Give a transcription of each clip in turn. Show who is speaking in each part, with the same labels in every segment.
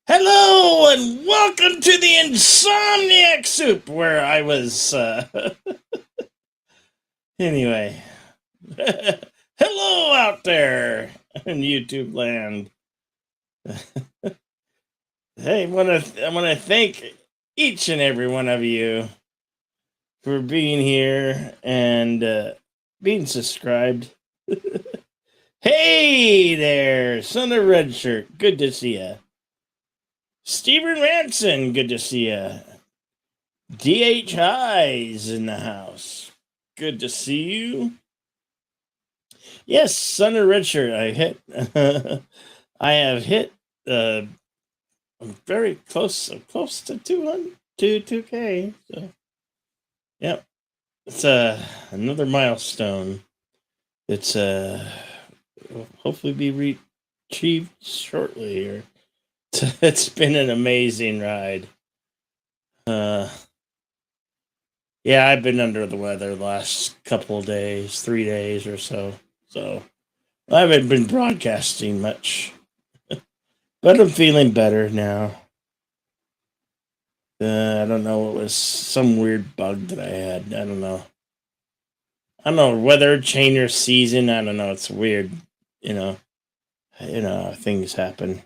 Speaker 1: Hello and welcome to the Insomniac Soup, where I was. Anyway, hello out there in YouTube land. Hey, I want to thank each and every one of you for being here and being subscribed. Hey there, son of red shirt. Good to see ya. Steven Ranson. Good to see ya. DH Highs in the house. Good to see you. Yes, son of red shirt. I hit. I have hit. I'm very close. I'm close to 200, 2K. So, yep, it's another milestone. It's will hopefully be achieved shortly here. It's been an amazing ride. Yeah, I've been under the weather the last couple of days, 3 days or so. So I haven't been broadcasting much, but I'm feeling better now. I don't know. It was some weird bug that I had. I don't know. I don't know, weather change or season. I don't know. It's weird. You know. Things happen.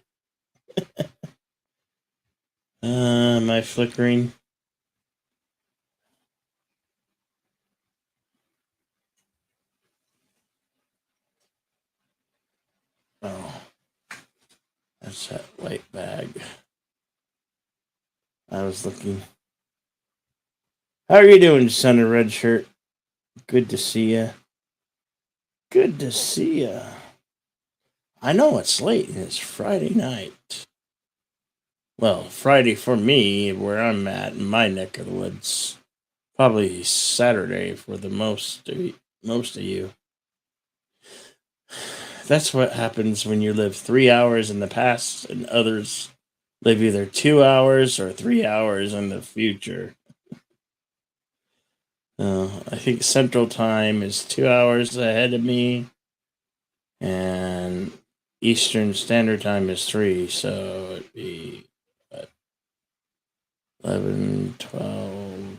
Speaker 1: Am I flickering? Oh, that's that white bag. I was looking. How are you doing, son of red shirt? Good to see you. Good to see you. I know it's late. It's Friday night. Well, Friday for me, where I'm at in my neck of the woods. Probably Saturday for the most of you. That's what happens when you live 3 hours in the past and others live either 2 hours or 3 hours in the future. I think Central Time is 2 hours ahead of me, and Eastern Standard Time is 3. So it'd be what, 11, 12,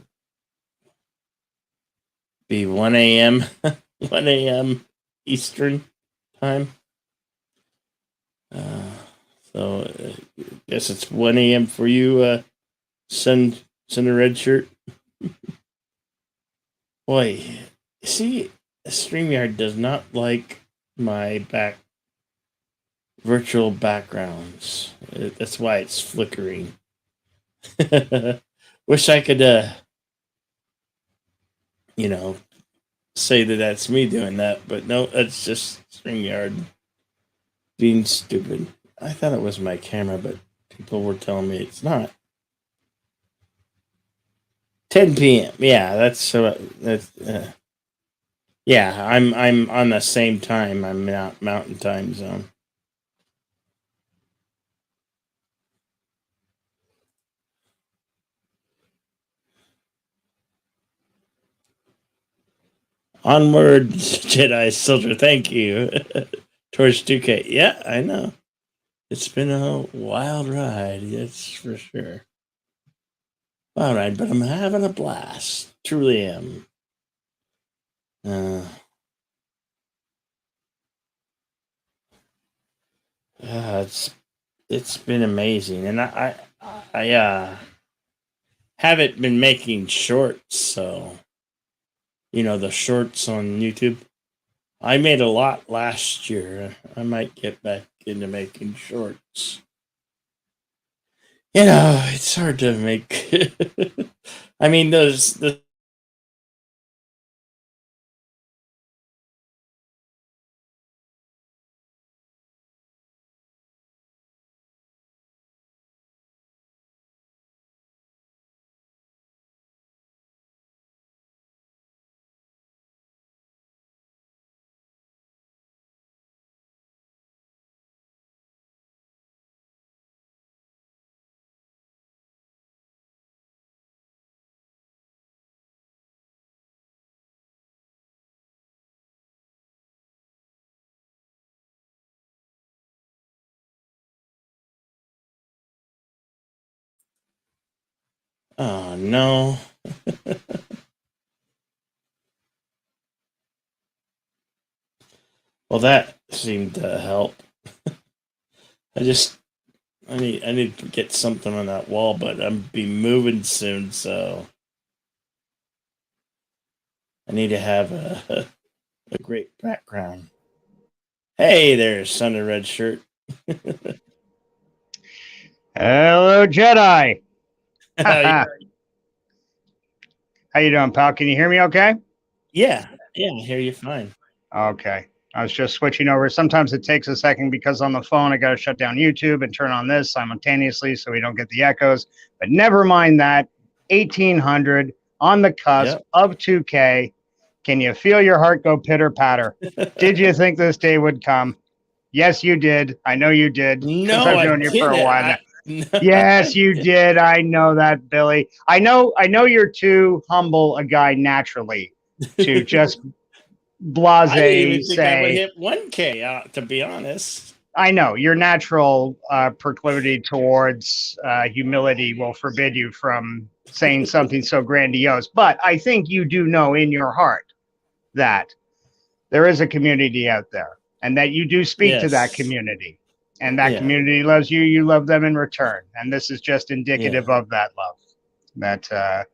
Speaker 1: be 1 a.m. 1 a.m. Eastern Time. Uh, so I guess it's 1 a.m. for you, send a red shirt. Boy, see, StreamYard does not like my virtual backgrounds. That's why it's flickering. Wish I could, you know, say that that's me doing that, but no, that's just StreamYard being stupid. I thought it was my camera, but people were telling me it's not. 10 p.m. Yeah, that's yeah. I'm on the same time. I'm not Mountain Time Zone. Onward, Jedi Soldier. Thank you. Towards 2K. Yeah, I know. It's been a wild ride. That's for sure. All right, but I'm having a blast. Truly am. Uh, it's been amazing, and I haven't been making shorts, so the shorts on YouTube. I made a lot last year. I might get back into making shorts. It's hard to make. I mean, those Oh, no. Well, that seemed to help. I need to get something on that wall, but I'm be moving soon, so I need to have a great background. Hey there, son of red shirt.
Speaker 2: Hello, Jedi.
Speaker 1: Yeah,
Speaker 2: How you doing, pal? Can you hear me okay?
Speaker 1: yeah, I hear you fine.
Speaker 2: Okay. I was just switching over. Sometimes it takes a second because on the phone I got to shut down YouTube and turn on this simultaneously so we don't get the echoes. But never mind that. 1800 on the cusp
Speaker 1: Yep.
Speaker 2: of 2K. Can you feel your heart go pitter patter? Did you think this day would come? Yes, you did. I know you did because
Speaker 1: No,
Speaker 2: I've
Speaker 1: I
Speaker 2: known you for a
Speaker 1: didn't.
Speaker 2: while now. Yes, you did. I know that, Billy. I know you're too humble a guy naturally to just
Speaker 1: I didn't even
Speaker 2: blase
Speaker 1: think I would
Speaker 2: say,
Speaker 1: hit 1K, to be honest.
Speaker 2: I know your natural proclivity towards humility will forbid you from saying something so grandiose. But I think you do know in your heart that there is a community out there and that you do speak to that
Speaker 1: Yes.
Speaker 2: community. And that
Speaker 1: Yeah.
Speaker 2: community loves you, you love them in return. And this is just
Speaker 1: Yeah.
Speaker 2: indicative of that love. That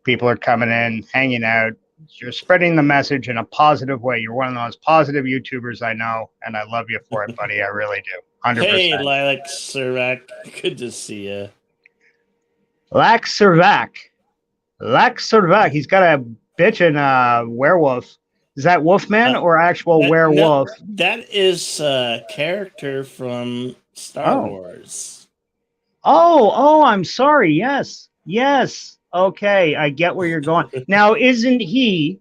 Speaker 2: people are coming in, hanging out. You're spreading the message in a positive way. You're one of the most positive YouTubers I know, and I love you for it, buddy. I really do. 100%.
Speaker 1: Hey, Lilac Sirac. Good to see you.
Speaker 2: Lax Servac. He's got a bitch and a werewolf. Is that Wolfman or actual
Speaker 1: No,
Speaker 2: werewolf?
Speaker 1: that is a character from Star
Speaker 2: Oh.
Speaker 1: Wars.
Speaker 2: Oh, I'm sorry. Yes. Okay, I get where you're going. Now, isn't he,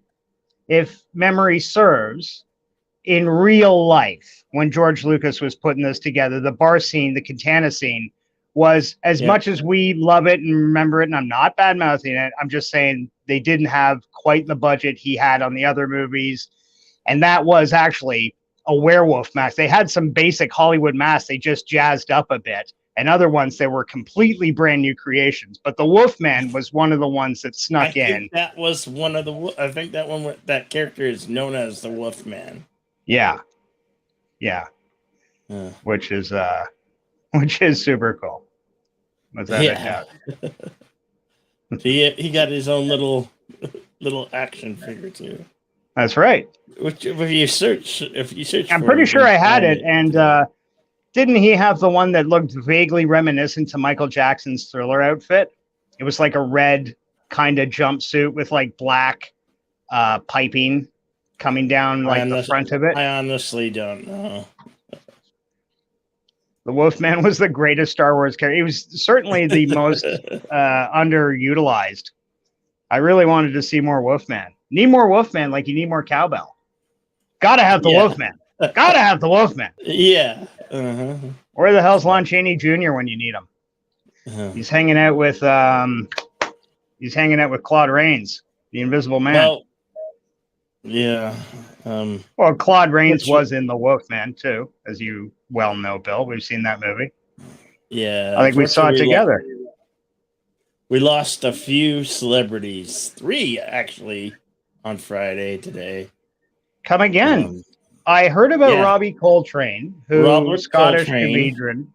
Speaker 2: if memory serves, in real life, when George Lucas was putting this together, the bar scene, the Katana scene, was as
Speaker 1: Yep.
Speaker 2: much as we love it and remember it, and I'm not bad mouthing it, I'm just saying they didn't have quite the budget he had on the other movies. And that was actually a werewolf mask. They had some basic Hollywood masks, they just jazzed up a bit. And other ones that were completely brand new creations. But the Wolfman was one of the ones that
Speaker 1: I
Speaker 2: snuck in.
Speaker 1: think that was one of the. I think that one. That character is known as the Wolfman.
Speaker 2: Yeah.
Speaker 1: Uh,
Speaker 2: Which is super cool. Without a doubt.
Speaker 1: he got his own little action figure too.
Speaker 2: That's right.
Speaker 1: Which if you search,
Speaker 2: I'm
Speaker 1: for
Speaker 2: pretty
Speaker 1: it,
Speaker 2: sure
Speaker 1: you
Speaker 2: I
Speaker 1: can
Speaker 2: had
Speaker 1: find
Speaker 2: it. And didn't he have the one that looked vaguely reminiscent to Michael Jackson's Thriller outfit? It was like a red kind of jumpsuit with like black piping coming down like the front of it.
Speaker 1: I honestly don't know.
Speaker 2: The Wolfman was the greatest Star Wars character. He was certainly the most underutilized. I really wanted to see more Wolfman. Need more Wolfman like you need more cowbell. Gotta have the Wolfman. Gotta have the Wolfman.
Speaker 1: Yeah. Uh-huh.
Speaker 2: Where the hell's Lon Chaney Jr. when you need him?
Speaker 1: Uh-huh.
Speaker 2: He's hanging out with Claude Rains, the Invisible Man.
Speaker 1: Well, yeah.
Speaker 2: Well, Claude Rains was in The Wolfman too, as you well know, Bill. We've seen that movie.
Speaker 1: Yeah.
Speaker 2: I think we saw it together.
Speaker 1: We lost a few celebrities, 3 actually, on Friday today.
Speaker 2: Come again. I heard about Robbie Coltrane, who Scottish comedian,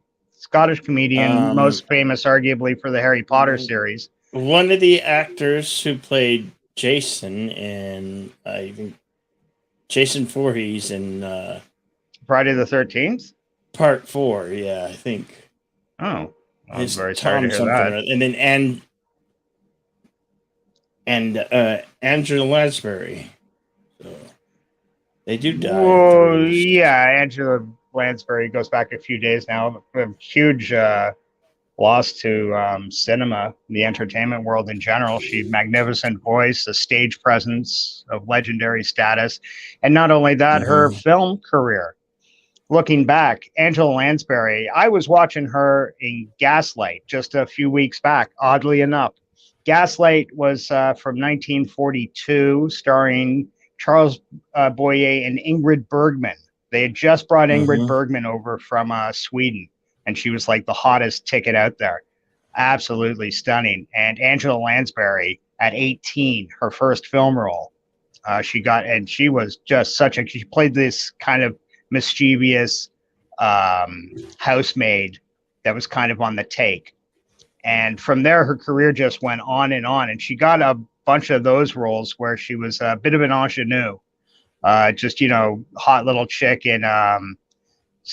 Speaker 2: most famous arguably for the Harry Potter series.
Speaker 1: One of the actors who played Jason in, I think, Jason Voorhees in
Speaker 2: Friday the 13th?
Speaker 1: Part 4, yeah, I think.
Speaker 2: Oh, I'm very sorry to hear that.
Speaker 1: And then Angela Lansbury. So they do die.
Speaker 2: Oh, yeah, Angela Lansbury goes back a few days now. A huge loss to cinema, the entertainment world in general. She had magnificent voice, a stage presence of legendary status, and not only that, her film career. Looking back, Angela Lansbury, I was watching her in Gaslight just a few weeks back, oddly enough. Gaslight was from 1942, starring Charles Boyer and Ingrid Bergman. They had just brought Ingrid Bergman over from Sweden, and she was like the hottest ticket out there. absolutely stunning. And Angela Lansbury at 18, her first film role, she was just she played this kind of mischievous housemaid that was kind of on the take. And from there, her career just went on. And she got a bunch of those roles where she was a bit of an ingenue, just, hot little chick. And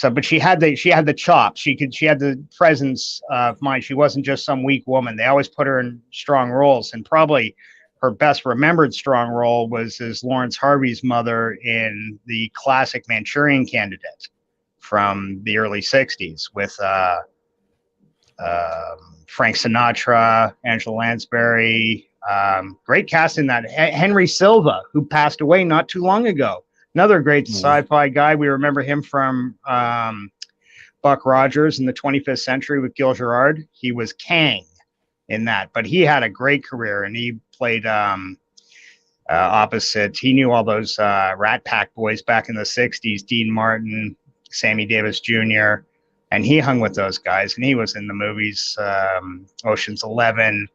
Speaker 2: but she had the chops. She had the presence of mind. She wasn't just some weak woman. They always put her in strong roles. And probably her best remembered strong role was as Lawrence Harvey's mother in the classic Manchurian Candidate from the early 60s with Frank Sinatra, Angela Lansbury. Great cast in that. Henry Silva, who passed away not too long ago. Another great sci-fi guy. We remember him from Buck Rogers in the 25th Century with Gil Gerard. He was Kang in that, but he had a great career, and he played opposite. He knew all those Rat Pack boys back in the 60s, Dean Martin, Sammy Davis Jr., and he hung with those guys, and he was in the movies Ocean's 11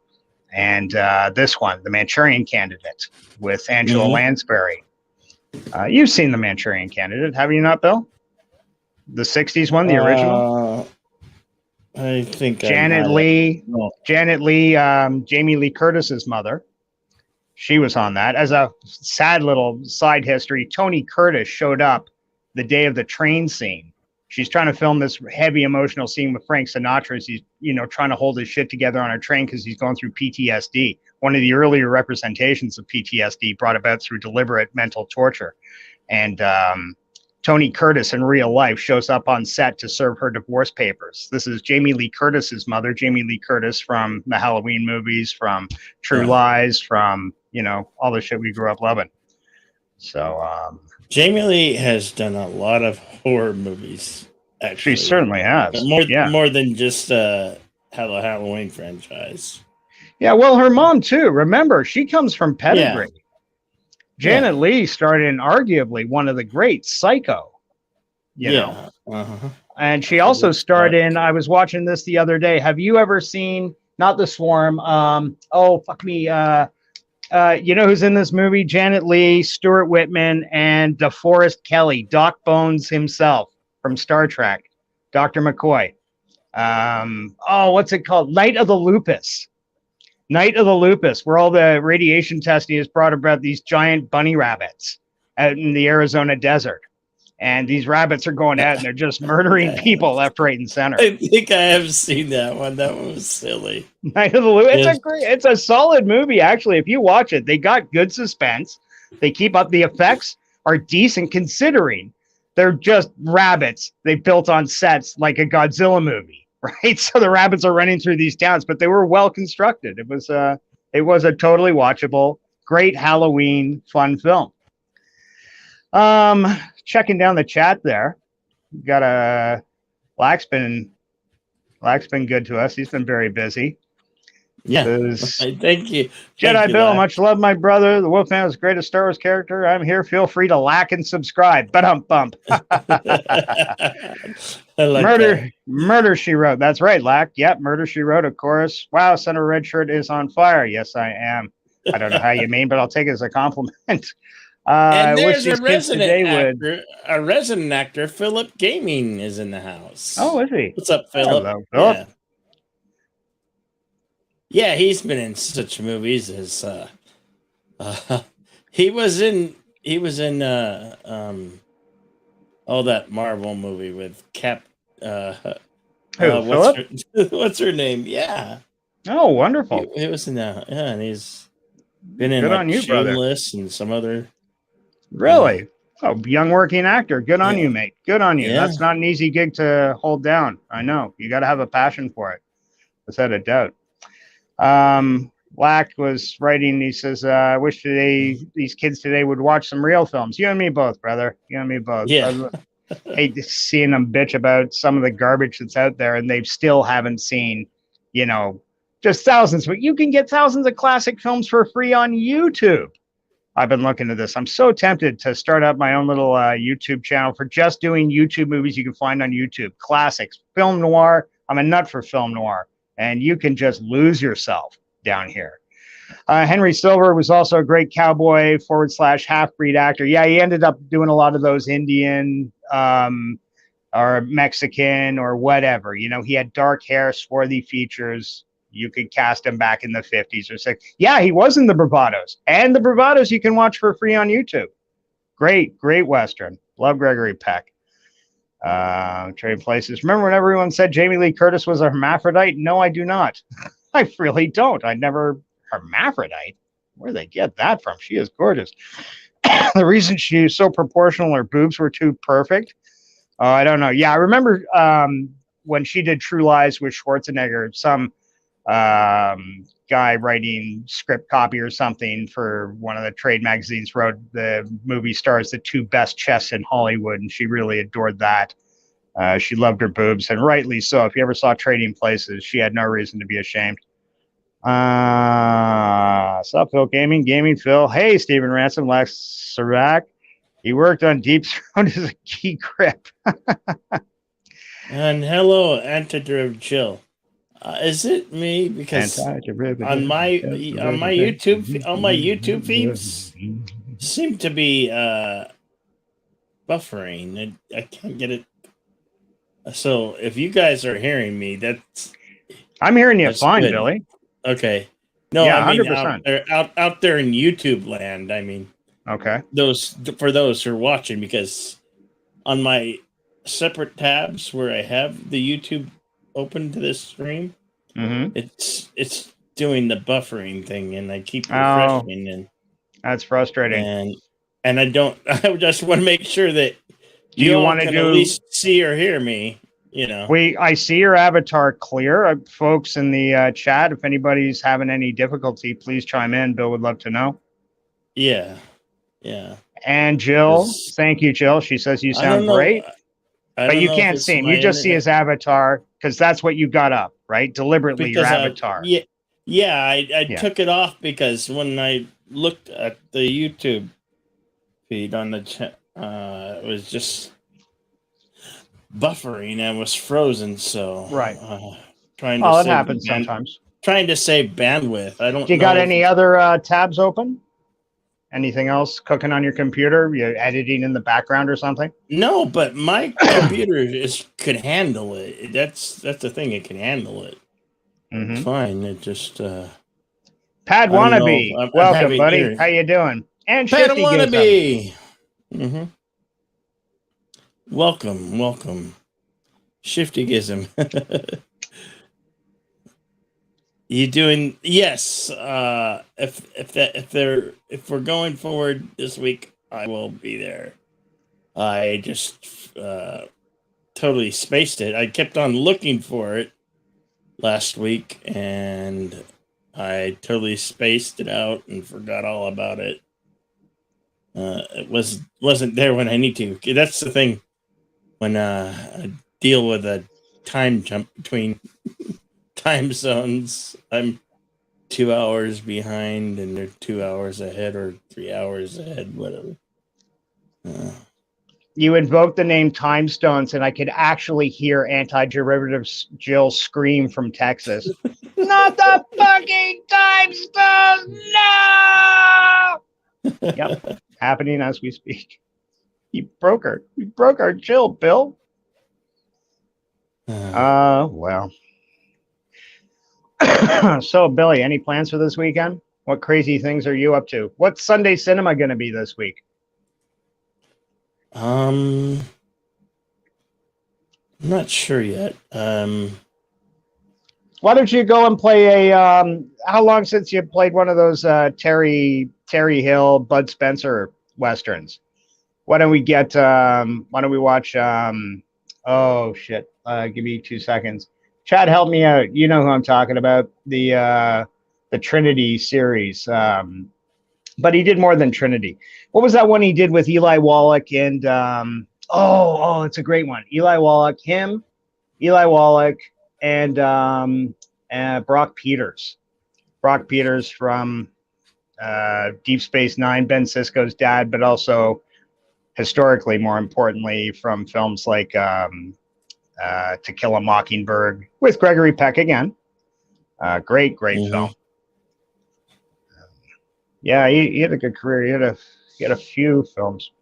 Speaker 2: and this one, The Manchurian Candidate, with Angela Lansbury. You've seen The Manchurian Candidate, have you not, Bill? The 60s one, the original?
Speaker 1: I think
Speaker 2: Janet Leigh, Jamie Lee Curtis's mother. She was on that. As a sad little side history, Tony Curtis showed up the day of the train scene. She's trying to film this heavy emotional scene with Frank Sinatra as he's, trying to hold his shit together on a train because he's going through PTSD. One of the earlier representations of PTSD brought about through deliberate mental torture. And Tony Curtis in real life shows up on set to serve her divorce papers. This is Jamie Lee Curtis's mother, Jamie Lee Curtis from the Halloween movies, from True Lies, from, all the shit we grew up loving. So,
Speaker 1: Jamie Lee has done a lot of horror movies. Actually,
Speaker 2: she certainly has.
Speaker 1: More than just Halloween franchise.
Speaker 2: Yeah, well, her mom too. Remember, she comes from pedigree. Yeah. Janet Leigh starred in arguably one of the great Psycho. You know, and she also starred in. I was watching this the other day. Have you ever seen? Not The Swarm. You know who's in this movie? Janet Leigh, Stuart Whitman, and DeForest Kelly, Doc Bones himself from Star Trek, Dr. McCoy. What's it called? Night of the Lupus, where all the radiation testing has brought about these giant bunny rabbits out in the Arizona desert. And these rabbits are going out and they're just murdering people left, right, and center.
Speaker 1: I think I have seen that one. That one was silly.
Speaker 2: Night of the Lupus. It's a solid movie, actually. If you watch it, they got good suspense. They keep up. The effects are decent considering they're just rabbits they built on sets like a Godzilla movie, right? So the rabbits are running through these towns, but they were well constructed. It was a totally watchable, great Halloween fun film. Checking down the chat there. Got Lack's been good to us. He's been very busy.
Speaker 1: Yeah. Thank you.
Speaker 2: Jedi Bill, Lack. Much love, my brother. The Wolfman is the greatest Star Wars character. I'm here. Feel free to like and subscribe. Bump. Murder, She Wrote. That's right, Lack. Yep, Murder, She Wrote, of course. Wow, Son of Red Shirt is on fire. Yes, I am. I don't know how you mean, but I'll take it as a compliment.
Speaker 1: And there's a resident actor, Philip Gaming, is in the house.
Speaker 2: Oh, is he?
Speaker 1: What's up, Philip?
Speaker 2: Hello, Philip.
Speaker 1: Yeah, he's been in such movies as he was in that Marvel movie with Cap. What's her name? Yeah.
Speaker 2: Oh, wonderful.
Speaker 1: He was in that. Yeah, and he's been in Shameless and some other.
Speaker 2: Really? Oh, young working actor. Good on you, mate. Good on you. Yeah. That's not an easy gig to hold down. I know. You got to have a passion for it, without a doubt. Lack was writing. He says, "I wish these kids today would watch some real films." You and me both, brother. You and me both.
Speaker 1: Yeah.
Speaker 2: I hate seeing them bitch about some of the garbage that's out there, and they still haven't seen, just thousands. But you can get thousands of classic films for free on YouTube. I've been looking at this. I'm so tempted to start up my own little YouTube channel for just doing YouTube movies you can find on YouTube. Classics, film noir. I'm a nut for film noir. and you can just lose yourself down here. Henry Silver was also a great cowboy / half-breed actor. Yeah, he ended up doing a lot of those Indian or Mexican or whatever. You know, he had dark hair, swarthy features. You could cast him back in the 50s or 60s. Yeah, he was in The Bravados. And The Bravados you can watch for free on YouTube. Great Western. Love Gregory Peck. Trade places. Remember when everyone said Jamie Lee Curtis was a hermaphrodite? No, I do not. I really don't. I never hermaphrodite. Where did they get that from? She is gorgeous. The reason she's so proportional, her boobs were too perfect. I don't know. Yeah, I remember when she did True Lies with Schwarzenegger, some guy writing script copy or something for one of the trade magazines wrote the movie stars the 2 best chests in Hollywood, and she really adored that. She loved her boobs, and rightly so. If you ever saw Trading Places, she had no reason to be ashamed. Sup, Phil Gaming Phil. Hey, Stephen Ransom, Lex Serac. He worked on Deep Throat as a key grip.
Speaker 1: And hello, Antideriv Chill. Is it me? Because on my YouTube feeds seem to be buffering. I can't get it. So if you guys are hearing me,
Speaker 2: I'm hearing you fine,
Speaker 1: good.
Speaker 2: Billy.
Speaker 1: Okay. No,
Speaker 2: yeah,
Speaker 1: I mean
Speaker 2: 100%.
Speaker 1: out there in YouTube land. I mean,
Speaker 2: okay.
Speaker 1: For those who are watching, because on my separate tabs where I have the YouTube open to this stream, it's doing the buffering thing, and I keep refreshing, and
Speaker 2: that's frustrating.
Speaker 1: And I don't. I just want to make sure that you all can at least see or hear me. You know,
Speaker 2: I see your avatar clear, folks in the chat. If anybody's having any difficulty, please chime in. Bill would love to know.
Speaker 1: Yeah.
Speaker 2: And Jill, thank you, Jill. She says you sound great, but you can't see him. You just see his avatar because that's what you got up, right? Deliberately, your avatar.
Speaker 1: I took it off because when I looked at the YouTube feed on the chat, it was just buffering and was frozen. So
Speaker 2: right,
Speaker 1: trying to.
Speaker 2: It happens sometimes.
Speaker 1: Trying to save bandwidth. I don't.
Speaker 2: You got any other tabs open? Anything else cooking on your computer? You're editing in the background or something?
Speaker 1: No, but my computer could handle it. That's the thing. It can handle it. It's fine. It just.
Speaker 2: Pad Wannabe, welcome, buddy. How you doing? And
Speaker 1: Pad Wannabe. Welcome. Shiftygism. You doing? Yes. If we're going forward this week, I will be there. I just totally spaced it. I kept on looking for it last week, and I totally spaced it out and forgot all about it. It wasn't there when I need to. That's the thing when I deal with a time jump between time zones. I'm 2 hours behind, and they're 2 hours ahead or 3 hours ahead, whatever.
Speaker 2: You invoked the name Time Stones, and I could actually hear Anti-Derivatives Jill scream from Texas. Not the fucking Time Stones! No! Yep, happening as we speak. You broke her. You broke our Jill, Bill. Well. So, Billy, any plans for this weekend? What crazy things are you up to? What's Sunday cinema going to be this week?
Speaker 1: I'm not sure yet. Why
Speaker 2: don't you go and play a? How long since you played one of those Terry Hill, Bud Spencer westerns? Why don't we get? Why don't we watch? Oh shit! Give me 2 seconds. Chad, help me out. You know who I'm talking about. The Trinity series. But he did more than Trinity. What was that one he did with Eli Wallach and it's a great one. Eli Wallach, and Brock Peters. Brock Peters from Deep Space Nine, Ben Sisko's dad, but also historically, more importantly, from films like To Kill a Mockingbird with Gregory Peck again. Great
Speaker 1: Mhm.
Speaker 2: film. Yeah, he had a good career. He had a few films.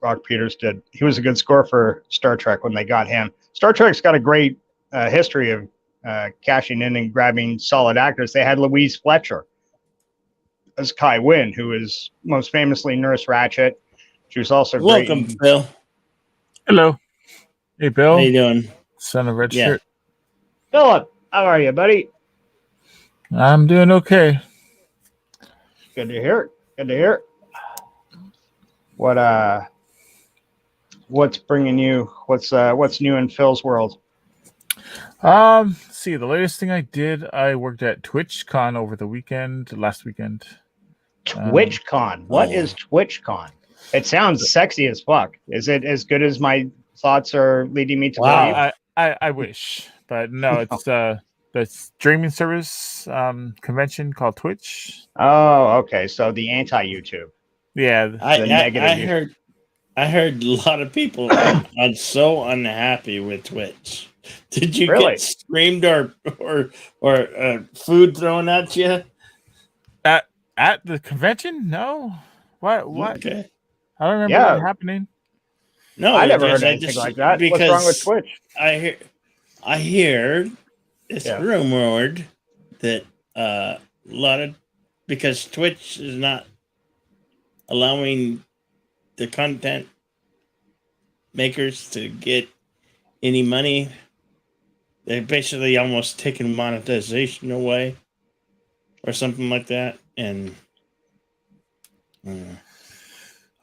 Speaker 2: Rock Peters did. He was a good score for Star Trek when they got him. Star Trek's got a great history of cashing in and grabbing solid actors. They had Louise Fletcher as Kai Wynn, who is most famously Nurse Ratched. She was also great
Speaker 1: Welcome,
Speaker 2: in.
Speaker 1: Phil.
Speaker 3: Hello. Hey,
Speaker 1: How
Speaker 3: Bill.
Speaker 1: you doing?
Speaker 3: Son of Red
Speaker 1: Yeah.
Speaker 3: Shirt.
Speaker 2: Philip, how are you, buddy?
Speaker 3: I'm doing okay.
Speaker 2: Good to hear it. Good to hear it. What's bringing you? What's new in Phil's world?
Speaker 3: See, the latest thing I did, I worked at TwitchCon over the last weekend.
Speaker 2: TwitchCon. What is TwitchCon? It sounds sexy as fuck. Is it as good as my thoughts are leading me to believe?
Speaker 1: Wow.
Speaker 3: I wish, but no, it's the streaming service convention called Twitch.
Speaker 2: Oh, okay. So the anti-YouTube.
Speaker 3: Yeah,
Speaker 2: The negative
Speaker 1: I heard a lot of people are so unhappy with Twitch. Did you
Speaker 2: Really?
Speaker 1: get screamed or food thrown at you?
Speaker 3: at the convention. No, what?
Speaker 1: Okay.
Speaker 3: I don't remember
Speaker 2: Yeah.
Speaker 3: that happening.
Speaker 1: No,
Speaker 2: I never
Speaker 1: because
Speaker 2: heard anything like that.
Speaker 1: Because
Speaker 2: What's wrong with Twitch?
Speaker 1: I hear it's
Speaker 2: Yeah.
Speaker 1: rumored that a lot of because Twitch is not allowing the content makers to get any money. They're basically almost taking monetization away or something like that. And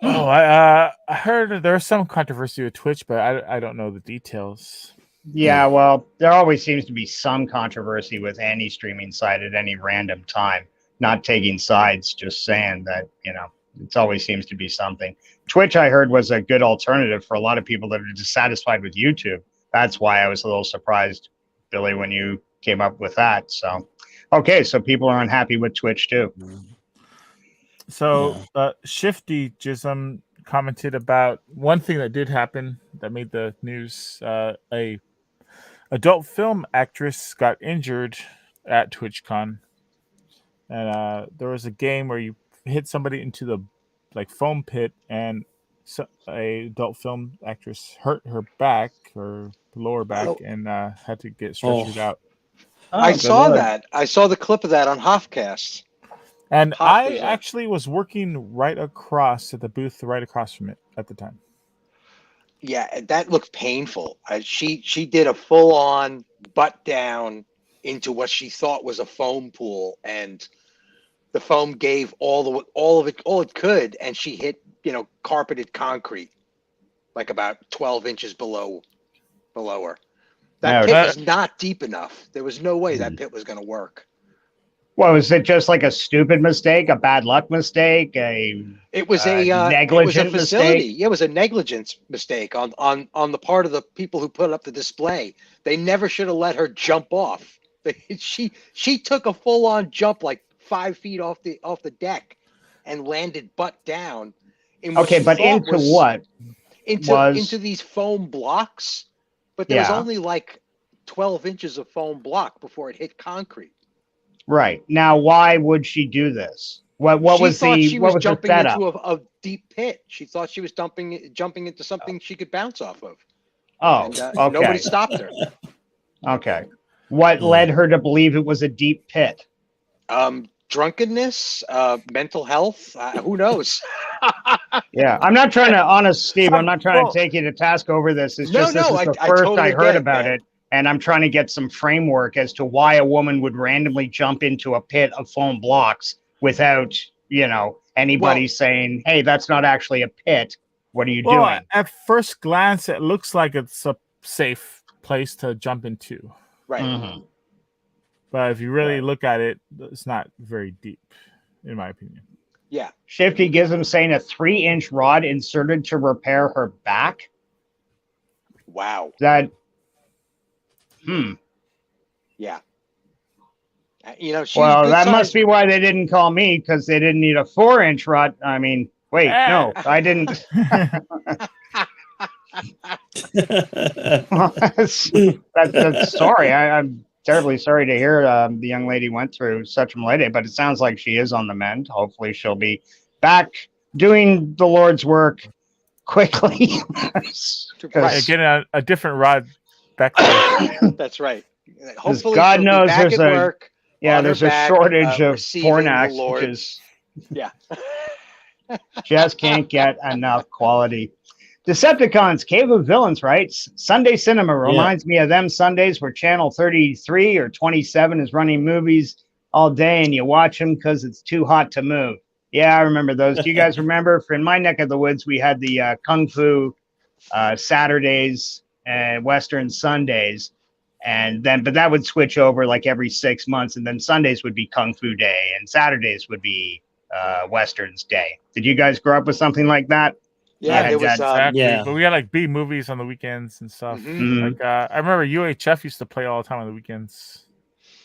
Speaker 3: Oh, I heard there's some controversy with Twitch, but I don't know the details.
Speaker 2: Yeah, well, there always seems to be some controversy with any streaming site at any random time. Not taking sides, just saying that, it always seems to be something. Twitch, I heard, was a good alternative for a lot of people that are dissatisfied with YouTube. That's why I was a little surprised, Billy, when you came up with that. So, okay, so people are unhappy with Twitch too.
Speaker 3: So, Shifty Jism commented about one thing that did happen that made the news. A adult film actress got injured at TwitchCon, and there was a game where you hit somebody into the foam pit, and a adult film actress hurt her back or lower back and had to get stretchered out.
Speaker 4: I saw that. I saw the clip of that on Hofcast.
Speaker 3: And I actually was working right across at the booth, right across from it at the time.
Speaker 4: Yeah, that looked painful. She did a full-on butt down into what she thought was a foam pool, and the foam gave all it could, and she hit carpeted concrete, like about 12 inches below her. That pit was not deep enough. There was no way that pit was going to work.
Speaker 2: Well, was it just like a stupid mistake, a bad luck mistake,
Speaker 4: it was a
Speaker 2: negligent mistake?
Speaker 4: Yeah, it was a negligence mistake on the part of the people who put up the display. They never should have let her jump off. She took a full-on jump, like 5 feet off the deck, and landed butt down.
Speaker 2: Okay, but into what?
Speaker 4: Into these foam blocks, but there was only like 12 inches of foam block before it hit concrete.
Speaker 2: Right. Now, why would she do this? What was
Speaker 4: jumping
Speaker 2: setup?
Speaker 4: into a deep pit. She thought she was jumping into something she could bounce off of.
Speaker 2: Oh,
Speaker 4: and,
Speaker 2: okay.
Speaker 4: Nobody stopped her.
Speaker 2: Okay. What led her to believe it was a deep pit?
Speaker 4: Drunkenness, mental health. Who knows?
Speaker 2: Yeah, I'm not trying to, honest Steve, I'm not trying to take you to task over this. It's just this is the first I heard about it. And I'm trying to get some framework as to why a woman would randomly jump into a pit of foam blocks without, anybody saying, hey, that's not actually a pit. What are you doing?
Speaker 3: At first glance, it looks like it's a safe place to jump into.
Speaker 4: Right.
Speaker 2: Mm-hmm.
Speaker 3: But if you really look at it, it's not very deep, in my opinion.
Speaker 4: Yeah.
Speaker 2: Shifty gives him saying a 3-inch rod inserted to repair her back.
Speaker 4: Wow. Yeah.
Speaker 2: That must be why they didn't call me, because they didn't need a 4-inch rod. I mean, wait, no, I didn't. Sorry, terribly sorry to hear the young lady went through such a malady, but it sounds like she is on the mend. Hopefully, she'll be back doing the Lord's work quickly.
Speaker 4: Right.
Speaker 3: Getting a different rod back there.
Speaker 4: That's right. Hopefully,
Speaker 2: God
Speaker 4: she'll
Speaker 2: knows
Speaker 4: be back
Speaker 2: there's
Speaker 4: at
Speaker 2: a-
Speaker 4: work.
Speaker 2: Yeah,
Speaker 4: on her
Speaker 2: there's a
Speaker 4: back,
Speaker 2: shortage of
Speaker 4: receiving
Speaker 2: porn
Speaker 4: the
Speaker 2: acts,
Speaker 4: Lord's- Yeah.
Speaker 2: just can't get enough quality. Decepticons, Cave of Villains, right? Sunday cinema reminds me of them Sundays where Channel 33 or 27 is running movies all day and you watch them because it's too hot to move. Yeah, I remember those. Do you guys remember? For in my neck of the woods, we had the Kung Fu Saturdays and Western Sundays. But that would switch over like every 6 months. And then Sundays would be Kung Fu Day and Saturdays would be Westerns Day. Did you guys grow up with something like that?
Speaker 4: Yeah, there was
Speaker 3: Exactly.
Speaker 1: Yeah.
Speaker 3: But we had like B movies on the weekends and stuff.
Speaker 4: Mhm.
Speaker 3: Like I remember UHF used to play all the time on the weekends.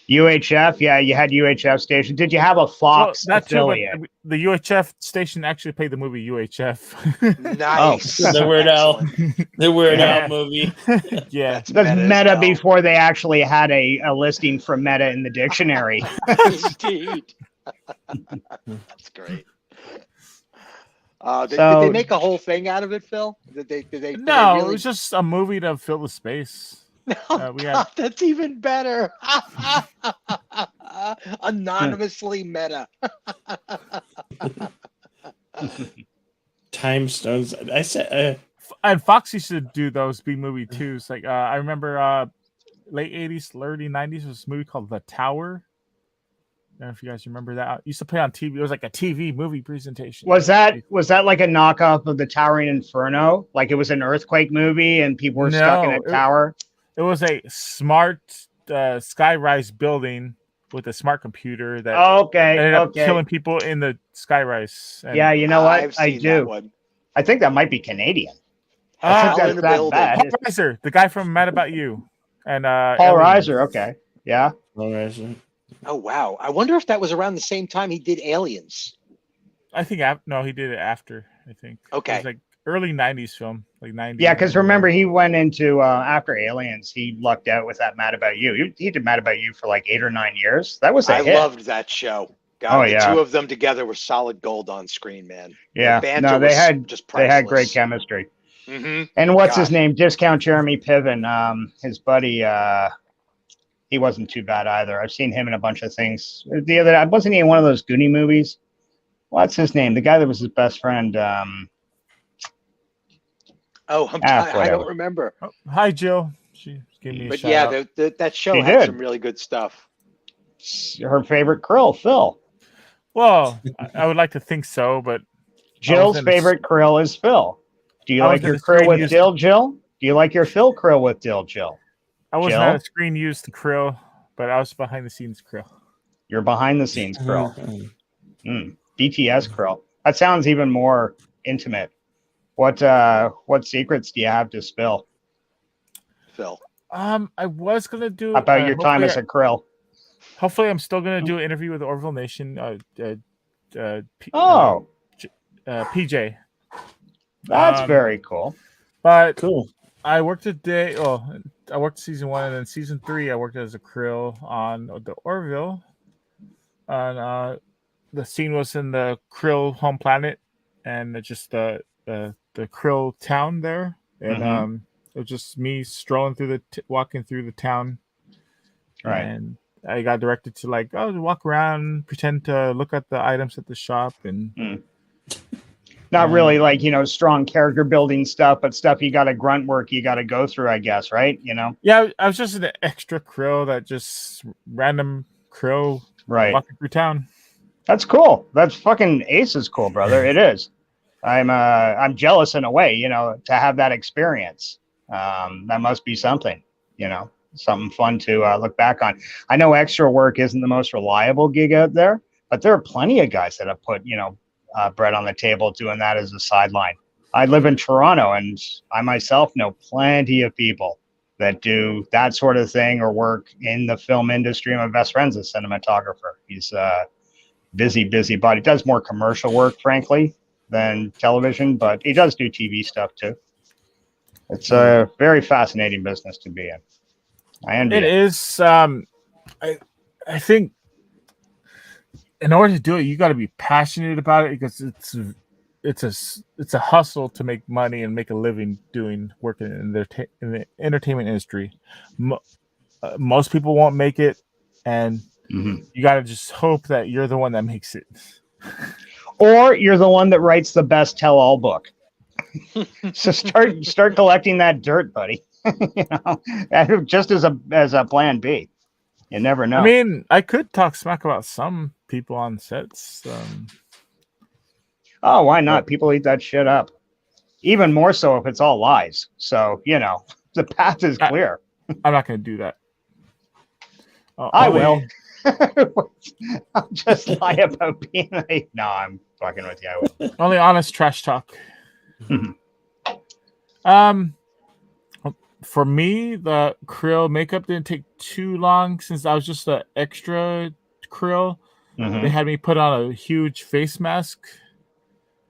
Speaker 2: UHF, yeah, you had UHF station. Did you have a Fox
Speaker 3: Well, that too, but
Speaker 2: affiliate?
Speaker 3: the UHF station actually played the movie UHF.
Speaker 4: nice.
Speaker 1: The Weird Al.
Speaker 4: Excellent.
Speaker 1: The Weird
Speaker 3: Yeah.
Speaker 1: Al movie.
Speaker 3: Yeah.
Speaker 4: That's
Speaker 2: That's
Speaker 4: as
Speaker 2: Meta
Speaker 4: hell.
Speaker 2: before they actually had a listing for Meta in the dictionary.
Speaker 4: Indeed. That's great. Did
Speaker 2: So-
Speaker 4: they make a whole thing out of it, Phil? Did they
Speaker 3: No,
Speaker 4: really...
Speaker 3: it was just a movie to fill the space.
Speaker 4: Oh,
Speaker 3: we had-
Speaker 4: God, that's even better. Anonymously meta.
Speaker 1: Time Stones. I said,
Speaker 3: And Fox used to do those B movie too. It's like I remember late 80s, early 90s was a movie called The Tower. I don't know if you guys remember that. It used to play on TV. It was like a TV movie presentation.
Speaker 2: Was that like a knockoff of the Towering Inferno? Like it was an earthquake movie and people were stuck in a
Speaker 3: No,
Speaker 2: tower?
Speaker 3: It was a smart skyrise building with a smart computer that
Speaker 2: Okay,
Speaker 3: ended up
Speaker 2: okay.
Speaker 3: killing people in the skyrise. And,
Speaker 2: Yeah, you know what?
Speaker 4: I've
Speaker 2: I
Speaker 4: seen that
Speaker 2: do.
Speaker 4: one.
Speaker 2: I think that might be Canadian. I
Speaker 3: Ah,
Speaker 2: think
Speaker 4: Hell in
Speaker 2: that's
Speaker 4: the
Speaker 2: that
Speaker 4: building.
Speaker 2: bad.
Speaker 3: Paul Reiser, the guy from Mad About You, and
Speaker 2: Paul
Speaker 3: Alien.
Speaker 2: Reiser, okay. Yeah.
Speaker 4: Oh wow! I wonder if that was around the same time he did Aliens.
Speaker 3: I think no, he did it after. I think. It
Speaker 4: Okay.
Speaker 3: was like early '90s film, like '90s.
Speaker 2: Yeah, because remember he went into after Aliens, he lucked out with that Mad About You. He did Mad About You for like 8 or 9 years. That was a
Speaker 4: I
Speaker 2: hit.
Speaker 4: loved that show. God,
Speaker 2: Oh,
Speaker 4: the
Speaker 2: yeah.
Speaker 4: two of them together were solid gold on screen, man.
Speaker 2: Yeah,
Speaker 4: Their banter
Speaker 2: no, they
Speaker 4: was
Speaker 2: had
Speaker 4: just
Speaker 2: they had great
Speaker 4: priceless.
Speaker 2: chemistry.
Speaker 4: Mm-hmm.
Speaker 2: And what's his
Speaker 4: God.
Speaker 2: name? Discount Jeremy Piven. His buddy. He wasn't too bad either. I've seen him in a bunch of things. The other, wasn't he in one of those Goonie movies? What's his name? The guy that was his best friend.
Speaker 4: Oh, I
Speaker 2: whatever.
Speaker 4: don't remember.
Speaker 3: Oh, hi, Jill. She gave me a
Speaker 4: But
Speaker 3: shout
Speaker 4: yeah,
Speaker 3: out.
Speaker 4: that show
Speaker 2: She
Speaker 4: had
Speaker 2: did.
Speaker 4: some really good stuff.
Speaker 2: Her favorite krill, Phil.
Speaker 3: Well, I would like to think so, but
Speaker 2: Jill's
Speaker 3: in a-
Speaker 2: favorite krill is Phil. Do you
Speaker 3: I
Speaker 2: like
Speaker 3: was in
Speaker 2: your
Speaker 3: a
Speaker 2: krill
Speaker 3: screen
Speaker 2: with
Speaker 3: used-
Speaker 2: dill, Jill? Do you like your Phil krill with dill, Jill?
Speaker 3: I wasn't
Speaker 2: Jill?
Speaker 3: on a screen used to krill, but I was behind the scenes krill.
Speaker 2: You're behind the scenes krill.
Speaker 1: Mm-hmm.
Speaker 2: BTS krill. That sounds even more intimate. What secrets do you have to spill
Speaker 4: Phil.
Speaker 3: I was gonna do
Speaker 2: about your time as a krill?
Speaker 3: Hopefully, I'm still gonna do an interview with Orville Nation.
Speaker 2: Oh,
Speaker 3: PJ.
Speaker 2: that's
Speaker 3: um,
Speaker 2: very cool.
Speaker 3: But
Speaker 1: Cool.
Speaker 3: I worked a day. Oh, I worked season 1, and then season 3, I worked as a krill on the Orville. And the scene was in the krill home planet, and it's just the krill town there, and
Speaker 2: Mhm.
Speaker 3: it was just me strolling through walking through the town,
Speaker 2: Right.
Speaker 3: And I got directed to walk around, pretend to look at the items at the shop, and
Speaker 2: Not really like, strong character building stuff, but stuff you got to grunt work you got to go through, I guess, right?
Speaker 3: yeah, I was just an extra krill that just random krill
Speaker 2: Right.
Speaker 3: walking through town.
Speaker 2: That's cool. That's fucking ace is cool, brother. It is. I'm jealous in a way, to have that experience. That must be something, something fun to look back on. I know extra work isn't the most reliable gig out there, but there are plenty of guys that have put, bread on the table doing that as a sideline. I live in Toronto, and I myself know plenty of people that do that sort of thing or work in the film industry. My best friend's a cinematographer. He's busy body. Does more commercial work, frankly, than television, but he does do TV stuff too. It's a very fascinating business to be in. I envy
Speaker 3: It
Speaker 2: it.
Speaker 3: is. I think in order to do it, you got to be passionate about it because it's a hustle to make money and make a living doing working in the entertainment industry. Most people won't make it, and
Speaker 2: Mhm.
Speaker 3: you got to just hope that you're the one that makes it.
Speaker 2: Or you're the one that writes the best tell-all book. So start collecting that dirt, buddy. You know, just as a plan B. You never know.
Speaker 3: I mean, I could talk smack about some people on sets.
Speaker 2: Oh, why not? People eat that shit up. Even more so if it's all lies. So, you know, the path is clear.
Speaker 3: I'm not going to do that.
Speaker 2: I will. I'll just lie about being like, no, I'm fucking with you. I will.
Speaker 3: Only honest trash talk.
Speaker 2: Mhm.
Speaker 3: For me, the krill makeup didn't take too long since I was just an extra krill.
Speaker 2: Mhm.
Speaker 3: They had me put on a huge face mask.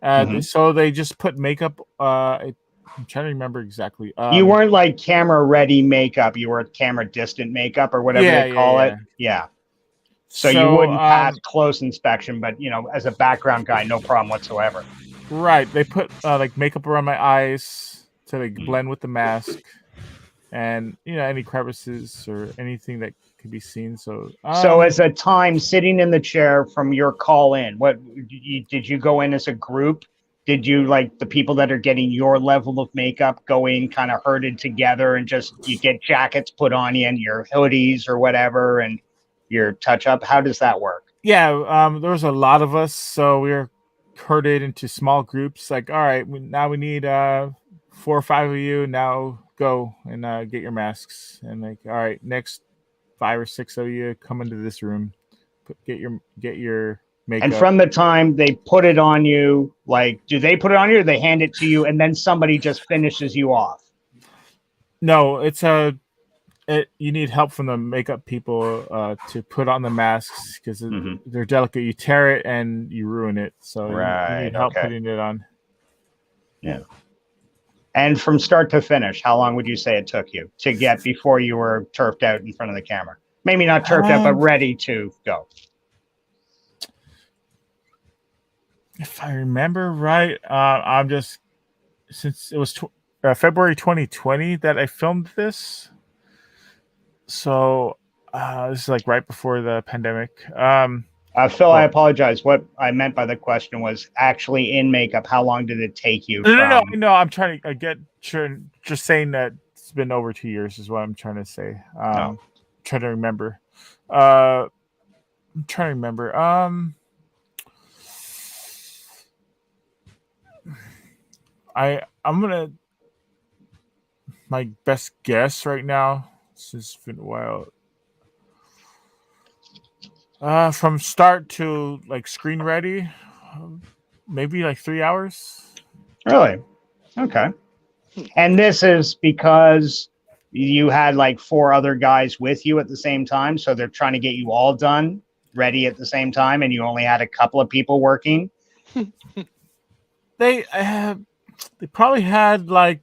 Speaker 2: Mhm.
Speaker 3: So they just put makeup. I'm trying to remember exactly.
Speaker 2: You weren't like camera ready makeup. You were camera distant makeup or whatever they call it. Yeah. So you wouldn't pass close inspection, but you know, as a background guy, no problem whatsoever.
Speaker 3: Right. They put like makeup around my eyes to like blend with the mask, and you know any crevices or anything that could be seen. So
Speaker 2: as a time sitting in the chair from your call in, what did you go in as a group? Did you like the people that are getting your level of makeup go in kind of herded together and just you get jackets put on you and your hoodies or whatever and your touch up? How does that work?
Speaker 3: Yeah, there was a lot of us, so we were herded into small groups. Like, all right, now we need 4 or 5 of you. Now go and get your masks. And like, all right, next 5 or 6 of you come into this room, get your makeup.
Speaker 2: And from the time they put it on you, like, do they put it on you or they hand it to you and then somebody just finishes you off?
Speaker 3: No, you need help from the makeup people to put on the masks because they're delicate. You tear it and you ruin it. So you need help putting it on.
Speaker 2: Yeah. And from start to finish, how long would you say it took you to get before you were turfed out in front of the camera? Maybe not turfed out, but ready to go.
Speaker 3: If I remember right, I'm just since it was February 2020 that I filmed this. So this is like right before the pandemic.
Speaker 2: Phil, I apologize. What I meant by the question was actually in makeup. How long did it take you?
Speaker 3: No. I'm trying to just saying that it's been over 2 years is what I'm trying to say. Trying to remember. I'm trying to remember. I'm gonna my best guess right now. Since it's been a while. From start to like screen ready, maybe like 3 hours.
Speaker 2: Really? Okay. And this is because you had like 4 other guys with you at the same time, so they're trying to get you all done, ready at the same time, and you only had a couple of people working.
Speaker 3: They probably had like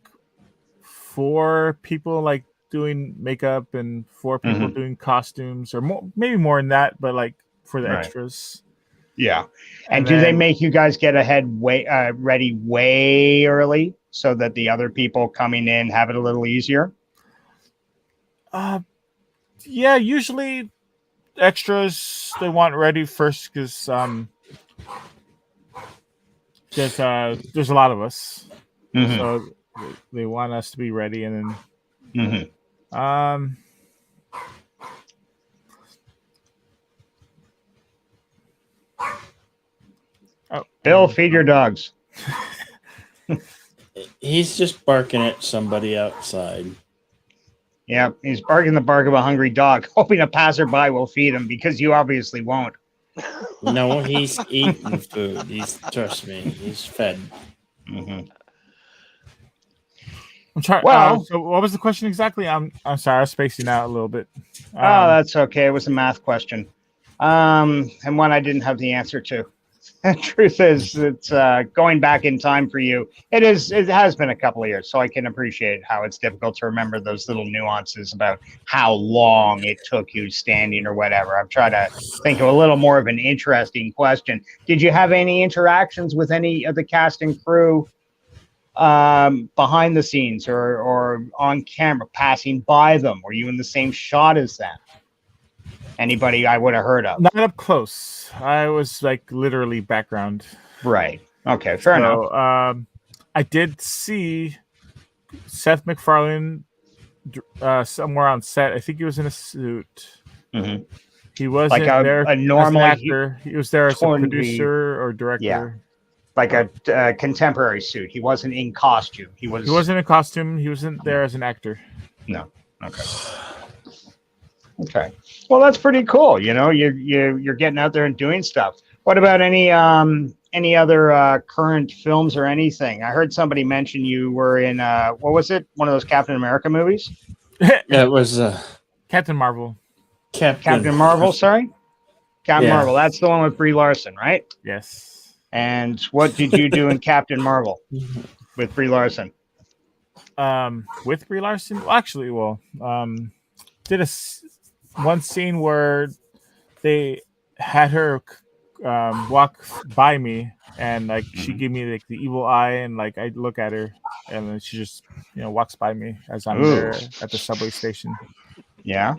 Speaker 3: 4 people like doing makeup and 4 people doing costumes, or maybe more than that, but like for the extras.
Speaker 2: Yeah. And do they make you guys get ready way early so that the other people coming in have it a little easier?
Speaker 3: Yeah, usually extras they want ready first because there's a lot of us, so they want us to be ready, and then
Speaker 2: Bill, feed your dogs.
Speaker 1: He's just barking at somebody outside.
Speaker 2: Yeah, he's barking the bark of a hungry dog, hoping a passerby will feed him because you obviously won't.
Speaker 1: No, he's eating food. Trust me, he's fed.
Speaker 3: I'm trying.
Speaker 2: Well,
Speaker 3: so what was the question exactly? I'm sorry, I was spacing out a little bit.
Speaker 2: That's okay. It was a math question, and one I didn't have the answer to. The truth is, it's going back in time for you. It has been a couple of years, so I can appreciate how it's difficult to remember those little nuances about how long it took you standing or whatever. I've tried to think of a little more of an interesting question. Did you have any interactions with any of the cast and crew behind the scenes or on camera, passing by them? Were you in the same shot as them? Anybody I would have heard of?
Speaker 3: Not up close. I was like literally background.
Speaker 2: Right. Okay. Fair enough.
Speaker 3: I did see Seth MacFarlane somewhere on set. I think he was in a suit.
Speaker 2: Mhm.
Speaker 3: He wasn't
Speaker 2: Like
Speaker 3: there
Speaker 2: a normal
Speaker 3: as an actor. He was there as a
Speaker 2: totally-
Speaker 3: producer or director.
Speaker 2: Yeah. Like a contemporary suit. He wasn't in costume. He
Speaker 3: wasn't in costume. He wasn't there as an actor.
Speaker 2: No. Okay. Okay. Well, that's pretty cool. You know, you're getting out there and doing stuff. What about any other current films or anything? I heard somebody mention you were in what was it? One of those Captain America movies?
Speaker 1: Yeah, it was
Speaker 3: Captain Marvel.
Speaker 2: Captain Marvel, sorry? Captain
Speaker 1: Yeah.
Speaker 2: Marvel. That's the one with Brie Larson, right?
Speaker 3: Yes.
Speaker 2: And what did you do in Captain Marvel with Brie Larson?
Speaker 3: With Brie Larson? Well, actually, did one scene where they had her walk by me, and like she gave me like the evil eye, and like I look at her, and then she just walks by me as I'm
Speaker 2: Ooh.
Speaker 3: there at the subway station.
Speaker 2: Yeah.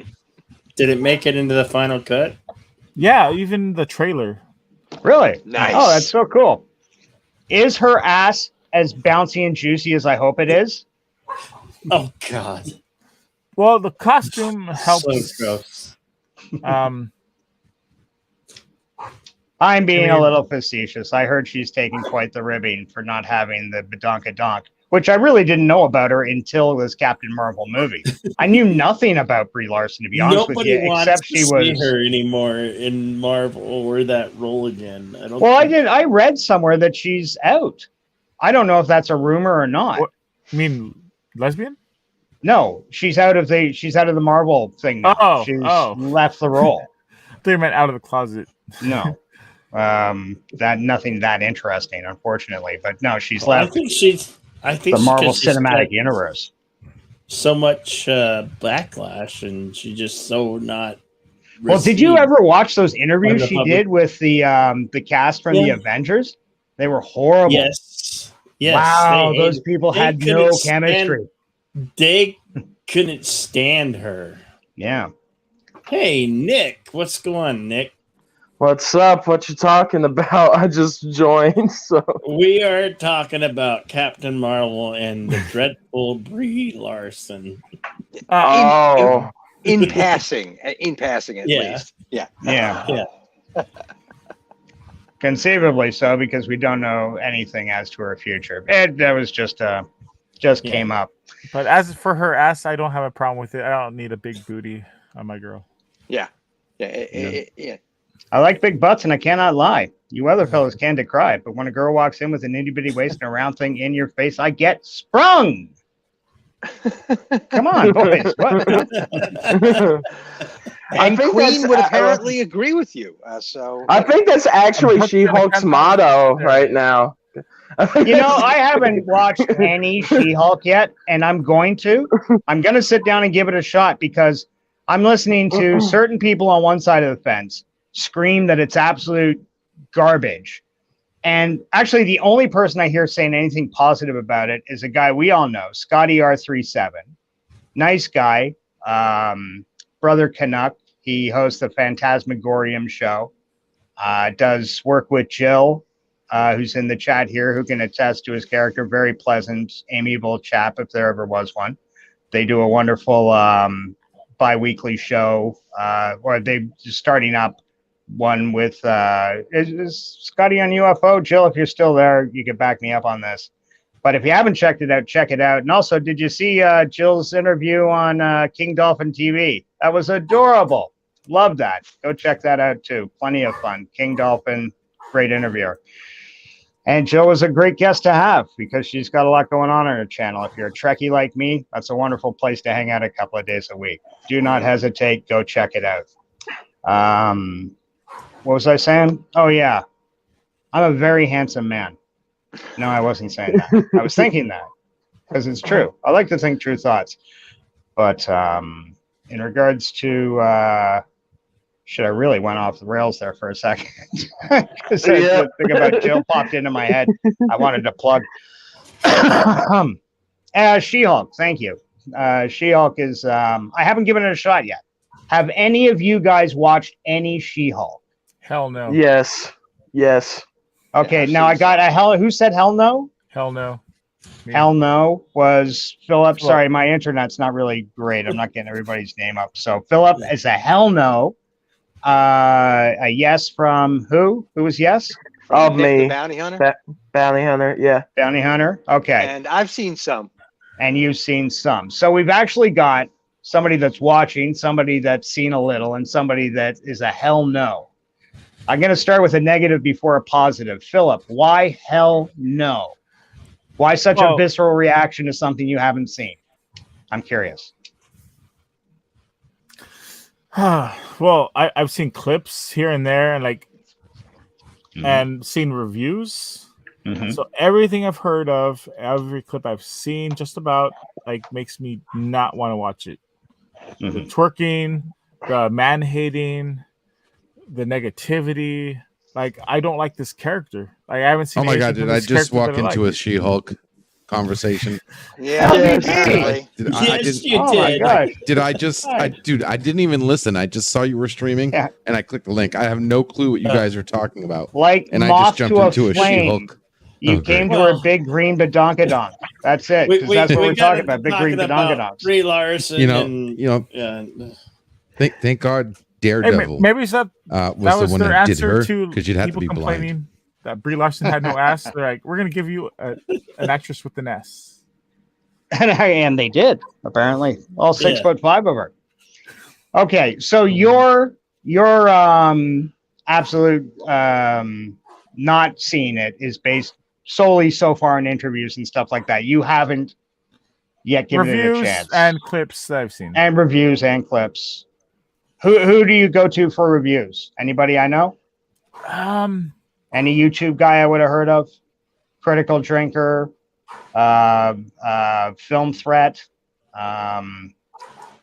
Speaker 1: Did it make it into the final cut?
Speaker 3: Yeah, even the trailer.
Speaker 2: Really?
Speaker 4: Nice.
Speaker 2: Oh, that's so cool. Is her ass as bouncy and juicy as I hope it is?
Speaker 1: Oh God.
Speaker 3: Well, the costume helps.
Speaker 1: So gross.
Speaker 2: I'm being
Speaker 3: I
Speaker 2: a
Speaker 3: mean-
Speaker 2: little facetious. I heard she's taking quite the ribbing for not having the badonkadonk, which I really didn't know about her until this Captain Marvel movie. I knew nothing about Brie Larson, to be honest with
Speaker 1: Nobody
Speaker 2: you,
Speaker 1: wants
Speaker 2: except
Speaker 1: to
Speaker 2: she
Speaker 1: see
Speaker 2: was.
Speaker 1: her anymore in Marvel or that role again. I don't.
Speaker 2: Well, I
Speaker 1: think-
Speaker 2: did. I read somewhere that she's out. I don't know if that's a rumor or not.
Speaker 3: What? I mean, lesbian?
Speaker 2: No, she's out of the Marvel thing now.
Speaker 3: Oh,
Speaker 2: She's
Speaker 3: oh.
Speaker 2: left the role.
Speaker 3: They meant out of the closet.
Speaker 2: No. That nothing that interesting, unfortunately. But no, she's
Speaker 1: I
Speaker 2: left
Speaker 1: think she's. I think
Speaker 2: the
Speaker 1: she-
Speaker 2: Marvel
Speaker 1: 'cause she's
Speaker 2: Cinematic
Speaker 1: got
Speaker 2: Universe.
Speaker 1: so much backlash, and she just so not.
Speaker 2: Well, did you
Speaker 1: received.
Speaker 2: ever watch those interviews
Speaker 1: the
Speaker 2: she
Speaker 1: public.
Speaker 2: did with the cast from the
Speaker 1: Yeah.
Speaker 2: Avengers? They were horrible.
Speaker 1: Yes. Yes.
Speaker 2: Wow,
Speaker 1: they
Speaker 2: those
Speaker 1: hated-
Speaker 2: people
Speaker 1: they
Speaker 2: had
Speaker 1: couldn't
Speaker 2: no
Speaker 1: stand-
Speaker 2: chemistry.
Speaker 1: They couldn't stand her.
Speaker 2: Yeah.
Speaker 1: Hey, Nick, what's going on, Nick?
Speaker 5: What's up? What you talking about? I just joined, so
Speaker 1: We are talking about Captain Marvel and the dreadful Brie Larson.
Speaker 5: oh,
Speaker 4: In passing at
Speaker 1: Yeah.
Speaker 4: least. Yeah.
Speaker 2: Yeah.
Speaker 1: Yeah.
Speaker 2: Conceivably so, because we don't know anything as to her future. That was just came up.
Speaker 3: But as for her ass, I don't have a problem with it. I don't need a big booty on my girl.
Speaker 4: Yeah. Yeah.
Speaker 2: I like big butts, and I cannot lie. You other fellas can decry, but when a girl walks in with an itty bitty waist and a round thing in your face, I get sprung. Come on, boys. What?
Speaker 5: I
Speaker 4: And
Speaker 5: think
Speaker 4: Queen
Speaker 5: that's-
Speaker 4: would apparently agree with you. So
Speaker 5: I think that's actually
Speaker 3: I'm
Speaker 5: She-Hulk's
Speaker 3: hooking-
Speaker 5: motto right now.
Speaker 2: You know, I haven't watched any She-Hulk yet, and I'm going to. I'm going to sit down and give it a shot because I'm listening to certain people on one side of the fence scream that it's absolute garbage. And actually, the only person I hear saying anything positive about it is a guy we all know, Scotty R37. Nice guy, brother Canuck. He hosts the Phantasmagorium show. Does work with Jill, who's in the chat here, who can attest to his character. Very pleasant, amiable chap, if there ever was one. They do a wonderful bi-weekly show, or they just starting up one with is Scotty on UFO? Jill, if you're still there, you can back me up on this. But if you haven't checked it out, check it out. And also, did you see Jill's interview on King Dolphin TV? That was adorable. Love that. Go check that out too. Plenty of fun. King Dolphin, great interviewer. And Jill was a great guest to have because she's got a lot going on her channel. If you're a Trekkie like me, that's a wonderful place to hang out a couple of days a week. Do not hesitate. Go check it out. What was I saying? Oh, yeah. I'm a very handsome man. No, I wasn't saying that. I was thinking that because it's true. I like to think true thoughts. But in regards to, shit, I really went off the rails there for a second because the thing about Jill popped into my head. I wanted to plug. She-Hulk, thank you. She-Hulk is, I haven't given it a shot yet. Have any of you guys watched any She-Hulk?
Speaker 3: Hell no.
Speaker 5: Yes.
Speaker 2: Okay,
Speaker 4: Yeah,
Speaker 2: now I got a hell. Who said hell no?
Speaker 3: Hell no. Me.
Speaker 2: Hell no was Philip. Sorry, my internet's not really great. I'm not getting everybody's name up. So Philip is a hell no. A yes from who? Who was yes?
Speaker 4: From Nick
Speaker 5: me.
Speaker 4: the Bounty Hunter.
Speaker 5: Bounty Hunter. Yeah.
Speaker 2: Bounty Hunter. Okay.
Speaker 4: And I've seen some.
Speaker 2: And you've seen some. So we've actually got somebody that's watching, somebody that's seen a little, and somebody that is a hell no. I'm going to start with a negative before a positive. Philip, why hell no? Why such a visceral reaction to something you haven't seen? I'm curious.
Speaker 3: Well, I've seen clips here and there, and and seen reviews.
Speaker 2: Mm-hmm.
Speaker 3: So everything I've heard of, every clip I've seen, just about makes me not want to watch it.
Speaker 2: Mm-hmm.
Speaker 3: The twerking, the man hating, the negativity. I don't like this character. I haven't seen.
Speaker 6: Oh my god!
Speaker 3: anything
Speaker 6: Did
Speaker 3: from
Speaker 6: I
Speaker 3: this
Speaker 6: just
Speaker 3: character
Speaker 6: walk
Speaker 3: that I
Speaker 6: into
Speaker 3: like.
Speaker 6: a She-Hulk conversation?
Speaker 4: Yeah,
Speaker 2: Yes.
Speaker 4: apparently.
Speaker 1: Yes, you
Speaker 2: Oh my
Speaker 1: did.
Speaker 2: gosh.
Speaker 6: Did I just? Dude, I didn't even listen. I just saw you were streaming,
Speaker 2: Yeah.
Speaker 6: and I clicked the link. I have no clue what you guys are talking about,
Speaker 2: Like
Speaker 6: and I
Speaker 2: moth
Speaker 6: just jumped
Speaker 2: to a
Speaker 6: into a
Speaker 2: flame.
Speaker 6: She-Hulk.
Speaker 2: You
Speaker 6: Oh,
Speaker 2: came
Speaker 6: great.
Speaker 2: to
Speaker 1: Well-
Speaker 2: a big green badonkadonk. That's it. 'Cause that's what we're talking about. Big green badonkadonks.
Speaker 1: Brie Larson.
Speaker 6: You
Speaker 1: and,
Speaker 6: know.
Speaker 1: yeah.
Speaker 6: Thank God,
Speaker 3: Hey,
Speaker 6: Daredevil
Speaker 3: maybe it's that
Speaker 6: was
Speaker 3: that
Speaker 6: the
Speaker 3: was
Speaker 6: one
Speaker 3: their
Speaker 6: that did
Speaker 3: answer
Speaker 6: her
Speaker 3: to
Speaker 6: because you'd have to
Speaker 3: people
Speaker 6: be blind.
Speaker 3: complaining that Brie Larson had no ass. They're like, we're gonna give you an actress with an S.
Speaker 2: And they did, apparently. All 6'5" of her. Okay, so your absolute not seeing it is based solely so far on interviews and stuff like that. You haven't yet given it a
Speaker 3: Reviews
Speaker 2: chance.
Speaker 3: and clips that I've seen.
Speaker 2: And reviews and clips. Who do you go to for reviews? Anybody I know? Any YouTube guy I would have heard of? Critical Drinker, Film Threat,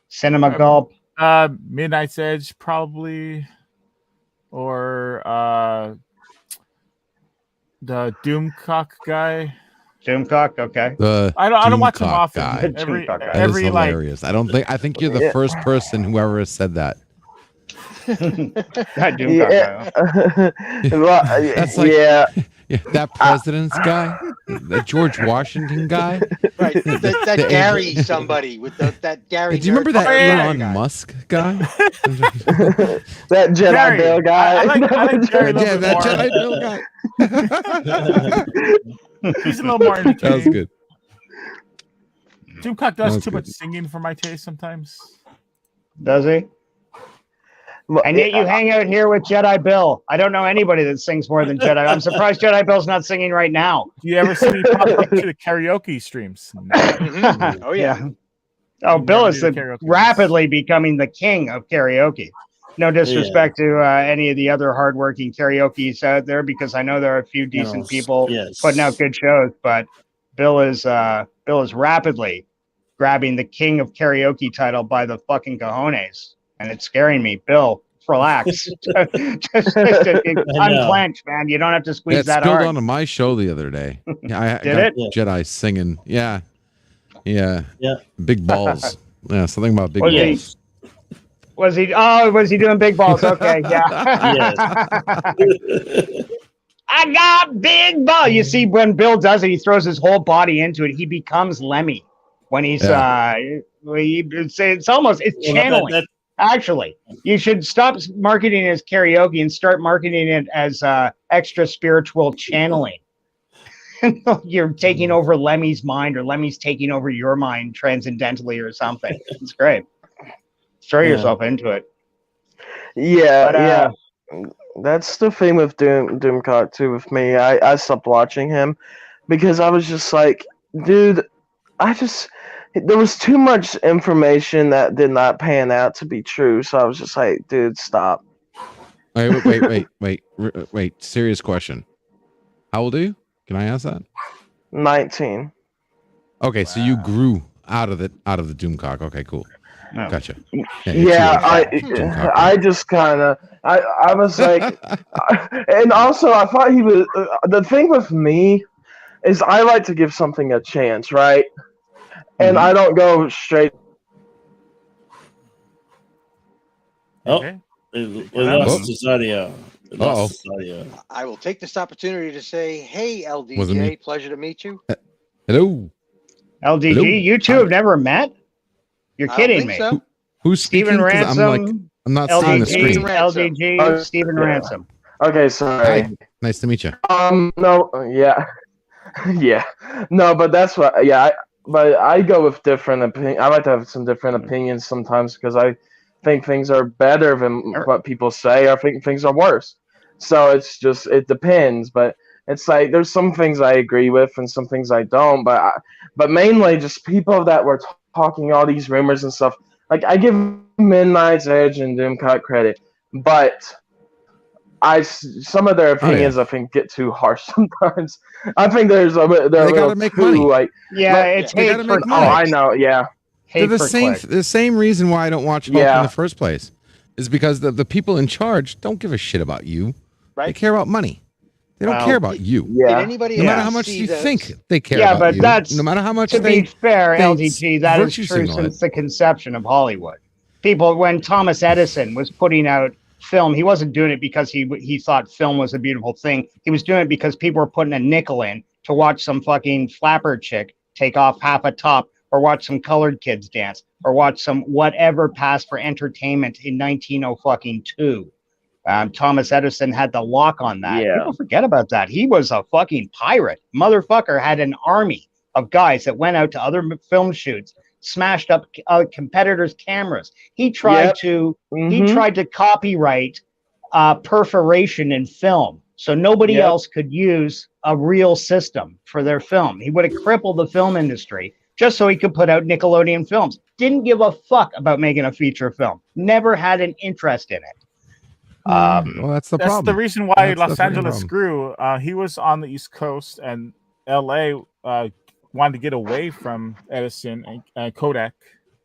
Speaker 2: Cinema Gulp.
Speaker 3: Midnight's Edge probably, or the Doomcock guy.
Speaker 2: Doomcock, okay.
Speaker 6: The
Speaker 3: I don't watch him
Speaker 6: Doomcock
Speaker 3: often.
Speaker 6: guy.
Speaker 3: Every
Speaker 2: Doomcock guy.
Speaker 6: That is
Speaker 3: every
Speaker 6: hilarious. I think you're the first person whoever has said that.
Speaker 2: That Doomcock guy.
Speaker 5: Well,
Speaker 6: That's like-
Speaker 5: yeah.
Speaker 6: Yeah, that president's guy, the George Washington guy.
Speaker 4: Right. That Gary somebody with that Gary.
Speaker 6: Do you remember that Elon Musk guy?
Speaker 5: That Jedi
Speaker 3: Gary.
Speaker 5: Bill guy.
Speaker 3: I like Gary a little
Speaker 6: Yeah,
Speaker 3: bit
Speaker 6: that
Speaker 3: more.
Speaker 6: Jedi Bill guy.
Speaker 3: He's a little more
Speaker 6: That was
Speaker 3: entertaining.
Speaker 6: good.
Speaker 3: Doomcock does
Speaker 6: That's
Speaker 3: too much
Speaker 6: good.
Speaker 3: singing for my taste sometimes.
Speaker 2: Does he? And yet you hang out here with Jedi Bill. I don't know anybody that sings more than Jedi. I'm surprised Jedi Bill's not singing right now.
Speaker 3: Do you ever see me pop up to the karaoke streams? No.
Speaker 4: Mhm. Oh yeah.
Speaker 2: Oh,
Speaker 3: You
Speaker 2: Bill
Speaker 3: never
Speaker 2: is
Speaker 3: do the karaoke.
Speaker 2: rapidly becoming the king of karaoke. No disrespect to any of the other hardworking karaoke's out there, because I know there are a few decent people putting out good shows, but Bill is rapidly grabbing the king of karaoke title by the fucking cojones, and it's scaring me. Bill, relax. just unclench, man. You don't have to squeeze
Speaker 6: That
Speaker 2: that
Speaker 6: spilled
Speaker 2: hard.
Speaker 6: onto my show the other day. Yeah, I
Speaker 2: Did
Speaker 6: got
Speaker 2: it?
Speaker 6: Jedi singing. Yeah.
Speaker 1: Yeah.
Speaker 6: Big balls. Yeah, something about big
Speaker 2: Was he-
Speaker 6: balls.
Speaker 2: Was he doing big balls? Okay, yeah. I got big balls. You see, when Bill does it, he throws his whole body into it. He becomes Lemmy when he's it's almost channeling. Actually, you should stop marketing it as karaoke and start marketing it as extra spiritual channeling. You're taking over Lemmy's mind, or Lemmy's taking over your mind transcendentally or something. It's great. Throw yourself into it.
Speaker 5: Yeah,
Speaker 2: But,
Speaker 5: yeah. That's the thing with Doomcock too with me. I stopped watching him because I was just like, dude, there was too much information that did not pan out to be true. So I was just like, dude, stop.
Speaker 6: Wait. Serious question. How old are you? Can I ask that?
Speaker 5: 19.
Speaker 6: Okay, so you grew out of the Doomcock. Okay, cool.
Speaker 2: No.
Speaker 6: Gotcha.
Speaker 5: Yeah,
Speaker 6: Doomcock.
Speaker 5: I just kind of, I was like, and also I thought he was, the thing with me is I like to give something a chance, right? And I don't go straight.
Speaker 1: Oh,
Speaker 3: Okay.
Speaker 1: we lost his audio. We
Speaker 6: Uh-oh.
Speaker 1: lost his audio.
Speaker 4: I will take this opportunity to say, hey,
Speaker 6: Wasn't me.
Speaker 4: LDJ, pleasure to meet you.
Speaker 6: Hello.
Speaker 2: LDG,
Speaker 6: Hello.
Speaker 2: you two have never met? You're
Speaker 4: I don't
Speaker 2: kidding
Speaker 4: think
Speaker 2: me.
Speaker 4: so.
Speaker 6: Who's speaking?
Speaker 2: Stephen
Speaker 6: 'Cause
Speaker 2: Ransom,
Speaker 6: I'm not seeing the
Speaker 2: LDG,
Speaker 6: screen.
Speaker 2: LDG, Stephen
Speaker 5: Yeah.
Speaker 2: Ransom.
Speaker 5: Okay, sorry.
Speaker 6: Hi. Nice to meet you.
Speaker 5: No, yeah, yeah, no, but that's what, yeah. But I go with different opinion. I like to have some different opinions sometimes because I think things are better than what people say. I think things are worse. So it's just it depends. But it's like there's some things I agree with and some things I don't. But mainly just people that were talking all these rumors and stuff. Like I give Midnight's Edge and Doomcock credit, but some of their opinions I think get too harsh sometimes. I think there's a bit
Speaker 6: They gotta make
Speaker 5: too,
Speaker 6: money.
Speaker 5: like
Speaker 2: Yeah, it's
Speaker 6: They
Speaker 2: hate
Speaker 6: gotta
Speaker 2: for
Speaker 6: make
Speaker 5: oh
Speaker 6: money.
Speaker 5: I know yeah
Speaker 6: They're
Speaker 2: hate
Speaker 6: the
Speaker 2: for
Speaker 6: same.
Speaker 2: click.
Speaker 6: The same reason why I don't watch Hulk in
Speaker 5: Yeah.
Speaker 6: the first place is because the people in charge don't give a shit about you. They
Speaker 4: Right?
Speaker 6: care about money. They don't
Speaker 2: Well,
Speaker 6: care about you.
Speaker 4: Did
Speaker 5: yeah
Speaker 4: anybody
Speaker 6: No matter
Speaker 4: else
Speaker 6: how much
Speaker 4: see
Speaker 6: you
Speaker 4: those-
Speaker 6: think they care
Speaker 2: Yeah,
Speaker 6: about
Speaker 2: but
Speaker 6: you,
Speaker 2: that's
Speaker 6: no matter how much
Speaker 2: to
Speaker 6: they
Speaker 2: be fair,
Speaker 6: they
Speaker 2: LDG, that is
Speaker 6: virtue
Speaker 2: true
Speaker 6: signal
Speaker 2: since the conception of Hollywood. People, when Thomas Edison was putting out film, he wasn't doing it because he thought film was a beautiful thing. He was doing it because people were putting a nickel in to watch some fucking flapper chick take off half a top, or watch some colored kids dance, or watch some whatever passed for entertainment in 1902. Thomas Edison had the lock on that.
Speaker 5: Yeah.
Speaker 2: People forget about that. He was a fucking pirate. Motherfucker had an army of guys that went out to other film shoots, smashed up competitors' cameras. He tried
Speaker 5: Yep.
Speaker 2: to
Speaker 5: Mhm.
Speaker 2: he tried to copyright perforation in film, so nobody
Speaker 5: Yep.
Speaker 2: else could use a real system for their film. He would have crippled the film industry just so he could put out Nickelodeon films. Didn't give a fuck about making a feature film. Never had an interest in it.
Speaker 6: well, that's the
Speaker 3: That's
Speaker 6: problem.
Speaker 3: the reason why
Speaker 6: That's the
Speaker 3: Los
Speaker 6: freaking
Speaker 3: Angeles grew. He was on the East Coast, and LA wanted to get away from Edison and Kodak.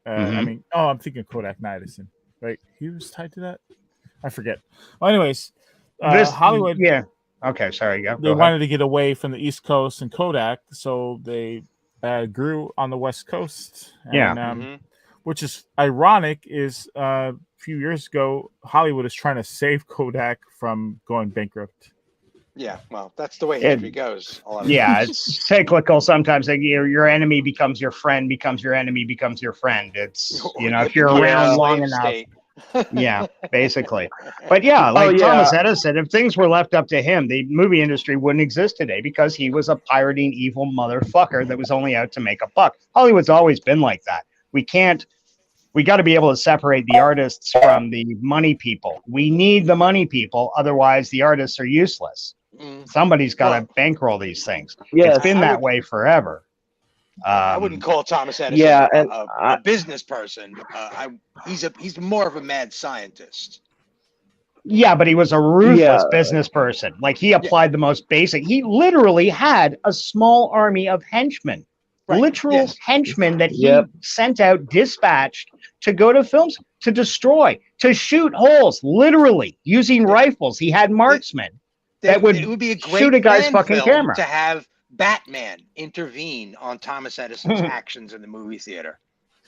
Speaker 3: I mean, I'm thinking Kodak, not Edison. Right? He was tied to that. I forget. Well, anyways, Hollywood.
Speaker 2: Yeah. Okay. Sorry. Go
Speaker 3: They
Speaker 2: ahead.
Speaker 3: wanted to get away from the East Coast and Kodak, so they grew on the West Coast. And,
Speaker 2: Yeah.
Speaker 3: which is ironic. Is a few years ago, Hollywood is trying to save Kodak from going bankrupt.
Speaker 4: Yeah, well, that's the way
Speaker 2: It-
Speaker 4: history goes. a lot of
Speaker 2: Yeah,
Speaker 4: times.
Speaker 2: it's cyclical. Sometimes like, your enemy becomes your friend, becomes your enemy, becomes your friend. It's if you're
Speaker 4: Become a
Speaker 2: around long
Speaker 4: slave
Speaker 2: enough.
Speaker 4: state.
Speaker 2: Yeah, basically. But yeah, like
Speaker 5: yeah.
Speaker 2: Thomas Edison, if things were left up to him, the movie industry wouldn't exist today because he was a pirating evil motherfucker that was only out to make a buck. Hollywood's always been like that. We got to be able to separate the artists from the money people. We need the money people, otherwise the artists are useless.
Speaker 4: Mm.
Speaker 2: Somebody's got to bankroll these things.
Speaker 5: Yes.
Speaker 2: It's been
Speaker 4: I
Speaker 2: that
Speaker 4: would-
Speaker 2: way forever.
Speaker 4: I wouldn't call Thomas Edison
Speaker 5: yeah, and
Speaker 4: a business person. He's more of a mad scientist.
Speaker 2: Yeah, but he was a ruthless
Speaker 5: Yeah.
Speaker 2: business person. Like he applied the most basic. He literally had a small army of henchmen,
Speaker 4: Right,
Speaker 2: literal
Speaker 4: yes.
Speaker 2: henchmen that he
Speaker 5: Yep.
Speaker 2: sent out, dispatched to go to films, to destroy, to shoot holes, literally using rifles. He had marksmen. That would
Speaker 4: it would be a great
Speaker 2: shoot a guy's
Speaker 4: fan
Speaker 2: fucking
Speaker 4: film
Speaker 2: camera.
Speaker 4: to have Batman intervene on Thomas Edison's actions in the movie theater.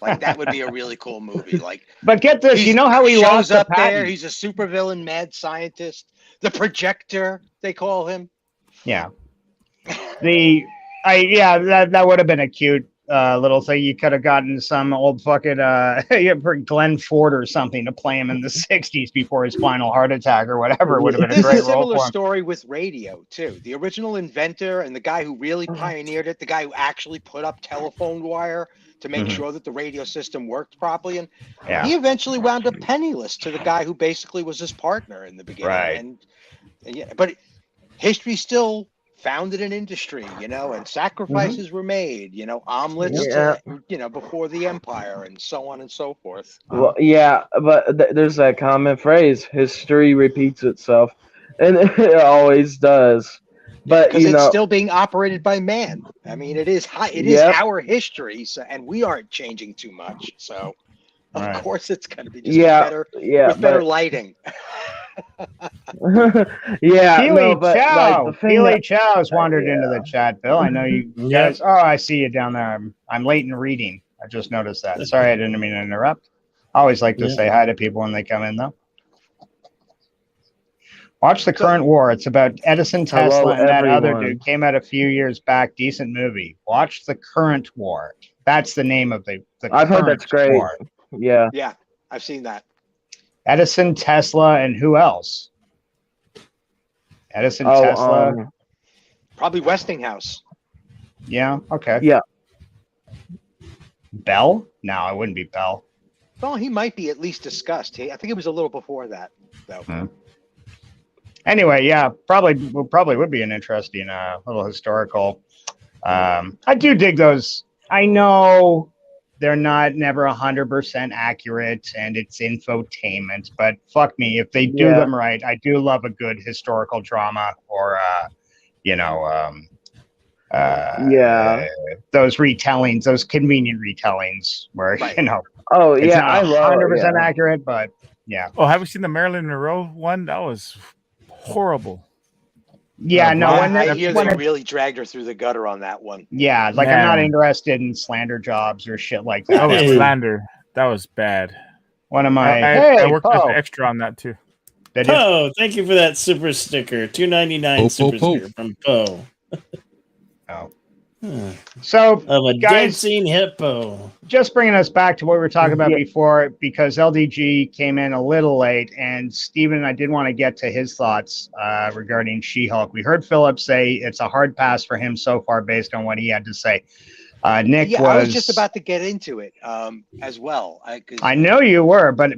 Speaker 4: Like that would be a really cool movie. Like,
Speaker 2: But get this, you know how he
Speaker 4: shows
Speaker 2: lost the
Speaker 4: up there?
Speaker 2: patent?
Speaker 4: He's a supervillain, mad scientist, the projector they call him.
Speaker 2: Yeah. That would have been a cute little thing. You could have gotten some old fucking Glenn Ford or something to play him in the 60s before his final heart attack or whatever. It would have been a
Speaker 4: There's
Speaker 2: great
Speaker 4: a
Speaker 2: role
Speaker 4: similar
Speaker 2: for him.
Speaker 4: story with radio too. The original inventor and the guy who really pioneered it, the guy who actually put up telephone wire to make
Speaker 2: Mhm.
Speaker 4: sure that the radio system worked properly, and
Speaker 2: Yeah.
Speaker 4: he eventually wound up penniless to the guy who basically was his partner in the beginning.
Speaker 2: Right.
Speaker 4: And yeah, but history still founded an industry, and sacrifices were made, omelets,
Speaker 5: Yeah.
Speaker 4: before the empire, and so on and so forth.
Speaker 5: Well, yeah, but there's that common phrase: history repeats itself, and it always does. But
Speaker 4: because
Speaker 5: you
Speaker 4: it's
Speaker 5: know,
Speaker 4: still being operated by man. I mean, it is high. It is
Speaker 5: Yep.
Speaker 4: our history, so, and we aren't changing too much. So, of
Speaker 2: Right.
Speaker 4: course, it's going to be just
Speaker 5: yeah,
Speaker 4: better
Speaker 5: yeah,
Speaker 4: with better
Speaker 5: but
Speaker 4: lighting.
Speaker 5: yeah,
Speaker 2: Keely
Speaker 5: no, but like
Speaker 2: Chow.
Speaker 5: the thing
Speaker 2: Keely
Speaker 5: that
Speaker 2: Chow has wandered
Speaker 5: yeah.
Speaker 2: into the chat, Bill. I know you
Speaker 1: Yep.
Speaker 2: guys. Oh, I see you down there. I'm late in reading. I just noticed that. Sorry, I didn't mean to interrupt. I always like to
Speaker 1: Yeah.
Speaker 2: say hi to people when they come in, though. Watch The
Speaker 4: So-
Speaker 2: Current War. It's about Edison,
Speaker 5: Hello,
Speaker 2: Tesla, and that other
Speaker 5: everyone.
Speaker 2: dude. Came out a few years back. Decent movie. Watch The Current War. That's the name of the
Speaker 5: I've heard
Speaker 2: Current
Speaker 5: that's great.
Speaker 2: War.
Speaker 5: Yeah.
Speaker 4: Yeah, I've seen that.
Speaker 2: Edison, Tesla, and who else? Edison,
Speaker 5: Oh,
Speaker 2: Tesla.
Speaker 4: Probably Westinghouse.
Speaker 2: Yeah. Okay.
Speaker 5: yeah.
Speaker 2: Bell? No, it wouldn't be Bell.
Speaker 4: Well, he might be at least discussed. I think it was a little before that, though.
Speaker 2: Anyway, yeah, probably would be an interesting little historical. I do dig those. I know they're never 100% accurate, and it's infotainment. But fuck me, if they do
Speaker 5: Yeah.
Speaker 2: them right, I do love a good historical drama or
Speaker 5: Yeah.
Speaker 2: those retellings, those convenient retellings where
Speaker 4: Right.
Speaker 5: Oh
Speaker 2: it's
Speaker 5: yeah,
Speaker 2: not
Speaker 5: I love
Speaker 2: 100%
Speaker 5: yeah.
Speaker 2: accurate, but yeah.
Speaker 3: Oh, have you seen the Marilyn Monroe one? That was horrible.
Speaker 2: Yeah, no,
Speaker 3: Well,
Speaker 2: when
Speaker 4: I
Speaker 2: they,
Speaker 4: hear
Speaker 2: when
Speaker 4: they
Speaker 2: it,
Speaker 4: really dragged her through the gutter on that one.
Speaker 2: yeah, like I'm not
Speaker 3: Man.
Speaker 2: interested in slander jobs or shit like that.
Speaker 3: Oh,
Speaker 1: Hey.
Speaker 3: slander. That was bad.
Speaker 2: One of my
Speaker 3: I worked as
Speaker 2: Poe.
Speaker 3: an extra on that too.
Speaker 2: Did you?
Speaker 1: Poe, thank you for that super sticker. $2.99
Speaker 6: Poe,
Speaker 1: super
Speaker 6: Poe, Poe.
Speaker 1: sticker from Poe.
Speaker 2: Oh.
Speaker 1: Huh.
Speaker 2: So
Speaker 1: Of a
Speaker 2: Guys-
Speaker 1: dancing hippo.
Speaker 2: just bringing us back to what we were talking about
Speaker 5: Yeah.
Speaker 2: before, because LDG came in a little late, and Steven, I did want to get to his thoughts regarding She-Hulk. We heard Philip say it's a hard pass for him so far based on what he had to say. Nick
Speaker 4: Yeah, I was just about to get into it as well.
Speaker 2: I know you were, but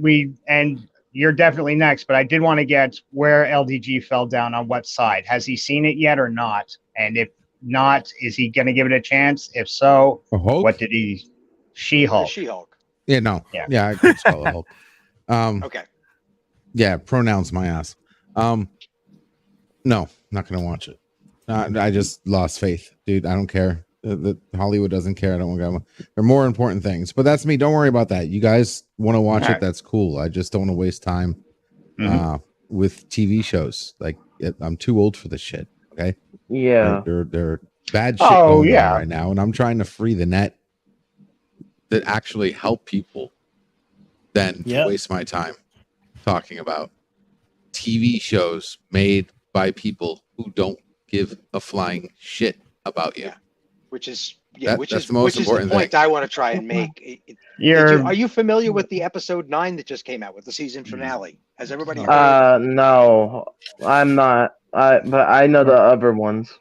Speaker 2: you're definitely next, but I did want to get where LDG fell down on what side. Has he seen it yet or not? And if not, is he going to give it a chance? If so,
Speaker 6: A Hulk?
Speaker 2: what did he? She-Hulk.
Speaker 4: She-Hulk.
Speaker 6: Yeah, no.
Speaker 2: Yeah.
Speaker 6: Yeah, I could spell it Hulk.
Speaker 4: Okay.
Speaker 6: Yeah, pronouns my ass. No, not gonna watch it. I just lost faith, dude. I don't care. The Hollywood doesn't care. I don't want to. There are more important things, but that's me. Don't worry about that. You guys want to watch
Speaker 2: All
Speaker 6: it?
Speaker 2: right.
Speaker 6: That's cool. I just don't want to waste time
Speaker 2: Mhm.
Speaker 6: with TV shows. Like I'm too old for this shit. Okay.
Speaker 5: Yeah.
Speaker 6: They're bad shit
Speaker 2: Oh,
Speaker 6: going
Speaker 2: yeah.
Speaker 6: on right now, and I'm trying to free the net that actually help people. Than
Speaker 1: Yep.
Speaker 6: to waste my time talking about TV shows made by people who don't give a flying shit about you.
Speaker 4: Yeah. Which is
Speaker 6: That's the most important
Speaker 4: point
Speaker 6: thing.
Speaker 4: I want to try and make. Are you familiar with the episode 9 that just came out with the season finale? Has everybody heard?
Speaker 5: No, I'm not. But I know the other ones.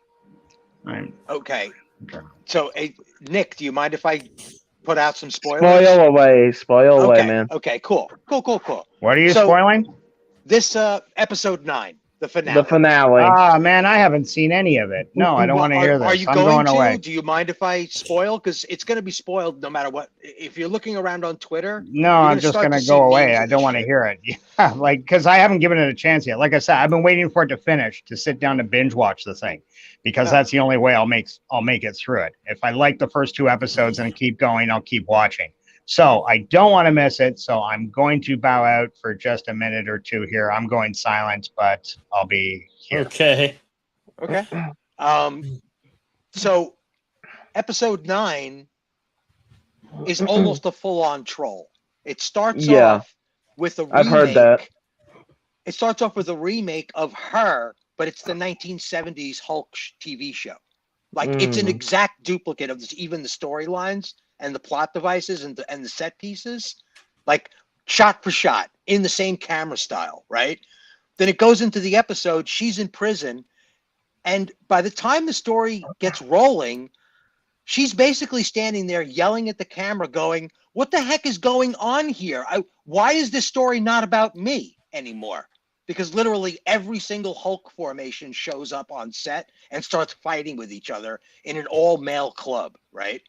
Speaker 2: I'm-
Speaker 4: Okay. So, Nick, do you mind if I put out some spoilers?
Speaker 5: Spoil away,
Speaker 4: Okay.
Speaker 5: man.
Speaker 4: Okay. Cool.
Speaker 2: What are you
Speaker 4: So-
Speaker 2: spoiling?
Speaker 4: This episode 9, the finale.
Speaker 5: The finale.
Speaker 2: Ah, man, I haven't seen any of it. No, I don't want to hear this.
Speaker 4: Are you
Speaker 2: I'm
Speaker 4: going
Speaker 2: going
Speaker 4: to?
Speaker 2: away.
Speaker 4: Do you mind if I spoil? Because it's going to be spoiled no matter what. If you're looking around on Twitter,
Speaker 2: No,
Speaker 4: You're
Speaker 2: I'm
Speaker 4: gonna
Speaker 2: just
Speaker 4: start
Speaker 2: going
Speaker 4: to
Speaker 2: to go
Speaker 4: see
Speaker 2: away.
Speaker 4: memes
Speaker 2: I
Speaker 4: of
Speaker 2: don't
Speaker 4: this
Speaker 2: want to
Speaker 4: shit.
Speaker 2: hear it. Yeah, like, because I haven't given it a chance yet. Like I said, I've been waiting for it to finish to sit down to binge watch the thing, because
Speaker 4: Oh.
Speaker 2: that's the only way I'll make it through it. If I like the first 2 episodes and keep going, I'll keep watching. So I don't want to miss it. So I'm going to bow out for just a minute or two here. I'm going silent, but I'll be here.
Speaker 1: Okay.
Speaker 4: Okay. So episode 9 is almost a full-on troll. It starts
Speaker 5: Yeah.
Speaker 4: off with a remake.
Speaker 5: I've heard that.
Speaker 4: It starts off with a remake of Her, but it's the 1970s Hulk TV show. Like it's an
Speaker 5: Mm.
Speaker 4: exact duplicate of this, even the storylines and the plot devices and the set pieces, like shot for shot in the same camera style, right? Then it goes into the episode. She's in prison, and by the time the story gets rolling, she's basically standing there yelling at the camera, going, "What the heck is going on here? Why is this story not about me anymore?" Because literally every single Hulk formation shows up on set and starts fighting with each other in an all-male club, right?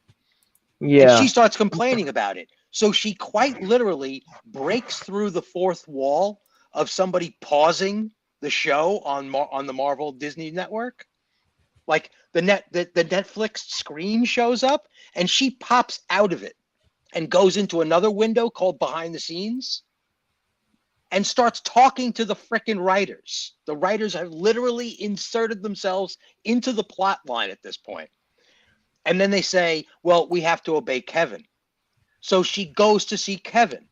Speaker 5: Yeah.
Speaker 4: And she starts complaining about it. So she quite literally breaks through the fourth wall of somebody pausing the show on the Marvel Disney Network Like the Netflix screen shows up and she pops out of it and goes into another window called behind the scenes and starts talking to the frickin' writers. The writers have literally inserted themselves into the plot line at this point. And then they say, well, we have to obey Kevin. So she goes to see Kevin.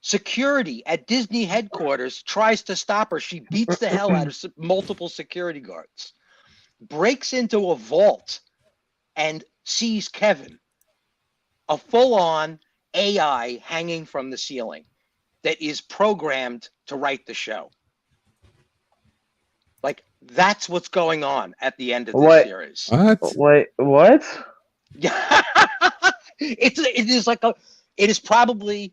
Speaker 4: Security at Disney headquarters tries to stop her. She beats the hell out of multiple security guards, breaks into a vault and sees Kevin, a full-on AI hanging from the ceiling that is programmed to write the show. Like, that's what's going on at the end of this series.
Speaker 6: What?
Speaker 5: Wait, what?
Speaker 4: Yeah. It is probably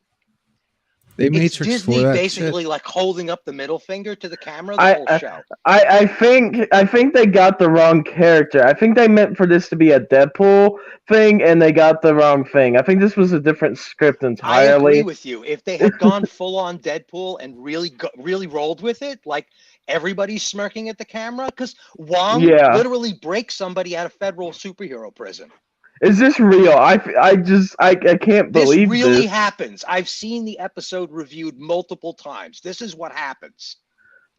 Speaker 6: They
Speaker 4: it's
Speaker 6: Matrix
Speaker 4: Disney
Speaker 6: for that
Speaker 4: basically
Speaker 6: shit.
Speaker 4: like holding up the middle finger to the camera the whole show.
Speaker 5: I think they got the wrong character. I think they meant for this to be a Deadpool thing, and they got the wrong thing. I think this was a different script
Speaker 4: I
Speaker 5: entirely.
Speaker 4: agree with you. If they had gone full on Deadpool and really rolled with it, like everybody's smirking at the camera, because Wong
Speaker 5: Yeah.
Speaker 4: literally breaks somebody out of federal superhero prison.
Speaker 5: Is this real? I can't
Speaker 4: This
Speaker 5: believe
Speaker 4: really
Speaker 5: this.
Speaker 4: happens. I've seen the episode reviewed multiple times. This is what happens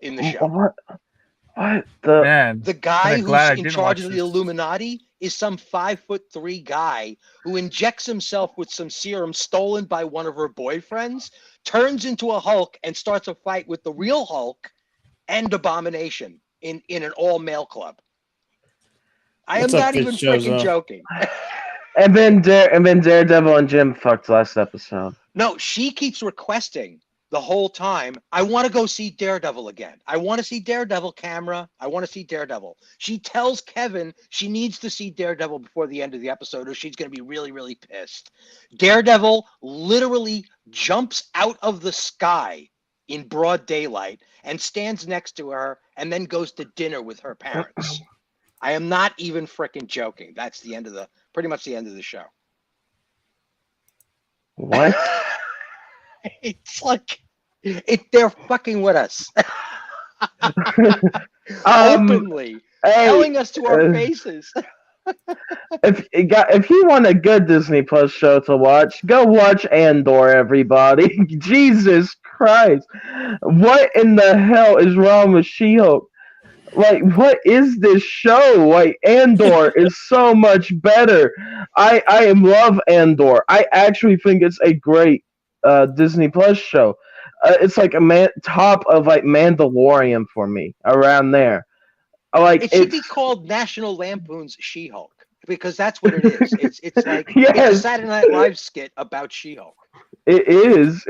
Speaker 4: in the show.
Speaker 5: What the?
Speaker 3: Man,
Speaker 4: The guy
Speaker 3: I'm glad I
Speaker 4: who's in
Speaker 3: didn't
Speaker 4: charge
Speaker 3: watch
Speaker 4: of the
Speaker 3: this.
Speaker 4: Illuminati is some 5'3" guy who injects himself with some serum stolen by one of her boyfriends, turns into a Hulk, and starts a fight with the real Hulk and Abomination in an all-male club. I am
Speaker 1: What's up,
Speaker 4: not even freaking
Speaker 1: Fitz-Jozo?
Speaker 4: joking.
Speaker 5: And then Daredevil and Jim fucked last episode.
Speaker 4: No, she keeps requesting the whole time, I want to go see Daredevil again. I want to see Daredevil, camera. I want to see Daredevil. She tells Kevin she needs to see Daredevil before the end of the episode or she's going to be really, really pissed. Daredevil literally jumps out of the sky in broad daylight and stands next to her and then goes to dinner with her parents. I am not even freaking joking. That's the end of pretty much the end of the show.
Speaker 5: What?
Speaker 4: It's like they're fucking with us. Openly telling us to our faces.
Speaker 5: If you want a good Disney Plus show to watch, go watch Andor, everybody. Jesus Christ. What in the hell is wrong with She-Hulk? Like, what is this show? Like, Andor is so much better. I love Andor. I actually think it's a great Disney Plus show. It's like top of like Mandalorian for me, around there. Like,
Speaker 4: it should be called National Lampoon's She-Hulk because that's what it is. It's like
Speaker 5: Yes.
Speaker 4: it's a Saturday Night Live skit about She-Hulk.
Speaker 5: It is.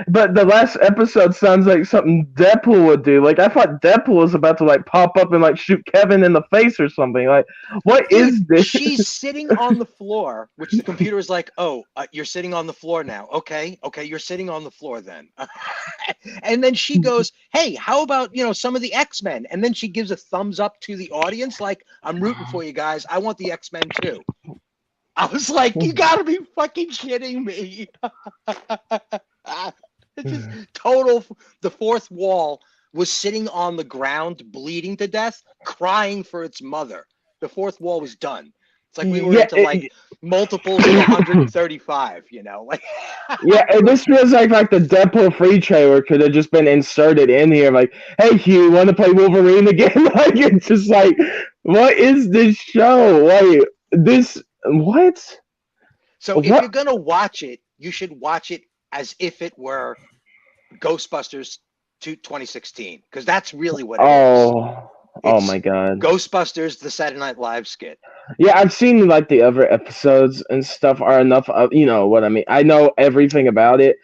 Speaker 5: But the last episode sounds like something Deadpool would do. Like, I thought Deadpool was about to like pop up and like shoot Kevin in the face or something. Like, what is this?
Speaker 4: She's sitting on the floor, which the computer is like, oh, you're sitting on the floor now. Okay, you're sitting on the floor then. And then she goes, hey, how about, some of the X-Men? And then she gives a thumbs up to the audience like, I'm rooting for you guys. I want the X-Men too. I was like, you gotta be fucking shitting me. It's just total. The fourth wall was sitting on the ground, bleeding to death, crying for its mother. The fourth wall was done. It's like we were into like multiples of 135, like.
Speaker 5: Yeah, and this feels like the Deadpool free trailer could have just been inserted in here. Like, hey Hugh, want to play Wolverine again? Like, it's just like, what is this show? Like, this. What?
Speaker 4: So if you're gonna watch it, you should watch it as if it were Ghostbusters 2016, because that's really what it is.
Speaker 5: Oh my god.
Speaker 4: Ghostbusters, the Saturday Night Live skit.
Speaker 5: Yeah, I've seen like the other episodes and stuff are enough of, you know what I mean. I know everything about it,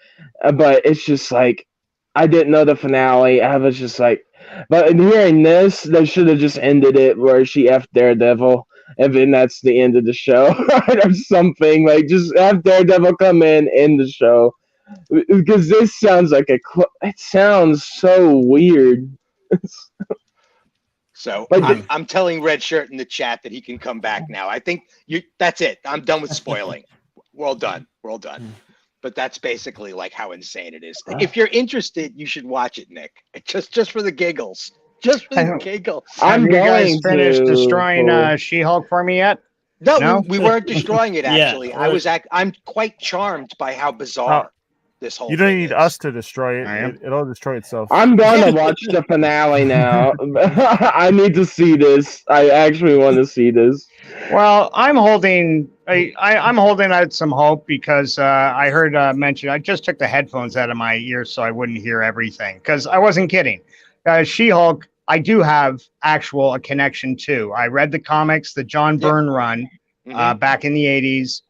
Speaker 5: but it's just like I didn't know the finale. I was just like, but in hearing this, they should have just ended it where she F Daredevil. And then that's the end of the show, right? Or something. Like, just have Daredevil come in the show. Because this sounds like it sounds so weird.
Speaker 4: So
Speaker 5: Like,
Speaker 4: I'm telling Red Shirt in the chat that he can come back now. I think that's it. I'm done with spoiling. We're all done. But that's basically like how insane it is. If you're interested, you should watch it, Nick. Just for the giggles. just for the giggle.
Speaker 5: I'm
Speaker 2: Have you guys
Speaker 5: going
Speaker 2: finished
Speaker 5: to
Speaker 2: destroying
Speaker 5: for-
Speaker 2: She-Hulk for me yet?
Speaker 4: No,
Speaker 2: No?
Speaker 4: we weren't destroying it.
Speaker 1: Yeah,
Speaker 4: Actually,
Speaker 1: well-
Speaker 4: I'm quite charmed by how bizarre this whole.
Speaker 3: You don't
Speaker 4: thing
Speaker 3: need
Speaker 4: is.
Speaker 3: us to destroy it.
Speaker 2: I am.
Speaker 3: It'll destroy itself.
Speaker 5: I'm gonna watch the finale now. I need to see this. I actually want to see this.
Speaker 2: Well, I'm holding out some hope because I heard mention. I just took the headphones out of my ears so I wouldn't hear everything because I wasn't kidding. She-Hulk, I do have a connection to. I read the comics, the John Byrne run
Speaker 4: Mhm.
Speaker 2: back in the 80s.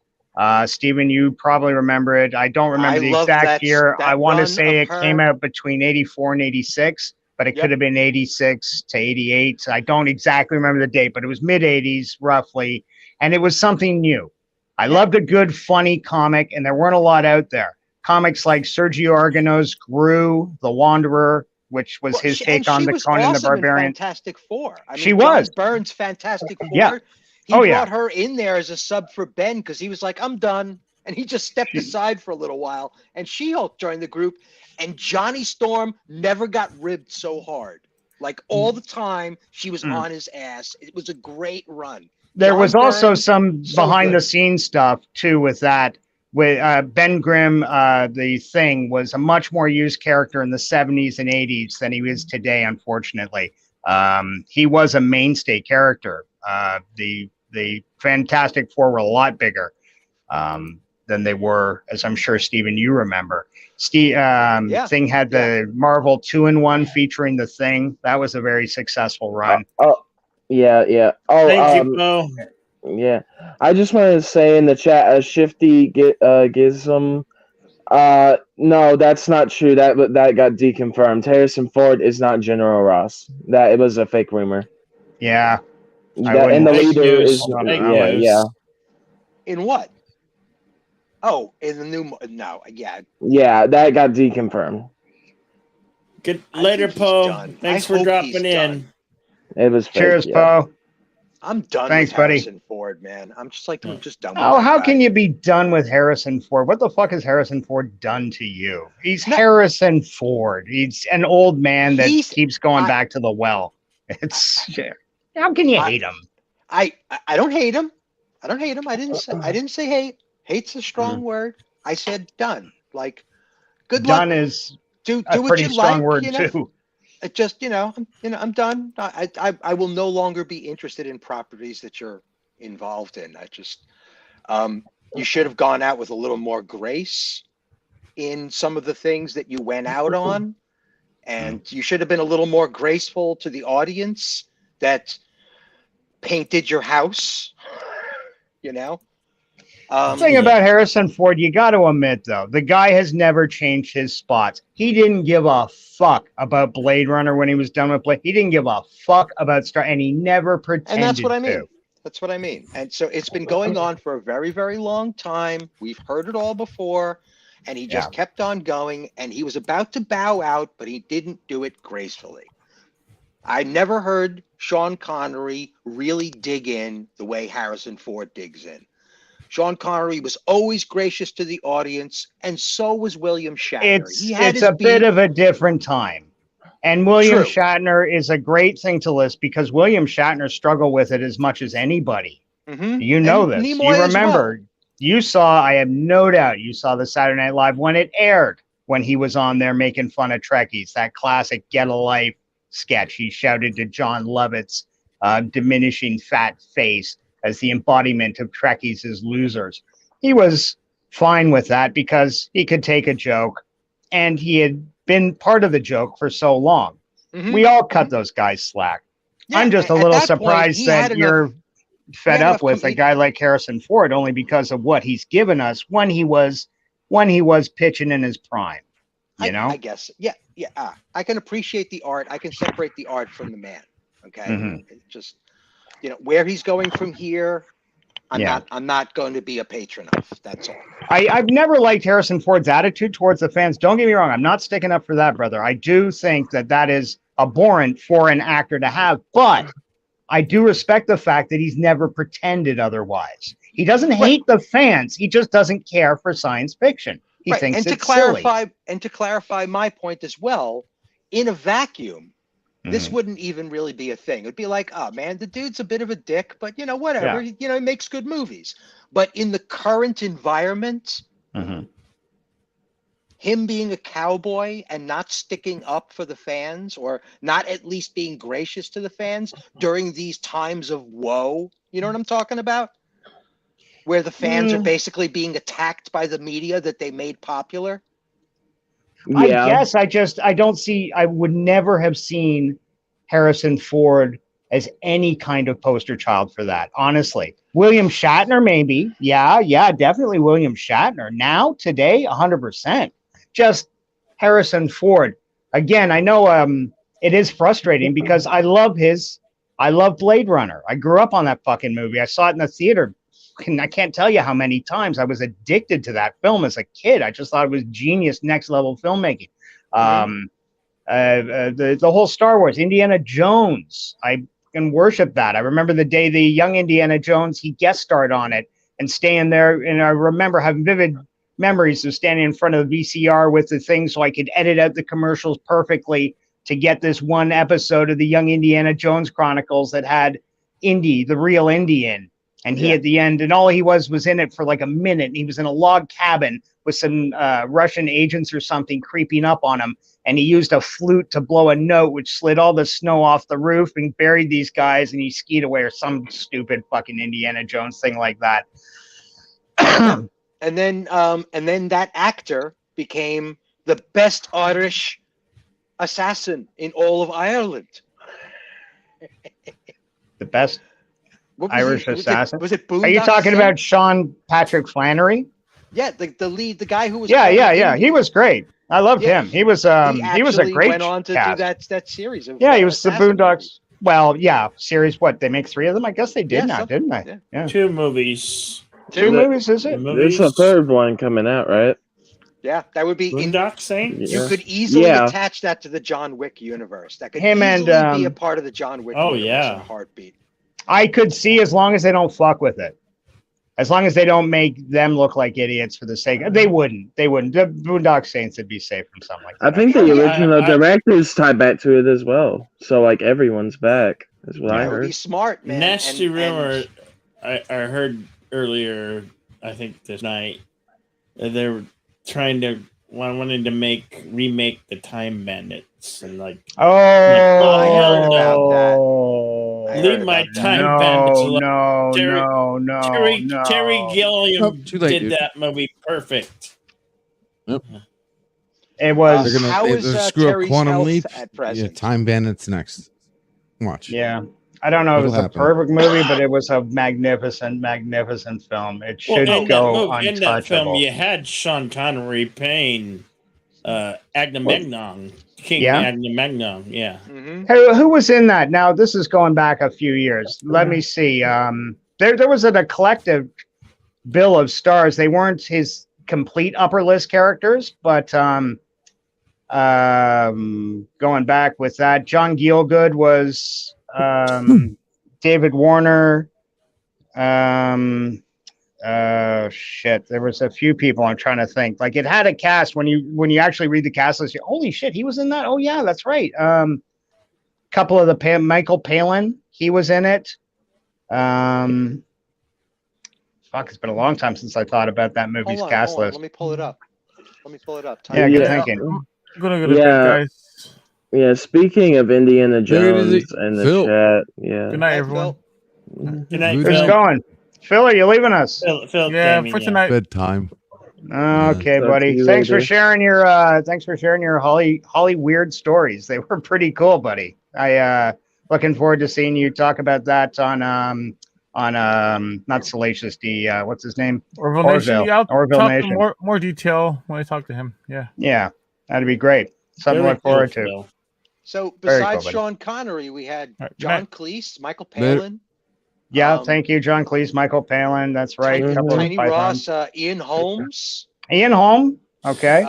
Speaker 2: Stephen, you probably remember it. I don't remember
Speaker 4: I
Speaker 2: the
Speaker 4: love
Speaker 2: exact year.
Speaker 4: that
Speaker 2: I want to
Speaker 4: run
Speaker 2: say
Speaker 4: of
Speaker 2: it came
Speaker 4: her.
Speaker 2: out between 84 and 86, but it
Speaker 4: Yep.
Speaker 2: could have been 86 to 88. I don't exactly remember the date, but it was mid 80s roughly. And it was something new. I loved a good, funny comic, and there weren't a lot out there. Comics like Sergio Argano's Gru, The Wanderer, which was
Speaker 4: Well,
Speaker 2: his
Speaker 4: and
Speaker 2: take on
Speaker 4: she
Speaker 2: the
Speaker 4: was
Speaker 2: Conan the
Speaker 4: awesome in
Speaker 2: Barbarian.
Speaker 4: Fantastic Four. I mean,
Speaker 2: She
Speaker 4: John
Speaker 2: was.
Speaker 4: Byrne's Fantastic Four.
Speaker 2: Yeah.
Speaker 4: He
Speaker 2: Oh, yeah.
Speaker 4: brought her in there as a sub for Ben because he was like, "I'm done," and he just stepped aside for a little while. And She-Hulk joined the group, and Johnny Storm never got ribbed so hard. Like all the time, she was on his ass. It was a great run.
Speaker 2: There
Speaker 4: John
Speaker 2: was also
Speaker 4: Byrne,
Speaker 2: some
Speaker 4: so
Speaker 2: behind the
Speaker 4: good.
Speaker 2: scenes stuff too with that. With Ben Grimm, the Thing was a much more used character in the 70s and 80s than he is today, unfortunately. He was a mainstay character. The Fantastic Four were a lot bigger than they were, as I'm sure, Stephen, you remember. Thing had the Marvel 2-in-1 featuring the Thing. That was a very successful run.
Speaker 5: Yeah. Oh,
Speaker 1: Thank you, Bo.
Speaker 5: yeah. I just wanted to say in the chat, Shifty Gizm. No, that's not true. That got deconfirmed. Harrison Ford is not General Ross. That it was a fake rumor.
Speaker 2: Yeah.
Speaker 5: And the
Speaker 1: Fake
Speaker 5: leader
Speaker 1: news.
Speaker 5: is
Speaker 1: Fake
Speaker 5: yeah,
Speaker 1: news.
Speaker 5: yeah.
Speaker 4: In what? Oh, in the new no, yeah.
Speaker 5: Yeah, that got deconfirmed.
Speaker 1: Good
Speaker 4: I
Speaker 1: later,
Speaker 4: think he's
Speaker 1: Poe.
Speaker 4: done.
Speaker 1: Thanks
Speaker 4: I
Speaker 1: for
Speaker 4: hope
Speaker 1: dropping
Speaker 4: he's
Speaker 1: in.
Speaker 4: done.
Speaker 5: It was fake,
Speaker 2: Cheers,
Speaker 5: yeah.
Speaker 2: Poe.
Speaker 4: I'm done
Speaker 2: Thanks,
Speaker 4: with
Speaker 2: buddy.
Speaker 4: Harrison Ford, man. I'm just like, I'm just done with
Speaker 2: Oh,
Speaker 4: that
Speaker 2: how
Speaker 4: guy.
Speaker 2: can you be done with Harrison Ford? What the fuck has Harrison Ford done to you? He's
Speaker 4: No.
Speaker 2: Harrison Ford. He's an old man that
Speaker 4: He's-
Speaker 2: keeps going
Speaker 4: I-
Speaker 2: back to the well. It's how can you hate him?
Speaker 4: I don't hate him. I don't hate him. I didn't say hate. Hate's a strong word. I said done. Like, good
Speaker 2: Done
Speaker 4: luck.
Speaker 2: is
Speaker 4: Do
Speaker 2: a
Speaker 4: what
Speaker 2: pretty
Speaker 4: you
Speaker 2: strong
Speaker 4: like.
Speaker 2: word
Speaker 4: You know?
Speaker 2: too.
Speaker 4: It just I'm done. I will no longer be interested in properties that you're involved in. I just you should have gone out with a little more grace in some of the things that you went out on, and you should have been a little more graceful to the audience that painted your house. You know.
Speaker 2: The thing about Harrison Ford, you got to admit though, the guy has never changed his spots. He didn't give a fuck about Blade Runner when he was done with Blade. He didn't give a fuck about Star, and he never pretended
Speaker 4: And that's what I mean.
Speaker 2: to.
Speaker 4: That's what I mean. And so it's been going on for a very, very long time. We've heard it all before, and he just kept on going. And he was about to bow out, but he didn't do it gracefully. I never heard Sean Connery really dig in the way Harrison Ford digs in. Sean Connery was always gracious to the audience, and so was William Shatner.
Speaker 2: It's a bit of a different time. And William
Speaker 4: True.
Speaker 2: Shatner is a great thing to list because William Shatner struggled with it as much as anybody.
Speaker 4: Mhm.
Speaker 2: You know
Speaker 4: And
Speaker 2: this.
Speaker 4: Nimoy
Speaker 2: You
Speaker 4: as
Speaker 2: remember. You saw, I have no doubt, you saw the Saturday Night Live when it aired, when he was on there making fun of Trekkies, that classic Get a Life sketch. He shouted to John Lovett's diminishing fat face as the embodiment of Trekkies as losers. He was fine with that because he could take a joke, and he had been part of the joke for so long.
Speaker 4: Mhm.
Speaker 2: We all cut those guys slack.
Speaker 4: Yeah,
Speaker 2: I'm just a
Speaker 4: at
Speaker 2: little
Speaker 4: that point,
Speaker 2: surprised
Speaker 4: he had
Speaker 2: that
Speaker 4: enough-
Speaker 2: you're fed
Speaker 4: had
Speaker 2: up
Speaker 4: enough
Speaker 2: with a guy like Harrison Ford only because of what he's given us when he was pitching in his prime. You know?
Speaker 4: I guess. Yeah. I can appreciate the art. I can separate the art from the man. Okay.
Speaker 2: Mhm.
Speaker 4: It just, where he's going from here, I'm
Speaker 2: Yeah.
Speaker 4: not going to be a patron of. That's all.
Speaker 2: I've never liked Harrison Ford's attitude towards the fans. Don't get me wrong. I'm not sticking up for that, brother. I do think that is abhorrent for an actor to have, but I do respect the fact that he's never pretended otherwise. He doesn't hate the fans. He just doesn't care for science fiction. He thinks
Speaker 4: and to
Speaker 2: it's silly.
Speaker 4: clarify my point as well, in a vacuum, this
Speaker 2: Mhm.
Speaker 4: wouldn't even really be a thing. It'd be like, oh man, the dude's a bit of a dick, but whatever.
Speaker 2: Yeah.
Speaker 4: He makes good movies. But in the current environment,
Speaker 2: Mhm.
Speaker 4: him being a cowboy and not sticking up for the fans, or not at least being gracious to the fans during these times of woe, you know what I'm talking about? Where the fans are
Speaker 2: Mm.
Speaker 4: basically being attacked by the media that they made popular.
Speaker 2: I
Speaker 5: Yeah.
Speaker 2: guess I don't see. I would never have seen Harrison Ford as any kind of poster child for that. Honestly, William Shatner, maybe. Yeah, definitely William Shatner. Now, today, 100%. Just Harrison Ford. Again, I know it is frustrating because I love Blade Runner. I grew up on that fucking movie. I saw it in the theater. And I can't tell you how many times I was addicted to that film as a kid. I just thought it was genius, next level filmmaking. The whole Star Wars, Indiana Jones. I can worship that. I remember the day the young Indiana Jones, he guest starred on it and staying there. And I remember having vivid memories of standing in front of the VCR with the thing so I could edit out the commercials perfectly to get this one episode of the young Indiana Jones Chronicles that had Indy, the real Indian. And he
Speaker 4: Yeah.
Speaker 2: at the end, and all he was in it for like a minute. And he was in a log cabin with some Russian agents or something creeping up on him. And he used a flute to blow a note, which slid all the snow off the roof and buried these guys. And he skied away, or some stupid fucking Indiana Jones thing like that.
Speaker 4: And then that actor became the best Irish assassin in all of Ireland.
Speaker 2: The best
Speaker 4: What was
Speaker 2: Irish
Speaker 4: he-
Speaker 2: assassin.
Speaker 4: Was it
Speaker 2: Are you
Speaker 4: Boondock
Speaker 2: talking
Speaker 4: Saint?
Speaker 2: about Sean Patrick Flannery?
Speaker 4: Yeah, the lead, the guy who was.
Speaker 2: Yeah.
Speaker 4: playing Indy.
Speaker 2: He was great. I loved
Speaker 4: Yeah,
Speaker 2: him. He was
Speaker 4: He
Speaker 2: a
Speaker 4: actually
Speaker 2: great
Speaker 4: went on to
Speaker 2: cast.
Speaker 4: do that series of.
Speaker 2: Yeah, he was the
Speaker 4: assassin
Speaker 2: Boondocks.
Speaker 4: movies.
Speaker 2: Well, yeah, series. What, they make 3 of them? I guess they did
Speaker 4: Yeah,
Speaker 2: now,
Speaker 4: something,
Speaker 2: didn't they?
Speaker 4: yeah.
Speaker 1: 2 movies.
Speaker 2: Two
Speaker 5: The-
Speaker 2: movies, is
Speaker 1: The
Speaker 2: it?
Speaker 1: movies.
Speaker 5: There's a third one coming out, right?
Speaker 4: Yeah, that would be.
Speaker 1: Boondock Saints.
Speaker 4: You
Speaker 5: Yeah.
Speaker 4: could easily
Speaker 5: Yeah.
Speaker 4: attach that to the John Wick universe. That could
Speaker 2: Him and,
Speaker 4: easily be a part of the John Wick
Speaker 1: Oh,
Speaker 4: universe
Speaker 1: yeah.
Speaker 4: in a heartbeat.
Speaker 2: I could see, as long as they don't fuck with it. As long as they don't make them look like idiots for the sake. They wouldn't. The Boondock Saints would be safe from something like that.
Speaker 5: I think the
Speaker 4: Yeah,
Speaker 5: original
Speaker 1: I-
Speaker 5: directors tied back to it as well. So like everyone's back. Is what I
Speaker 4: That would be
Speaker 5: heard.
Speaker 4: smart, man.
Speaker 1: Nasty
Speaker 4: And-
Speaker 1: rumor. I heard earlier. I think this night they were wanting to remake the Time Bandits and like
Speaker 2: Oh,
Speaker 4: I heard about that. I
Speaker 1: leave
Speaker 4: heard
Speaker 1: my
Speaker 4: about that.
Speaker 1: Time Bandits alone.
Speaker 2: no,
Speaker 1: Terry-
Speaker 2: no,
Speaker 1: Terry
Speaker 2: no.
Speaker 1: Terry Gilliam
Speaker 6: Oh, too late,
Speaker 1: did
Speaker 6: dude.
Speaker 1: that movie perfect.
Speaker 2: It was.
Speaker 6: They're gonna
Speaker 4: How
Speaker 6: they,
Speaker 4: is,
Speaker 6: they'll screw up
Speaker 4: Terry's
Speaker 6: Quantum
Speaker 4: health
Speaker 6: Leap.
Speaker 4: at
Speaker 6: Yeah,
Speaker 4: present?
Speaker 6: Time Bandits next. Watch.
Speaker 2: Yeah. I don't know if
Speaker 6: It'll
Speaker 2: it's a
Speaker 6: happen.
Speaker 2: perfect movie, but it was a magnificent, magnificent film. It
Speaker 1: Well,
Speaker 2: should
Speaker 1: in
Speaker 2: go
Speaker 1: in that film,
Speaker 2: untouchable.
Speaker 1: you had Sean Connery playing Agamemnon, King
Speaker 2: Yeah?
Speaker 1: Agamemnon. Yeah.
Speaker 4: Mhm.
Speaker 2: Who was in that? Now, this is going back a few years. Let me see. There was a collective bill of stars. They weren't his complete upper list characters, but going back with that, John Gielgud was David Warner. Shit, there was a few people. I'm trying to think. Like, it had a cast. When you actually read the cast list, holy shit, he was in that. Oh yeah, that's right. Couple of the Michael Palin, he was in it. Fuck, it's been a long time since I thought about that movie's
Speaker 4: Hold on,
Speaker 2: cast
Speaker 4: hold on.
Speaker 2: list.
Speaker 4: Let me pull it up.
Speaker 2: Yeah, good
Speaker 5: Yeah.
Speaker 2: thinking.
Speaker 3: I'm gonna go to
Speaker 5: Yeah.
Speaker 3: bed, guys.
Speaker 5: Yeah, speaking of Indiana
Speaker 6: There it is.
Speaker 5: Jones and the
Speaker 6: Phil.
Speaker 5: chat, yeah.
Speaker 3: Good night,
Speaker 4: Hey,
Speaker 3: everyone.
Speaker 1: Good night,
Speaker 6: Who's
Speaker 2: Who's
Speaker 1: Phil.
Speaker 2: going? Phil, are you leaving us?
Speaker 1: Phil
Speaker 3: Yeah,
Speaker 1: Damien,
Speaker 3: for tonight.
Speaker 6: Bedtime.
Speaker 2: Okay,
Speaker 5: Talk to
Speaker 2: buddy.
Speaker 5: you
Speaker 2: Thanks for
Speaker 5: later.
Speaker 2: sharing your Holly weird stories. They were pretty cool, buddy. I looking forward to seeing you talk about that on not Salacious D. What's his name?
Speaker 3: Orville Nation.
Speaker 2: Orville.
Speaker 3: Yeah, I'll
Speaker 2: Orville
Speaker 3: talk
Speaker 2: Nation.
Speaker 3: in more detail when I talk to him. Yeah.
Speaker 2: Yeah, that'd be great. Something to
Speaker 1: Very
Speaker 2: look forward
Speaker 1: cool,
Speaker 2: to.
Speaker 1: Phil.
Speaker 4: So
Speaker 2: Very
Speaker 4: besides
Speaker 2: cool, buddy.
Speaker 4: Sean Connery, we had
Speaker 3: All right, good
Speaker 4: John
Speaker 3: night.
Speaker 4: Cleese, Michael
Speaker 6: Later.
Speaker 4: Palin,
Speaker 2: Yeah,
Speaker 4: Um,
Speaker 2: thank you, John Cleese, Michael Palin. That's right.
Speaker 5: Tiny-
Speaker 2: Couple of
Speaker 4: Tiny
Speaker 2: pythons.
Speaker 4: Ross, Ian Holmes,
Speaker 2: Ian Holm. Okay.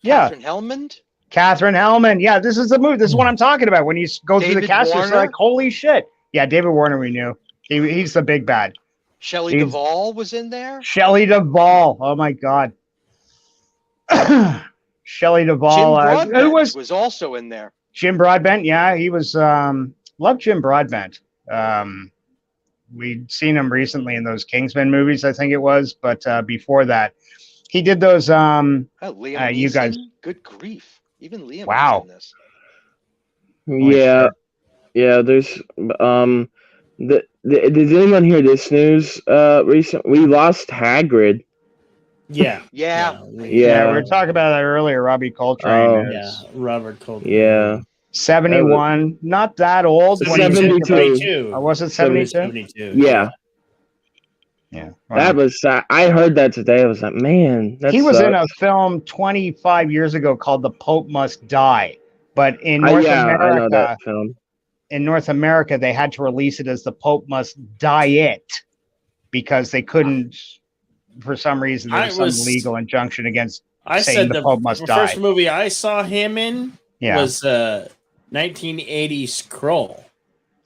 Speaker 2: Yeah.
Speaker 4: Catherine Hellman.
Speaker 2: Catherine Hellman. Yeah, this is the movie. This is what I'm talking about. When you go through the
Speaker 4: David
Speaker 2: cast, it's
Speaker 4: Warner.
Speaker 2: like, holy shit. Yeah, David Warner, we knew. He's the big bad.
Speaker 4: Shelley
Speaker 2: He's-
Speaker 4: Duvall was in there.
Speaker 2: Shelley Duvall. Oh my God. Shelley
Speaker 4: Jim
Speaker 2: Duvall.
Speaker 4: Broadbent
Speaker 2: Who was
Speaker 4: also in there.
Speaker 2: Jim Broadbent, yeah, he was loved Jim Broadbent. We'd seen him recently in those Kingsman movies, I think it was, but before that, he did those.
Speaker 4: Oh, Liam Neeson.
Speaker 2: You guys,
Speaker 4: good grief! Even Liam
Speaker 2: Wow.
Speaker 4: was in this.
Speaker 2: Holy
Speaker 5: Yeah,
Speaker 2: shit.
Speaker 5: yeah. There's did anyone hear this news? Recent, we lost Hagrid.
Speaker 1: Yeah.
Speaker 4: Yeah.
Speaker 5: Yeah.
Speaker 2: We were talking about that earlier. Robbie Coltrane
Speaker 5: Oh.
Speaker 1: Yeah.
Speaker 2: is
Speaker 1: Robert Coltrane.
Speaker 5: Yeah.
Speaker 2: 71, not that old. when he did
Speaker 5: 72.
Speaker 2: the-
Speaker 1: 72.
Speaker 2: was it 72?
Speaker 1: 72.
Speaker 5: Yeah.
Speaker 2: Yeah.
Speaker 5: That was. I heard that today. I was like, man, that
Speaker 2: He was in a
Speaker 5: sucks.
Speaker 2: film 25 years ago called The Pope Must Die, but in
Speaker 5: I
Speaker 2: North
Speaker 5: know
Speaker 2: America,
Speaker 5: that film.
Speaker 2: they had to release it as The Pope Must Die It because they couldn't, for some reason, there was some legal injunction against
Speaker 1: I
Speaker 2: saying
Speaker 1: said
Speaker 2: the
Speaker 1: the
Speaker 2: Pope must die.
Speaker 1: first movie I saw him in was 1980 Scroll.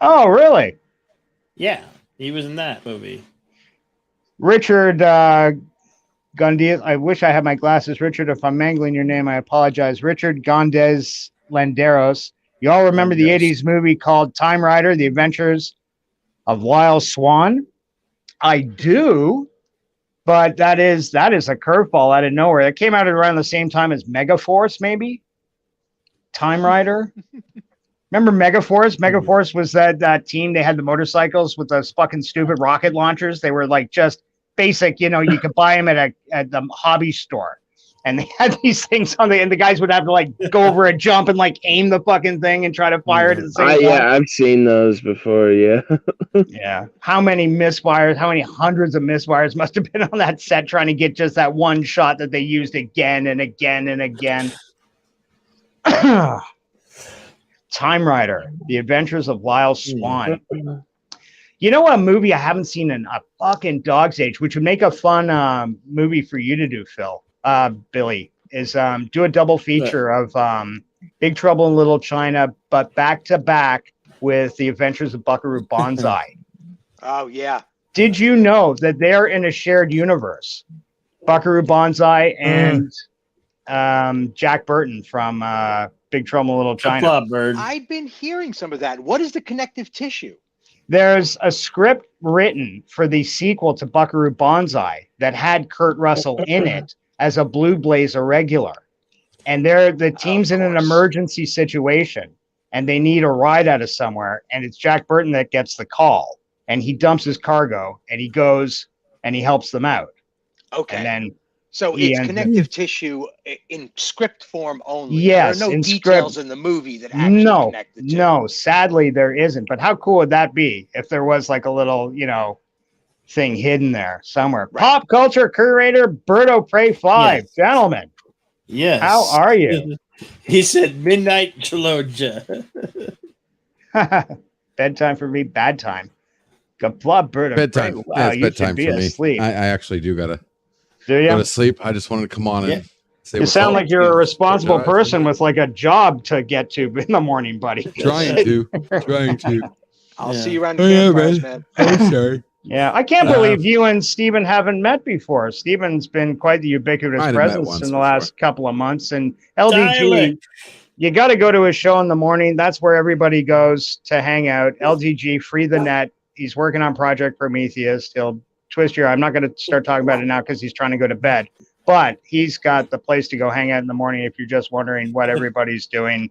Speaker 2: Oh, really?
Speaker 1: Yeah, he was in that movie.
Speaker 2: Richard Gondez. I wish I had my glasses. Richard, if I'm mangling your name, I apologize. Richard Gondez Landeros. You all remember the 80s movie called Time Rider, The Adventures of Lyle Swan? I do, but that is a curveball out of nowhere. It came out around the same time as Megaforce, maybe? Time Rider? Remember Megaforce? Megaforce was that team. They had the motorcycles with those fucking stupid rocket launchers. They were like just basic, you could buy them at the hobby store. And they had these things on and the guys would have to like go over a jump and like aim the fucking thing and try to fire it at the same time.
Speaker 5: Yeah, I've seen those before. Yeah.
Speaker 2: Yeah. How many misfires, how many hundreds of misfires must have been on that set trying to get just that one shot that they used again and again and again. Time Rider, The Adventures of Lyle Swan. You know what movie I haven't seen in a fucking dog's age, which would make a fun movie for you to do, Phil, Billy, is do a double feature of Big Trouble in Little China, but back to back with The Adventures of Buckaroo Banzai.
Speaker 4: Oh, yeah.
Speaker 2: Did you know that they're in a shared universe? Buckaroo Banzai and Jack Burton from Big Trouble in Little China.
Speaker 1: Clubbird.
Speaker 4: I've been hearing some of that. What is the connective tissue?
Speaker 2: There's a script written for the sequel to Buckaroo Banzai that had Kurt Russell in it as a Blue Blazer regular. And the team's in an emergency situation and they need a ride out of somewhere. And it's Jack Burton that gets the call and he dumps his cargo and he goes and he helps them out.
Speaker 4: Okay.
Speaker 2: And then
Speaker 4: so it's connective tissue in script form only.
Speaker 2: Yes,
Speaker 4: there are no
Speaker 2: in
Speaker 4: details
Speaker 2: script.
Speaker 4: in the movie that actually connect the two.
Speaker 2: No, sadly there isn't. But how cool would that be if there was like a little, thing hidden there somewhere? Right. Pop culture curator Berto Prey 5,
Speaker 1: Yes.
Speaker 2: Gentlemen.
Speaker 1: Yes.
Speaker 2: How are you?
Speaker 1: He said Midnight Chaloja.
Speaker 2: Bedtime for me, bad time. Gapla Berto
Speaker 6: Bedtime.
Speaker 2: Prey.
Speaker 6: Yeah,
Speaker 2: Wow,
Speaker 6: it's
Speaker 2: you
Speaker 6: bedtime
Speaker 2: should be
Speaker 6: for me.
Speaker 2: asleep.
Speaker 6: I actually do gotta
Speaker 2: Do you?
Speaker 6: go to sleep. I just wanted to come on and say
Speaker 2: You
Speaker 6: what's
Speaker 2: sound
Speaker 6: up.
Speaker 2: like you're a responsible
Speaker 6: Yeah.
Speaker 2: person with like a job to get to in the morning, buddy.
Speaker 6: Trying to.
Speaker 4: I'll
Speaker 1: Yeah.
Speaker 4: see you around the
Speaker 6: Oh, yeah,
Speaker 4: campfires,
Speaker 6: man.
Speaker 4: man.
Speaker 6: I'm sorry.
Speaker 2: Yeah, I can't believe you and Steven haven't met before. Steven's been quite the ubiquitous
Speaker 6: Might have met
Speaker 2: presence
Speaker 6: once
Speaker 2: in the
Speaker 6: before.
Speaker 2: last couple of months. And LDG,
Speaker 1: Dialect.
Speaker 2: you got to go to his show in the morning. That's where everybody goes to hang out. LDG, free the net. He's working on Project Prometheus. He'll twist your. I'm not going to start talking about it now because he's trying to go to bed. But he's got the place to go hang out in the morning if you're just wondering what everybody's doing.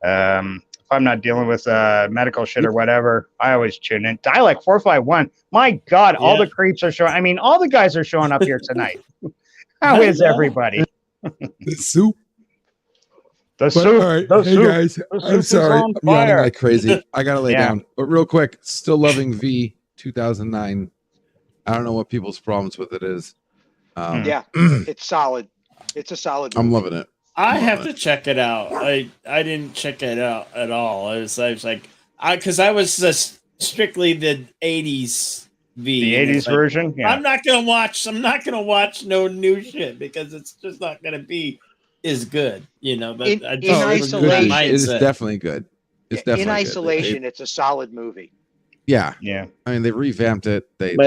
Speaker 2: If I'm not dealing with medical shit or whatever, I always tune in. Dialect 451. My God, all the creeps are showing. I mean, all the guys are showing up here tonight. How is everybody?
Speaker 6: The soup.
Speaker 2: The
Speaker 6: But,
Speaker 2: soup.
Speaker 6: all right.
Speaker 2: The
Speaker 6: Hey
Speaker 2: soup.
Speaker 6: guys,
Speaker 2: The
Speaker 6: I'm
Speaker 2: soup is
Speaker 6: sorry.
Speaker 2: on
Speaker 6: I'm yawning
Speaker 2: fire.
Speaker 6: like crazy. I gotta lay
Speaker 2: Yeah.
Speaker 6: down. But real quick, still loving V 2009. I don't know what people's problems with it is.
Speaker 4: Yeah, it's solid. It's a solid movie.
Speaker 6: I'm loving it.
Speaker 1: I have to check it out. I didn't check it out at all. I was like, because I was just strictly the 80s V.
Speaker 2: The
Speaker 1: and
Speaker 2: 80s
Speaker 1: it's like,
Speaker 2: version. Yeah.
Speaker 1: I'm not gonna watch no new shit because it's just not gonna be as good, But
Speaker 4: In
Speaker 1: I
Speaker 4: In
Speaker 1: just
Speaker 6: Oh, it's good.
Speaker 4: isolation-
Speaker 6: It's
Speaker 1: mindset.
Speaker 6: definitely good. It's definitely
Speaker 4: in
Speaker 6: good.
Speaker 4: isolation, it's a solid movie.
Speaker 6: Yeah,
Speaker 2: Yeah.
Speaker 6: I mean they revamped it. They
Speaker 5: What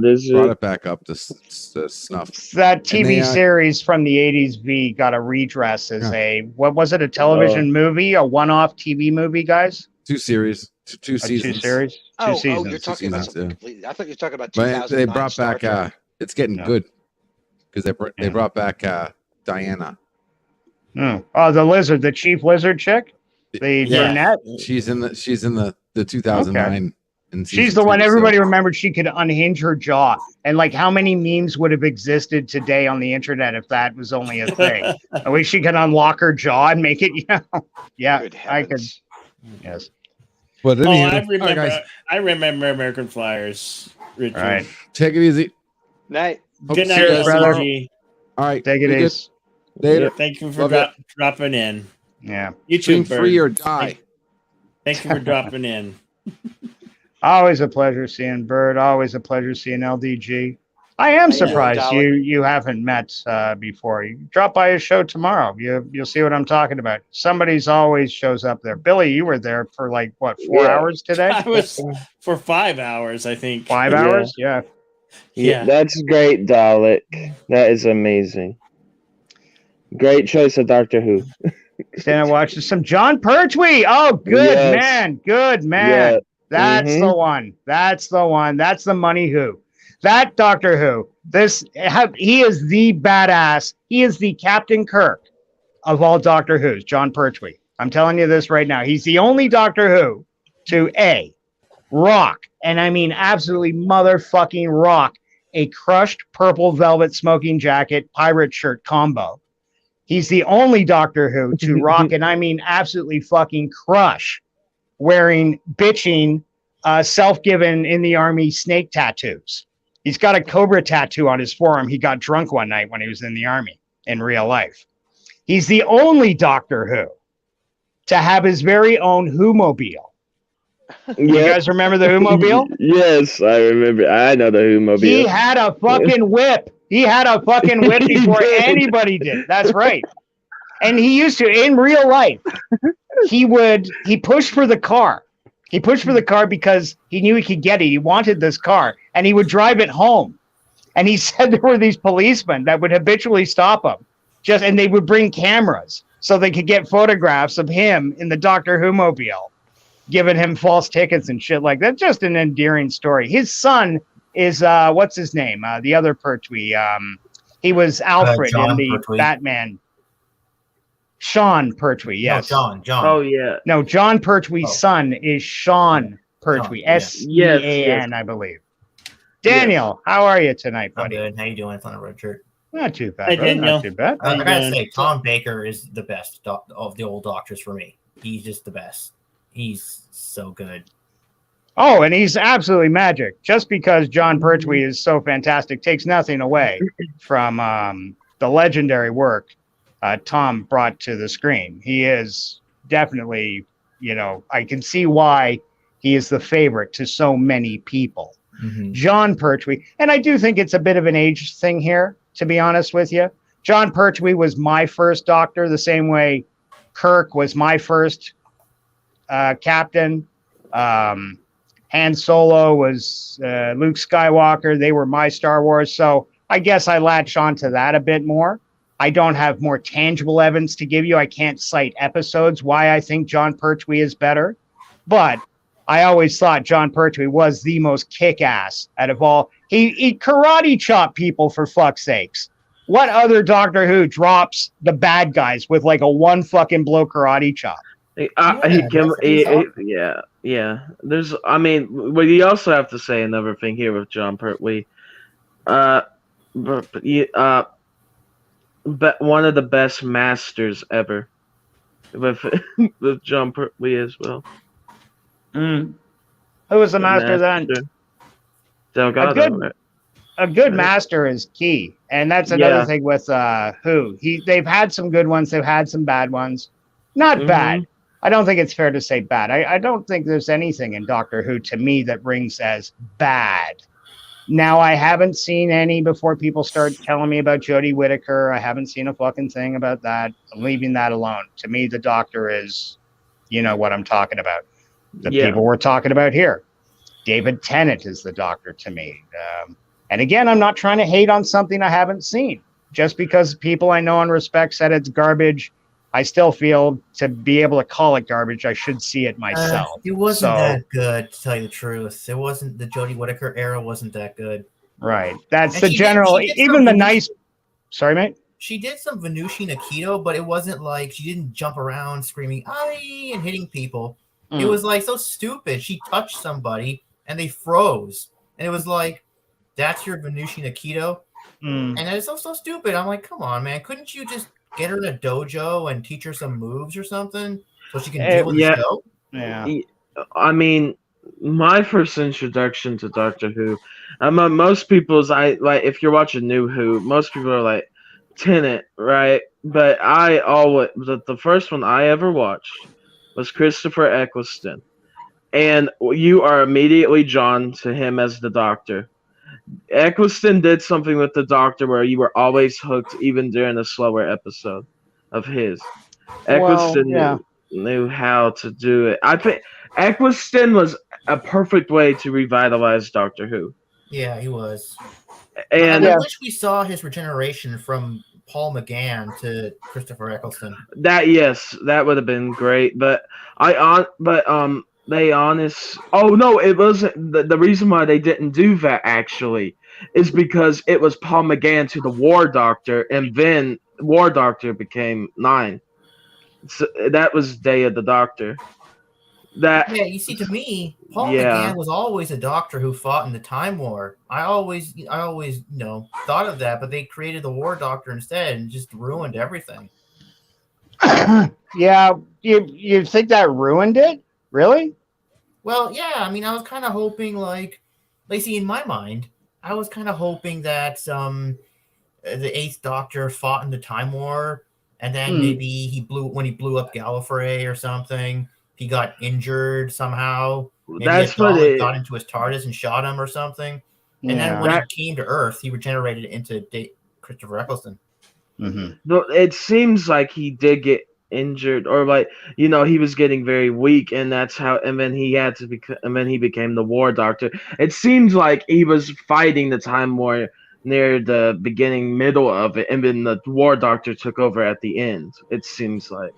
Speaker 5: is
Speaker 6: brought
Speaker 5: it?
Speaker 6: it back up to snuff.
Speaker 2: That
Speaker 6: And
Speaker 2: TV
Speaker 6: they,
Speaker 2: series from the 80s V got a redress as what was it, a television movie, a one-off TV movie, guys?
Speaker 6: Two series, two
Speaker 2: Two
Speaker 6: seasons.
Speaker 2: series? Two
Speaker 4: Oh,
Speaker 2: seasons.
Speaker 4: you're talking about
Speaker 6: seasons,
Speaker 4: something
Speaker 6: yeah.
Speaker 4: completely. I thought you were talking about
Speaker 6: But
Speaker 4: 2009
Speaker 6: they brought
Speaker 4: Star
Speaker 6: back.
Speaker 4: Trek.
Speaker 6: It's getting
Speaker 2: No.
Speaker 6: good because they
Speaker 2: Yeah.
Speaker 6: brought back Diana.
Speaker 2: Oh, the lizard, the chief lizard chick? The
Speaker 1: Yeah.
Speaker 2: brunette?
Speaker 6: She's in the 2009. In
Speaker 2: She's
Speaker 6: season
Speaker 2: the one
Speaker 6: 2, so-
Speaker 2: everybody remembered she could unhinge her jaw. And like how many memes would have existed today on the internet if that was only a thing? I wish she could unlock her jaw and make it, yeah,
Speaker 4: Good
Speaker 2: I could,
Speaker 4: heavens.
Speaker 2: yes.
Speaker 6: But
Speaker 1: Oh,
Speaker 6: anywho,
Speaker 1: I
Speaker 6: all right,
Speaker 1: remember.
Speaker 6: guys,
Speaker 1: I remember American Flyers. Richard.
Speaker 2: All right,
Speaker 6: take it easy.
Speaker 4: Night.
Speaker 6: Hope
Speaker 1: Good
Speaker 6: to see
Speaker 1: night,
Speaker 6: you guys
Speaker 2: brother.
Speaker 6: tomorrow.
Speaker 1: SMG.
Speaker 6: All right,
Speaker 2: take it
Speaker 6: be good.
Speaker 2: easy.
Speaker 6: Later.
Speaker 1: Thank you for
Speaker 6: Love it.
Speaker 1: dropping in.
Speaker 2: Yeah.
Speaker 1: You
Speaker 6: Stream
Speaker 1: too,
Speaker 6: free
Speaker 1: Bird.
Speaker 6: or die.
Speaker 1: Thank you for dropping in.
Speaker 2: Always a pleasure seeing Bird. Always a pleasure seeing LDG. I am
Speaker 4: How you doing,
Speaker 2: surprised
Speaker 4: Dolly?
Speaker 2: you haven't met before. You drop by his show tomorrow. You'll see what I'm talking about. Somebody's always shows up there. Billy, you were there for like what 4
Speaker 5: Yeah.
Speaker 2: hours today?
Speaker 1: I was for 5 hours, I think.
Speaker 2: 5
Speaker 5: Yeah.
Speaker 2: hours? Yeah.
Speaker 1: Yeah.
Speaker 5: That's great, Dalek. That is amazing. Great choice of Doctor Who.
Speaker 2: Stand and watch some John Pertwee. Oh, good
Speaker 5: Yes.
Speaker 2: man. Good man.
Speaker 5: Yeah.
Speaker 2: That's
Speaker 5: Mhm.
Speaker 2: the one. That's the one. That's the money who. That Doctor Who. He is the badass. He is the Captain Kirk of all Doctor Who's, John Pertwee. I'm telling you this right now. He's the only Doctor Who to rock, and I mean absolutely motherfucking rock, a crushed purple velvet smoking jacket pirate shirt combo. He's the only Doctor Who to rock, and I mean absolutely fucking crush, wearing bitching, self-given in the army snake tattoos. He's got a cobra tattoo on his forearm. He got drunk one night when he was in the army in real life. He's the only Doctor Who to have his very own Who-mobile. You
Speaker 5: Yeah.
Speaker 2: guys remember the Who-mobile?
Speaker 5: Yes, I remember. I know the Who-mobile.
Speaker 2: He had a fucking whip. He had a fucking whip
Speaker 5: He
Speaker 2: before
Speaker 5: did.
Speaker 2: anybody did. That's right. And he used to, in real life, he pushed for the car. He pushed for the car because he knew he could get it. He wanted this car, and he would drive it home. And he said there were these policemen that would habitually stop him, and they would bring cameras so they could get photographs of him in the Doctor Who mobile, giving him false tickets and shit like that. Just an endearing story. His son is what's his name? The other Pertwee. He was Alfred in
Speaker 7: John
Speaker 2: the
Speaker 7: Pertwee.
Speaker 2: Batman. Sean Pertwee, yes.
Speaker 7: No, John.
Speaker 5: Oh yeah.
Speaker 2: No, John Pertwee's
Speaker 7: Oh.
Speaker 2: son is Sean Pertwee,
Speaker 7: Sean, yeah.
Speaker 2: S-E-A-N, I believe. Daniel, how are you tonight,
Speaker 7: I'm
Speaker 2: buddy?
Speaker 7: good. How you doing, Thunder Richard?
Speaker 2: Not too bad,
Speaker 1: Hey,
Speaker 2: brother,
Speaker 1: Daniel.
Speaker 2: not too bad.
Speaker 1: How
Speaker 7: I
Speaker 1: you
Speaker 7: gotta
Speaker 1: doing?
Speaker 7: say, Tom Baker is the best of the old doctors for me. He's just the best. He's so good.
Speaker 2: Oh, and he's absolutely magic. Just because John Pertwee is so fantastic takes nothing away from the legendary work Tom brought to the screen. He is definitely, I can see why he is the favorite to so many people.
Speaker 7: Mhm.
Speaker 2: John Pertwee, and I do think it's a bit of an age thing here, to be honest with you. John Pertwee was my first Doctor, the same way Kirk was my first captain. Han Solo was Luke Skywalker. They were my Star Wars. So I guess I latch on to that a bit more. I don't have more tangible evidence to give you. I can't cite episodes why I think John Pertwee is better. But I always thought John Pertwee was the most kick-ass out of all. He karate chopped people, for fuck's sakes. What other Doctor Who drops the bad guys with like a one fucking blow karate chop?
Speaker 5: Yeah. There's, I mean, but you also have to say another thing here with John Pertwee. But one of the best masters ever with John Pertwee as well.
Speaker 2: Who was the master then?
Speaker 5: Delgado.
Speaker 2: A good-
Speaker 5: right?
Speaker 2: A good master is key, and that's another thing with Who. They've had some good ones, they've had some bad ones. Not
Speaker 5: Mhm.
Speaker 2: bad. I don't think it's fair to say bad. I don't think there's anything in Doctor Who to me that rings as bad. Now, I haven't seen any before people start telling me about Jodie Whittaker. I haven't seen a fucking thing about that. I'm leaving that alone. To me, the Doctor is, what I'm talking about. The people we're talking about here. David Tennant is the Doctor to me. And again, I'm not trying to hate on something I haven't seen. Just because people I know and respect said it's garbage, I still feel to be able to call it garbage, I should see it myself.
Speaker 7: It wasn't
Speaker 2: So-
Speaker 7: that good, to tell you the truth. It wasn't the Jodie Whittaker era wasn't that good.
Speaker 2: Right. That's
Speaker 7: And
Speaker 2: the
Speaker 7: she did-
Speaker 2: general,
Speaker 7: she did
Speaker 2: even
Speaker 7: some
Speaker 2: the
Speaker 7: Venusian-
Speaker 2: nice. Sorry, mate.
Speaker 7: She did some Venusian Aikido, but it wasn't like she didn't jump around screaming "Ai" and hitting people. It was like so stupid. She touched somebody and they froze, and it was like, "That's your Venusian Aikido,"
Speaker 2: Mm.
Speaker 7: and it's so stupid. I'm like, "Come on, man! Couldn't you just get her in a dojo and teach her some moves or something so she can deal with
Speaker 5: yeah.
Speaker 7: the show?"
Speaker 2: Yeah.
Speaker 5: I mean, my first introduction to Doctor Who, most people's if you're watching New Who, most people are like Tennant, right? But I always the first one I ever watched was Christopher Eccleston, and you are immediately drawn to him as the Doctor. Eccleston did something with the Doctor where you were always hooked, even during a slower episode of his. Eccleston knew how to do it. I think Eccleston was a perfect way to revitalize Doctor Who.
Speaker 7: Yeah, he was.
Speaker 5: And
Speaker 7: I wish we saw his regeneration from Paul McGann to Christopher Eccleston.
Speaker 5: that would have been great. But they honest. Oh no, it wasn't. The reason why they didn't do that actually is because it was Paul McGann to the War Doctor, and then War Doctor became 9. So that was Day of the Doctor.
Speaker 7: Yeah, you see, to me, Paul McGann was always a Doctor who fought in the Time War. I always, thought of that, but they created the War Doctor instead and just ruined everything.
Speaker 2: Yeah, you think that ruined it? Really?
Speaker 7: Well, yeah. I mean, I was kind of hoping, see, in my mind, I was kind of hoping that the 8th Doctor fought in the Time War, and then maybe when he blew up Gallifrey or something. He got injured somehow. Maybe
Speaker 5: That's
Speaker 7: what
Speaker 5: what
Speaker 7: got into his TARDIS and shot him or something. And then when he came to Earth, he regenerated into Christopher Eccleston.
Speaker 2: Mm-hmm.
Speaker 5: It seems like he did get injured, or he was getting very weak, and that's how. And then he had to and then he became the War Doctor. It seems like he was fighting the Time War near the middle of it, and then the War Doctor took over at the end. It seems like,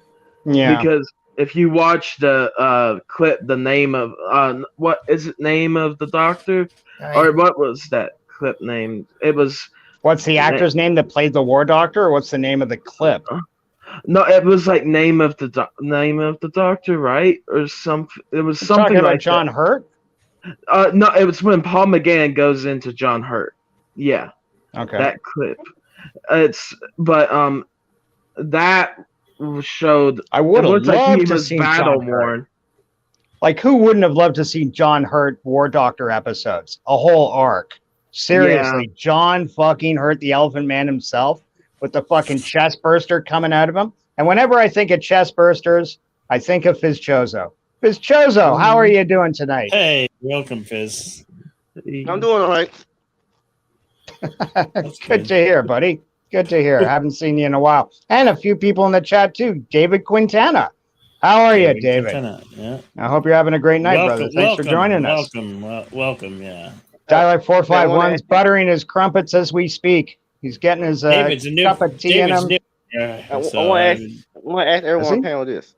Speaker 5: because if you watch the clip, the name of what is it? Name of the Doctor, or what was that clip name? It was.
Speaker 2: What's the actor's name that played the War Doctor, or what's the name of the clip?
Speaker 5: No, it was like name of the Doctor, right? Or something. It was
Speaker 2: You're
Speaker 5: something
Speaker 2: talking about
Speaker 5: like
Speaker 2: John Hurt.
Speaker 5: No, it was when Paul McGann goes into John Hurt. Yeah.
Speaker 2: Okay.
Speaker 5: That clip. That showed.
Speaker 2: I would have loved to see
Speaker 5: battle
Speaker 2: John
Speaker 5: worn.
Speaker 2: Hurt. Like, who wouldn't have loved to see John Hurt War Doctor episodes? A whole arc. Seriously, John fucking Hurt, the Elephant Man himself, with the fucking chest burster coming out of him. And whenever I think of chest bursters, I think of Fizchozo. Fizchozo, how are you doing tonight?
Speaker 1: Hey, welcome, Fizz.
Speaker 8: I'm doing all right.
Speaker 2: Good to hear, buddy. Good to hear. Haven't seen you in a while. And a few people in the chat, too. David Quintana. How are you, David?
Speaker 1: Yeah.
Speaker 2: I hope you're having a great night, brother. Thanks for joining us.
Speaker 1: Welcome, yeah.
Speaker 2: Tyler 451's buttering his crumpets as we speak. He's getting his cup of tea in him.
Speaker 8: I want to ask everyone on the panel this.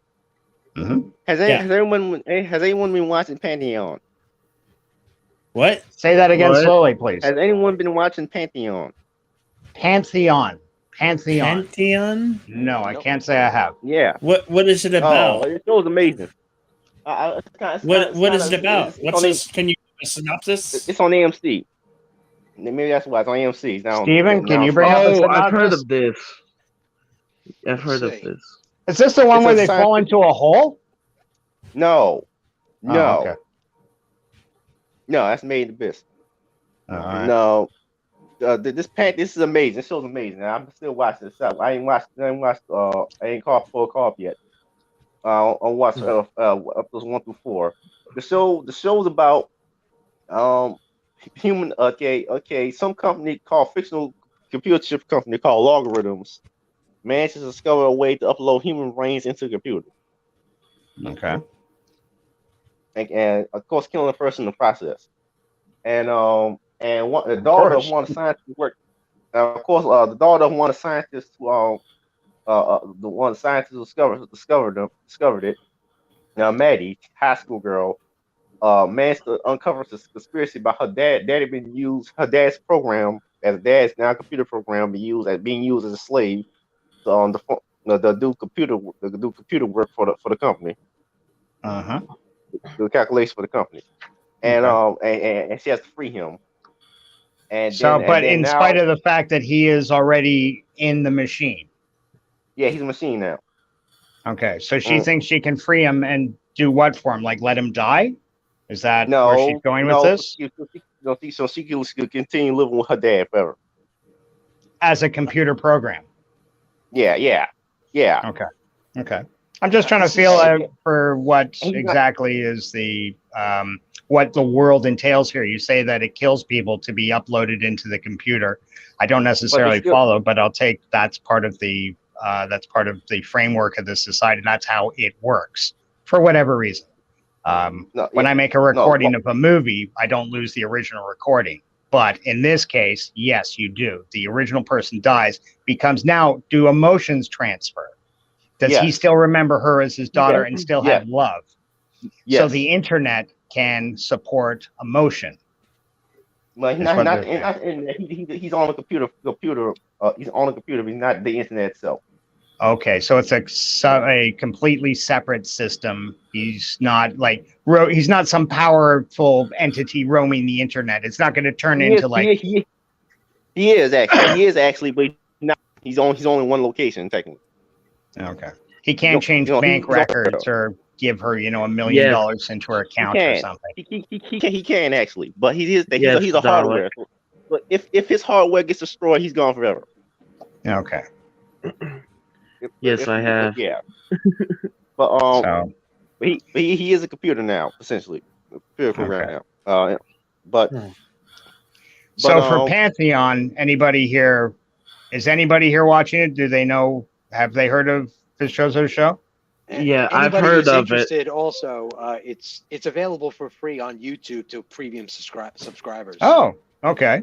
Speaker 2: Mm-hmm.
Speaker 8: Has anyone been watching Pantheon?
Speaker 1: What?
Speaker 2: Say that again slowly, please.
Speaker 8: Has anyone been watching Pantheon?
Speaker 2: Pantheon.
Speaker 1: Pantheon?
Speaker 2: No, I can't say I have.
Speaker 8: Yeah.
Speaker 1: What is it about?
Speaker 8: Oh, it was amazing.
Speaker 1: What is it about? What's this? Can you give a synopsis?
Speaker 8: It's on AMC. Maybe that's why it's on AMC. Now,
Speaker 2: Steven, can you bring up a synopsis?
Speaker 5: I've heard of this. I've heard of this.
Speaker 2: Is this the one where they fall into a hole?
Speaker 8: No.
Speaker 2: Oh, okay.
Speaker 8: No, that's Made in Abyss.
Speaker 2: Right.
Speaker 8: No. This is amazing. This show's amazing. I'm still watching this. I ain't caught full call yet. I watched episodes 1 through 4. The show's about human. Okay. Some company called fictional computer chip company called Logarithms managed to discover a way to upload human brains into a computer.
Speaker 2: Okay.
Speaker 8: and of course killing a person in the process. And the daughter of one of the scientists worked. Of course, the daughter of one of the scientists who the one scientist who discovered it. Now, Maddie, high school girl, managed to uncover this conspiracy about her dad. Her dad's program as dad's now computer program being used as a slave to do computer work for the company. Do calculations for the company, and and she has to free him. And
Speaker 2: so,
Speaker 8: then,
Speaker 2: but
Speaker 8: and then
Speaker 2: in
Speaker 8: now,
Speaker 2: spite of the fact that he is already in the machine.
Speaker 8: yeah, he's a machine now.
Speaker 2: Okay, so she thinks she can free him and do what for him? Like let him die? Is that
Speaker 8: No,
Speaker 2: where she's going with this?
Speaker 8: So she can continue living with her dad forever.
Speaker 2: As a computer program.
Speaker 8: Yeah.
Speaker 2: Okay. I'm just trying to feel out for what exactly is the what the world entails here. You say that it kills people to be uploaded into the computer. I don't necessarily follow, but I'll take that's part of the framework of the society. That's how it works for whatever reason. When I make a recording of a movie, I don't lose the original recording. But in this case, yes, you do. The original person dies, becomes now, do emotions transfer? Does he still remember her as his daughter and still have love?
Speaker 8: Yes.
Speaker 2: So the internet can support emotion.
Speaker 8: Well, he's he's on a computer. He's on a computer, but he's not the internet itself.
Speaker 2: Okay, so it's a completely separate system. He's not he's not some powerful entity roaming the internet. It's not going to turn into
Speaker 8: He is actually, but he's only one location technically.
Speaker 2: Okay, he can't change bank records or give her $1 million into her account or something.
Speaker 8: He can actually, but he's a hardware. But if his hardware gets destroyed, he's gone forever.
Speaker 2: Okay.
Speaker 9: I have.
Speaker 8: Yeah. But he is a computer now, essentially. A computer program now.
Speaker 2: So for Pantheon, is anybody here watching it? Do they know? Have they heard of Fischoso's show?
Speaker 9: Yeah,
Speaker 4: Anybody
Speaker 9: I've heard
Speaker 4: who's
Speaker 9: of
Speaker 4: interested, also, it's available for free on YouTube to premium subscribers.
Speaker 2: Oh, okay.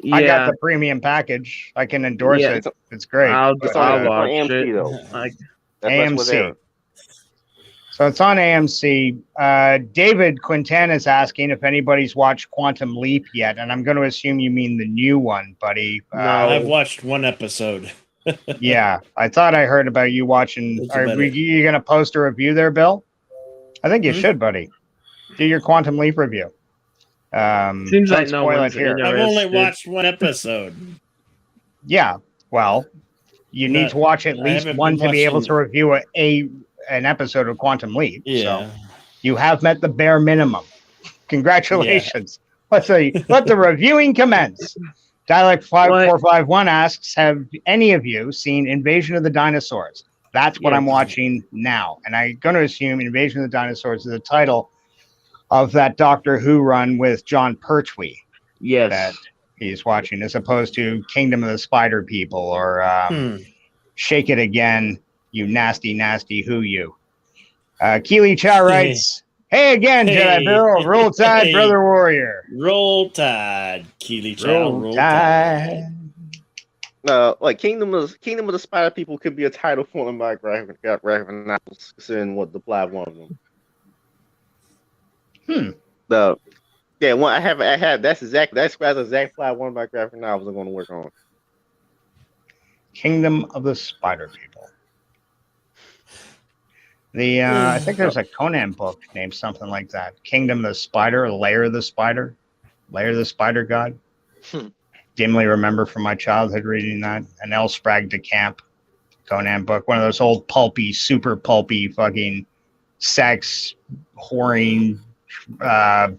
Speaker 9: Yeah,
Speaker 2: I got the premium package. I can endorse it. It's great.
Speaker 9: I'll watch
Speaker 8: AMC,
Speaker 9: it.
Speaker 8: though.
Speaker 2: AMC. So it's on AMC. David Quintana is asking if anybody's watched Quantum Leap yet, and I'm going to assume you mean the new one, buddy.
Speaker 1: No, I've watched one episode.
Speaker 2: Yeah, I thought I heard about you watching. Are you going to post a review there, Bill? I think you should, buddy. Do your Quantum Leap review.
Speaker 9: Seems like no one's
Speaker 2: here.
Speaker 1: I've only watched one episode.
Speaker 2: Yeah, well, you need to watch at least one to be able to review an episode of Quantum Leap.
Speaker 1: Yeah.
Speaker 2: So you have met the bare minimum. Congratulations. Let the reviewing commence. Dialect 5451 asks, have any of you seen Invasion of the Dinosaurs? That's what I'm watching now. And I'm going to assume Invasion of the Dinosaurs is the title of that Doctor Who run with John Pertwee.
Speaker 9: Yes.
Speaker 2: That he's watching, as opposed to Kingdom of the Spider People or Shake It Again, You Nasty, Nasty Who You. Keely Chow writes, hey again, Jedi Bill. Roll Tide, Brother Warrior.
Speaker 1: Roll Tide, Keely Chow.
Speaker 2: Roll Tide.
Speaker 8: Like Kingdom of the Spider People could be a title for them by graphic novels, considering what the plot one of them. I have that's the exact plot one of my graphic novels I'm going to work on.
Speaker 2: Kingdom of the Spider People. I think there's a Conan book named something like that. Kingdom of the Spider, Lair of the Spider God. Dimly remember from my childhood reading that. An L. Sprague de Camp Conan book. One of those old pulpy, super pulpy fucking sex, whoring,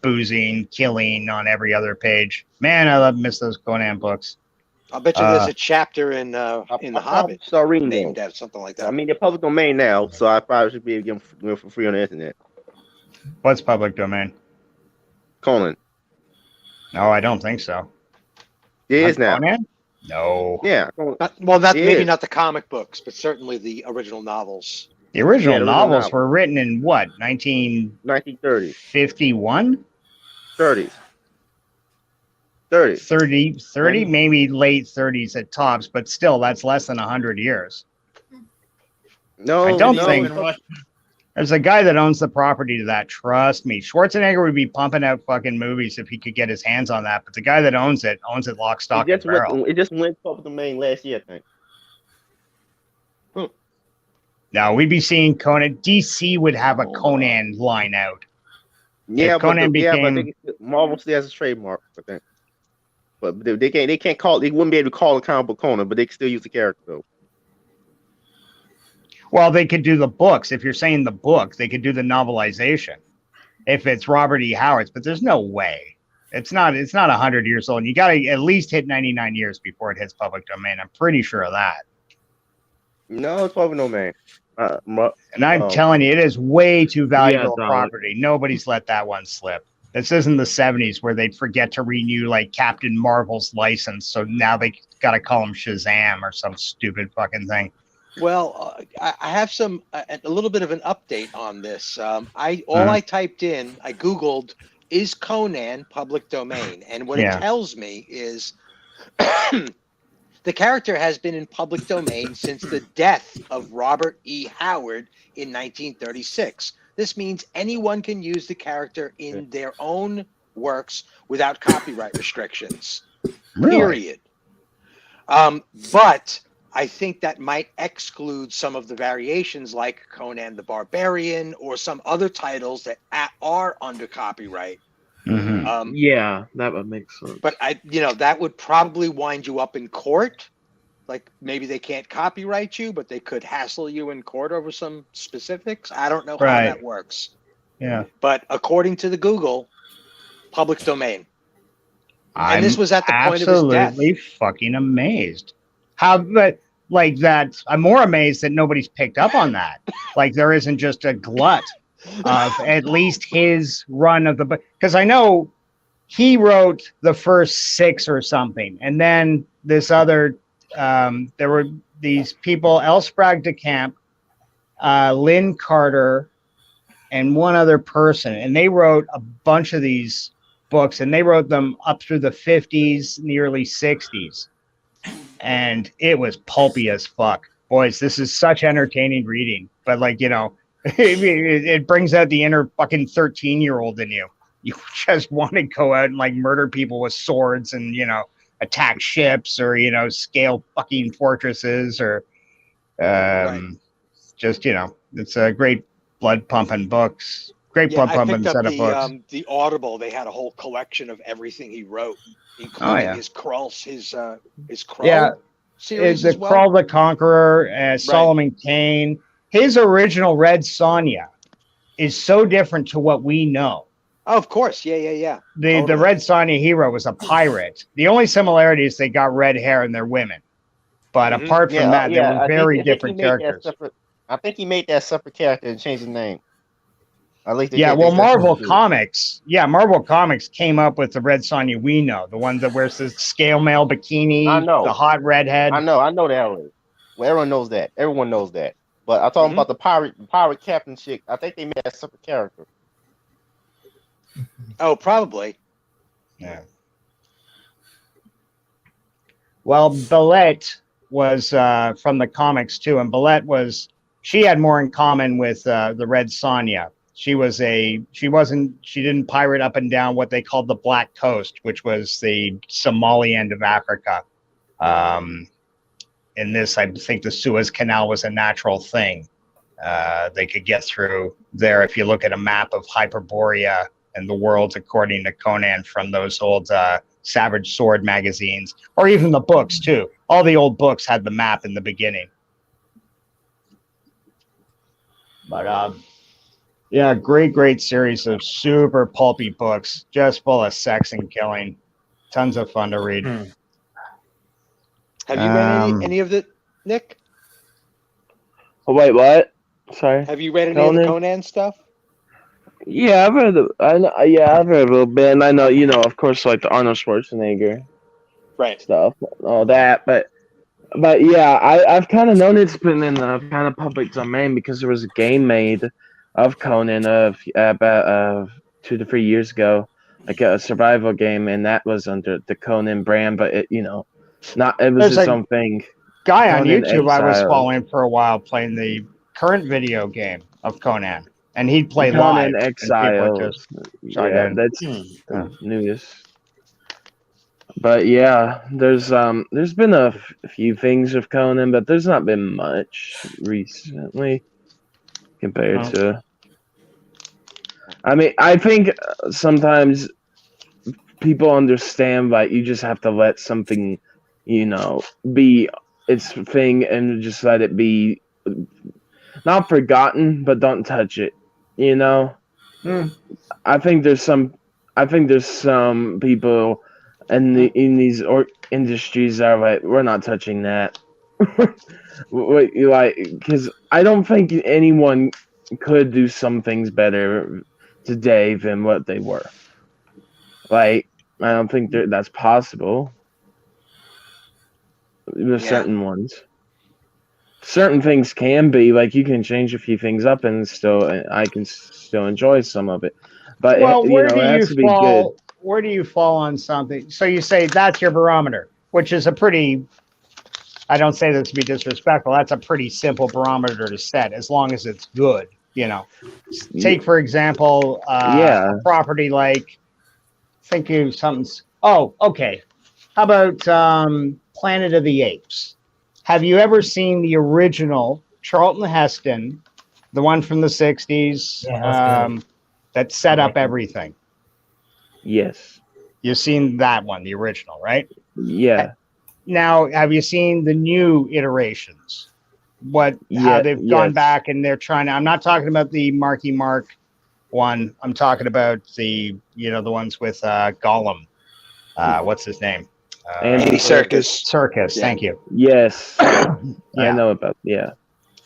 Speaker 2: boozing, killing on every other page. Man, I miss those Conan books.
Speaker 4: I'll bet you there's a chapter in The Hobbit
Speaker 8: start reading
Speaker 4: named
Speaker 8: them.
Speaker 4: that, something like that.
Speaker 8: I mean, they're public domain now, so I probably should be able to get them for free on the internet.
Speaker 2: What's public domain?
Speaker 8: Conan.
Speaker 2: No, I don't think so.
Speaker 8: It is now.
Speaker 2: Conan? No.
Speaker 8: Yeah.
Speaker 4: Maybe not the comic books, but certainly the original novels.
Speaker 2: The original
Speaker 8: Yeah, the original
Speaker 2: novels
Speaker 8: novel.
Speaker 2: were written in what,
Speaker 8: 1930s,
Speaker 2: 1951?
Speaker 8: 30s, 30s.
Speaker 2: 30, maybe late 30s at tops, but still, that's less than 100 years.
Speaker 8: No,
Speaker 2: I don't
Speaker 8: no,
Speaker 2: think-
Speaker 8: it's-
Speaker 2: There's a guy that owns the property to that. Trust me. Schwarzenegger would be pumping out fucking movies if he could get his hands on that. But the guy that owns it lock, stock, and barrel.
Speaker 8: it just went public domain last year, I think.
Speaker 2: Now, we'd be seeing Conan. DC would have a Conan line out.
Speaker 8: Yeah,
Speaker 2: If
Speaker 8: but
Speaker 2: Conan
Speaker 8: Marvel still has a trademark, I think. But they can't call. They wouldn't be able to call it comic book Conan, but they can still use the character though.
Speaker 2: Well, they could do the books. If you're saying the book, they could do the novelization. If it's Robert E. Howard's, but there's no way. It's not 100 years old. You got to at least hit 99 years before it hits public domain. I'm pretty sure of that.
Speaker 8: No, it's probably no man.
Speaker 2: And I'm telling you, it is way too valuable
Speaker 9: Yeah,
Speaker 2: property. Nobody's let that one slip. This isn't the 70s where they'd forget to renew like Captain Marvel's license. So now they got to call him Shazam or some stupid fucking thing.
Speaker 4: Well, I have a little bit of an update on this. I typed in, I Googled, is Conan public domain? And what it tells me is the character has been in public domain since the death of Robert E. Howard in 1936. This means anyone can use the character in their own works without copyright restrictions. Period. But I think that might exclude some of the variations like Conan the Barbarian or some other titles that are under copyright.
Speaker 2: Mm-hmm.
Speaker 9: Yeah, that would make sense.
Speaker 4: But that would probably wind you up in court. Like maybe they can't copyright you, but they could hassle you in court over some specifics. I don't know how that works.
Speaker 2: Yeah.
Speaker 4: But according to the Google, public domain. And this was at the point of his death.
Speaker 2: Absolutely fucking amazed. How, but like that, I'm more amazed that nobody's picked up on that. Like there isn't just a glut of at least his run of the book. Because I know he wrote the first 6 or something. And then this other, there were these people, L. Sprague de Camp, Lynn Carter, and one other person. And they wrote a bunch of these books, and they wrote them up through the 50s and the early 60s. And it was pulpy as fuck. Boys, this is such entertaining reading. But like, it brings out the inner fucking 13-year-old in you. You just want to go out and like murder people with swords and, attack ships or, scale fucking fortresses or just, it's a great blood pumping books. Great blood pumping set of books.
Speaker 4: The Audible, they had a whole collection of everything he wrote, including his Krull, his Krull series
Speaker 2: the
Speaker 4: as well.
Speaker 2: Krull the Conqueror, Solomon Kane. His original Red Sonja is so different to what we know.
Speaker 4: Oh, of course, yeah.
Speaker 2: The Red Sonja hero was a pirate. The only similarity is they got red hair and they're women. But apart from that, they were very different characters.
Speaker 8: I think he made that separate character and changed the name. At least
Speaker 2: Marvel Comics. Yeah, Marvel Comics came up with the Red Sonja we know, the one that wears the scale mail bikini,
Speaker 8: I know.
Speaker 2: the hot redhead.
Speaker 8: I know that already. Well, everyone knows that. Everyone knows that. But I'm talking about the pirate captain chick. I think they made a separate character.
Speaker 4: Oh, probably.
Speaker 2: Yeah. Well, Belette was from the comics too, and Belette she had more in common with the Red Sonja. She didn't pirate up and down what they called the Black Coast, which was the Somali end of Africa. In this, I think the Suez Canal was a natural thing. They could get through there if you look at a map of Hyperborea and the world according to Conan from those old Savage Sword magazines, or even the books too. All the old books had the map in the beginning. But yeah, great series of super pulpy books, just full of sex and killing. Tons of fun to read.
Speaker 4: Have you read any of it, Nick?
Speaker 5: Oh, wait, what? Sorry.
Speaker 4: Have you read any of the Conan stuff?
Speaker 5: Yeah, I've read I've read a little bit, and I know, of course, like the Arnold Schwarzenegger
Speaker 4: stuff,
Speaker 5: all that. But But yeah, I've kind of known it's been in the kind of public domain because there was a game made of Conan about 2 to 3 years ago, like a survival game, and that was under the Conan brand. But it was
Speaker 2: There's
Speaker 5: its
Speaker 2: a
Speaker 5: own thing.
Speaker 2: guy on
Speaker 5: Conan
Speaker 2: YouTube I was
Speaker 5: Exiles.
Speaker 2: following for a while playing the current video game of Conan, and he'd play live.
Speaker 5: Conan
Speaker 2: And people would
Speaker 5: Exiles.
Speaker 2: chime
Speaker 5: Yeah,
Speaker 2: in.
Speaker 5: that's
Speaker 1: Hmm.
Speaker 5: newest. But yeah, there's been a few things of Conan, but there's not been much recently compared
Speaker 2: Oh.
Speaker 5: to. I mean, I think sometimes people understand like you just have to let something, be its thing and just let it be, not forgotten, but don't touch it.
Speaker 2: Hmm.
Speaker 5: I think there's some people in these industries that are like, we're not touching that. Because I don't think anyone could do some things better today than what they were. Like, I don't think that's possible. With
Speaker 4: Yeah.
Speaker 5: certain ones. Certain things can be like you can change a few things up and I can still enjoy some of it. But
Speaker 2: Well, where do
Speaker 5: it has
Speaker 2: you
Speaker 5: to be good.
Speaker 2: fall? Where do you fall on something? So you say that's your barometer, which is a pretty. I don't say this to be disrespectful. That's a pretty simple barometer to set, as long as it's good. Take for example,
Speaker 5: Yeah.
Speaker 2: a property like. Think of something. Oh, okay. How about Planet of the Apes? Have you ever seen the original Charlton Heston, the one from the '60s?
Speaker 7: Yeah, that's good.
Speaker 2: That set up everything.
Speaker 5: Yes.
Speaker 2: You've seen that one, the original, right?
Speaker 5: Yeah.
Speaker 2: Now, have you seen the new iterations? How
Speaker 5: Yeah,
Speaker 2: they've gone
Speaker 5: yes.
Speaker 2: back and they're trying to. I'm not talking about the Marky Mark one. I'm talking about the ones with Gollum. What's his name?
Speaker 4: Andy Serkis.
Speaker 2: Circus.
Speaker 4: Yeah.
Speaker 2: Thank you.
Speaker 5: Yes. I
Speaker 2: Yeah.
Speaker 5: know about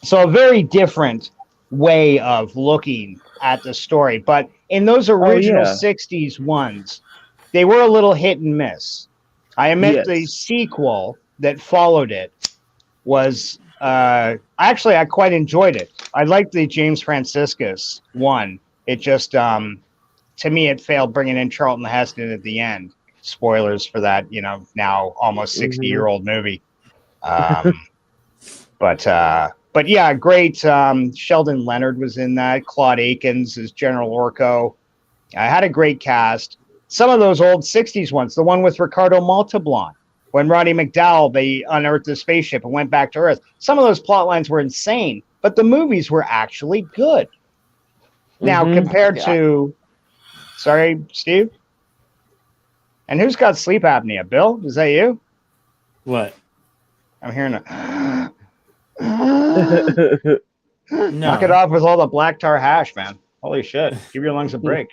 Speaker 2: So a very different way of looking at the story. But in those original
Speaker 5: yeah.
Speaker 2: 60s ones, they were a little hit and miss. I admit
Speaker 5: Yes.
Speaker 2: the sequel that followed it was actually I quite enjoyed it. I liked the James Franciscus one. It just to me it failed bringing in Charlton Heston at the end. Spoilers for that, now almost 60-year-old movie. But yeah, great. Sheldon Leonard was in that. Claude Akins as General Orko. I had a great cast. Some of those old 60s ones, the one with Ricardo Montalban, when Roddy McDowell, they unearthed the spaceship and went back to Earth. Some of those plot lines were insane, but the movies were actually good. Now, compared to, sorry, Steve? And who's got sleep apnea? Bill, is that you?
Speaker 1: What?
Speaker 2: I'm hearing a...
Speaker 5: No.
Speaker 2: Knock it off with all the black tar hash, man. Holy shit. Give your lungs a break.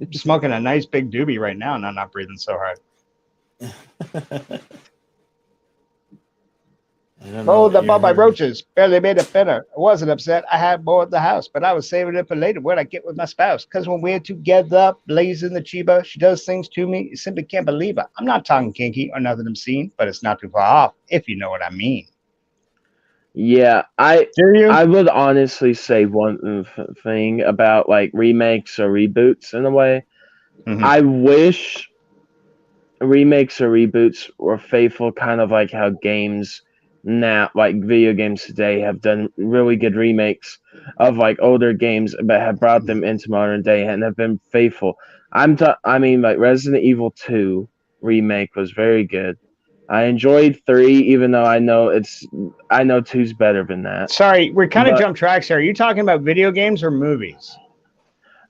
Speaker 2: I'm smoking a nice big doobie right now and I'm not breathing so hard. Oh, the Bye Roaches barely made it better. I wasn't upset. I had more at the house, but I was saving it for later when I get with my spouse. Because when we're together, blazing the chiba, she does things to me. You simply can't believe it. I'm not talking kinky or nothing obscene, but it's not too far off, if you know what I mean.
Speaker 5: Yeah,
Speaker 2: Do you?
Speaker 5: I would honestly say one thing about like remakes or reboots in a way.
Speaker 2: Mhm.
Speaker 5: I wish remakes or reboots were faithful, kind of like how games now, like video games today, have done really good remakes of like older games, but have brought them into modern day and have been faithful. I mean, like Resident Evil 2 remake was very good. I enjoyed 3, even though I know 2's better than that.
Speaker 2: Sorry, we're kind of
Speaker 5: But-
Speaker 2: jump tracks here. Are you talking about video games or movies?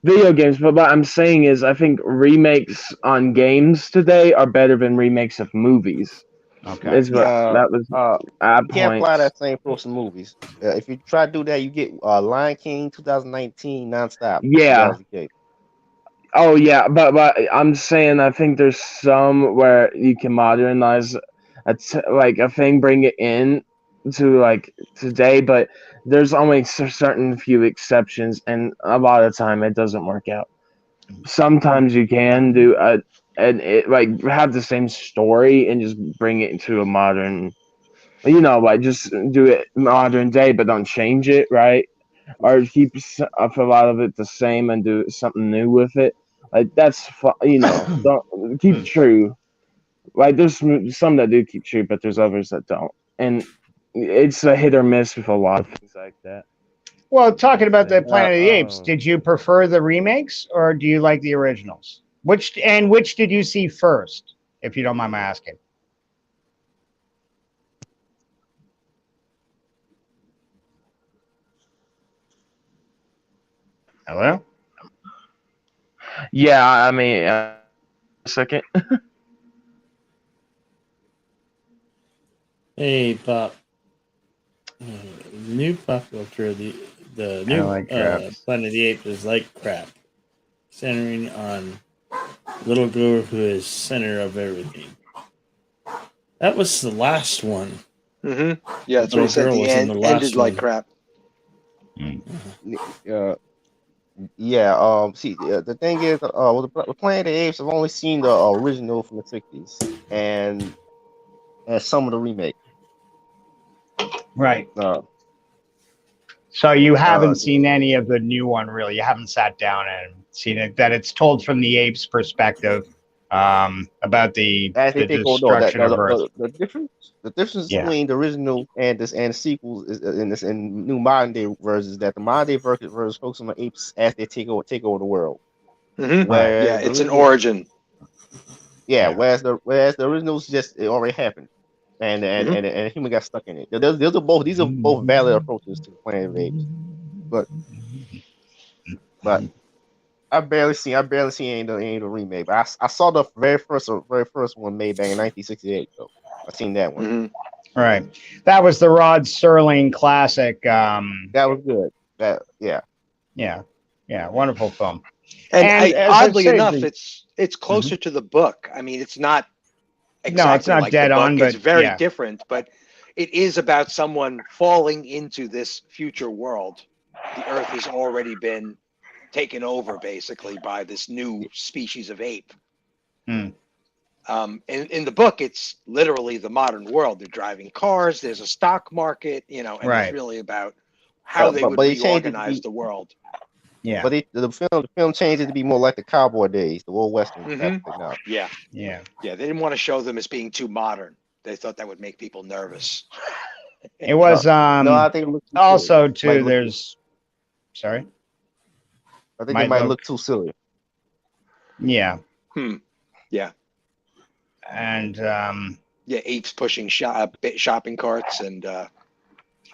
Speaker 5: Video games, but what I'm saying is I think remakes on games today are better than remakes of movies.
Speaker 2: Okay.
Speaker 5: Is what that was our
Speaker 8: You can't apply
Speaker 5: point.
Speaker 8: that same approach to movies. If you try to do that, you get Lion King 2019 nonstop.
Speaker 5: Yeah.
Speaker 8: That was the case.
Speaker 5: Oh yeah, but I'm saying I think there's some where you can modernize like a thing, bring it in to like today, but there's only certain few exceptions, and a lot of the time it doesn't work out. Sometimes you can do and it like have the same story and just bring it into a modern, you know, like just do it modern day, but don't change it, right? Or keep a lot of it the same and do something new with it. Like that's you know, don't keep true. Like there's some that do keep true, but there's others that don't, and it's a hit or miss with a lot of things like that.
Speaker 2: Well, talking about the Planet of the Apes,
Speaker 5: oh.
Speaker 2: did you prefer the remakes or do you like the originals? Which did you see first, if you don't mind my asking? Hello?
Speaker 5: Yeah, I mean, a second.
Speaker 1: Hey, Pop. New pop culture, the new
Speaker 2: like crap.
Speaker 1: Planet of the Apes is like crap, centering on little girl who is center of everything. That was the last one.
Speaker 4: Mm-hmm. Yeah, that's what
Speaker 1: Little
Speaker 4: he said.
Speaker 1: girl
Speaker 4: The
Speaker 1: was in
Speaker 4: end
Speaker 1: the last
Speaker 4: ended like
Speaker 1: one.
Speaker 4: crap.
Speaker 8: See, the thing is, with Planet of the Apes, I've only seen the original from the '60s and some of the remake.
Speaker 2: Right.
Speaker 8: Uh,
Speaker 2: So you haven't
Speaker 8: Uh,
Speaker 2: seen any of the new one, really. You haven't sat down and seen it. That it's told from the apes' perspective about the
Speaker 8: as they take over,
Speaker 2: destruction of Earth.
Speaker 8: the difference
Speaker 2: Yeah.
Speaker 8: between the original and the sequels is in new modern day versions that the modern day version focuses on the apes as they take over the world.
Speaker 4: Mm-hmm.
Speaker 8: Whereas
Speaker 4: Yeah,
Speaker 8: the
Speaker 4: it's an
Speaker 8: original-
Speaker 4: origin.
Speaker 8: Yeah, whereas the originals just it already happened, and a human got stuck in it. These are both valid approaches to Planet of the Apes, but I barely seen any of the remake. But I saw the very first one made back in 1968. So I seen that one.
Speaker 4: Mm-hmm.
Speaker 2: Right. That was the Rod Serling classic.
Speaker 8: That was good.
Speaker 2: Yeah, wonderful film.
Speaker 4: And
Speaker 2: And as I've
Speaker 4: oddly
Speaker 2: said,
Speaker 4: enough,
Speaker 2: the-
Speaker 4: it's closer to the book. I mean, it's not exactly
Speaker 2: No, it's not
Speaker 4: like
Speaker 2: dead
Speaker 4: the book.
Speaker 2: on,
Speaker 4: It's
Speaker 2: but
Speaker 4: very
Speaker 2: yeah.
Speaker 4: different, but it is about someone falling into this future world. The Earth has already been taken over, basically, by this new species of ape.
Speaker 2: Hmm.
Speaker 4: In the book, it's literally the modern world. They're driving cars. There's a stock market, and
Speaker 2: Right.
Speaker 4: it's really about how they would
Speaker 8: But he changed it to
Speaker 4: reorganize
Speaker 8: be-
Speaker 4: the world.
Speaker 2: Yeah.
Speaker 8: But the film changed it to be more like the cowboy days, the old western type
Speaker 4: Mhm.
Speaker 8: of thing now.
Speaker 4: Yeah.
Speaker 2: Yeah.
Speaker 4: Yeah, they didn't want to show them as being too modern. They thought that would make people nervous.
Speaker 2: It was
Speaker 8: No, I think it looked too
Speaker 2: also
Speaker 8: silly.
Speaker 2: too there's sorry.
Speaker 8: I think
Speaker 2: might
Speaker 8: it might
Speaker 2: look-
Speaker 8: look too silly.
Speaker 2: Yeah.
Speaker 4: Yeah.
Speaker 2: And
Speaker 4: Yeah, apes pushing shopping carts and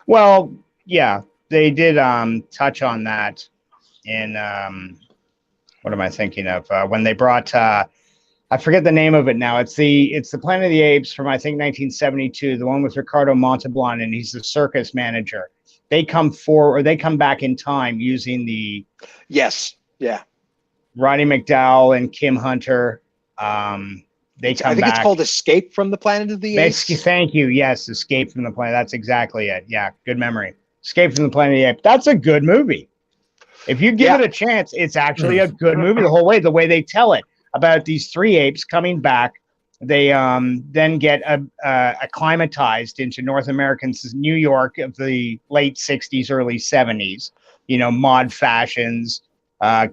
Speaker 2: well, yeah, they did touch on that in what am I thinking of? When they brought I forget the name of it now. It's the Planet of the Apes from I think 1972, the one with Ricardo Montalban, and he's the circus manager. They come back in time using the
Speaker 4: yes, yeah.
Speaker 2: Roddy McDowell and Kim Hunter. They
Speaker 4: I
Speaker 2: come
Speaker 4: think
Speaker 2: back.
Speaker 4: it's called Escape from the Planet of the Apes.
Speaker 2: Thank you. Yes, Escape from the Planet. That's exactly it. Yeah, good memory. Escape from the Planet of the Apes. That's a good movie. If you give it a chance, it's actually a good movie the whole way. The way they tell it about these three apes coming back, they then get acclimatized into North American's New York of the late 60s, early 70s. Mod fashions,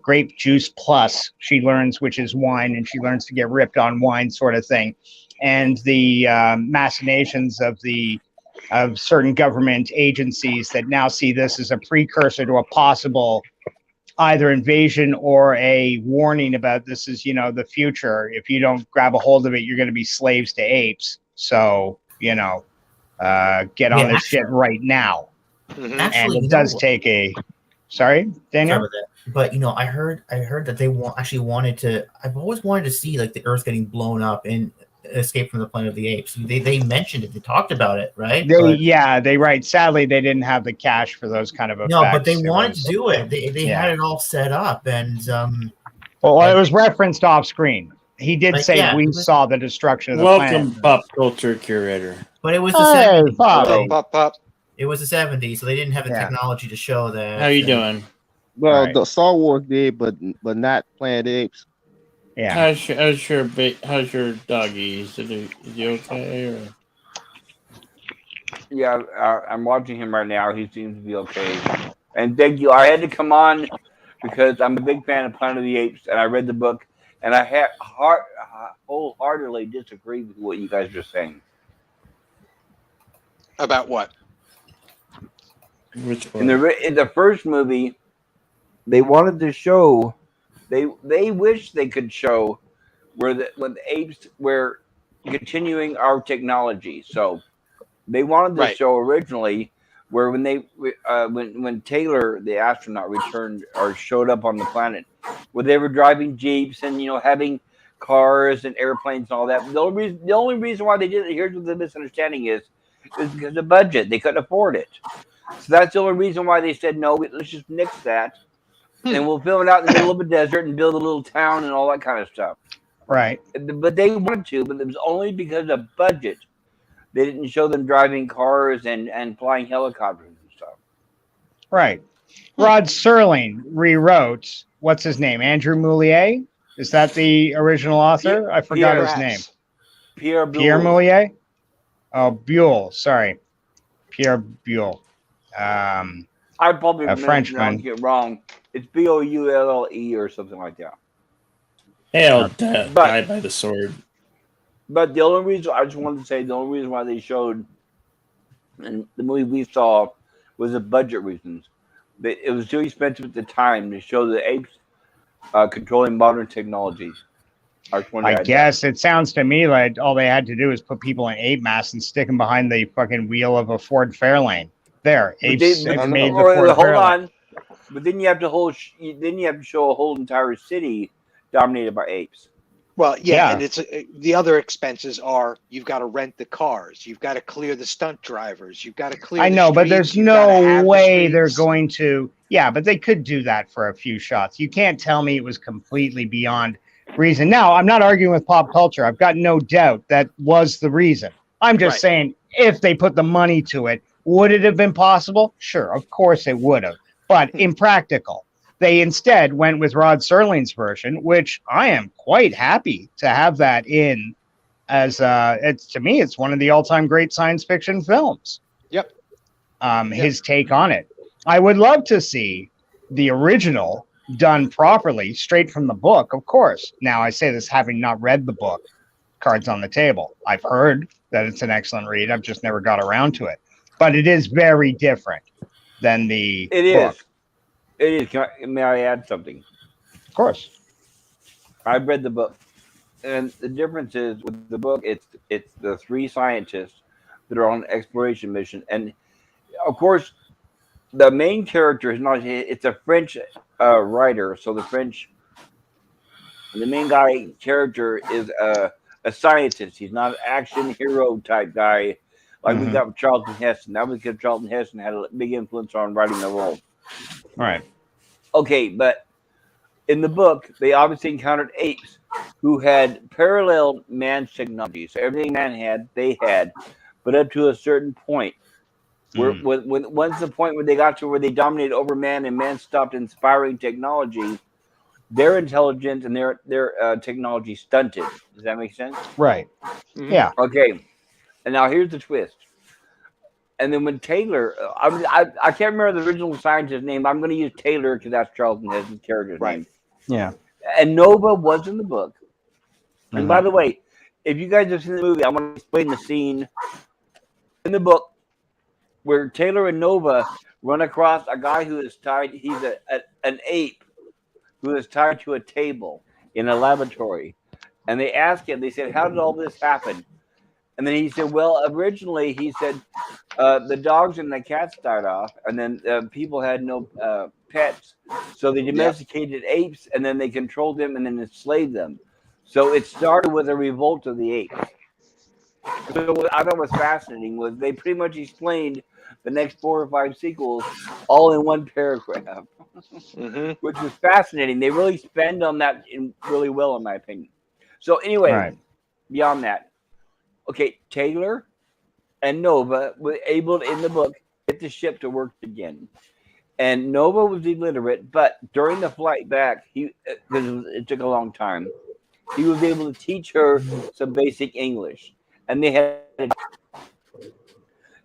Speaker 2: grape juice plus she learns, which is wine, and she learns to get ripped on wine sort of thing. And the machinations of certain government agencies that now see this as a precursor to a possible either invasion or a warning about this is, the future. If you don't grab a hold of it, you're going to be slaves to apes. So, get on this shit right now.
Speaker 4: Mhm.
Speaker 7: Actually,
Speaker 2: And it does take sorry, Daniel?
Speaker 7: Sorry about that. But I heard that they wanted to. I've always wanted to see like the Earth getting blown up in Escape from the Planet of the Apes. They mentioned it. They talked about it, right?
Speaker 2: They right. Sadly, they didn't have the cash for those kind of effects.
Speaker 7: No, but they
Speaker 2: It
Speaker 7: wanted
Speaker 2: was-
Speaker 7: to do it. They had it all set up, and
Speaker 2: Well, it was referenced off screen. He did
Speaker 7: Like,
Speaker 2: say
Speaker 7: yeah,
Speaker 2: we
Speaker 7: it was-
Speaker 2: saw the destruction of the
Speaker 1: Welcome,
Speaker 2: planet.
Speaker 1: pop culture curator.
Speaker 7: but it was the
Speaker 2: Hey,
Speaker 7: 70s.
Speaker 2: Bob.
Speaker 7: so
Speaker 4: Pop.
Speaker 7: it was the 70s, so they didn't have the
Speaker 2: Yeah.
Speaker 7: technology to show that.
Speaker 1: How you
Speaker 7: and-
Speaker 1: doing?
Speaker 8: Well,
Speaker 2: Right.
Speaker 8: the Star Wars did, but not Planet of the Apes.
Speaker 2: Yeah.
Speaker 1: How's your doggy? Is he okay? Or?
Speaker 10: Yeah, I'm watching him right now. He seems to be okay. And thank you. I had to come on because I'm a big fan of Planet of the Apes, and I read the book, and I wholeheartedly disagree with what you guys are saying.
Speaker 4: About what?
Speaker 1: Which
Speaker 10: In
Speaker 1: one?
Speaker 10: the first movie, they wanted to show, they wish they could show when the apes were continuing our technology. So they wanted to
Speaker 4: Right.
Speaker 10: show originally where when Taylor the astronaut returned or showed up on the planet, where they were driving jeeps and having cars and airplanes and all that. The only reason why they did it, here's what the misunderstanding is because of budget. They couldn't afford it. So that's the only reason why they said no. Let's just nix that, and we'll film it out in the middle of a desert and build a little town and all that kind of stuff.
Speaker 2: Right.
Speaker 10: But they wanted to, but it was only because of budget. They didn't show them driving cars and flying helicopters and stuff.
Speaker 2: Right. Rod Serling rewrote, what's his name? Andrew Moulier? Is that the original author? I forgot his name.
Speaker 10: Pierre
Speaker 2: Pierre
Speaker 10: Buell.
Speaker 2: Moulier? Oh, Buell. Sorry. Pierre Buell.
Speaker 10: I'd probably
Speaker 2: a Frenchman.
Speaker 10: get wrong. It's Boulle or something like that.
Speaker 1: Hell, die by the sword.
Speaker 10: But the only reason I just wanted to say the only reason why they showed and the movie we saw was the budget reasons. It was too expensive at the time to show the apes controlling modern technologies.
Speaker 2: I guess it sounds to me like all they had to do is put people in ape masks and stick them behind the fucking wheel of a Ford Fairlane. There, apes made the Ford
Speaker 10: hold
Speaker 2: Fairlane.
Speaker 10: on, but then you have to show a whole entire city dominated by apes.
Speaker 4: Well, yeah, and it's the other expenses are you've got to rent the cars, you've got to clear the stunt drivers, you've got to clear.
Speaker 2: I
Speaker 4: the
Speaker 2: know, but
Speaker 4: streets,
Speaker 2: there's
Speaker 4: you've gotta
Speaker 2: no
Speaker 4: have the
Speaker 2: way they're
Speaker 4: streets.
Speaker 2: going to. Yeah, but they could do that for a few shots. You can't tell me it was completely beyond reason. Now, I'm not arguing with pop culture. I've got no doubt that was the reason. I'm just saying if they put the money to it, would it have been possible? Sure, of course it would have, but impractical. They instead went with Rod Serling's version, which I am quite happy to have that in as it's to me, it's one of the all-time great science fiction films.
Speaker 4: Yep.
Speaker 2: His take on it. I would love to see the original done properly, straight from the book, of course. Now, I say this having not read the book, cards on the table. I've heard that it's an excellent read. I've just never got around to it. But it is very different than the book.
Speaker 10: It is. May I add something?
Speaker 2: Of course.
Speaker 10: I've read the book. And the difference is with the book, it's the three scientists that are on an exploration mission. And, of course, the main character is not, it's a French writer. So the main character is a scientist. He's not an action hero type guy like we got with Charlton Heston. That was because Charlton Heston had a big influence on writing the role.
Speaker 2: All right.
Speaker 10: Okay, but in the book, they obviously encountered apes who had parallel man's technology. So everything man had, they had, but up to a certain point. Once the point where they got to where they dominated over man and man stopped inspiring technology, their intelligence and their technology stunted. Does that make sense?
Speaker 2: Right. Yeah.
Speaker 10: Okay. And now here's the twist. And then when Taylor, I can't remember the original scientist's name. I'm going to use Taylor because that's Charlton Heston's character's name.
Speaker 2: Yeah.
Speaker 10: And Nova was in the book. And by the way, if you guys have seen the movie, I want to explain the scene in the book where Taylor and Nova run across a guy who is tied. He's an ape who is tied to a table in a laboratory. And they ask him, they said, how did all this happen? And then he said, well, originally, he said, the dogs and the cats died off, and then people had no pets. So they domesticated apes, and then they controlled them and then enslaved them. So it started with a revolt of the apes. So what I thought was fascinating was they pretty much explained the next 4 or 5 sequels all in one paragraph, which was fascinating. They really spend on that really well, in my opinion. So anyway, beyond that, okay, Taylor and Nova were able to, in the book, get the ship to work again. And Nova was illiterate, but during the flight back, because it took a long time, he was able to teach her some basic English, and they had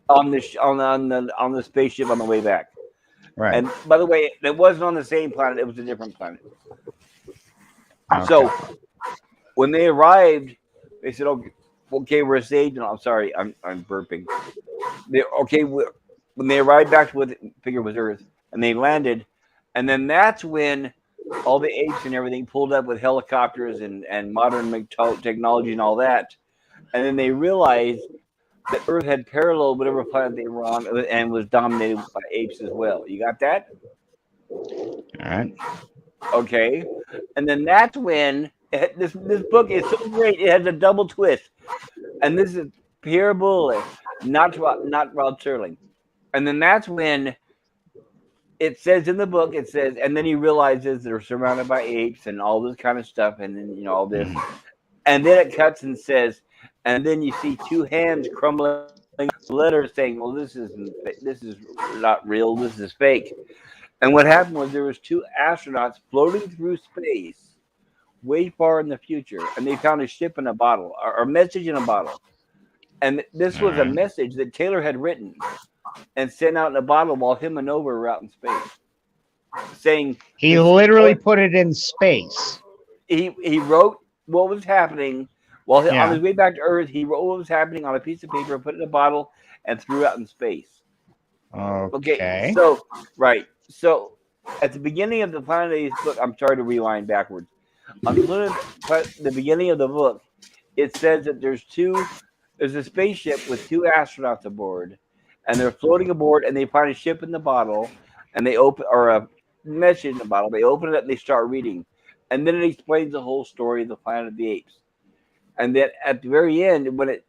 Speaker 10: on the spaceship on the way back.
Speaker 2: Right.
Speaker 10: And by the way, it wasn't on the same planet; it was a different planet.
Speaker 2: Okay.
Speaker 10: So when they arrived, they said, "Okay, we're saved." And I'm sorry, I'm burping. When they arrived back to what they figured was Earth, and they landed, and then that's when all the apes and everything pulled up with helicopters and modern technology and all that, and then they realized that Earth had paralleled whatever planet they were on and was dominated by apes as well. You got that?
Speaker 2: All right.
Speaker 10: Okay. And then that's when this book is so great. It has a double twist, and this is Pierre Boulle, not Rod Serling. And then that's when it says in the book, it says, and then he realizes they're surrounded by apes and all this kind of stuff, and then all this, and then it cuts and says, and then you see two hands crumbling letters saying, "Well, this is not real. This is fake." And what happened was there was two astronauts floating through space, way far in the future, and they found a ship in a bottle, or a message in a bottle, and this was a message that Taylor had written and sent out in a bottle while him and Nova were out in space, saying
Speaker 2: he literally put it in space.
Speaker 10: He wrote what was happening while on his way back to Earth. He wrote what was happening on a piece of paper, put it in a bottle, and threw it out in space.
Speaker 2: Okay.
Speaker 10: So right. So at the beginning of the Planet of the Apes book, I'm sorry to rewind backwards. On the beginning of the book, it says that there's a spaceship with two astronauts aboard, and they're floating aboard, and they find a ship in the bottle, and they open, or a message in the bottle. They open it up and they start reading, and then it explains the whole story of the Planet of the Apes. And then at the very end, when it,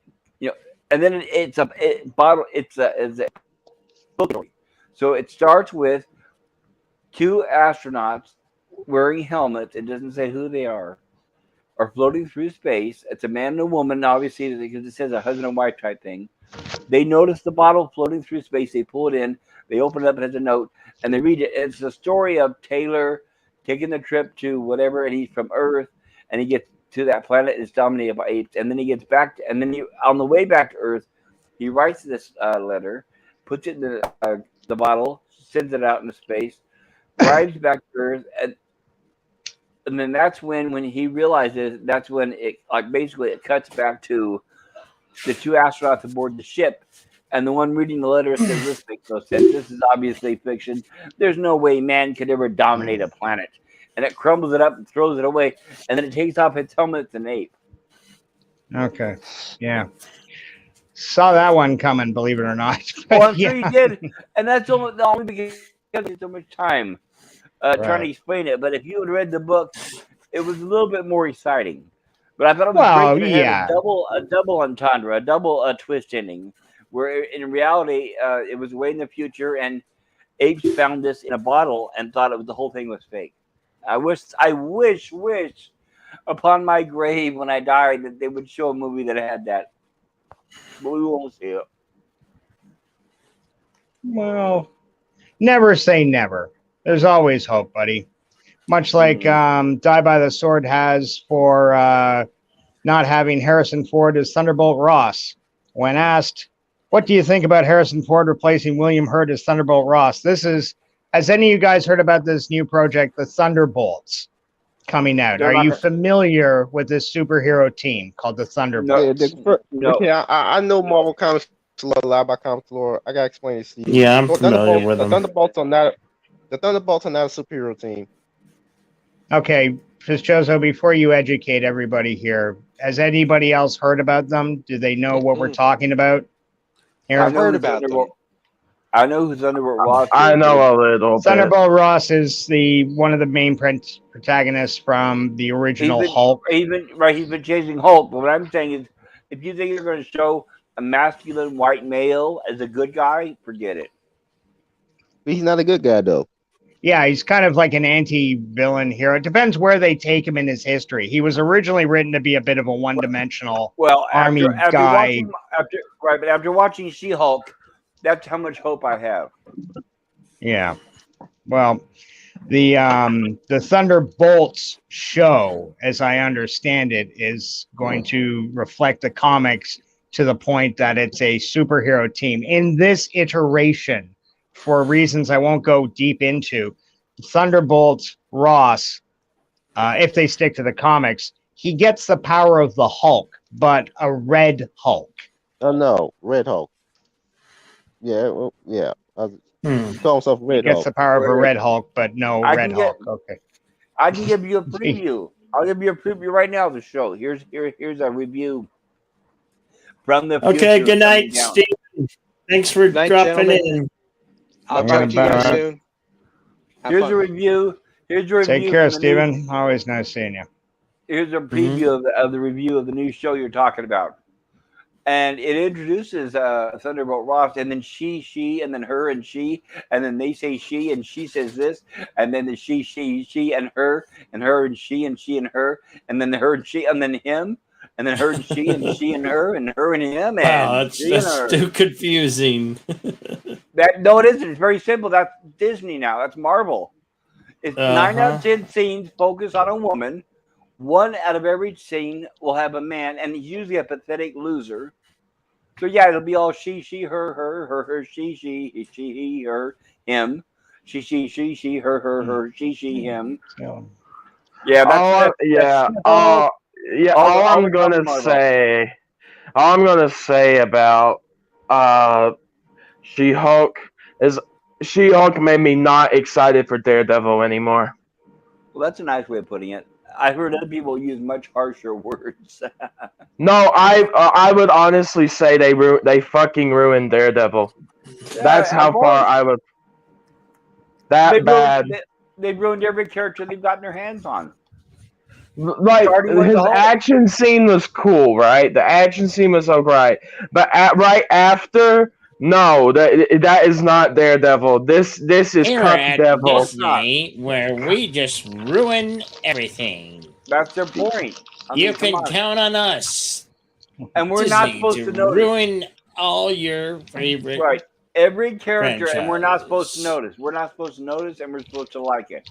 Speaker 10: and then it's a book story. So it starts with two astronauts wearing helmets. It doesn't say who they are floating through space. It's a man and a woman, obviously, because it says a husband and wife type thing. They notice the bottle floating through space. They pull it in. They open it up. It has a note, and they read it. It's the story of Taylor taking the trip to whatever, and he's from Earth, and he gets to that planet. It's dominated by apes, and then he gets back, and then on the way back to Earth, he writes this letter, puts it in the bottle, sends it out into space, arrives back to Earth, and then that's when he realizes, that's when it basically it cuts back to the two astronauts aboard the ship, and the one reading the letter says, "This makes no sense. This is obviously fiction. There's no way man could ever dominate a planet." And it crumbles it up and throws it away, and then it takes off its helmet. It's an ape.
Speaker 2: Okay. Yeah. Saw that one coming, believe it or not.
Speaker 10: Well, I'm sure you did, and that's only because there's so much time trying to explain it. But if you had read the book, it was a little bit more exciting. But I thought it was great to have a double entendre, a double twist ending, where in reality it was way in the future, and apes found this in a bottle and thought the whole thing was fake. I wish upon my grave when I died that they would show a movie that had that. But we won't see it.
Speaker 2: Well, never say never. There's always hope, buddy. Much like Die by the Sword has for not having Harrison Ford as Thunderbolt Ross. When asked, what do you think about Harrison Ford replacing William Hurt as Thunderbolt Ross? Has any of you guys heard about this new project, the Thunderbolts, coming out? Are you familiar with this superhero team called the Thunderbolts?
Speaker 8: No. Yeah, I know Marvel Comics a lot about comics lore. I gotta explain this to you.
Speaker 1: Yeah, I'm familiar with them.
Speaker 8: The Thunderbolts are not a superhero team.
Speaker 2: Okay, Fischoso, before you educate everybody here, has anybody else heard about them? Do they know what we're talking about?
Speaker 4: I've heard about them.
Speaker 10: I know who Thunderbolt Ross is.
Speaker 5: I know a little bit.
Speaker 2: Thunderbolt Ross is one of the main protagonists from the original Hulk.
Speaker 10: He's been chasing Hulk. But what I'm saying is, if you think you're going to show a masculine white male as a good guy, forget it.
Speaker 8: But he's not a good guy, though.
Speaker 2: Yeah, he's kind of like an anti-villain hero. It depends where they take him in his history. He was originally written to be a bit of a one-dimensional army guy.
Speaker 10: After watching She-Hulk, that's how much hope I have.
Speaker 2: Yeah. Well, The Thunderbolts show, as I understand it, is going to reflect the comics to the point that it's a superhero team. In this iteration, for reasons I won't go deep into, Thunderbolt Ross, if they stick to the comics, he gets the power of the Hulk, but a red Hulk.
Speaker 8: Oh no, Red Hulk. Yeah, well, yeah. He calls himself
Speaker 2: He
Speaker 8: Red
Speaker 2: gets
Speaker 8: Hulk.
Speaker 2: the power of a red Hulk, but no
Speaker 10: I
Speaker 2: red
Speaker 10: can get-
Speaker 2: Hulk. Okay.
Speaker 10: I can give you a preview. I'll give you a preview right now of the show. Here's a review from the future.
Speaker 1: Okay, good night,
Speaker 10: coming down.
Speaker 1: Steve. Thanks for
Speaker 4: Night,
Speaker 1: dropping
Speaker 4: gentlemen.
Speaker 1: in.
Speaker 4: I'll
Speaker 2: Yeah,
Speaker 4: talk to you guys
Speaker 2: bye.
Speaker 4: soon. Have
Speaker 10: Here's
Speaker 4: fun.
Speaker 10: a review. Here's a review.
Speaker 2: Take care,
Speaker 10: from the new-
Speaker 2: Steven. Always nice seeing you.
Speaker 10: Here's a preview of the review of the new show you're talking about. And it introduces Thunderbolt Ross, and then she, and then her and she, and then they say she, and she says this, and then the she, and her and she, and her, and then the her and she, and then him, and then her and she, and her and him, and
Speaker 1: Wow,
Speaker 10: she and her.
Speaker 1: that's too confusing.
Speaker 10: No, it isn't. It's very simple. That's Disney now. That's Marvel. It's 9 out of 10 scenes focus on a woman. 1 out of every scene will have a man, and he's usually a pathetic loser. So yeah, it'll be all she, her, she, he, her, him. She, her, she, him. Yeah,
Speaker 5: All I'm gonna say about She-Hulk is She-Hulk made me not excited for Daredevil anymore.
Speaker 10: Well, that's a nice way of putting it. I've heard other people use much harsher words.
Speaker 5: No, I would honestly say they fucking ruined Daredevil. That's how far I would. That bad.
Speaker 10: They've ruined every character they've gotten their hands on.
Speaker 5: Like
Speaker 10: Starting with
Speaker 5: his
Speaker 10: the Hulk.
Speaker 5: action scene was cool, right? The action scene was alright, but right after, no, that is not Daredevil. This is
Speaker 1: Here
Speaker 5: Cup
Speaker 1: at
Speaker 5: Devil.
Speaker 1: Disney, where we just ruin everything.
Speaker 10: That's their point. I
Speaker 1: You
Speaker 10: mean, come
Speaker 1: can
Speaker 10: on.
Speaker 1: count on us.
Speaker 10: And we're
Speaker 1: Disney
Speaker 10: not supposed to notice.
Speaker 1: ruin all your favorite.
Speaker 10: Right. Every character, and we're not supposed to
Speaker 1: franchise.
Speaker 10: notice. We're not supposed to notice, and we're supposed to like it.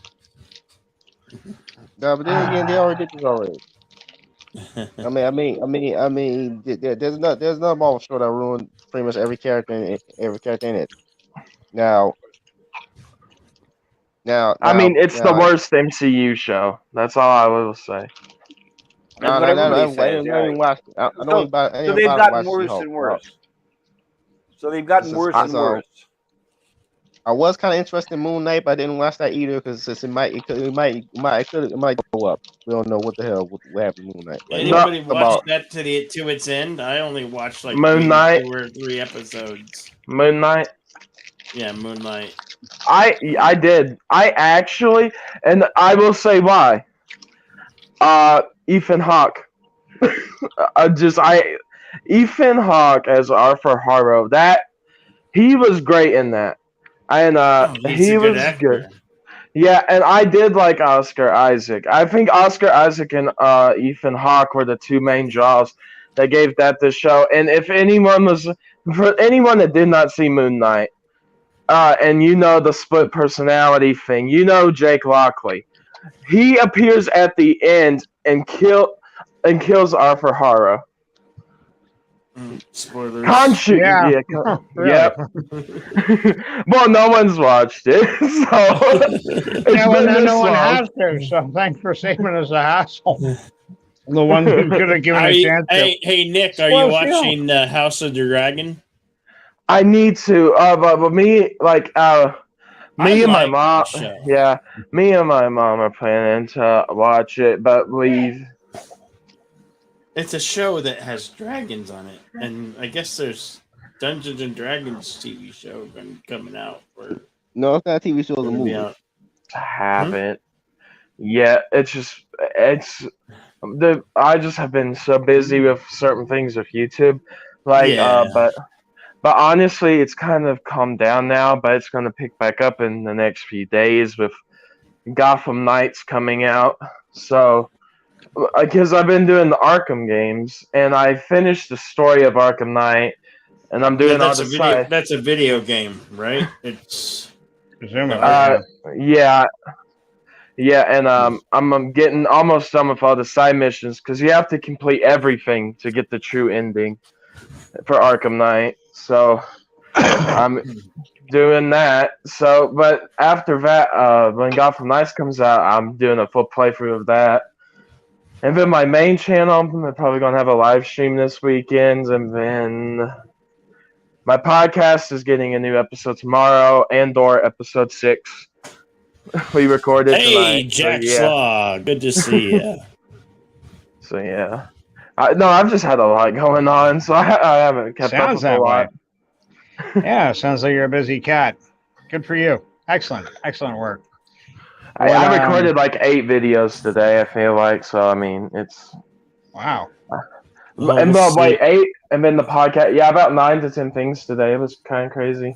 Speaker 8: No, but then again, they already did this already. I mean, there's no Marvel show that ruined pretty much every character in it. Now,
Speaker 5: I mean, it's the
Speaker 8: now-
Speaker 5: worst MCU show. That's all I will say.
Speaker 10: That's
Speaker 8: No,
Speaker 10: what
Speaker 8: no,
Speaker 10: everybody
Speaker 8: I
Speaker 10: says,
Speaker 8: didn't
Speaker 10: yeah.
Speaker 8: watch. I
Speaker 10: So-
Speaker 8: don't buy.
Speaker 10: So they've gotten worse and worse. So they've gotten
Speaker 8: This is
Speaker 10: worse and
Speaker 8: awesome.
Speaker 10: worse.
Speaker 8: I was kind of interested in Moon Knight, but I didn't watch that either because it might go up. We don't know what the hell what happened to Moon Knight. Like,
Speaker 1: Anybody
Speaker 8: about-
Speaker 1: watch that to its end? I only watched like
Speaker 5: Moon Knight.
Speaker 1: 2 or 3 episodes.
Speaker 5: Moon Knight.
Speaker 1: Yeah, Moonlight.
Speaker 5: I did. I actually, and I will say why. Ethan Hawke. Ethan Hawke as Arthur Harrow. That he was great in that, and
Speaker 1: He's
Speaker 5: he
Speaker 1: a good
Speaker 5: was
Speaker 1: actor.
Speaker 5: good. Yeah, and I did like Oscar Isaac. I think Oscar Isaac and Ethan Hawke were the 2 main draws that gave that the show. And if anyone for anyone that did not see Moon Knight, and you know the split personality thing, you know Jake Lockley. He appears at the end and kills Arthur Harrow.
Speaker 1: Spoilers.
Speaker 5: Can't you?
Speaker 2: Yeah.
Speaker 5: Yeah. Yep. Well, no one's watched it, so it's
Speaker 2: Yeah, well,
Speaker 5: been this
Speaker 2: no one
Speaker 5: long.
Speaker 2: has to. So thanks for saving us a hassle. The one who could have given
Speaker 1: Are
Speaker 2: a
Speaker 1: you-
Speaker 2: chance.
Speaker 1: hey, Nick, are
Speaker 2: Well,
Speaker 1: you
Speaker 2: yeah.
Speaker 1: watching House of the Dragon?
Speaker 5: I need to, but me, like,
Speaker 1: I
Speaker 5: me and my
Speaker 1: like
Speaker 5: mom,
Speaker 1: the show.
Speaker 5: yeah, me and my mom are planning to watch it, but
Speaker 1: It's a show that has dragons on it, and I guess there's Dungeons and Dragons TV show coming out. Or
Speaker 8: No, it's not a TV show. It's a
Speaker 1: gonna be
Speaker 8: movie.
Speaker 1: out.
Speaker 5: haven't. Yeah, I just have been so busy with certain things with YouTube, like,
Speaker 1: Yeah.
Speaker 5: but honestly, it's kind of calmed down now. But it's gonna pick back up in the next few days with Gotham Knights coming out. So, because I've been doing the Arkham games, and I finished the story of Arkham Knight, and I'm doing all
Speaker 1: That's
Speaker 5: the
Speaker 1: a video.
Speaker 5: side.
Speaker 1: That's a video game, right? It's
Speaker 2: Presumably.
Speaker 5: Yeah, Yeah, and I'm getting almost done with all the side missions because you have to complete everything to get the true ending for Arkham Knight. So I'm doing that. So, but after that, when Gotham Knights comes out, I'm doing a full playthrough of that. And then my main channel, I'm probably gonna have a live stream this weekend, and then my podcast is getting a new episode tomorrow, Andor episode 6. We recorded
Speaker 1: Hey,
Speaker 5: tonight.
Speaker 1: Jack
Speaker 5: so, yeah.
Speaker 1: Slaw. Good to see you.
Speaker 5: So yeah, I've just had a lot going on, so I haven't kept up
Speaker 2: Sounds
Speaker 5: with
Speaker 2: that
Speaker 5: a
Speaker 2: way.
Speaker 5: lot.
Speaker 2: Yeah, sounds like you're a busy cat. Good for you. Excellent work.
Speaker 5: I
Speaker 2: What,
Speaker 5: recorded like 8 videos today. I feel like so. I mean, it's
Speaker 2: Wow.
Speaker 1: Well,
Speaker 5: and
Speaker 1: we'll
Speaker 5: like
Speaker 1: see.
Speaker 5: 8, and then the podcast. Yeah, about 9 to 10 things today. It was kind of crazy.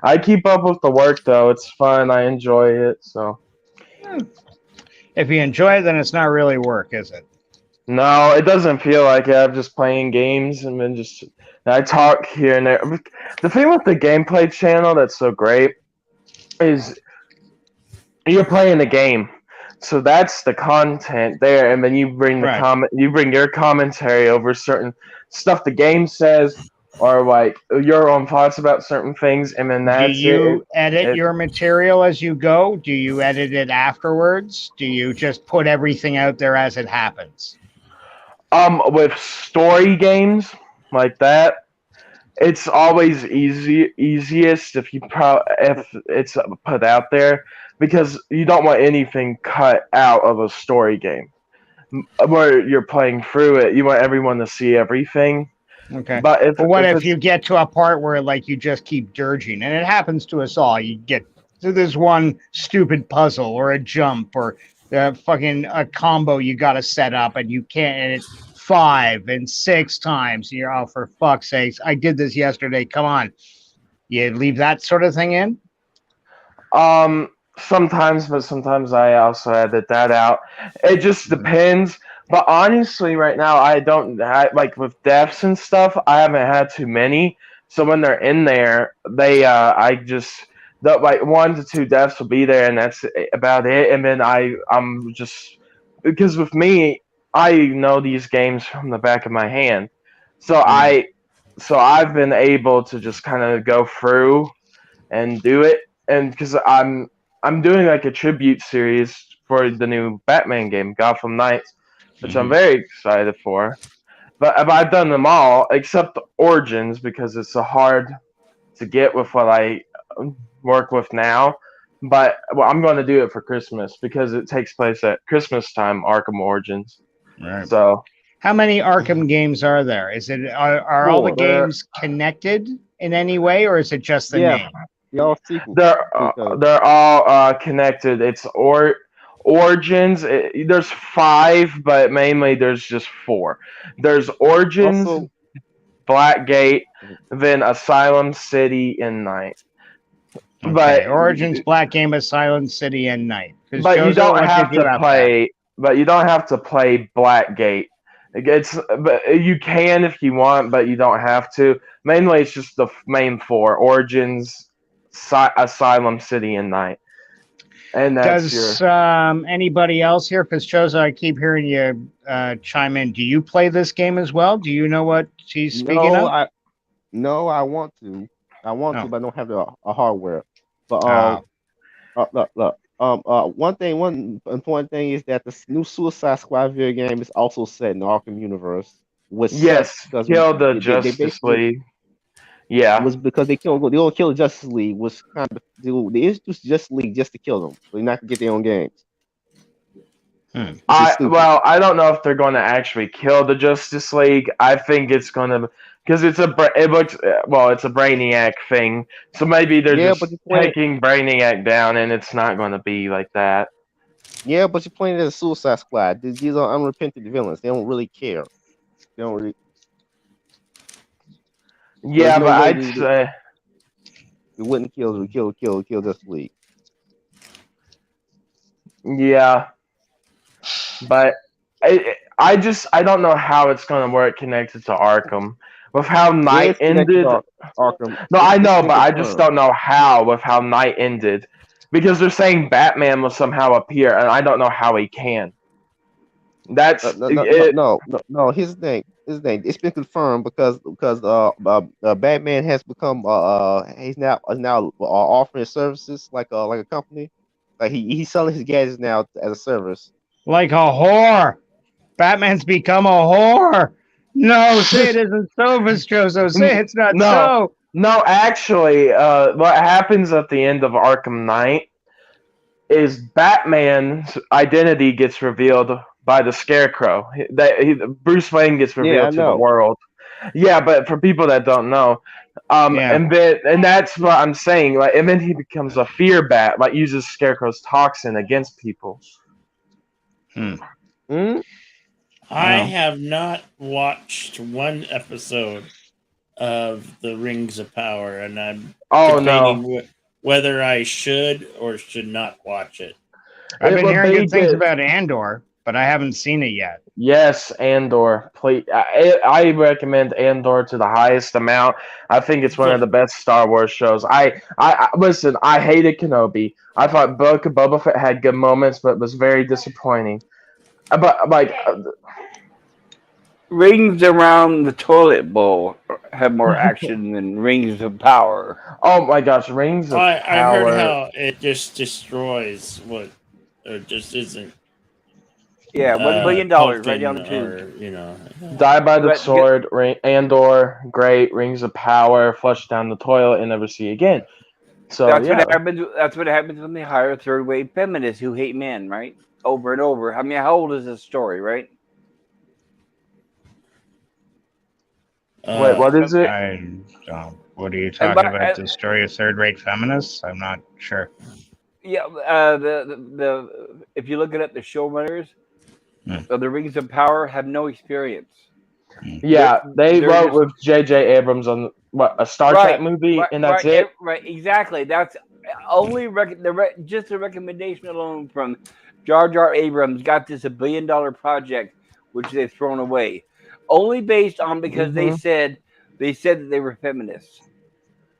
Speaker 5: I keep up with the work though. It's fun. I enjoy it. So
Speaker 2: If you enjoy it, then it's not really work, is it?
Speaker 5: no, it doesn't feel like it. I'm just playing games and then just I talk here and there. The thing with the gameplay channel that's so great is you're playing the game, so that's the content there, and then you bring the
Speaker 2: Right.
Speaker 5: you bring your commentary over certain stuff the game says, or like your own thoughts about certain things, and then
Speaker 2: Do
Speaker 5: that's
Speaker 2: you edit
Speaker 5: it-
Speaker 2: your material as you go? Do you edit it afterwards? Do you just put everything out there as it happens?
Speaker 5: With story games like that, it's always easiest if if it's put out there because you don't want anything cut out of a story game where you're playing through it. You want everyone to see everything.
Speaker 2: Okay.
Speaker 5: But
Speaker 2: what if
Speaker 5: it's-
Speaker 2: you get to a part where like you just keep dirging, and it happens to us all? You get to this one stupid puzzle or a jump or fucking a combo you got to set up, and you can't. And it's 5 and 6 times. You're oh, for fuck's sakes! I did this yesterday. Come on, you leave that sort of thing in.
Speaker 5: Sometimes, but sometimes I also edit that out. It just depends. But honestly, right now I don't like with deaths and stuff. I haven't had too many. So when they're in there, they I just like 1 to 2 deaths will be there, and that's about it. And then I'm just because with me, I know these games from the back of my hand. So I've been able to just kind of go through and do it, and because I'm doing like a tribute series for the new Batman game, Gotham Knights, which I'm very excited for. But I've done them all except Origins because it's so hard to get with what I work with now. But I'm going to do it for Christmas because it takes place at Christmas time, Arkham Origins.
Speaker 2: Right.
Speaker 5: So
Speaker 2: How many Arkham games are there? Is it are all the
Speaker 8: 4.
Speaker 2: games connected in any way, or is it just the name?
Speaker 8: Y'all sequel.
Speaker 5: they're all connected. It's Origins. There's 5, but mainly there's just 4. There's Origins,
Speaker 8: Also-
Speaker 5: Blackgate, then Asylum City, and Night.
Speaker 2: Okay,
Speaker 5: But
Speaker 2: Origins, Black Game, Asylum City, and Night. 'Cause
Speaker 5: but you
Speaker 2: Jozo,
Speaker 5: don't
Speaker 2: what
Speaker 5: have
Speaker 2: do
Speaker 5: to
Speaker 2: out
Speaker 5: play. But you don't have to play Blackgate. But you can if you want, but you don't have to. Mainly, it's just the main 4: Origins, Asylum City, and Night. And that's
Speaker 2: Does anybody else here? Because Jozo, I keep hearing you chime in. Do you play this game as well? Do you know what he's speaking of?
Speaker 8: I want to. I want
Speaker 2: Oh.
Speaker 8: to, but I don't have the hardware. But look. One important thing is that the new Suicide Squad video game is also set in the Arkham universe. Which
Speaker 5: yes,
Speaker 8: sucks because
Speaker 5: kill the
Speaker 8: they
Speaker 5: Justice
Speaker 8: basically-
Speaker 5: League. Yeah,
Speaker 8: was because they don't kill the Justice League. Was kind of they introduced Justice League just to kill them, so they're not to get their own games. Which is stupid.
Speaker 5: I don't know if they're going to actually kill the Justice League. I think it's going to because it's a Brainiac thing. So maybe they're
Speaker 8: Yeah,
Speaker 5: just
Speaker 8: but you play-
Speaker 5: taking Brainiac down, and it's not going to be like that.
Speaker 8: Yeah, but you're playing as a Suicide Squad. These are unrepentant villains. They don't really care. They don't really.
Speaker 5: Yeah,
Speaker 8: no
Speaker 5: but
Speaker 8: way
Speaker 5: I'd
Speaker 8: they-
Speaker 5: say
Speaker 8: We wouldn't kill Justice League.
Speaker 5: yeah, but I don't know how it's going to work connected to Arkham with how Night
Speaker 8: Yeah, it's connected
Speaker 5: ended.
Speaker 8: to Arkham.
Speaker 5: No, I know,
Speaker 8: It's
Speaker 5: but I just
Speaker 8: confirmed.
Speaker 5: don't know how with how Night ended. because they're saying Batman will somehow appear, and I don't know how he can. That's
Speaker 8: No. Here's the thing. It's been confirmed because Batman has become he's now offering services like a company. Like he's selling his gadgets now as a service.
Speaker 2: Like a whore. Batman's become a whore. No, say it isn't so, Vistroso. Say it's not so.
Speaker 5: No, actually, what happens at the end of Arkham Knight is Batman's identity gets revealed by the Scarecrow. Bruce Wayne gets revealed to the world. Yeah, but for people that don't know, and that's what I'm saying. Like, and then he becomes a fear bat, like uses Scarecrow's toxin against people.
Speaker 1: I have not watched one episode of the Rings of Power, and I'm debating whether I should or should not watch it.
Speaker 2: I've been hearing good things about Andor, but I haven't seen it yet.
Speaker 5: Yes, Andor. Please, I recommend Andor to the highest amount. I think it's one of the best Star Wars shows. I listen. I hated Kenobi. I thought Book of Boba Fett had good moments, but was very disappointing. But like,
Speaker 10: Rings Around the Toilet Bowl have more action than Rings of Power.
Speaker 5: Oh my gosh, Rings of Power.
Speaker 1: I heard how it just destroys what, or just isn't.
Speaker 10: Yeah, $1 billion right down the tube.
Speaker 1: You know,
Speaker 5: Die by the Sword, Andor, great. Rings of Power, flush down the toilet and never see again. So
Speaker 10: that's what happens when they hire third wave feminists who hate men, right? Over and over. I mean, how old is this story, right?
Speaker 5: Wait, what is it?
Speaker 2: What are you talking about? The story of third-rate feminists? I'm not sure.
Speaker 10: Yeah, the if you look at it, the showrunners of the Rings of Power have no experience.
Speaker 5: Yeah, they wrote with J.J. Abrams on a Star Trek movie, and that's it.
Speaker 10: Right, exactly. That's only just a recommendation alone from Jar Jar Abrams got this $1 billion project, which they've thrown away, only based on because they said that they were feminists,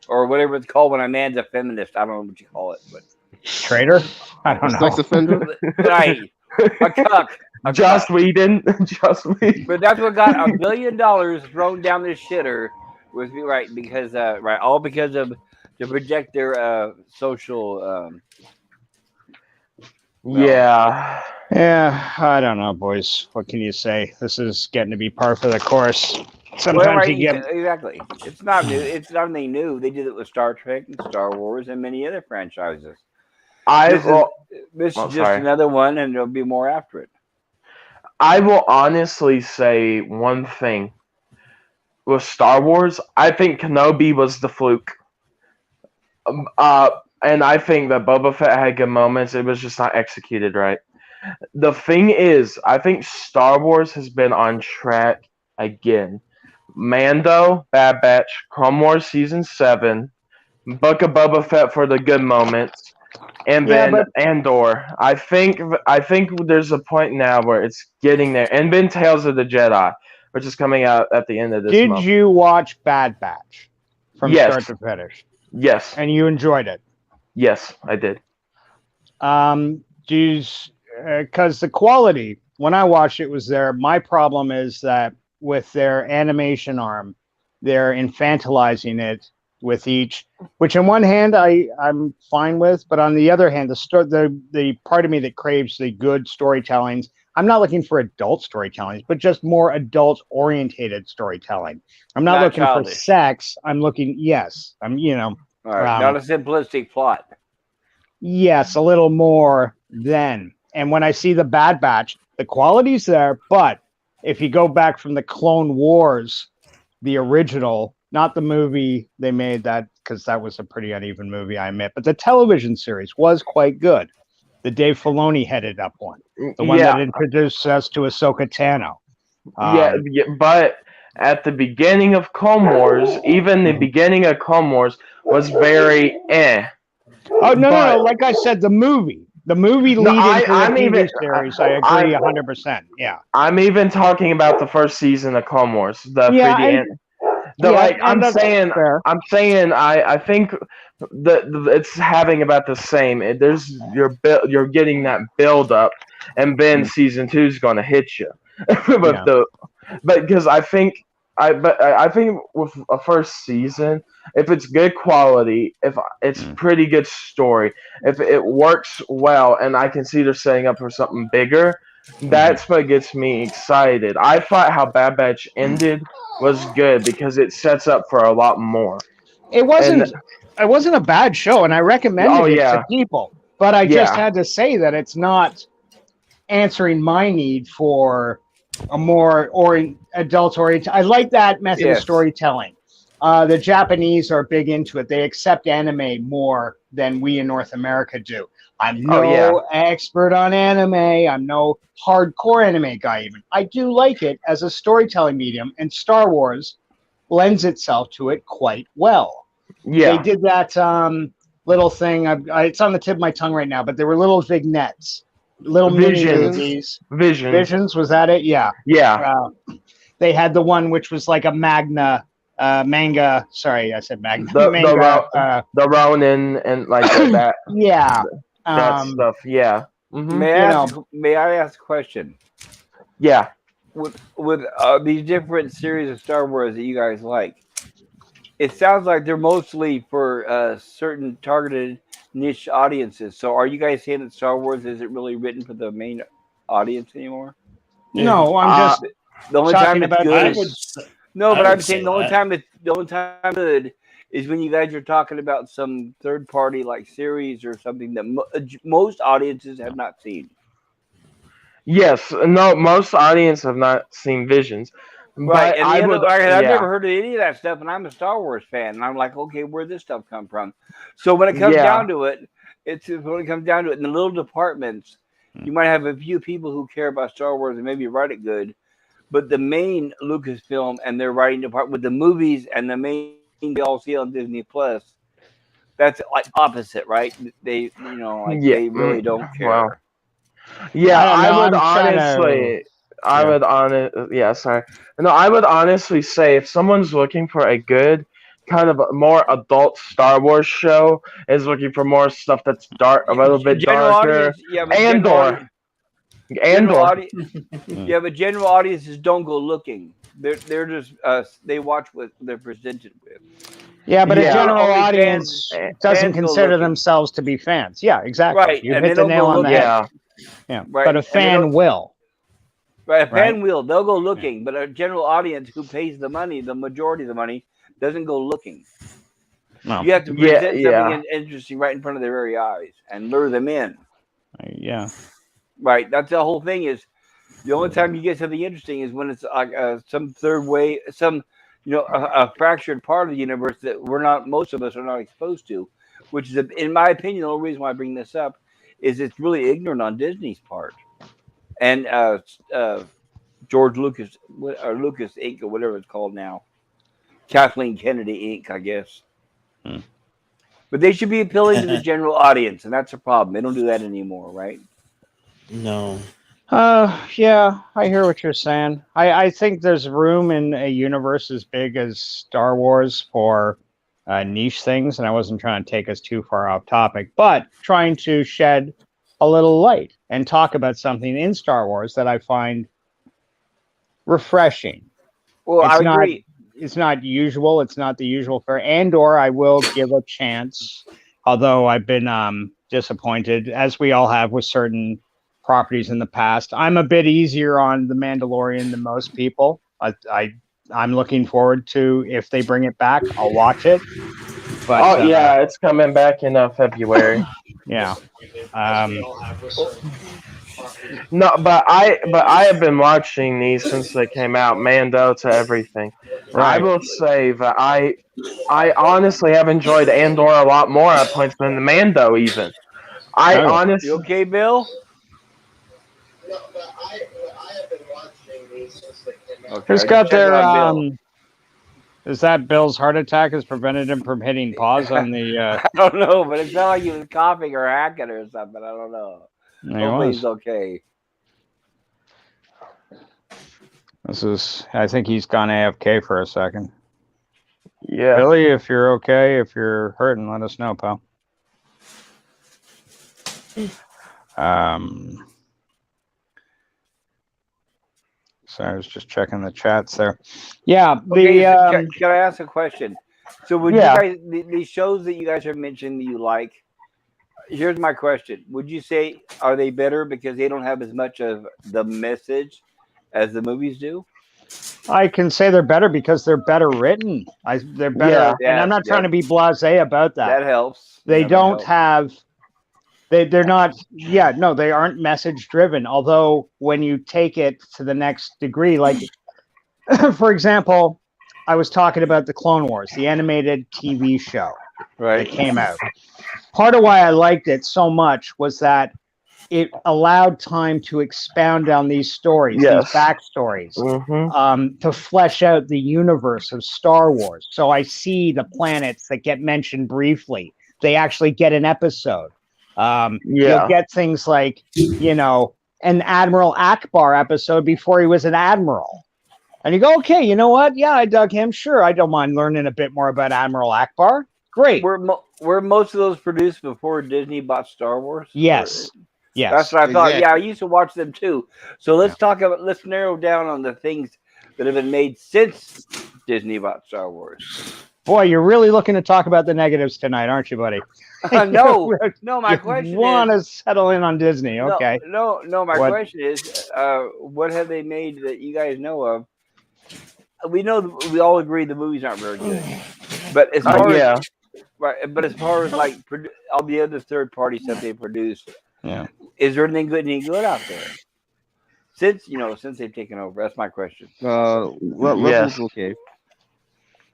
Speaker 10: or whatever it's called when a man's a feminist. I don't know what you call it, but
Speaker 2: traitor. I don't know.
Speaker 8: Sex offender.
Speaker 10: Right, a cuck.
Speaker 5: Joss Whedon.
Speaker 10: But that's what got $1 billion thrown down this shitter. Was right because all because of to project their social.
Speaker 2: Yeah, I don't know, boys. What can you say? This is getting to be par for the course. Sometimes you get
Speaker 10: exactly. It's not new. It's nothing new. They did it with Star Trek and Star Wars and many other franchises. This is just another one, and there'll be more after it.
Speaker 5: I will honestly say one thing. With Star Wars, I think Kenobi was the fluke. And I think that Boba Fett had good moments. It was just not executed right. The thing is, I think Star Wars has been on track again. Mando, Bad Batch, Clone Wars Season 7, Book of Boba Fett for the good moments, and then Andor. I think there's a point now where it's getting there. And then Tales of the Jedi, which is coming out at the end of this month.
Speaker 2: Did you watch Bad Batch from start to finish?
Speaker 5: Yes.
Speaker 2: And you enjoyed it?
Speaker 5: Yes, I did.
Speaker 2: Because the quality, when I watched it, was there. My problem is that with their animation arm, they're infantilizing it with each, which on one hand I'm fine with, but on the other hand, the part of me that craves the good storytellings, I'm not looking for adult storytelling, but just more adult-orientated storytelling. I'm not looking for sex. I'm looking, all right,
Speaker 10: not a simplistic plot.
Speaker 2: Yes, a little more then. And when I see the Bad Batch, the quality's there, but if you go back from the Clone Wars, the original, not the movie they made that, because that was a pretty uneven movie, I admit, but the television series was quite good. The Dave Filoni headed up one. The one that introduced us to Ahsoka Tano.
Speaker 5: But at the beginning of Clone Wars, even the beginning of Clone Wars was very
Speaker 2: Oh, no. Like I said, the movie lead into the TV series, I agree 100%. Yeah.
Speaker 5: I'm even talking about the first season of Clone Wars. The,
Speaker 11: Yeah,
Speaker 5: like
Speaker 11: and
Speaker 5: I'm
Speaker 11: that's
Speaker 5: saying,
Speaker 11: fair.
Speaker 5: I think it's having about the same. You're getting that build up, and then season 2 is going to hit you with
Speaker 11: Yeah.
Speaker 5: because I think with a first season, if it's good quality, if it's pretty good story, if it works well, and I can see they're setting up for something bigger, that's what gets me excited. I thought how Bad Batch ended was good because it sets up for a lot more.
Speaker 11: It wasn't a bad show, and I recommended it to people, but I just had to say that it's not answering my need for a more adult oriented. I like that method of storytelling. The Japanese are big into it. They accept anime more than we in North America do. I'm no expert on anime. I'm no hardcore anime guy even. I do like it as a storytelling medium, and Star Wars lends itself to it quite well.
Speaker 5: Yeah.
Speaker 11: They did that little thing. It's on the tip of my tongue right now, but there were little vignettes, little mini movies. Visions, was that it? Yeah.
Speaker 5: Yeah.
Speaker 11: They had the one which was like a manga. Sorry, I said manga. The
Speaker 5: Ronin and like that.
Speaker 11: Yeah.
Speaker 5: That stuff. Yeah.
Speaker 10: Mm-hmm. May I ask a question?
Speaker 5: Yeah.
Speaker 10: With these different series of Star Wars that you guys like, it sounds like they're mostly for certain targeted niche audiences. So, are you guys saying that Star Wars isn't really written for the main audience anymore?
Speaker 11: No, I'm just
Speaker 10: the only time it's good.
Speaker 1: But
Speaker 10: I'm saying the only time good is when you guys are talking about some third party like series or something that most audiences have not seen.
Speaker 5: Yes, no, most audience have not seen Visions.
Speaker 10: Right,
Speaker 5: but
Speaker 10: and I've never heard of any of that stuff, and I'm a Star Wars fan, and I'm like, okay, where'd this stuff come from? So when it comes down to it, in the little departments, you might have a few people who care about Star Wars and maybe write it good, but the main Lucasfilm and their writing department with the movies and the main they all see on Disney Plus, that's like opposite, right? They they really don't care.
Speaker 5: Wow. Yeah, I would honestly say if someone's looking for a good kind of a more adult Star Wars show, is looking for more stuff that's dark, a little bit darker. Andor.
Speaker 10: But general audiences don't go looking. They're just they watch what they're presented with.
Speaker 11: Yeah, but a general audience doesn't consider themselves to be fans. Yeah, exactly.
Speaker 10: Right.
Speaker 11: You hit the nail on the head. Yeah. Right. But a fan will.
Speaker 10: Right, a fan will. They'll go looking, but a general audience who pays the money, the majority of the money, doesn't go looking. No. You have to present something interesting right in front of their very eyes and lure them in.
Speaker 11: Yeah.
Speaker 10: Right. That's the whole thing. Is the only time you get something interesting is when it's like some third way, a fractured part of the universe that most of us are not exposed to, which is, in my opinion, the only reason why I bring this up is it's really ignorant on Disney's part. And George Lucas, or Lucas Inc., or whatever it's called now. Kathleen Kennedy Inc., I guess. But they should be appealing to the general audience, and that's a problem. They don't do that anymore, right?
Speaker 1: No.
Speaker 11: Yeah, I hear what you're saying. I think there's room in a universe as big as Star Wars for niche things, and I wasn't trying to take us too far off topic, but trying to shed a little light and talk about something in Star Wars that I find refreshing.
Speaker 10: Well, I agree.
Speaker 11: It's not usual. It's not the usual fare. Andor, I will give a chance, although I've been disappointed, as we all have with certain properties in the past. I'm a bit easier on The Mandalorian than most people. I'm looking forward to, if they bring it back, I'll watch it. But,
Speaker 5: it's coming back in February.
Speaker 11: Yeah.
Speaker 5: No, but I have been watching these since they came out, Mando to everything. Right. I will say that I honestly have enjoyed Andor a lot more at points than the Mando even. Honestly,
Speaker 10: you okay, Bill?
Speaker 12: No, but I have been watching these since they came out.
Speaker 11: Who's got their is that Bill's heart attack has prevented him from hitting pause on the
Speaker 10: I don't know, but it's not like he was coughing or hacking or something. I don't know. Hopefully he's okay.
Speaker 11: I think he's gone AFK for a second.
Speaker 5: Yeah.
Speaker 11: Billy, if you're okay, if you're hurting, let us know, pal. So I was just checking the chats there. Yeah,
Speaker 10: Okay, so can I ask a question? So would
Speaker 11: Yeah.
Speaker 10: you guys these shows that you guys have mentioned that you like? Here's my question: would you say are they better because they don't have as much of the message as the movies do?
Speaker 11: I can say they're better because they're better written. They're better, and I'm not trying to be blasé about that.
Speaker 10: That helps.
Speaker 11: They
Speaker 10: That
Speaker 11: don't
Speaker 10: helps.
Speaker 11: have. They're not. Yeah, no, they aren't message driven. Although when you take it to the next degree, like for example, I was talking about the Clone Wars, the animated TV show that came out. Part of why I liked it so much was that it allowed time to expound on these stories, these backstories, to flesh out the universe of Star Wars. So I see the planets that get mentioned briefly. They actually get an episode. You'll get things like, an Admiral Akbar episode before he was an admiral. And you go, okay, you know what? Yeah, I dug him. Sure, I don't mind learning a bit more about Admiral Akbar. Great.
Speaker 10: Were most of those produced before Disney bought Star Wars?
Speaker 11: Yes. Yes.
Speaker 10: That's what I thought. Yeah, I used to watch them too. So let's narrow down on the things that have been made since Disney bought Star Wars.
Speaker 11: Boy, you're really looking to talk about the negatives tonight, aren't you, buddy?
Speaker 10: No, my question is...
Speaker 11: You want to settle in on Disney, okay.
Speaker 10: No, my question is, what have they made that you guys know of? We all agree the movies aren't very good. But as far as... Right, but as far as like all the other third-party stuff they produce, is there anything good out there? Since they've taken over, that's my question.
Speaker 8: Rebels okay.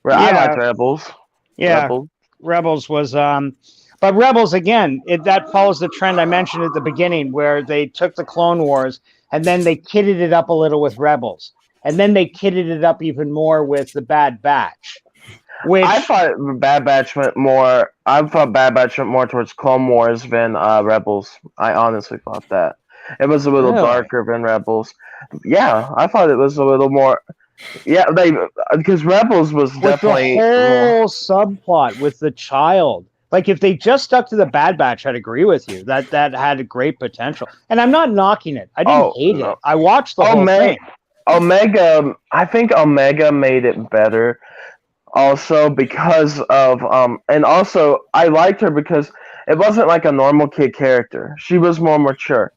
Speaker 5: I like Rebels.
Speaker 11: Yeah, Rebels was but Rebels again. That follows the trend I mentioned at the beginning, where they took the Clone Wars and then they kidded it up a little with Rebels, and then they kidded it up even more with the Bad Batch. Which
Speaker 5: I thought Bad Batch went more. I thought Bad Batch went more towards Clone Wars than Rebels. I honestly thought that it was a little darker than Rebels. Yeah, I thought it was a little more. Yeah, because Rebels was definitely
Speaker 11: the whole subplot with the child. Like if they just stuck to the Bad Batch, I'd agree with you. That had a great potential, and I'm not knocking it. I didn't hate it. I watched the whole thing.
Speaker 5: Omega, I think Omega made it better. Also because of and also I liked her because it wasn't like a normal kid character. She was more mature,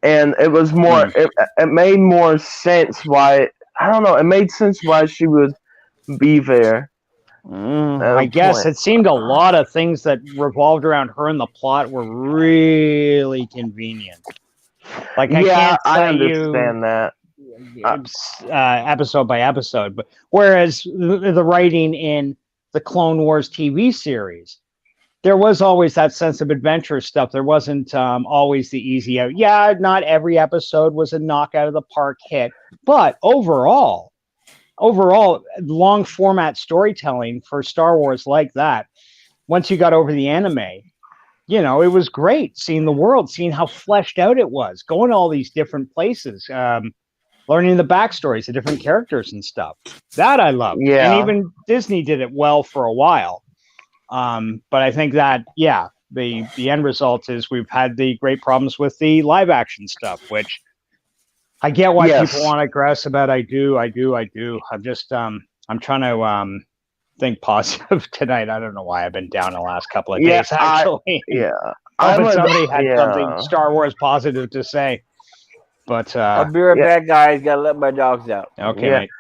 Speaker 5: and it was more. It made more sense why. I don't know. It made sense why she would be there.
Speaker 11: I guess it seemed a lot of things that revolved around her and the plot were really convenient. Like I
Speaker 5: understand that.
Speaker 11: Episode by episode, but whereas the writing in the Clone Wars TV series, there was always that sense of adventure stuff. There wasn't always the easy out. Yeah, not every episode was a knock out of the park hit, but overall, long format storytelling for Star Wars like that. Once you got over the anime, it was great seeing the world, seeing how fleshed out it was, going to all these different places. Learning the backstories of different characters and stuff. That I love.
Speaker 5: Yeah.
Speaker 11: And even Disney did it well for a while. But I think that, the end result is we've had the great problems with the live action stuff, which I get why people want to grouse about. I do. I'm just, I'm trying to think positive tonight. I don't know why I've been down the last couple of days, actually. Somebody had something Star Wars positive to say. But
Speaker 10: I'll be right back, guys. Gotta let my dogs out.
Speaker 11: Okay. Mate.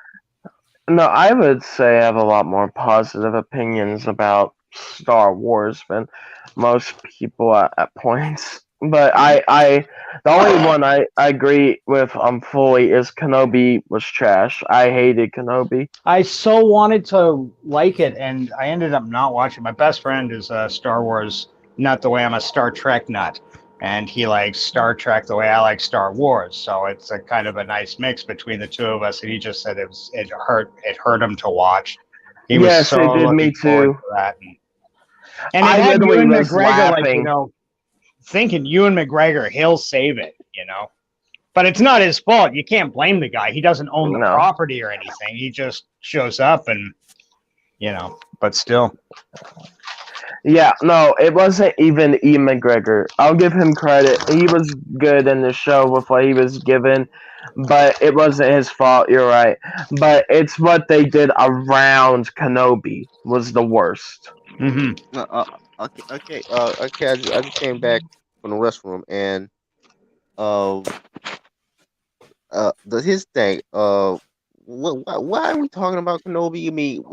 Speaker 5: No, I would say I have a lot more positive opinions about Star Wars than most people at points. But the only one I agree with fully is Kenobi was trash. I hated Kenobi.
Speaker 11: I so wanted to like it, and I ended up not watching. My best friend is a Star Wars nut the way I'm a Star Trek nut. And he likes Star Trek the way I like Star Wars, so it's a kind of a nice mix between the two of us. And he just said it hurt him to watch. He was so
Speaker 5: it did me too.
Speaker 11: That. And I had Ewan McGregor, thinking Ewan McGregor, he'll save it, But it's not his fault. You can't blame the guy. He doesn't own the property or anything. He just shows up and but still.
Speaker 5: Yeah, no, it wasn't even Ian McGregor. I'll give him credit. He was good in the show with what he was given, but it wasn't his fault. You're right. But it's what they did around Kenobi was the worst.
Speaker 11: Mm-hmm.
Speaker 8: Okay. I just came back from the restroom and his thing. Why are we talking about Kenobi? I mean,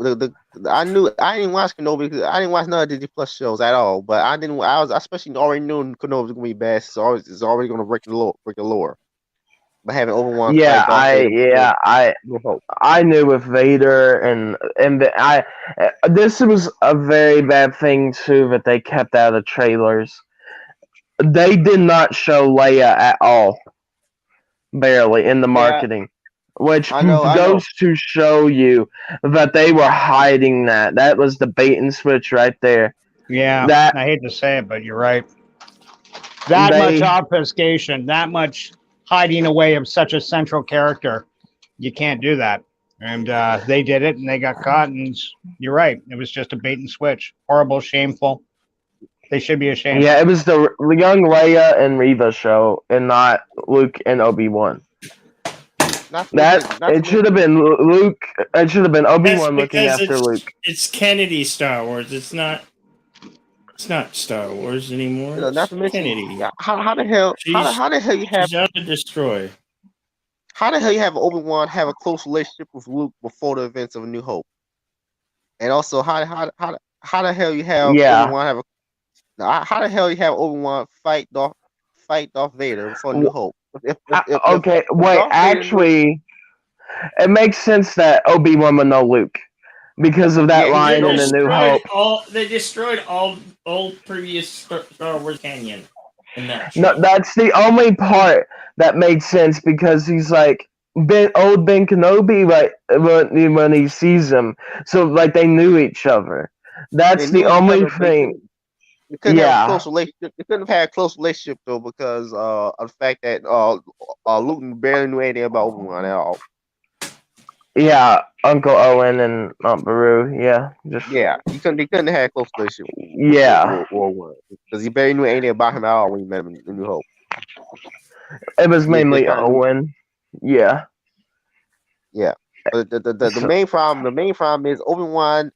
Speaker 8: I didn't watch Kenobi because I didn't watch none of Disney Plus shows at all. But I especially already knew Kenobi was gonna be bad. So it's already gonna break the lore. But having Obi-Wan
Speaker 5: I knew with Vader and this was a very bad thing too that they kept out of trailers. They did not show Leia at all, barely in the marketing. Which goes to show you that they were hiding that. That was the bait and switch right there.
Speaker 11: Yeah, I hate to say it, but you're right. Much obfuscation, that much hiding away of such a central character. You can't do that. And they did it, and they got caught, and you're right. It was just a bait and switch. Horrible, shameful. They should be ashamed.
Speaker 5: Yeah, it was the young Leia and Reva show, and not Luke and Obi-Wan. It should have been Luke. It should have been Obi-Wan looking after Luke.
Speaker 1: It's Kennedy Star Wars. It's not Star Wars anymore.
Speaker 8: Not to mention
Speaker 1: Kennedy.
Speaker 8: How the hell? How the hell you have?
Speaker 1: She's out to destroy.
Speaker 8: How the hell you have Obi-Wan have a close relationship with Luke before the events of A New Hope? And also, how the hell you have Obi-Wan have how the hell you have Obi-Wan fight Darth Vader before New Hope?
Speaker 5: Actually, it makes sense that Obi-Wan would know Luke because of that line in The New Hope.
Speaker 1: They destroyed all previous Star Wars canon in that show.
Speaker 5: No, that's the only part that made sense because he's like Ben Kenobi, like when he sees him, so like they knew each other. That's the only thing.
Speaker 8: They couldn't have a close relationship. They couldn't have had a close relationship though because of the fact that Luke barely knew anything about Obi-Wan at all.
Speaker 5: Yeah, Uncle Owen and Aunt Beru. Yeah,
Speaker 8: they couldn't have had a close relationship.
Speaker 5: Yeah,
Speaker 8: because he barely knew anything about him at all when he met him in New Hope.
Speaker 5: It was mainly Owen. Yeah.
Speaker 8: The main problem is Obi-Wan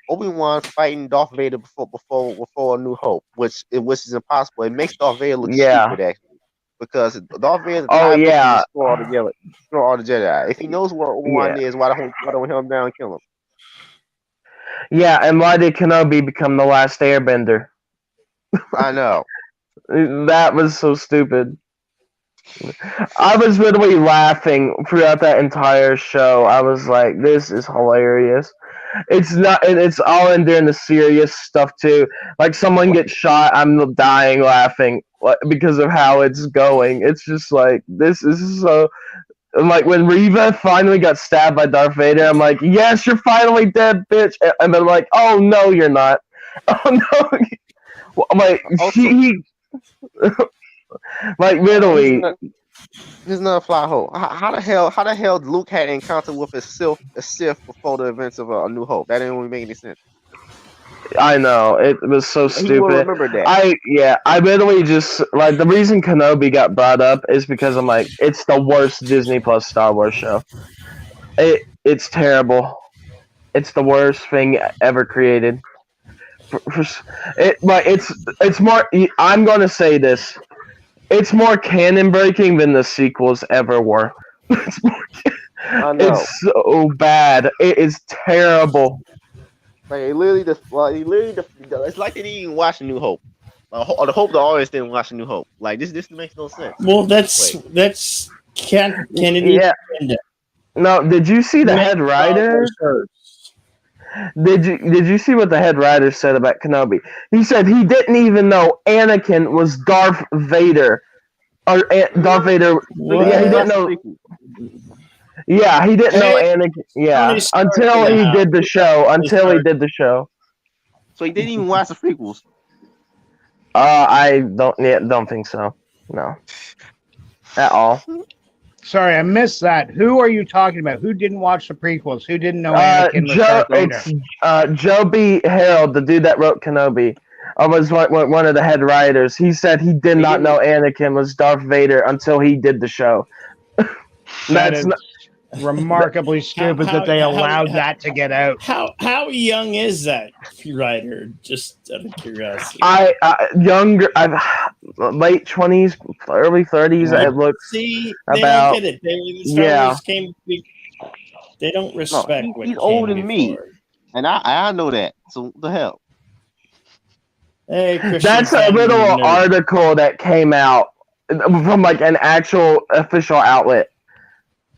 Speaker 8: fighting Darth Vader before A New Hope, which is impossible. It makes Darth Vader look stupid actually, because Darth Vader destroy all the Jedi. If he knows where Obi-Wan is, why don't we hunt him down and kill him?
Speaker 5: Yeah, and why did Kenobi become the last Airbender?
Speaker 8: I know.
Speaker 5: That was so stupid. I was literally laughing throughout that entire show. I was like, this is hilarious. It's not, and it's all in during the serious stuff too. Like someone gets shot, I'm dying laughing because of how it's going. It's just like, this is so, like when Reva finally got stabbed by Darth Vader, I'm like, yes, you're finally dead, bitch. And then like, oh no, you're not. Oh no. I'm like, like literally.
Speaker 8: Here's another fly hole. How the hell Luke had an encounter with a Sith before the events of A New Hope? That didn't really make any sense.
Speaker 5: I know, it was so stupid.
Speaker 8: You will remember that.
Speaker 5: I literally just like the reason Kenobi got brought up is because I'm like, it's the worst Disney Plus Star Wars show. It's terrible. It's the worst thing ever created. It's more. I'm gonna say this. It's more canon breaking than the sequels ever were.
Speaker 8: I know.
Speaker 5: It's so bad. It is terrible.
Speaker 8: Like it's like they didn't even watch A New Hope. Or the audience didn't watch A New Hope. Like this makes no sense.
Speaker 1: Well, that's Kennedy.
Speaker 5: Yeah. No, did you see the head writer? Did you see what the head writer said about Kenobi? He said he didn't even know Anakin was Darth Vader, or Darth Vader.
Speaker 8: What?
Speaker 5: Yeah, he didn't know. Yeah, he didn't know Anakin. Yeah, until he did the show. Until he did the show.
Speaker 8: So he didn't even watch the prequels.
Speaker 5: I don't think so. No, at all.
Speaker 11: Sorry, I missed that. Who are you talking about? Who didn't watch the prequels? Who didn't know Anakin was Darth Vader?
Speaker 5: It's Joe B. Harold, the dude that wrote Kenobi. Was one of the head writers. He said he did not know Anakin was Darth Vader until he did the show.
Speaker 11: That's remarkably stupid that they allowed that to get out.
Speaker 1: How young is that writer? Just out of curiosity.
Speaker 5: Younger, late 20s, early 30s.
Speaker 1: Well,
Speaker 5: it looks
Speaker 1: they
Speaker 5: about.
Speaker 1: don't get it. Star Wars came. They don't respect.
Speaker 8: No, he's older than me, and I know that. So what the hell?
Speaker 1: Hey,
Speaker 5: that's a little article that came out from like an actual official outlet.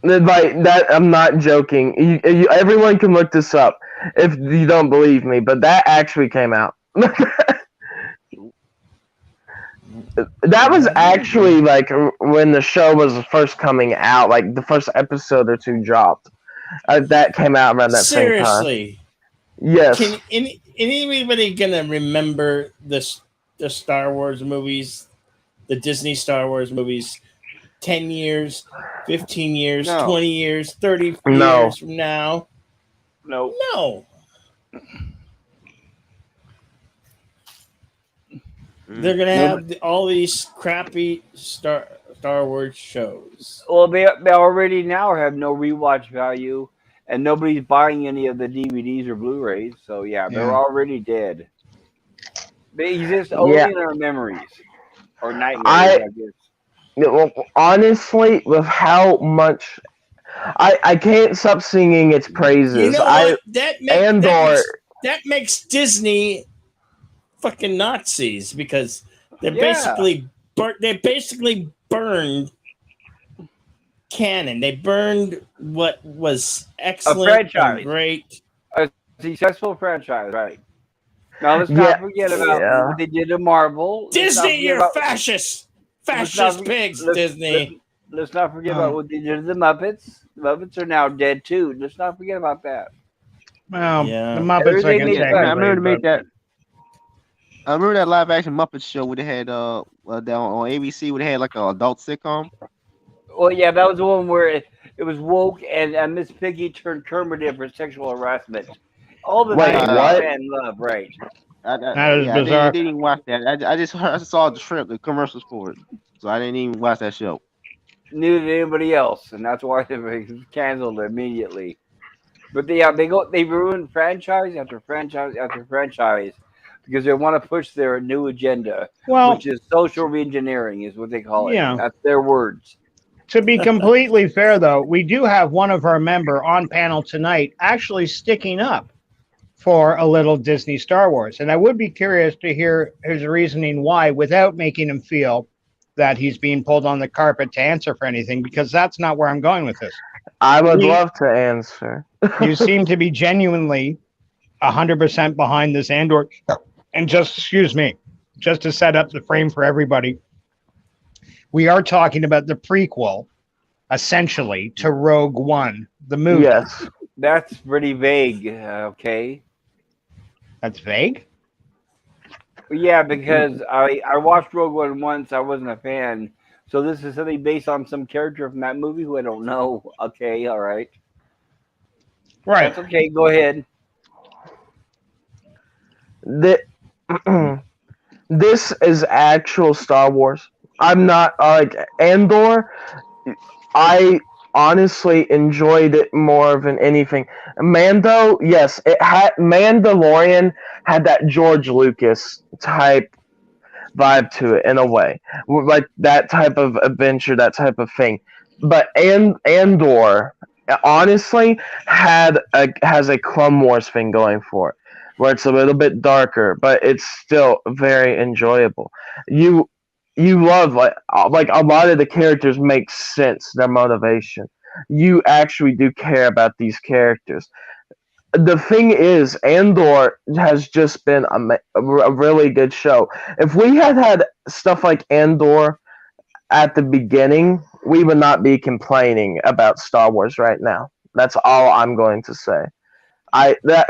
Speaker 5: Like that, I'm not joking. Everyone can look this up if you don't believe me, but that actually came out. That was actually like when the show was first coming out, like the first episode or two dropped. That came out around that same time.
Speaker 1: Seriously.
Speaker 5: Yes.
Speaker 1: Can anybody gonna remember the Star Wars movies, the Disney Star Wars movies, 10 years, 15 years, 20 years, 30 years from now? No. They're gonna have all these crappy Star Wars shows.
Speaker 10: Well, they already now have no rewatch value, and nobody's buying any of the DVDs or Blu-rays. So yeah, they're already dead. They exist only in our memories or nightmares. I guess.
Speaker 5: Well, honestly, with how much I can't stop singing its praises.
Speaker 1: You know what? That makes Disney fucking Nazis because they basically burned canon. They burned what was excellent, and great,
Speaker 10: a successful franchise, right? Now let's not forget about what they did to Marvel.
Speaker 1: Disney, you're fascist pigs. Disney.
Speaker 10: Let's not forget about what they did to the Muppets. The Muppets are now dead too. Let's not forget about that.
Speaker 11: Well, the Muppets I can
Speaker 8: I remember to make that. I remember that live action Muppet show where they had down on ABC where they had like an adult sitcom.
Speaker 10: Well, yeah, that was the one where it was woke and Miss Piggy turned Kermit in for sexual harassment. All the fan love, right?
Speaker 11: That was bizarre.
Speaker 8: I didn't even watch that. I just saw the commercials for it, so I didn't even watch that show.
Speaker 10: Neither did anybody else, and that's why they were canceled immediately. But they ruined franchise after franchise after franchise because they want to push their new agenda, which is social reengineering, is what they call it.
Speaker 11: Yeah.
Speaker 10: That's their words.
Speaker 11: To be completely fair, though, we do have one of our member on panel tonight actually sticking up for a little Disney Star Wars. And I would be curious to hear his reasoning why, without making him feel that he's being pulled on the carpet to answer for anything, because that's not where I'm going with this.
Speaker 5: I would love to answer.
Speaker 11: You seem to be genuinely 100% behind this Andor. And just to set up the frame for everybody, we are talking about the prequel, essentially, to Rogue One, the movie.
Speaker 5: Yes.
Speaker 10: That's pretty vague, okay?
Speaker 11: That's vague?
Speaker 10: Yeah, because I watched Rogue One once. I wasn't a fan. So this is something based on some character from that movie who I don't know. Okay, all right.
Speaker 11: Right.
Speaker 10: That's okay. Go ahead.
Speaker 5: This is actual Star Wars. I'm not like Andor. I honestly enjoyed it more than anything. Mando, yes, Mandalorian had that George Lucas type vibe to it in a way, like that type of adventure, that type of thing. But Andor honestly has a Clone Wars thing going for it, where it's a little bit darker, but it's still very enjoyable. You love like a lot of the characters make sense, their motivation. You actually do care about these characters. The thing is, Andor has just been a really good show. If we had stuff like Andor at the beginning, we would not be complaining about Star Wars right now. That's all I'm going to say.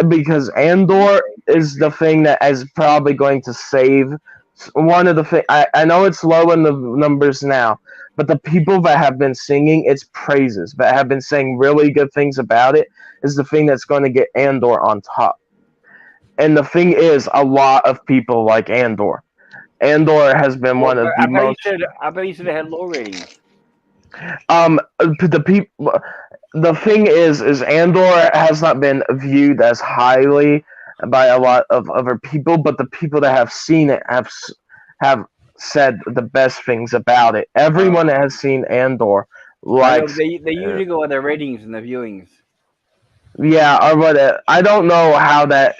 Speaker 5: Because Andor is the thing that is probably going to save one of the things, I know it's low in the numbers now, but the people that have been singing its praises, that have been saying really good things about it, is the thing that's going to get Andor on top. And the thing is, a lot of people like Andor. Andor has been one of the most.
Speaker 10: I bet you said it had low ratings.
Speaker 5: The people. The thing is Andor has not been viewed as highly by a lot of other people, but the people that have seen it have said the best things about it. Everyone that has seen Andor likes.
Speaker 10: They usually go on their ratings and the viewings.
Speaker 5: Yeah, or what? I don't know how that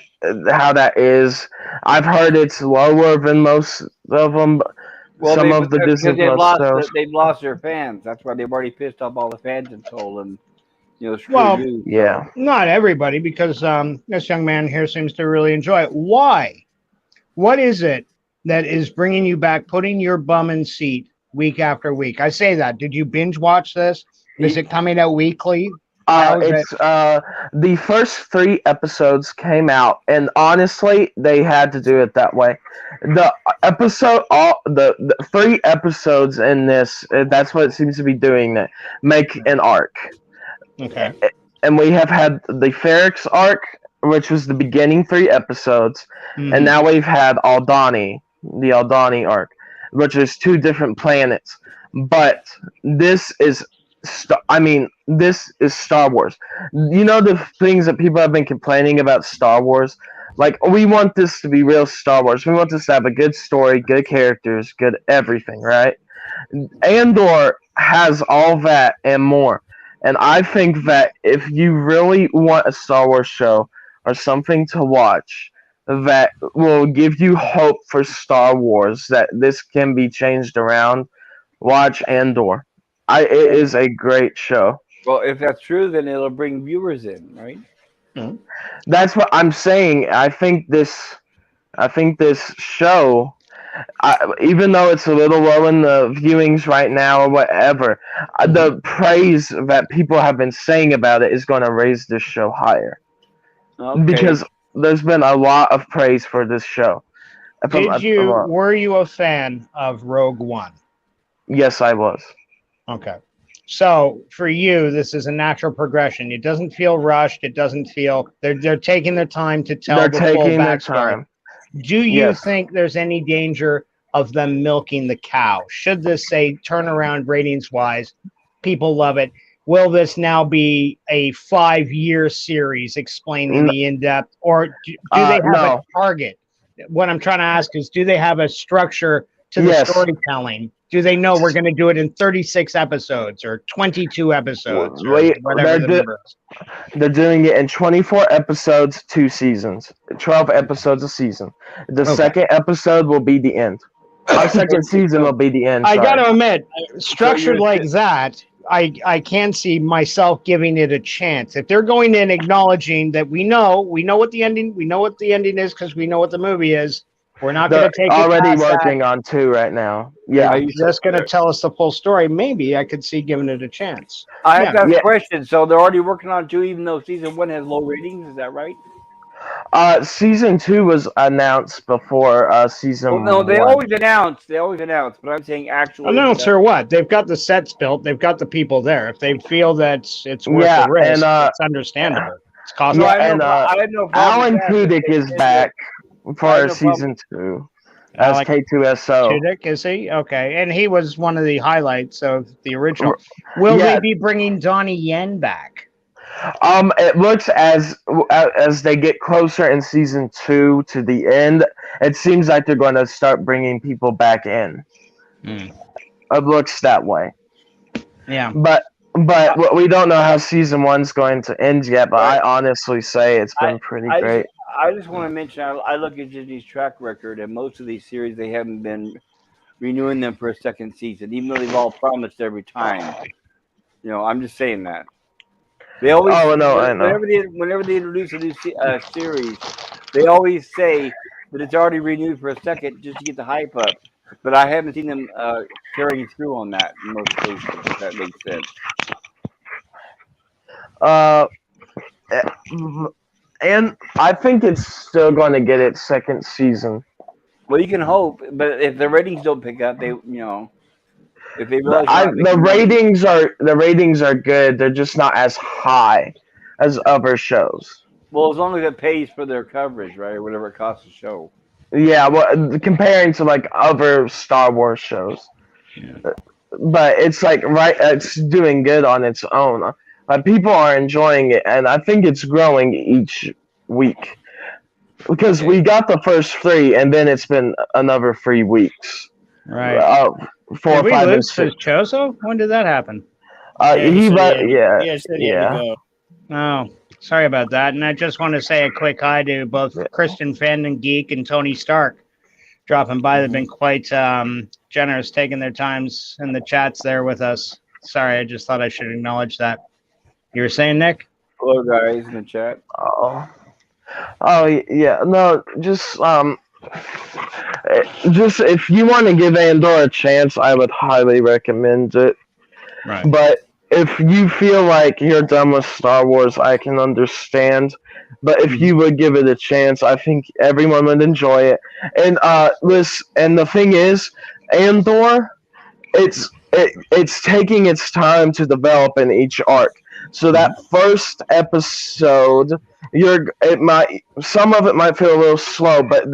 Speaker 5: is. I've heard it's lower than most of them.
Speaker 10: Well,
Speaker 5: some of the Disney
Speaker 10: Plus
Speaker 5: shows.
Speaker 10: They've lost their fans. That's why they've already pissed off all the fans and told them, screw
Speaker 11: Well,
Speaker 10: you.
Speaker 5: Yeah.
Speaker 11: Not everybody, because this young man here seems to really enjoy it. Why? What is it that is bringing you back, putting your bum in seat week after week? I say that. Did you binge watch this? Is it coming out weekly?
Speaker 5: It's the first 3 episodes came out, and honestly, they had to do it that way. The 3 episodes in this, that's what it seems to be doing. That make an arc.
Speaker 11: Okay.
Speaker 5: And we have had the Ferrix arc, which was the beginning 3 episodes, and now we've had the Aldhani arc, which is 2 different planets. But this is. This is Star Wars. You know the things that people have been complaining about Star Wars? Like, we want this to be real Star Wars. We want this to have a good story, good characters, good everything, right? Andor has all that and more. And I think that if you really want a Star Wars show or something to watch that will give you hope for Star Wars, that this can be changed around, watch Andor. It is a great show.
Speaker 10: Well, if that's true, then it'll bring viewers in, right?
Speaker 11: Mm-hmm.
Speaker 5: That's what I'm saying. I think this show, even though it's a little low in the viewings right now or whatever, the praise that people have been saying about it is going to raise this show higher.
Speaker 10: Okay.
Speaker 5: Because there's been a lot of praise for this show.
Speaker 11: Were you a fan of Rogue One?
Speaker 5: Yes, I was.
Speaker 11: Okay. So for you, this is a natural progression. It doesn't feel rushed. It doesn't feel they're taking their time to tell the full backstory. Do you think there's any danger of them milking the cow? Should this say turnaround ratings wise, people love it? Will this now be a 5-year series explaining the in-depth, or do they have a target? What I'm trying to ask is, do they have a structure to the storytelling? Do they know we're going to do it in 36 episodes or 22 episodes? Or whatever
Speaker 5: they're doing it in 24 episodes, 2 seasons, 12 episodes a season. The second episode will be the end. Our second season will be the end.
Speaker 11: I got to admit, structured like that, I can see myself giving it a chance. If they're going in acknowledging that we know what the ending is because we know what the movie is. We're not going to take it
Speaker 5: already working on 2 right now. Yeah,
Speaker 11: are you just going to tell us the full story? Maybe I could see giving it a chance.
Speaker 10: I have that question. So they're already working on 2, even though season 1 has low ratings. Is that right?
Speaker 5: Season 2 was announced before season.
Speaker 10: Well, no, they always announce. But I'm saying actually.
Speaker 11: Announce or what? They've got the sets built. They've got the people there. If they feel that it's worth the risk, it's understandable. It's costly.
Speaker 5: Alan Tudyk is back for season 2 as K2SO.
Speaker 11: Tudyk, is he? Okay, and he was one of the highlights of the original. Will they be bringing Donnie Yen back?
Speaker 5: It looks as they get closer in season 2 to the end, it seems like they're going to start bringing people back in. It looks that way.
Speaker 11: Yeah,
Speaker 5: but we don't know how season 1's going to end yet. But I honestly say it's been pretty great.
Speaker 10: I just want to mention, I look at Disney's track record, and most of these series, they haven't been renewing them for a second season, even though they've all promised every time. I'm just saying that. They always,
Speaker 5: I know.
Speaker 10: Whenever they introduce a new series, they always say that it's already renewed for a second just to get the hype up. But I haven't seen them carrying through on that in most cases, if that makes sense.
Speaker 5: And I think it's still going to get its second season.
Speaker 10: Well, you can hope, but if the ratings don't pick up, they if they realize
Speaker 5: the ratings are good. They're just not as high as other shows.
Speaker 10: Well, as long as it pays for their coverage, right, or whatever it costs to show.
Speaker 5: Yeah, well, comparing to like other Star Wars shows, but it's like it's doing good on its own. People are enjoying it, and I think it's growing each week because we got the first 3, and then it's been another 3 weeks.
Speaker 11: Right.
Speaker 5: 4,
Speaker 11: Did we
Speaker 5: 5,
Speaker 11: lose
Speaker 5: and 6.
Speaker 11: Chozo? When did that happen? Oh, sorry about that. And I just want to say a quick hi to both Kristen Fandon Geek and Tony Stark dropping by. They've been quite generous, taking their times in the chats there with us. Sorry, I just thought I should acknowledge that. You were saying, Nick?
Speaker 10: Hello, guys, in the chat.
Speaker 5: Oh yeah. No, just if you want to give Andor a chance, I would highly recommend it.
Speaker 11: Right.
Speaker 5: But if you feel like you're done with Star Wars, I can understand. But if you would give it a chance, I think everyone would enjoy it. And and the thing is, Andor, it's taking its time to develop in each arc. So that first episode, some of it might feel a little slow, but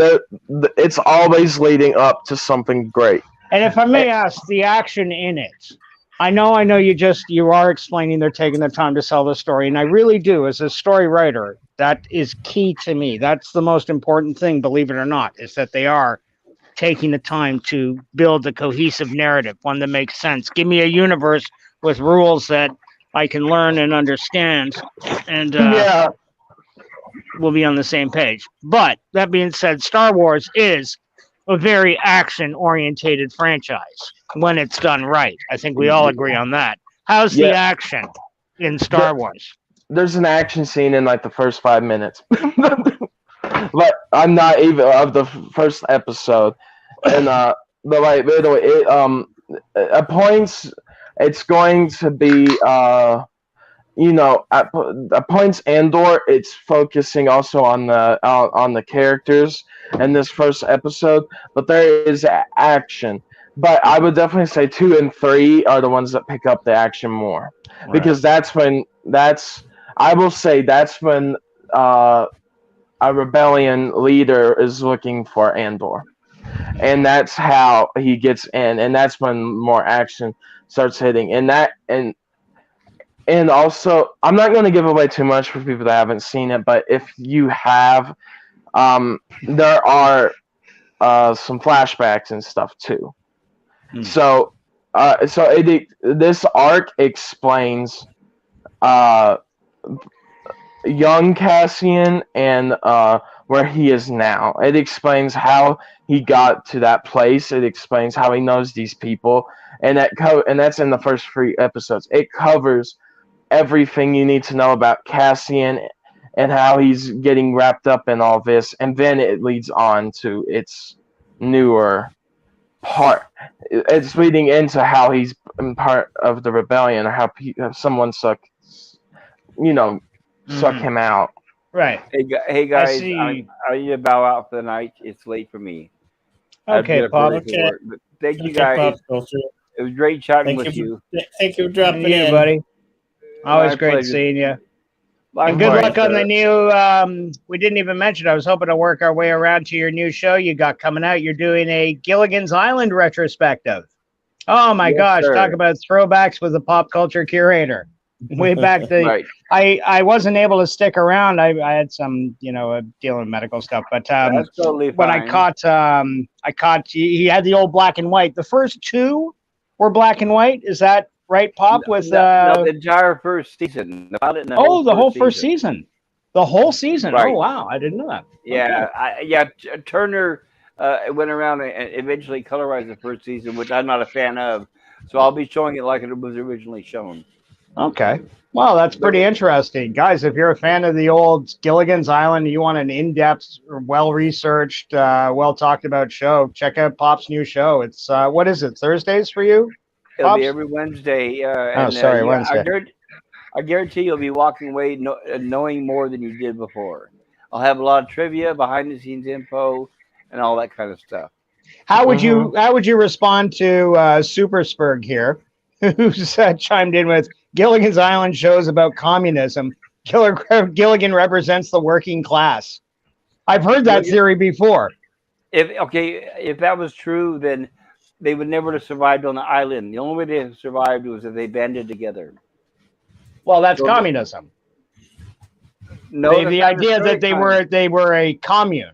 Speaker 5: it's always leading up to something great.
Speaker 11: And if I may ask, the action in it. I know you are explaining they're taking their time to sell the story, and I really do. As a story writer, that is key to me. That's the most important thing, believe it or not, is that they are taking the time to build a cohesive narrative, one that makes sense. Give me a universe with rules that I can learn and understand, and we'll be on the same page. But that being said, Star Wars is a very action-orientated franchise when it's done right. I think we all agree on that. How's the action in Star Wars?
Speaker 5: There's an action scene in like the first 5 minutes. But I'm not even of the first episode. And at points it's going to be at points Andor, it's focusing also on the characters in this first episode, but there is action. But I would definitely say 2 and 3 are the ones that pick up the action more, because that's when a rebellion leader is looking for Andor, and that's how he gets in, and that's when more action starts hitting. And also, I'm not going to give away too much for people that haven't seen it, but if you have, there are some flashbacks and stuff too. So this arc explains young Cassian and where he is now. It explains how he got to that place. It explains how he knows these people, and that's in the first 3 episodes. It covers everything you need to know about Cassian and how he's getting wrapped up in all this, and then it leads on to its newer part. It's leading into how he's part of the rebellion, or how someone suck him out.
Speaker 11: Right.
Speaker 10: Hey guys, I need to bow out for the night. It's late for me.
Speaker 11: Okay, Pop. Okay.
Speaker 10: Thank you guys. It was great chatting with you.
Speaker 1: Thank you for dropping in,
Speaker 11: buddy. Always great seeing you. And good luck on the new. We didn't even mention. I was hoping to work our way around to your new show you got coming out. You're doing a Gilligan's Island retrospective. Oh my gosh! Sir. Talk about throwbacks with the pop culture curator. Way back
Speaker 10: right.
Speaker 11: I wasn't able to stick around. I had some dealing with medical stuff. But
Speaker 10: that's totally fine.
Speaker 11: When I caught he had the old black and white. The first 2 were black and white. Is that right, Pop?
Speaker 10: No, the entire first season. The
Speaker 11: whole first season. The whole season.
Speaker 10: Right.
Speaker 11: Oh wow, I didn't know that.
Speaker 10: Yeah, Turner went around and eventually colorized the first season, which I'm not a fan of. So I'll be showing it like it was originally shown.
Speaker 11: Okay. Well, that's pretty interesting. Guys, if you're a fan of the old Gilligan's Island, you want an in-depth, well-researched, well-talked-about show, check out Pop's new show. It's, what is it, Thursdays for you?
Speaker 10: It'll be every Wednesday.
Speaker 11: Wednesday.
Speaker 10: I guarantee you'll be walking away knowing more than you did before. I'll have a lot of trivia, behind-the-scenes info, and all that kind of stuff.
Speaker 11: How would you respond to Superspurg here, who's chimed in with Gilligan's Island shows about communism? Gilligan represents the working class. I've heard that theory before.
Speaker 10: If that was true, then they would never have survived on the island. The only way they have survived was if they banded together.
Speaker 11: Well, that's communism.
Speaker 10: No,
Speaker 11: the idea that they were a commune,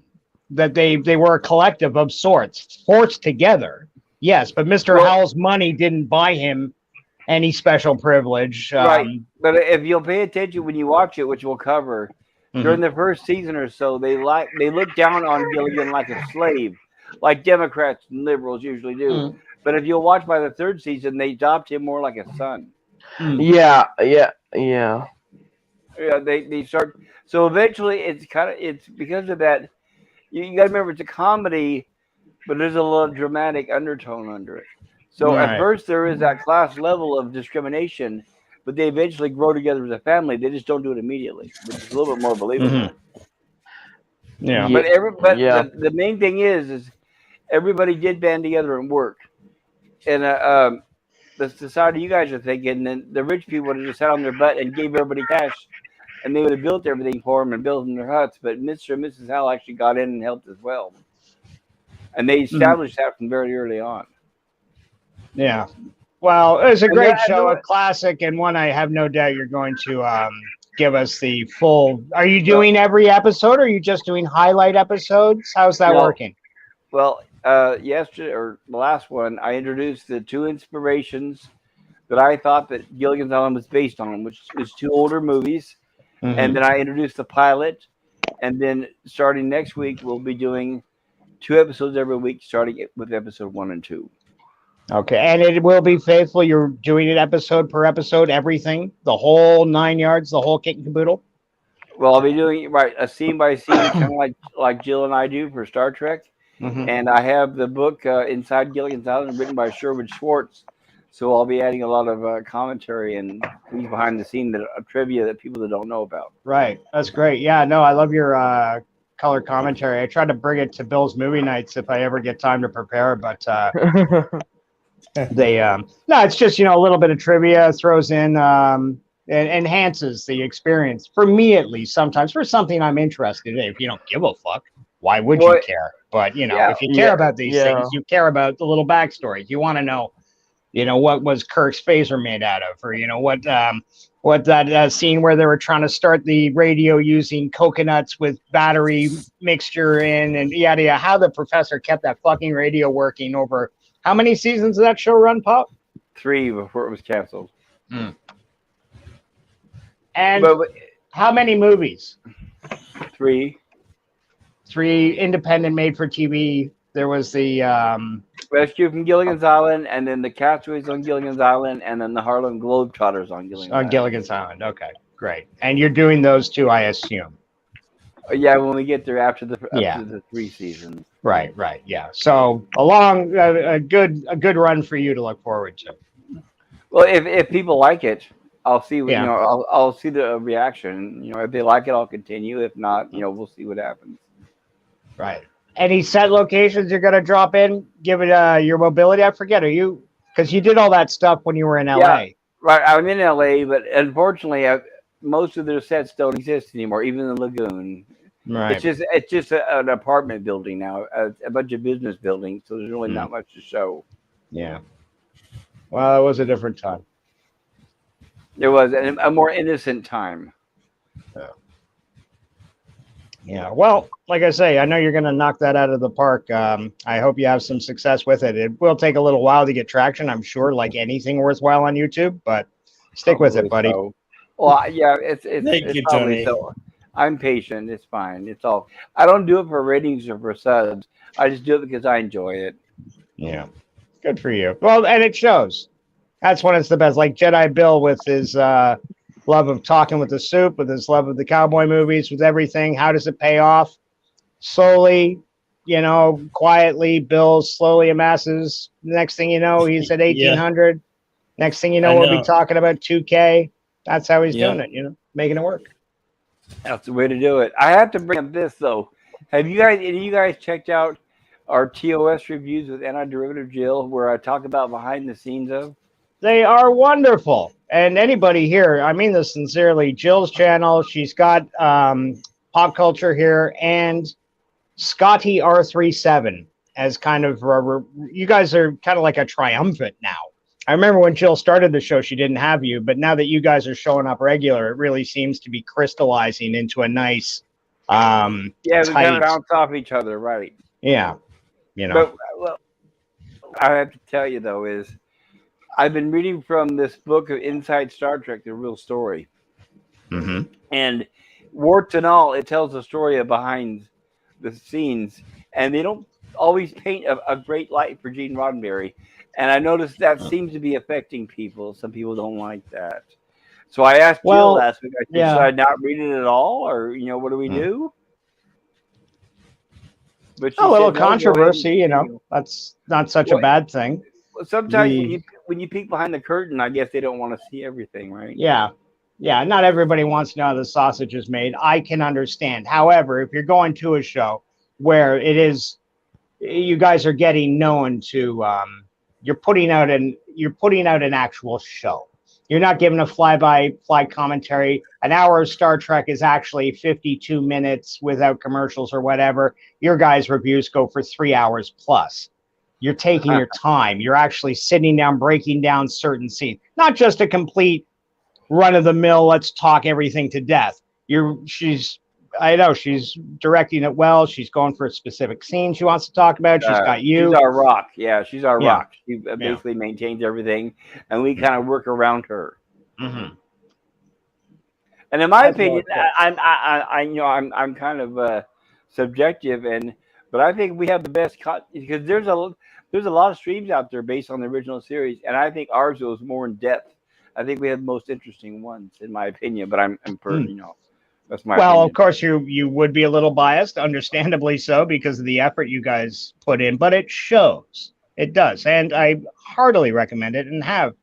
Speaker 11: that they were a collective of sorts, forced together. Yes, but Mr. Howell's money didn't buy him any special privilege.
Speaker 10: Right, but if you'll pay attention when you watch it, which we'll cover, during the first season or so, they look down on Gilligan like a slave, like Democrats and liberals usually do. But if you'll watch by the third season, they adopt him more like a son.
Speaker 5: Yeah.
Speaker 10: They start. So eventually, it's because of that. You got to remember, it's a comedy, but there's a little dramatic undertone under it. So at first, there is that class level of discrimination, but they eventually grow together as a family. They just don't do it immediately, which is a little bit more believable.
Speaker 11: Yeah.
Speaker 10: But the main thing is everybody did band together and work. And the society you guys are thinking, and the rich people would have just sat on their butt and gave everybody cash, and they would have built everything for them and built them their huts. But Mr. and Mrs. Howell actually got in and helped as well. And they established that from very early on.
Speaker 11: Yeah. Well, it was a great show, a classic, and one I have no doubt you're going to give us the full. Are you doing every episode, or are you just doing highlight episodes? How's that working?
Speaker 10: Well, yesterday, or the last one, I introduced the two inspirations that I thought that Gilligan's Island was based on, which was two older movies. And then I introduced the pilot. And then starting next week, we'll be doing 2 episodes every week, starting with episode 1 and 2.
Speaker 11: Okay, and it will be faithful. You're doing it episode per episode, everything, the whole 9 yards, the whole kit and caboodle.
Speaker 10: Well, I'll be doing a scene by scene, kind of like Jill and I do for Star Trek. And I have the book Inside Gilligan's Island, written by Sherwood Schwartz. So I'll be adding a lot of commentary and things behind the scene, trivia that people that don't know about.
Speaker 11: Right, that's great. Yeah, no, I love your color commentary. I try to bring it to Bill's movie nights if I ever get time to prepare, but. They no, it's just a little bit of trivia throws in and enhances the experience for me, at least sometimes, for something I'm interested in. If you don't give a fuck, why would you care? But if you care about these things, you care about the little backstories. You want to know what was Kirk's phaser made out of, or what that scene where they were trying to start the radio using coconuts with battery mixture in, and yada, how the professor kept that fucking radio working over. How many seasons did that show run, Pop?
Speaker 10: 3 before it was canceled.
Speaker 11: And how many movies?
Speaker 10: 3.
Speaker 11: 3 independent made-for-TV. There was the...
Speaker 10: Rescue from Gilligan's Island, and then the Castaways on Gilligan's Island, and then the Harlem Globetrotters on Gilligan's Island.
Speaker 11: On Gilligan's Island, okay, great. And you're doing those 2, I assume.
Speaker 10: Yeah, when we get there after the 3 seasons.
Speaker 11: Right, yeah. So a good run for you to look forward to.
Speaker 10: Well, if people like it, I'll see. I'll see the reaction. If they like it, I'll continue. If not, we'll see what happens.
Speaker 11: Right. Any set locations you're gonna drop in? Give it your mobility. I forget. Are you because you did all that stuff when you were in LA?
Speaker 10: Yeah, right. I'm in LA, but unfortunately, most of their sets don't exist anymore. Even the Lagoon.
Speaker 11: Right.
Speaker 10: It's just an apartment building now, a bunch of business buildings, so there's really not much to show.
Speaker 11: Yeah. Well, it was a different time.
Speaker 10: It was a more innocent time.
Speaker 11: Yeah. Well, like I say, I know you're going to knock that out of the park. I hope you have some success with it. It will take a little while to get traction, I'm sure, like anything worthwhile on YouTube, but stick with it, buddy.
Speaker 10: So. Well, yeah, it's
Speaker 1: Thank you,
Speaker 10: Tony. So. I'm patient. It's fine. It's all. I don't do it for ratings or for subs. I just do it because I enjoy it.
Speaker 11: Yeah. Good for you. Well, and it shows. That's when it's the best. Like Jedi Bill with his love of talking with the soup, with his love of the cowboy movies, with everything. How does it pay off? Slowly, quietly, Bill slowly amasses. Next thing you know, he's at 1,800. Next thing you know, we'll be talking about 2K. That's how he's doing it, making it work.
Speaker 10: That's the way to do it. I have to bring up this though. Have you guys checked out our TOS reviews with Anti-Derivative Jill, where I talk about behind the scenes of.
Speaker 11: They are wonderful. And anybody here, I mean this sincerely, Jill's channel, she's got Pop Culture here and Scotty R37 as kind of, you guys are kind of like a triumvirate now. I remember when Jill started the show, she didn't have you, but now that you guys are showing up regular, it really seems to be crystallizing into a nice,
Speaker 10: yeah, we
Speaker 11: tight,
Speaker 10: kind of bounce off each other, right?
Speaker 11: Yeah, you know.
Speaker 10: But well, I have to tell you though, is I've been reading from this book of Inside Star Trek: The Real Story, and warts and all, it tells the story of behind the scenes, and they don't always paint a great light for Gene Roddenberry. And I noticed that seems to be affecting people. Some people don't like that. So I asked Jill last week, should I not read it at all? Or, what do we do? But
Speaker 11: a little controversy, that's not such a bad thing.
Speaker 10: Sometimes when you peek behind the curtain, I guess they don't want to see everything, right?
Speaker 11: Yeah. Yeah, not everybody wants to know how the sausage is made. I can understand. However, if you're going to a show where it is, you guys are getting known to, you're putting out an actual show. You're not giving a fly-by-fly commentary. An hour of Star Trek is actually 52 minutes without commercials or whatever. Your guys' reviews go for 3 hours plus. You're taking your time. You're actually sitting down, breaking down certain scenes. Not just a complete run-of-the-mill, let's talk everything to death. I know she's directing it well. She's going for a specific scene she wants to talk about. She's got you.
Speaker 10: She's our rock. Yeah, she's our rock. She basically maintains everything, and we kind of work around her.
Speaker 11: Mm-hmm.
Speaker 10: And in my opinion, I'm kind of subjective, but I think we have the best cut because there's a lot of streams out there based on the original series, and I think ours was more in depth. I think we have the most interesting ones, in my opinion. But that's my opinion.
Speaker 11: Of course, you would be a little biased, understandably so, because of the effort you guys put in, but it shows. It does. And I heartily recommend it and have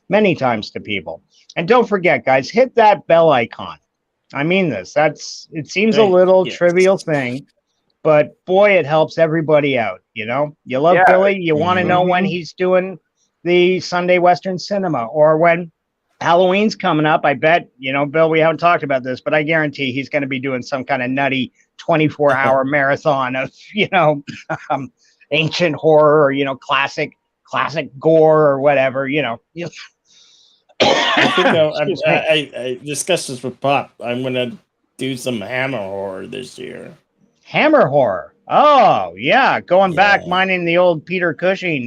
Speaker 11: many times to people. And don't forget, guys, hit that bell icon. I mean this. It seems a little trivial thing, but boy, it helps everybody out. You love Billy. You want to know when he's doing the Sunday Western Cinema or when Halloween's coming up. I bet, Bill, we haven't talked about this, but I guarantee he's going to be doing some kind of nutty 24-hour marathon of, ancient horror or, classic gore or whatever,
Speaker 1: I think I discussed this with Pop. I'm going to do some Hammer horror this year.
Speaker 11: Hammer horror. Oh, yeah. Going back, mining the old Peter Cushing.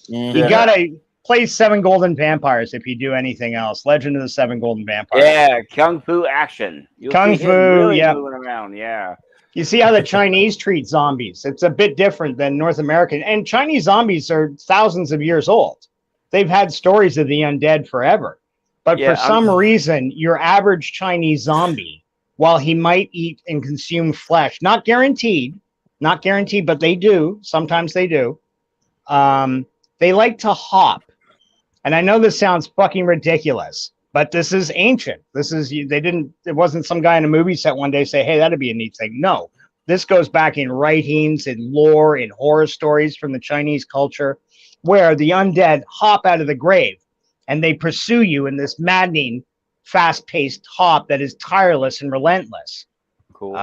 Speaker 11: You got to play Seven Golden Vampires if you do anything else. Legend of the Seven Golden Vampires.
Speaker 10: Yeah, Kung Fu action.
Speaker 11: Kung Fu, really
Speaker 10: moving around, yeah.
Speaker 11: You see how the Chinese treat zombies. It's a bit different than North American. And Chinese zombies are thousands of years old. They've had stories of the undead forever. But for some reason, your average Chinese zombie, while he might eat and consume flesh, not guaranteed, but they do. Sometimes they do. They like to hop. And I know this sounds fucking ridiculous, but this is ancient. It wasn't some guy in a movie set one day say, hey, that'd be a neat thing. No, this goes back in writings, in lore, in horror stories from the Chinese culture, where the undead hop out of the grave and they pursue you in this maddening, fast-paced hop that is tireless and relentless.
Speaker 10: Cool.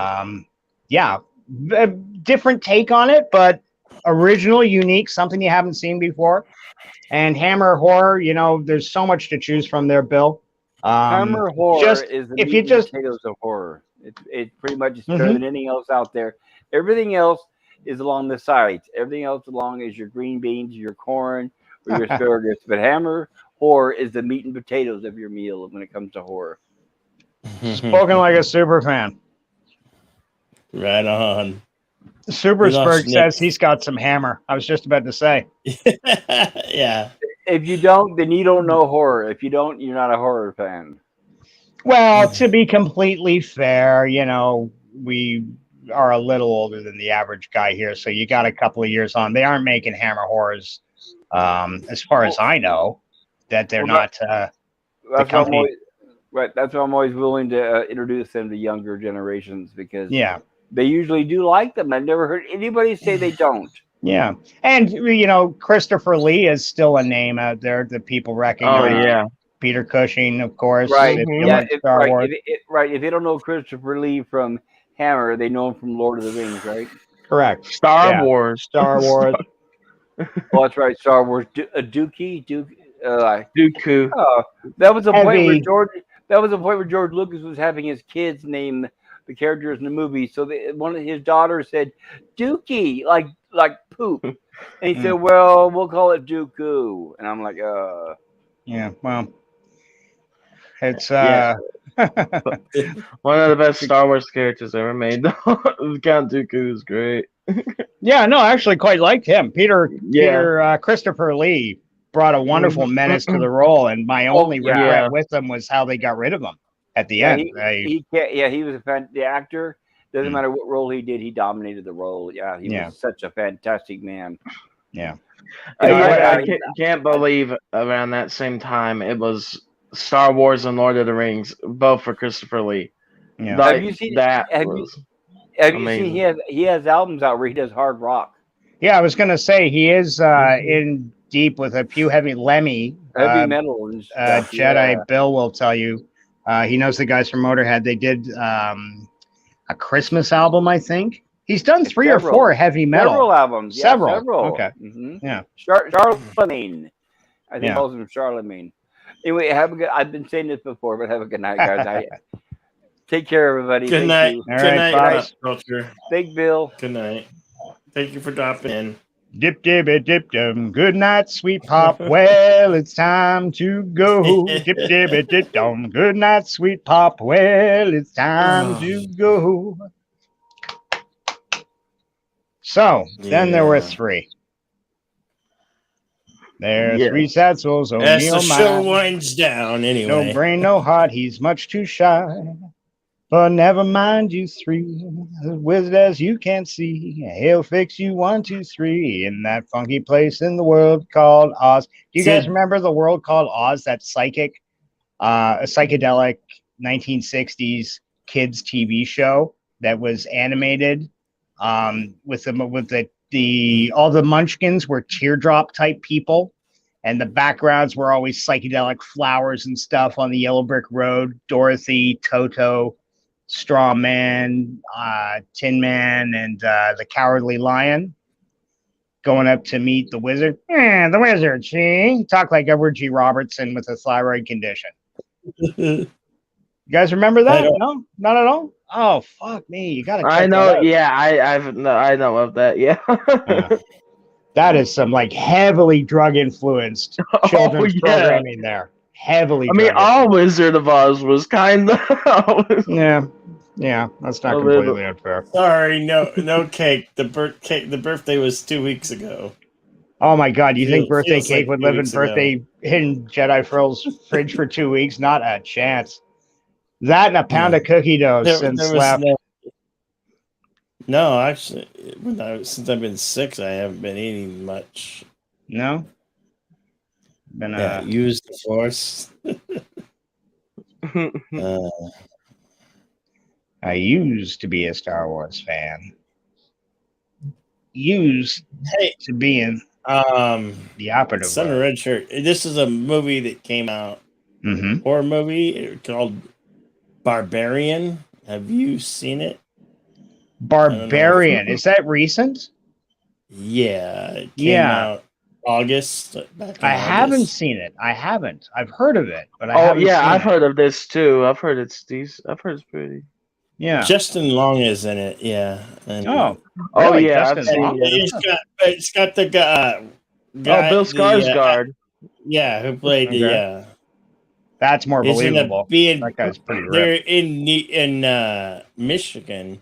Speaker 11: Different take on it, but original, unique, something you haven't seen before. And Hammer horror, there's so much to choose from there, Bill.
Speaker 10: Hammer horror is the meat and potatoes of horror. It pretty much is better than anything else out there. Everything else is along the sides. Everything else along is your green beans, your corn, or your asparagus. But Hammer horror is the meat and potatoes of your meal when it comes to horror.
Speaker 11: Spoken like a super fan.
Speaker 1: Right on.
Speaker 11: Supersburg says he's got some Hammer. I was just about to say.
Speaker 1: Yeah.
Speaker 10: If you don't, then you don't know horror. If you don't, you're not a horror fan.
Speaker 11: Well, to be completely fair, we are a little older than the average guy here, so you got a couple of years on. They aren't making Hammer horrors, as far as I know, that they're not.
Speaker 10: That's why I'm always willing to introduce them to younger generations because They usually do like them. I've never heard anybody say they don't.
Speaker 11: Yeah, and Christopher Lee is still a name out there that people recognize.
Speaker 9: Oh yeah.
Speaker 11: Peter Cushing, of course.
Speaker 10: Right.
Speaker 11: If you
Speaker 10: Yeah.
Speaker 11: like Star Wars.
Speaker 10: If they don't know Christopher Lee from Hammer, they know him from Lord of the Rings, right?
Speaker 11: Correct.
Speaker 9: Star Wars.
Speaker 11: Star Wars.
Speaker 10: Oh, that's right. Star Wars. Dooku.
Speaker 9: Dooku.
Speaker 10: Oh, that was a point where
Speaker 11: Heavy.
Speaker 10: George. That was a point where George Lucas was having his kids name the characters in the movie. So one of his daughters said Dookie, like poop, and he said, "Well, we'll call it Dooku." And I'm like,
Speaker 11: Yeah. Well, it's
Speaker 9: Yeah. One of the best Star Wars characters ever made. Count Dooku is great.
Speaker 11: Yeah, no, I actually quite liked him. Christopher Lee brought a wonderful menace to the role, and my only regret with him was how they got rid of him at the end.
Speaker 10: He can't. Yeah, he was the actor. Doesn't matter what role he did, he dominated the role. Yeah, he was such a fantastic man.
Speaker 11: Yeah.
Speaker 9: I can't believe around that same time it was Star Wars and Lord of the Rings, both for Christopher Lee.
Speaker 11: Yeah.
Speaker 10: Have you seen that? Have you seen he has albums out where he does hard rock?
Speaker 11: Yeah, I was going to say he is in deep with a few heavy
Speaker 10: metal and stuff,
Speaker 11: Jedi Bill will tell you. He knows the guys from Motorhead. They did a Christmas album, I think. He's done three or four heavy metal.
Speaker 10: Several albums.
Speaker 11: Several.
Speaker 10: Yeah, several.
Speaker 11: Okay.
Speaker 10: Mm-hmm.
Speaker 11: Yeah.
Speaker 10: Charlemagne. I think calls him Charlemagne. Anyway, I've been saying this before, but have a good night, guys. Take care, everybody.
Speaker 1: Good night. Good night, Culture.
Speaker 10: Thank Bill.
Speaker 1: Good night. Thank you for dropping in.
Speaker 11: Dip dibby dip dum. Good night, sweet pop. Well, it's time to go. Dip dibby dip dum. Good night, sweet pop. Well, it's time to go. So then there were three. There's three sad souls.
Speaker 1: As the show winds down, anyway.
Speaker 11: No brain, no heart. He's much too shy. But never mind you three, as wizard as you can see. He'll fix you 1, 2, 3 in that funky place in the world called Oz. Do you guys remember the world called Oz? That a psychedelic 1960s kids TV show that was animated. With all the Munchkins were teardrop type people, and the backgrounds were always psychedelic flowers and stuff on the yellow brick road. Dorothy, Toto, Straw Man, Tin Man, and the Cowardly Lion going up to meet the wizard. The wizard, see? Talk like Edward G. Robertson with a thyroid condition. You guys remember that? No, not at all. Oh fuck me! You gotta.
Speaker 9: I know. Yeah, I know of that. Yeah.
Speaker 11: That is some like heavily drug influenced children's programming there. Heavily.
Speaker 9: I mean, all Wizard of Oz was kind of.
Speaker 11: Yeah, that's not completely unfair.
Speaker 1: Sorry, no cake. The birthday was 2 weeks ago.
Speaker 11: Oh my God! You think birthday cake would live in Jedi Frill's fridge for 2 weeks? Not a chance. That and a pound of cookie dough since left.
Speaker 1: No, actually, since I've been 6, I haven't been eating much.
Speaker 11: No.
Speaker 1: Use the Force.
Speaker 11: I used to be a Star Wars fan. Used to be in the operative.
Speaker 1: Son of Red Shirt. This is a movie that came out. Horror movie called Barbarian. Have you seen it?
Speaker 11: Barbarian. Is that recent?
Speaker 1: Yeah. It came out August.
Speaker 11: I haven't seen it. I haven't. I've heard of it, but I haven't seen
Speaker 9: I've
Speaker 11: it.
Speaker 9: heard of this too. I've heard it's pretty.
Speaker 11: Yeah.
Speaker 1: Justin Long is in it. Yeah. And
Speaker 11: really?
Speaker 9: Yeah.
Speaker 1: It's got the guy.
Speaker 9: Bill Skarsgård.
Speaker 1: Who played the.
Speaker 11: That's more believable.
Speaker 1: That
Speaker 11: guy's pretty
Speaker 1: They're
Speaker 11: ripped.
Speaker 1: in Michigan,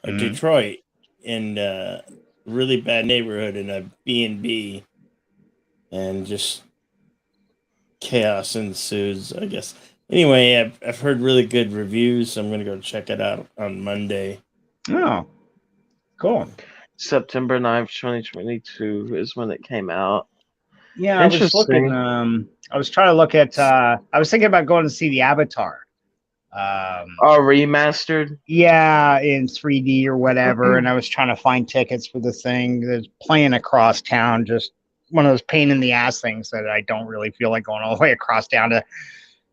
Speaker 1: or Detroit, in a really bad neighborhood in a B&B, and just chaos ensues, I guess. Anyway, I've heard really good reviews, so I'm going to go check it out on Monday.
Speaker 11: Oh, cool.
Speaker 9: September 9th, 2022 is when it came out.
Speaker 11: Yeah, I was looking. I was trying to look at. I was thinking about going to see the Avatar
Speaker 5: Remastered.
Speaker 11: Yeah, in 3D or whatever. And I was trying to find tickets for the thing. There's playing across town, just one of those pain in the ass things that I don't really feel like going all the way across town to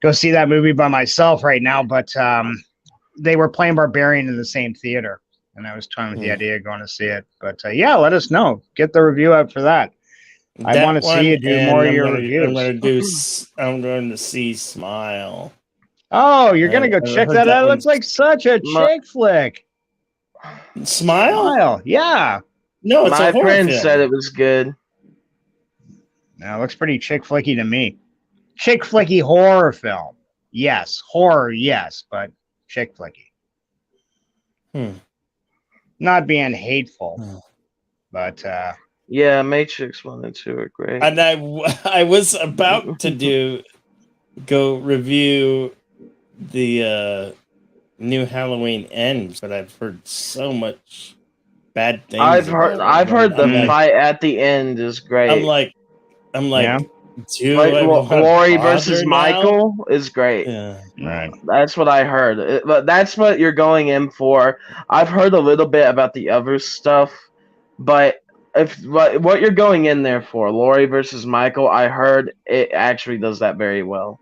Speaker 11: go see that movie by myself right now. But they were playing Barbarian in the same theater, and I was toying with the idea of going to see it. But yeah, let us know. Get the review out for that. I want to see you do more of your reviews.
Speaker 1: I'm going to see Smile.
Speaker 11: Oh, you're gonna go check that out. It looks like such a chick flick.
Speaker 1: Smile?
Speaker 11: Yeah.
Speaker 1: No, it's
Speaker 5: my friend said it was good.
Speaker 11: No, it looks pretty chick flicky to me. Chick flicky horror film. Yes. Horror, yes, but chick flicky. Not being hateful. But
Speaker 5: yeah, Matrix 1 and 2 are great.
Speaker 1: And I was about to go review the new Halloween Ends, but I've heard so much bad things.
Speaker 5: I've heard the fight at the end is great.
Speaker 1: I'm like,
Speaker 5: yeah. Laurie versus Michael is great.
Speaker 1: Yeah.
Speaker 11: Right.
Speaker 5: That's what I heard. But that's what you're going in for. I've heard a little bit about the other stuff, but what you're going in there for, Laurie versus Michael, I heard it actually does that very well.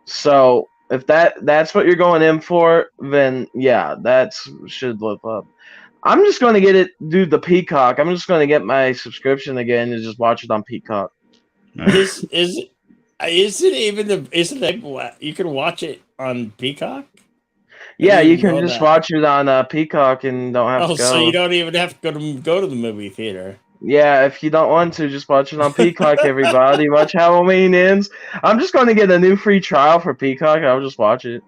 Speaker 5: So if that's what you're going in for, then yeah, that should live up. I'm just going to do the Peacock. I'm just going to get my subscription again and just watch it on Peacock.
Speaker 1: Isn't you can watch it on Peacock?
Speaker 5: Yeah, you can just watch it on Peacock and don't have to go.
Speaker 1: So you don't even have to go to the movie theater.
Speaker 5: Yeah, if you don't want to, just watch it on Peacock, everybody. Watch Halloween Ends. I'm just going to get a new free trial for Peacock. I'll just watch it.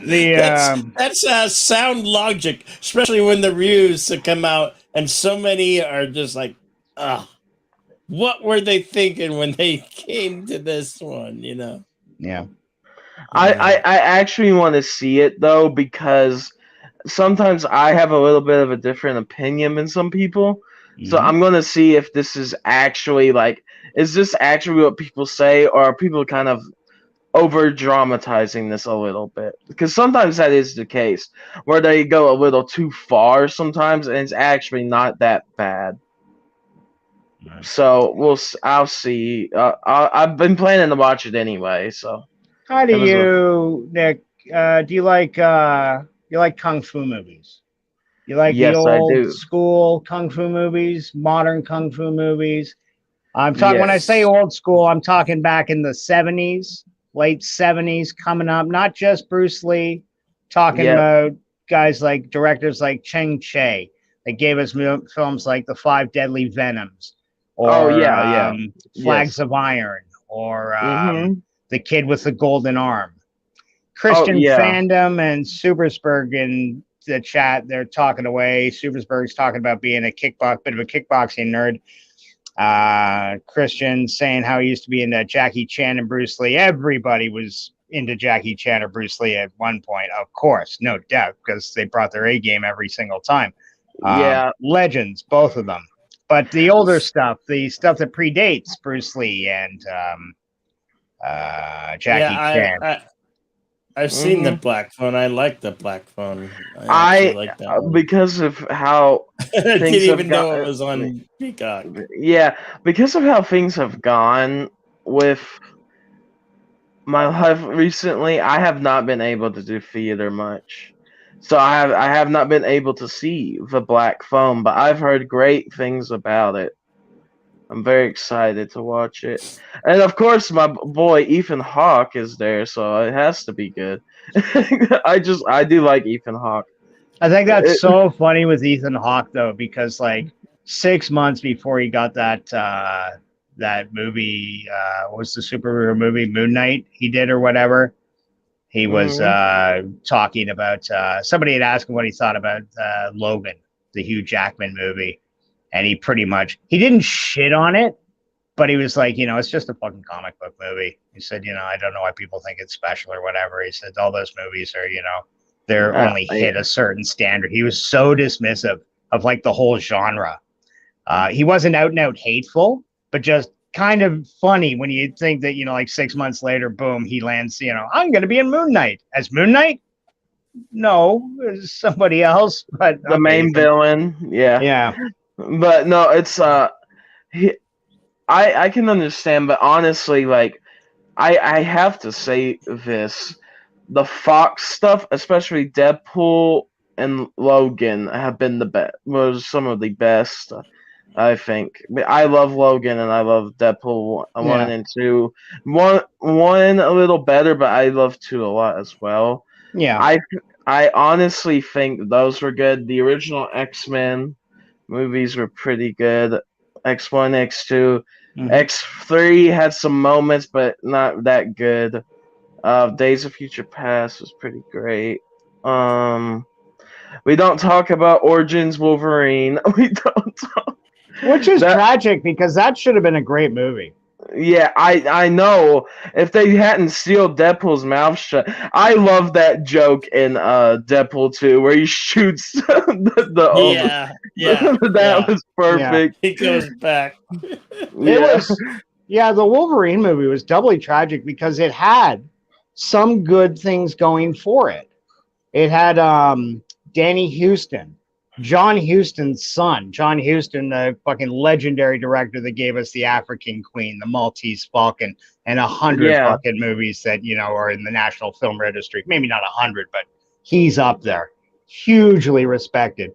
Speaker 1: That's sound logic, especially when the reviews come out and so many are just like, what were they thinking when they came to this one? You know?
Speaker 11: Yeah.
Speaker 5: I actually want to see it though, because sometimes I have a little bit of a different opinion than some people. So I'm going to see if this is actually is this actually what people say, or are people kind of over dramatizing this a little bit? Because sometimes that is the case, where they go a little too far sometimes, and it's actually not that bad. So I'll see. I've been planning to watch it anyway. So
Speaker 11: how do you, Nick? Do you like kung fu movies? You like the old school kung fu movies, modern kung fu movies? I'm talking when I say old school, I'm talking back in the 70s, late 70s, coming up. Not just Bruce Lee. Talking about guys like directors like Cheng Che. They gave us films like The Five Deadly Venoms, or Flags of Iron, or The Kid with the Golden Arm. Christian Fandom and Supersberg in the chat, they're talking away. Supersberg's talking about being a bit of a kickboxing nerd. Christian saying how he used to be into Jackie Chan and Bruce Lee. Everybody was into Jackie Chan or Bruce Lee at one point, of course, no doubt, because they brought their A game every single time. Legends, both of them. But the older stuff, the stuff that predates Bruce Lee and Jackie Chan.
Speaker 1: I've seen the Black Phone. I like the Black Phone. I like that one.
Speaker 5: Because of how
Speaker 1: I didn't even know it was on Peacock.
Speaker 5: Yeah, because of how things have gone with my life recently, I have not been able to do theater much. So I have not been able to see the Black Phone, but I've heard great things about it. I'm very excited to watch it. And of course, my boy Ethan Hawke is there, so it has to be good. I do like Ethan Hawke.
Speaker 11: I think that's so funny with Ethan Hawke, though, because 6 months before he got that movie, what was the superhero movie, Moon Knight, he did or whatever, he was talking about, somebody had asked him what he thought about Logan, the Hugh Jackman movie. And he didn't shit on it, but he was like, it's just a fucking comic book movie. He said, I don't know why people think it's special or whatever. He said, all those movies are, they're only hit a certain standard. He was so dismissive of the whole genre. He wasn't out and out hateful, but just kind of funny when you think that, like 6 months later, boom, he lands, I'm going to be in Moon Knight. As Moon Knight? No, it's somebody else, but
Speaker 9: the main villain. Yeah.
Speaker 11: Yeah.
Speaker 9: But no, it's I can understand, but honestly, like I have to say this. The Fox stuff, especially Deadpool and Logan, have been was some of the best. I think. I love Logan and I love Deadpool 1 and 2. One a little better, but I love 2 a lot as well.
Speaker 11: Yeah.
Speaker 9: I honestly think those were good. The original X-Men movies were pretty good. X1, X2, X3 had some moments, but not that good. Days of Future Past was pretty great. We don't talk about Origins Wolverine. We don't talk.
Speaker 11: Which is tragic because that should have been a great movie.
Speaker 9: Yeah, I know. If they hadn't sealed Deadpool's mouth shut, I love that joke in Deadpool 2 where he shoots the that was perfect.
Speaker 1: He goes back.
Speaker 11: The Wolverine movie was doubly tragic because it had some good things going for it. It had Danny Huston, John Huston's son. John Huston, the fucking legendary director that gave us The African Queen, The Maltese Falcon, and 100 fucking movies that, are in the National Film Registry. Maybe not 100, but he's up there. Hugely respected.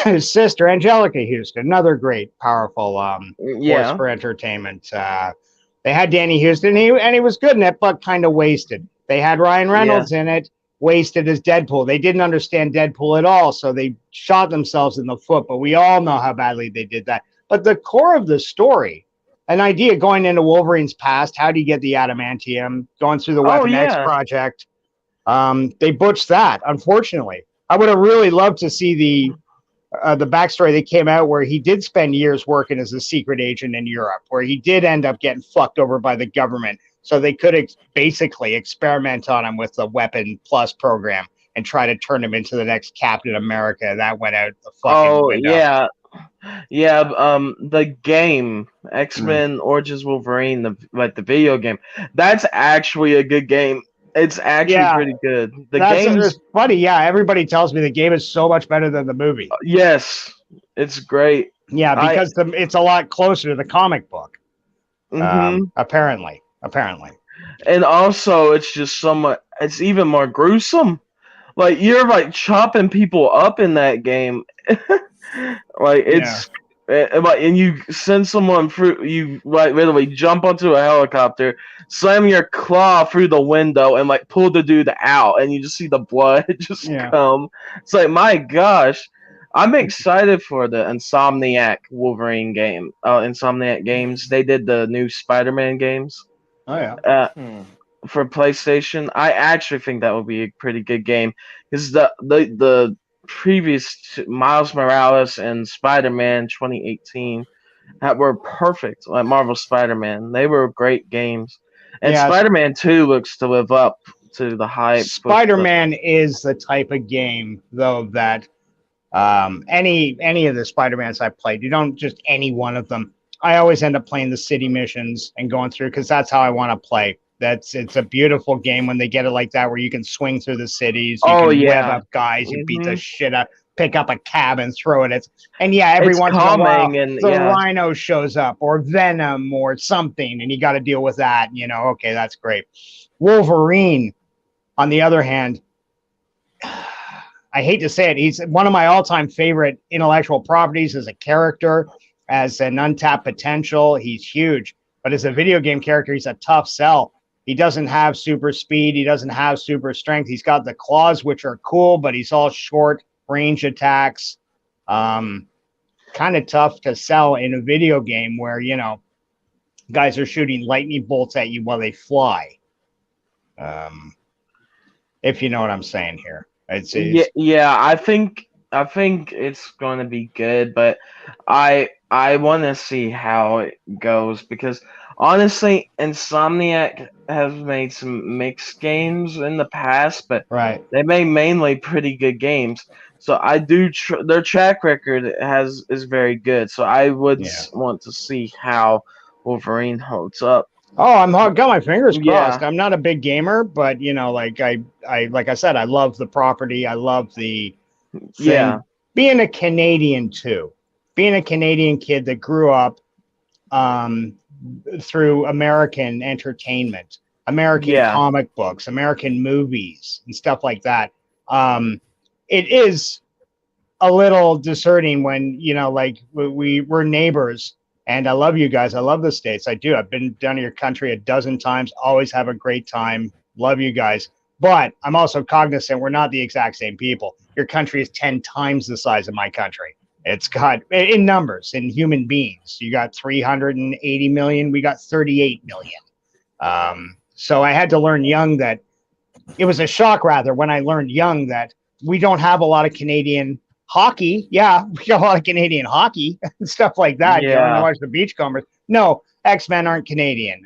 Speaker 11: His sister, Angelica Houston, another great, powerful force for entertainment. They had Danny Huston, and he was good in it, but kind of wasted. They had Ryan Reynolds in it, wasted as Deadpool. They didn't understand Deadpool at all, so they shot themselves in the foot, but we all know how badly they did that. But the core of the story, an idea going into Wolverine's past, how do you get the adamantium, going through the Weapon X project, they butched that, unfortunately. I would have really loved to see the backstory that came out where he did spend years working as a secret agent in Europe, where he did end up getting fucked over by the government. So they could basically experiment on him with the Weapon Plus program and try to turn him into the next Captain America. That went out the fucking window.
Speaker 9: The game X-Men Origins Wolverine, the video game, that's actually a good game. It's actually pretty good. The game is
Speaker 11: funny. Yeah, everybody tells me the game is so much better than the movie.
Speaker 9: Yes, it's great.
Speaker 11: Yeah, because it's a lot closer to the comic book. Apparently.
Speaker 9: And also, it's just it's even more gruesome. Like, you're like chopping people up in that game. Like, it's and you send someone through, you like literally jump onto a helicopter, slam your claw through the window, and like pull the dude out, and you just see the blood just come. It's like, my gosh. I'm excited for the Insomniac Wolverine game. Insomniac Games. They did the new Spider-Man games.
Speaker 11: Oh yeah.
Speaker 9: For PlayStation, I actually think that would be a pretty good game because the previous Miles Morales and Spider-Man 2018 were perfect. Like Marvel Spider-Man, they were great games, and Spider-Man 2 looks to live up to the hype.
Speaker 11: Spider-Man is the type of game though that any of the Spider-Mans I played, you don't just any one of them. I always end up playing the city missions and going through because that's how I want to play. It's a beautiful game when they get it like that, where you can swing through the cities, you can web up guys, you beat the shit out, pick up a cab and throw it. Every once in a while, the Rhino shows up or Venom or something, and you got to deal with that. Okay, that's great. Wolverine, on the other hand, I hate to say it, he's one of my all-time favorite intellectual properties as a character, as an untapped potential. He's huge, but as a video game character, he's a tough sell. He doesn't have super speed. He doesn't have super strength. He's got the claws, which are cool, but he's all short range attacks. Kind of tough to sell in a video game where, guys are shooting lightning bolts at you while they fly. If you know what I'm saying here. I
Speaker 9: think it's going to be good, but I want to see how it goes because honestly, Insomniac has made some mixed games in the past, but they made mainly pretty good games. So I do their track record is very good. So I would want to see how Wolverine holds up.
Speaker 11: Oh, got my fingers crossed.
Speaker 9: Yeah.
Speaker 11: I'm not a big gamer, but like I said, I love the property. I love the thing.
Speaker 9: Yeah.
Speaker 11: Being a Canadian too, being a Canadian kid that grew up through American entertainment, American comic books, American movies, and stuff like that. It is a little discerning when like we're neighbors. And I love you guys. I love the States. I do. I've been down to your country a dozen times. Always have a great time. Love you guys. But I'm also cognizant we're not the exact same people. Your country is 10 times the size of my country. It's got, in numbers, in human beings, you got 380 million. We got 38 million. So I had to learn young that it was a shock, rather, when I learned young that we don't have a lot of Canadian hockey. Yeah, we got a lot of Canadian hockey and stuff like that. You want to watch the Beachcombers? No, X-Men aren't Canadian.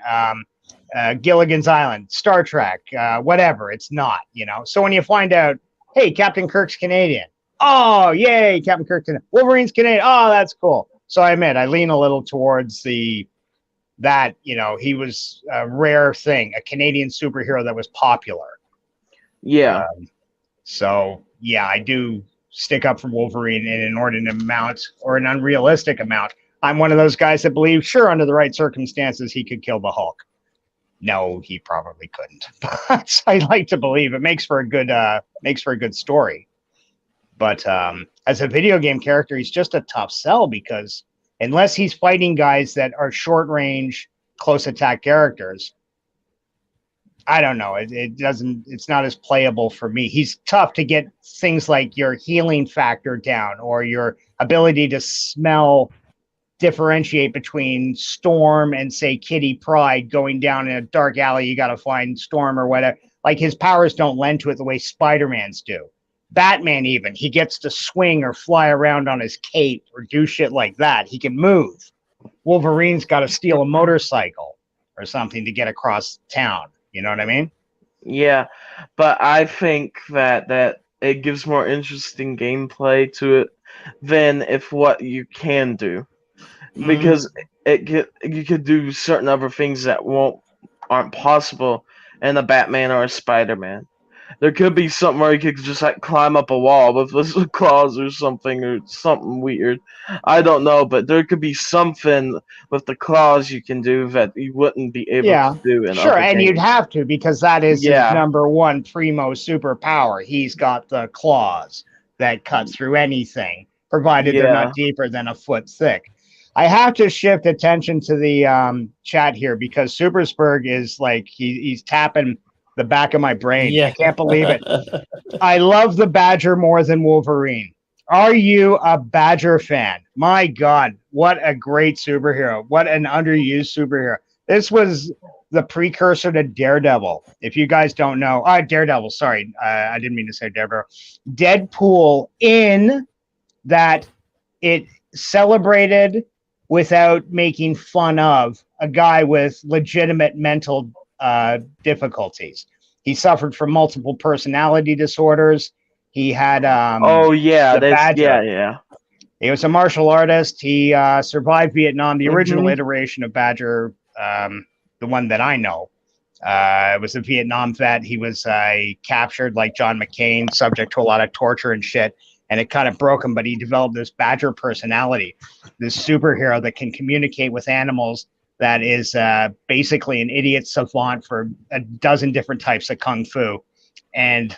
Speaker 11: Gilligan's Island, Star Trek, whatever. It's not, So when you find out, hey, Captain Kirk's Canadian. Oh, yay, Captain Kirk's Canadian. Wolverine's Canadian. Oh, that's cool. So I admit, I lean a little towards that, he was a rare thing, a Canadian superhero that was popular.
Speaker 9: Yeah.
Speaker 11: So, yeah, I do stick up for Wolverine in an inordinate amount or an unrealistic amount. I'm one of those guys that believe, sure, under the right circumstances, he could kill the Hulk. No, he probably couldn't. But I like to believe it makes for a good story. But as a video game character, he's just a tough sell because unless he's fighting guys that are short range, close attack characters, I don't know. It's not as playable for me. He's tough to get things like your healing factor down or your ability to differentiate between Storm and, say, Kitty Pryde going down in a dark alley. You got to find Storm or whatever. Like, his powers don't lend to it the way Spider-Man's do. Batman, even, he gets to swing or fly around on his cape or do shit like that. He can move. Wolverine's got to steal a motorcycle or something to get across town. You know what I mean?
Speaker 9: Yeah, but I think that it gives more interesting gameplay to it than if what you can do, because you could do certain other things that aren't possible in a Batman or a Spider-Man. There could be something where you could just like climb up a wall with claws or something weird. I don't know, but there could be something with the claws you can do that you wouldn't be able to do in
Speaker 11: sure,
Speaker 9: other
Speaker 11: and
Speaker 9: games.
Speaker 11: you'd have to because that is his number one primo superpower. He's got the claws that cut through anything, provided they're not deeper than a foot thick. I have to shift attention to the chat here because Supersburg is like he's tapping the back of my brain.
Speaker 1: Yeah.
Speaker 11: I can't believe it. I love the Badger more than Wolverine. Are you a Badger fan? My God, what a great superhero. What an underused superhero. This was the precursor to Daredevil. If you guys don't know, Daredevil, sorry. I didn't mean to say Daredevil. Deadpool, in that it celebrated without making fun of a guy with legitimate mental difficulties. He suffered from multiple personality disorders. He had He was a martial artist. He survived Vietnam. The original iteration of Badger, the one that I know, was a Vietnam vet. He was captured like John McCain, subject to a lot of torture and shit. And it kind of broke him, but he developed this Badger personality, this superhero that can communicate with animals, that is basically an idiot savant for a dozen different types of kung fu, and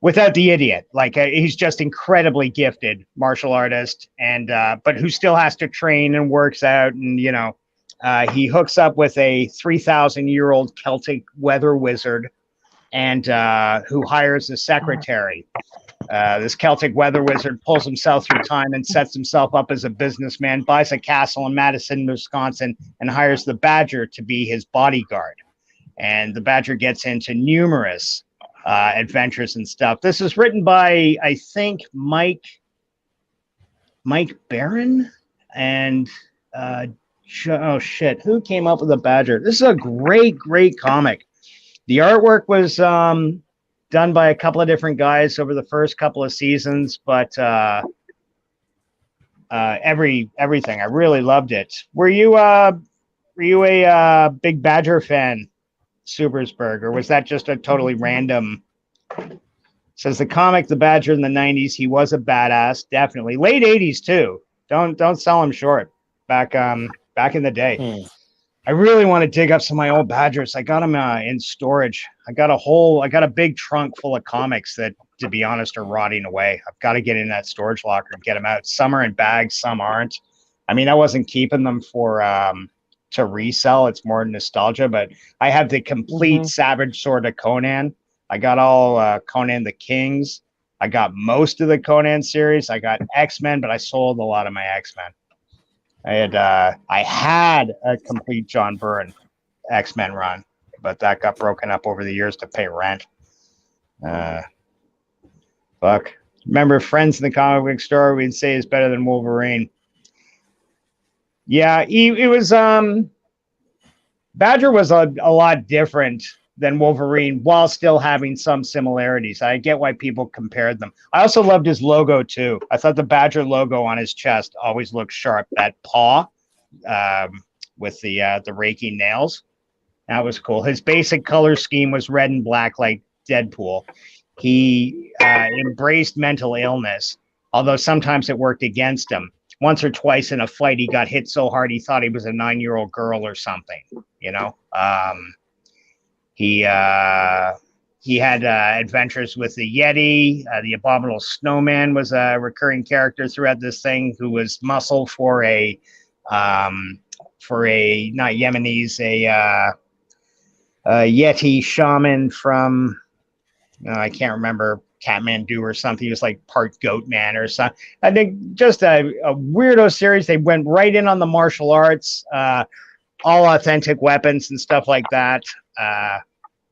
Speaker 11: without the idiot, like he's just incredibly gifted martial artist, and but who still has to train and works out, and he hooks up with a 3,000-year-old Celtic weather wizard, and who hires a secretary. This Celtic weather wizard pulls himself through time and sets himself up as a businessman, buys a castle in Madison, Wisconsin, and hires the Badger to be his bodyguard. And the Badger gets into numerous adventures and stuff. This is written by, I think, Mike Barron and who came up with the Badger? This is a great comic. The artwork was done by a couple of different guys over the first couple of seasons, but everything, I really loved it. Were you
Speaker 2: you a big Badger fan, Supersburg, or was that just a totally random? Says the comic, The Badger in the 90s, he was a badass, definitely. Late 80s too. Don't sell him short. Back in the day. I really want to dig up some of my old Badgers. I got them in storage. I got a big trunk full of comics that, to be honest, are rotting away. I've got to get in that storage locker and get them out. Some are in bags, some aren't. I mean, I wasn't keeping them for to resell. It's more nostalgia, but I have the complete Savage Sword of Conan. I got all Conan the Kings. I got most of the Conan series. I got X-Men, but I sold a lot of my X-Men. I had a complete John Byrne X-Men run, but that got broken up over the years to pay rent. Fuck. Remember, Friends in the comic book store, we'd say is better than Wolverine. Yeah, it was Badger was a lot different than Wolverine while still having some similarities. I get why people compared them. I also loved his logo too. I thought the Badger logo on his chest always looked sharp. That paw with the raking nails. That was cool. His basic color scheme was red and black like Deadpool. He embraced mental illness, although sometimes it worked against him. Once or twice in a fight, he got hit so hard he thought he was a 9-year-old girl or something, you know? He had adventures with the Yeti. The Abominable Snowman was a recurring character throughout this thing, who was muscle for a not Yemenis, a Yeti shaman from I can't remember, Kathmandu or something. He was like part goat man or something. I think just a weirdo series. They went right in on the martial arts, all authentic weapons and stuff like that.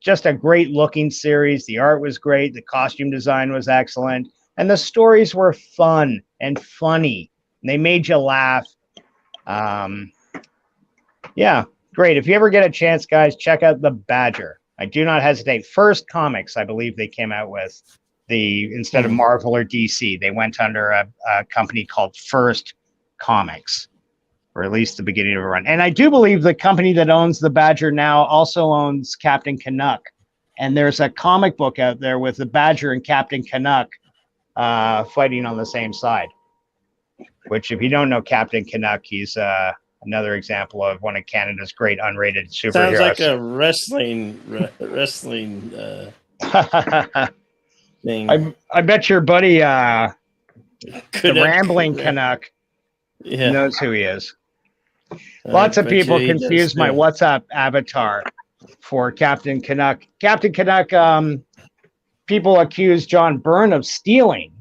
Speaker 2: Just a great looking series. The art was great. The costume design was excellent. And the stories were fun and funny. And they made you laugh. Yeah, great. If you ever get a chance, guys, check out The Badger. I do not hesitate. First Comics, I believe they came out with instead of Marvel or DC, they went under a company called First Comics, or at least the beginning of a run. And I do believe the company that owns the Badger now also owns Captain Canuck. And there's a comic book out there with the Badger and Captain Canuck fighting on the same side. Which, if you don't know Captain Canuck, he's another example of one of Canada's great unrated superheroes.
Speaker 1: Sounds like a wrestling thing.
Speaker 2: I bet your buddy, the Rambling Canuck, knows who he is. Lots of people confuse my WhatsApp avatar for Captain Canuck. Captain Canuck, people accuse John Byrne of stealing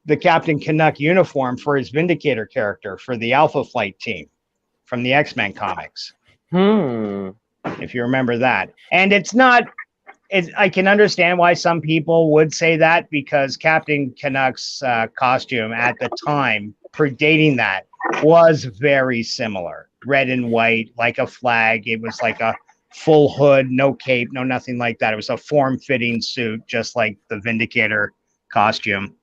Speaker 2: the Captain Canuck uniform for his Vindicator character for the Alpha Flight team from the X-Men comics. If you remember that. And I can understand why some people would say that, because Captain Canuck's costume at the time, predating that, was very similar. Red and white, like a flag. It was like a full hood, no cape, no nothing like that. It was a form-fitting suit, just like the Vindicator costume.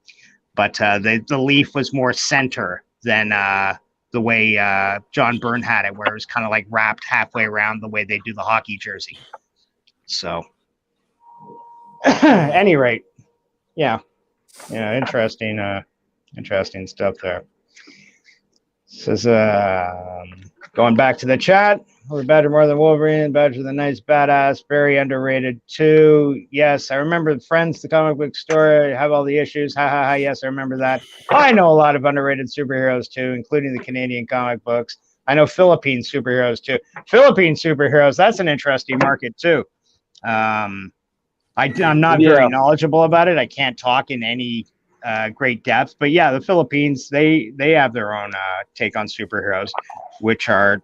Speaker 2: But the leaf was more center than the way John Byrne had it, where it was kind of like wrapped halfway around the way they do the hockey jersey. So, at any rate, yeah, interesting stuff there. This is going back to the chat. We're Badger more than Wolverine. Badger the nice badass, very underrated too. Yes, I remember Friends, the comic book store. Have all the issues. Ha ha ha. Yes, I remember that. I know a lot of underrated superheroes too, including the Canadian comic books. I know Philippine superheroes too. Philippine superheroes, that's an interesting market too. I'm not very knowledgeable about it. I can't talk in any great depth, but yeah, the Philippines, they have their own take on superheroes, which are,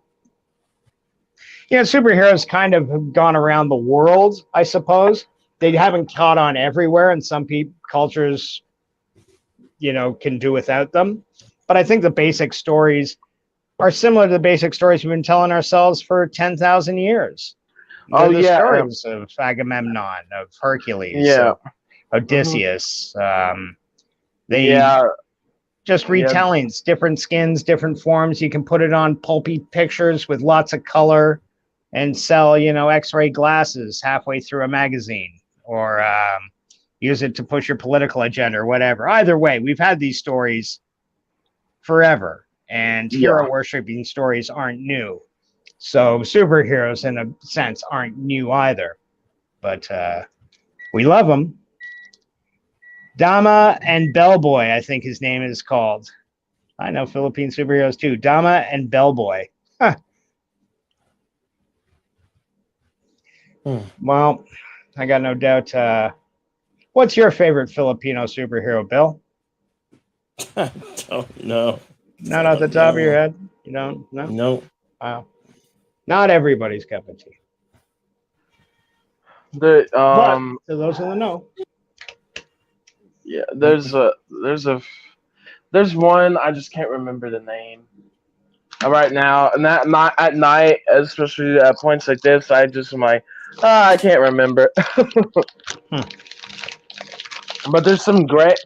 Speaker 2: superheroes kind of have gone around the world, I suppose. They haven't caught on everywhere, and some cultures, can do without them. But I think the basic stories are similar to the basic stories we've been telling ourselves for 10,000 years. The stories of Agamemnon, of Hercules, of Odysseus.
Speaker 11: just retellings, different skins, different forms. You can put it on pulpy pictures with lots of color and sell, X-ray glasses halfway through a magazine, or use it to push your political agenda or whatever. Either way, we've had these stories forever, and hero worshiping stories aren't new. So superheroes, in a sense, aren't new either. But we love them. Dama and Bellboy, I think his name is called. I know Philippine superheroes too. Dama and Bellboy. Huh. Well, I got no doubt. What's your favorite Filipino superhero, Bill?
Speaker 1: I don't know.
Speaker 11: Not off the top of your head? You don't know?
Speaker 1: No.
Speaker 11: Wow. Not everybody's cup of tea.
Speaker 9: But
Speaker 11: to those in the know.
Speaker 9: Yeah, there's one, I just can't remember the name right now, and that at night, especially at points like this, I just am like, I can't remember. But there's some great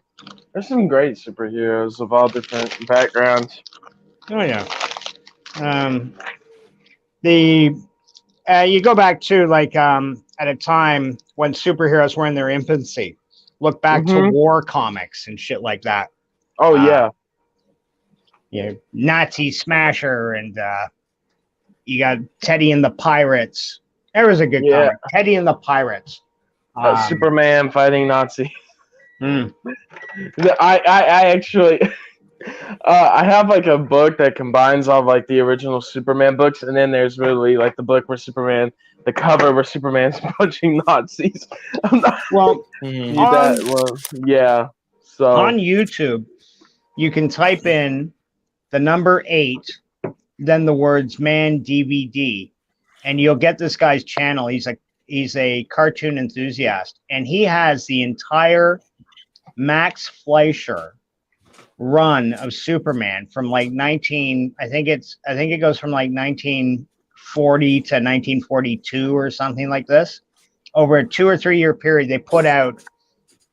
Speaker 9: superheroes of all different backgrounds.
Speaker 11: Oh yeah. You go back to at a time when superheroes were in their infancy. Look back to war comics and shit like that.
Speaker 9: Oh yeah.
Speaker 11: Nazi Smasher, and you got Teddy and the Pirates. There was a good comic. Teddy and the Pirates.
Speaker 9: Superman fighting Nazi. I actually I have a book that combines all the original Superman books, and then there's really the book where the cover where Superman's punching Nazis. Yeah. So
Speaker 11: on YouTube, you can type in the number 8, then the words "man DVD," and you'll get this guy's channel. He's a cartoon enthusiast, and he has the entire Max Fleischer run of Superman from I think it goes from 1940 to 1942 or something like this. Over a 2 or 3 year period, they put out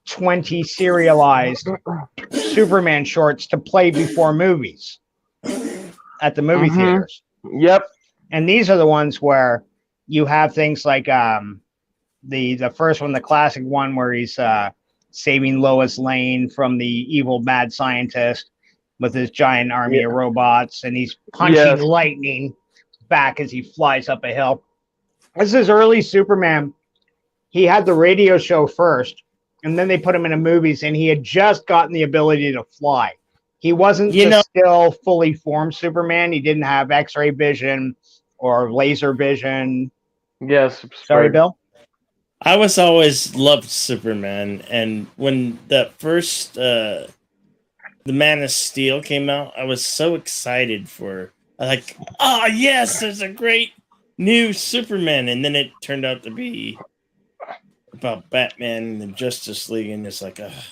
Speaker 11: 20 serialized Superman shorts to play before movies at the movie theaters.
Speaker 9: Yep.
Speaker 11: And these are the ones where you have things like the first one, the classic one where he's saving Lois Lane from the evil mad scientist with his giant army of robots, and he's punching lightning back as he flies up a hill. This is early Superman. He had the radio show first, and then they put him in the movies, and he had just gotten the ability to fly. He wasn't still fully formed Superman. He didn't have X-ray vision or laser vision.
Speaker 9: Yes.
Speaker 11: Sorry, Bill?
Speaker 1: I was always loved Superman, and when the first The Man of Steel came out, I was so excited for yes, there's a great new Superman, and then it turned out to be about Batman and the Justice League, and it's
Speaker 11: Okay.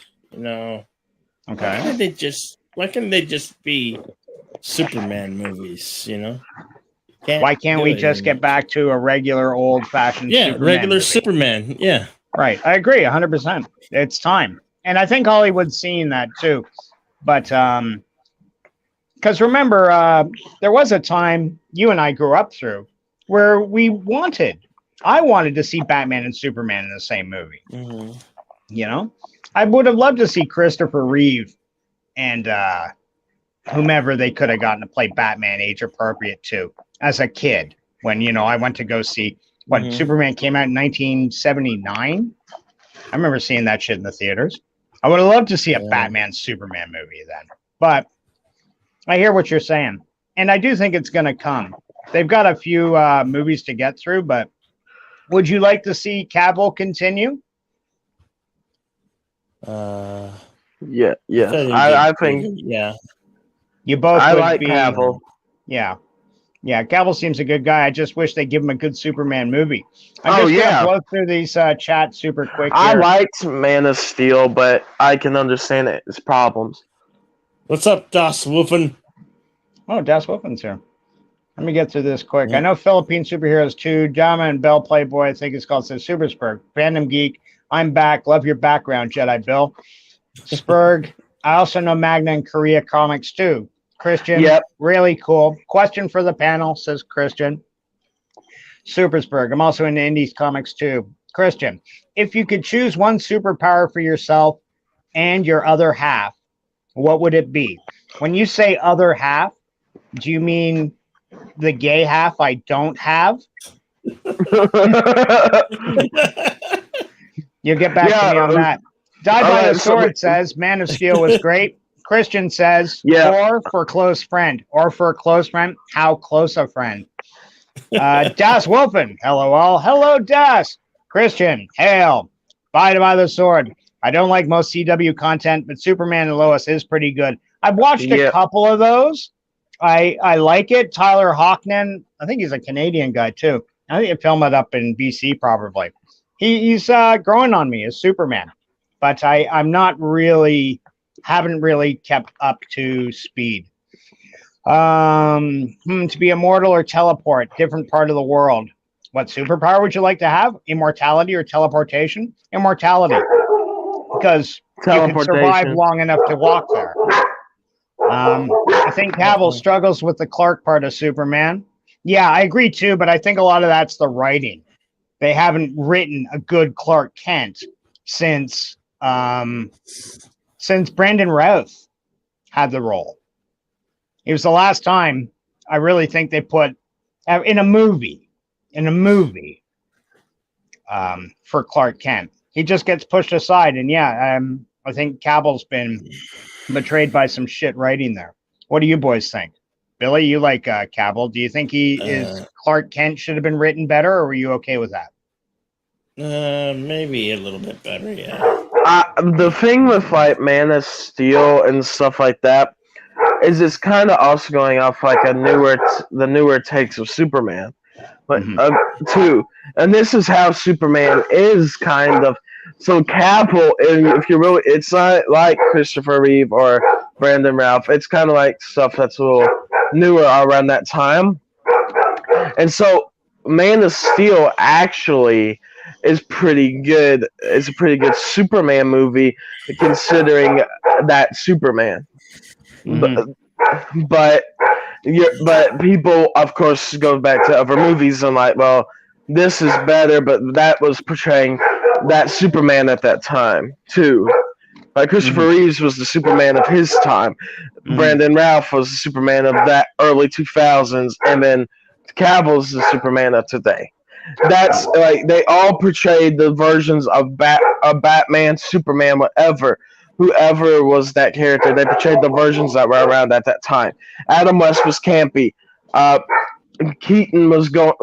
Speaker 1: Why can't they just be Superman movies,
Speaker 11: Why can't we just get back to a regular old-fashioned Superman
Speaker 1: regular
Speaker 11: movie?
Speaker 1: Superman, yeah.
Speaker 11: Right, I agree 100%. It's time. And I think Hollywood's seeing that too. But because remember, there was a time you and I grew up through where I wanted to see Batman and Superman in the same movie. I would have loved to see Christopher Reeve and whomever they could have gotten to play Batman age appropriate too as a kid when I went to go see Superman came out in 1979. I remember seeing that shit in the theaters. I would have loved to see a Batman Superman movie then, but I hear what you're saying, and I do think it's going to come. They've got a few movies to get through, but would you like to see Cavill continue?
Speaker 9: Yeah. I think.
Speaker 1: Yeah.
Speaker 11: You both.
Speaker 9: I
Speaker 11: would
Speaker 9: like
Speaker 11: be,
Speaker 9: Cavill.
Speaker 11: Yeah. Cavill seems a good guy. I just wish they'd give him a good Superman movie. I'm just gonna blow through these chats super quick.
Speaker 9: I liked Man of Steel, but I can understand its problems.
Speaker 1: What's up, Das Wolfen?
Speaker 11: Oh, Das Wolfen's here. Let me get through this quick. I know Philippine superheroes too. Dama and Bell Playboy, I think it's called, says Superspurg. Fandom Geek, I'm back. Love your background, Jedi Bill. Spurg, I also know Magna and Korea comics too. Christian,
Speaker 5: Yep.
Speaker 11: really cool. Question for the panel, says Christian. Supersburg, I'm also into Indies comics too. Christian, if you could choose one superpower for yourself and your other half, what would it be? When you say other half, do you mean the gay half I don't have? You get back to me on that. Die by the Sword says Man of Steel was great. Christian says, or for close friend, or for a close friend, how close a friend? Das Wolfen, LOL. Hello, Das. Christian, hail. Bye to the Sword. I don't like most CW content, but Superman and Lois is pretty good. I've watched a couple of those. I like it. Tyler Hockman, I think he's a Canadian guy too. I think they film it up in BC probably. He's growing on me as Superman, but I'm not really, haven't really kept up to speed. To be immortal or teleport, different part of the world. What superpower would you like to have? Immortality or teleportation? Immortality, because you can survive long enough to walk there. I think Cavill struggles with the Clark part of Superman. Yeah, I agree too, but I think a lot of that's the writing. They haven't written a good Clark Kent since Brandon Routh had the role. It was the last time I really think they put in a movie for Clark Kent. He just gets pushed aside, and I think Cavill's been betrayed by some shit writing there. What do you boys think? Billy, you like Cavill. Do you think Clark Kent should have been written better, or were you okay with that?
Speaker 1: Maybe a little bit better, yeah.
Speaker 5: The thing with like Man of Steel and stuff like that is it's kind of also going off like the newer takes of Superman, but too. And this is how Superman is kind of. So Cavill, if you really, it's not like Christopher Reeve or Brandon Routh. It's kind of like stuff that's a little newer around that time. And so Man of Steel actually is pretty good. It's a pretty good Superman movie considering that Superman. But people, of course, go back to other movies and like, well, this is better, but that was portraying that Superman at that time too. Like Christopher Reeves was the Superman of his time. Brandon Routh was the Superman of that early 2000s, and then Cavill's the Superman of today. That's like they all portrayed the versions of Batman, Superman, whoever was that character. They portrayed the versions that were around at that time. Adam West was campy. Keaton was going.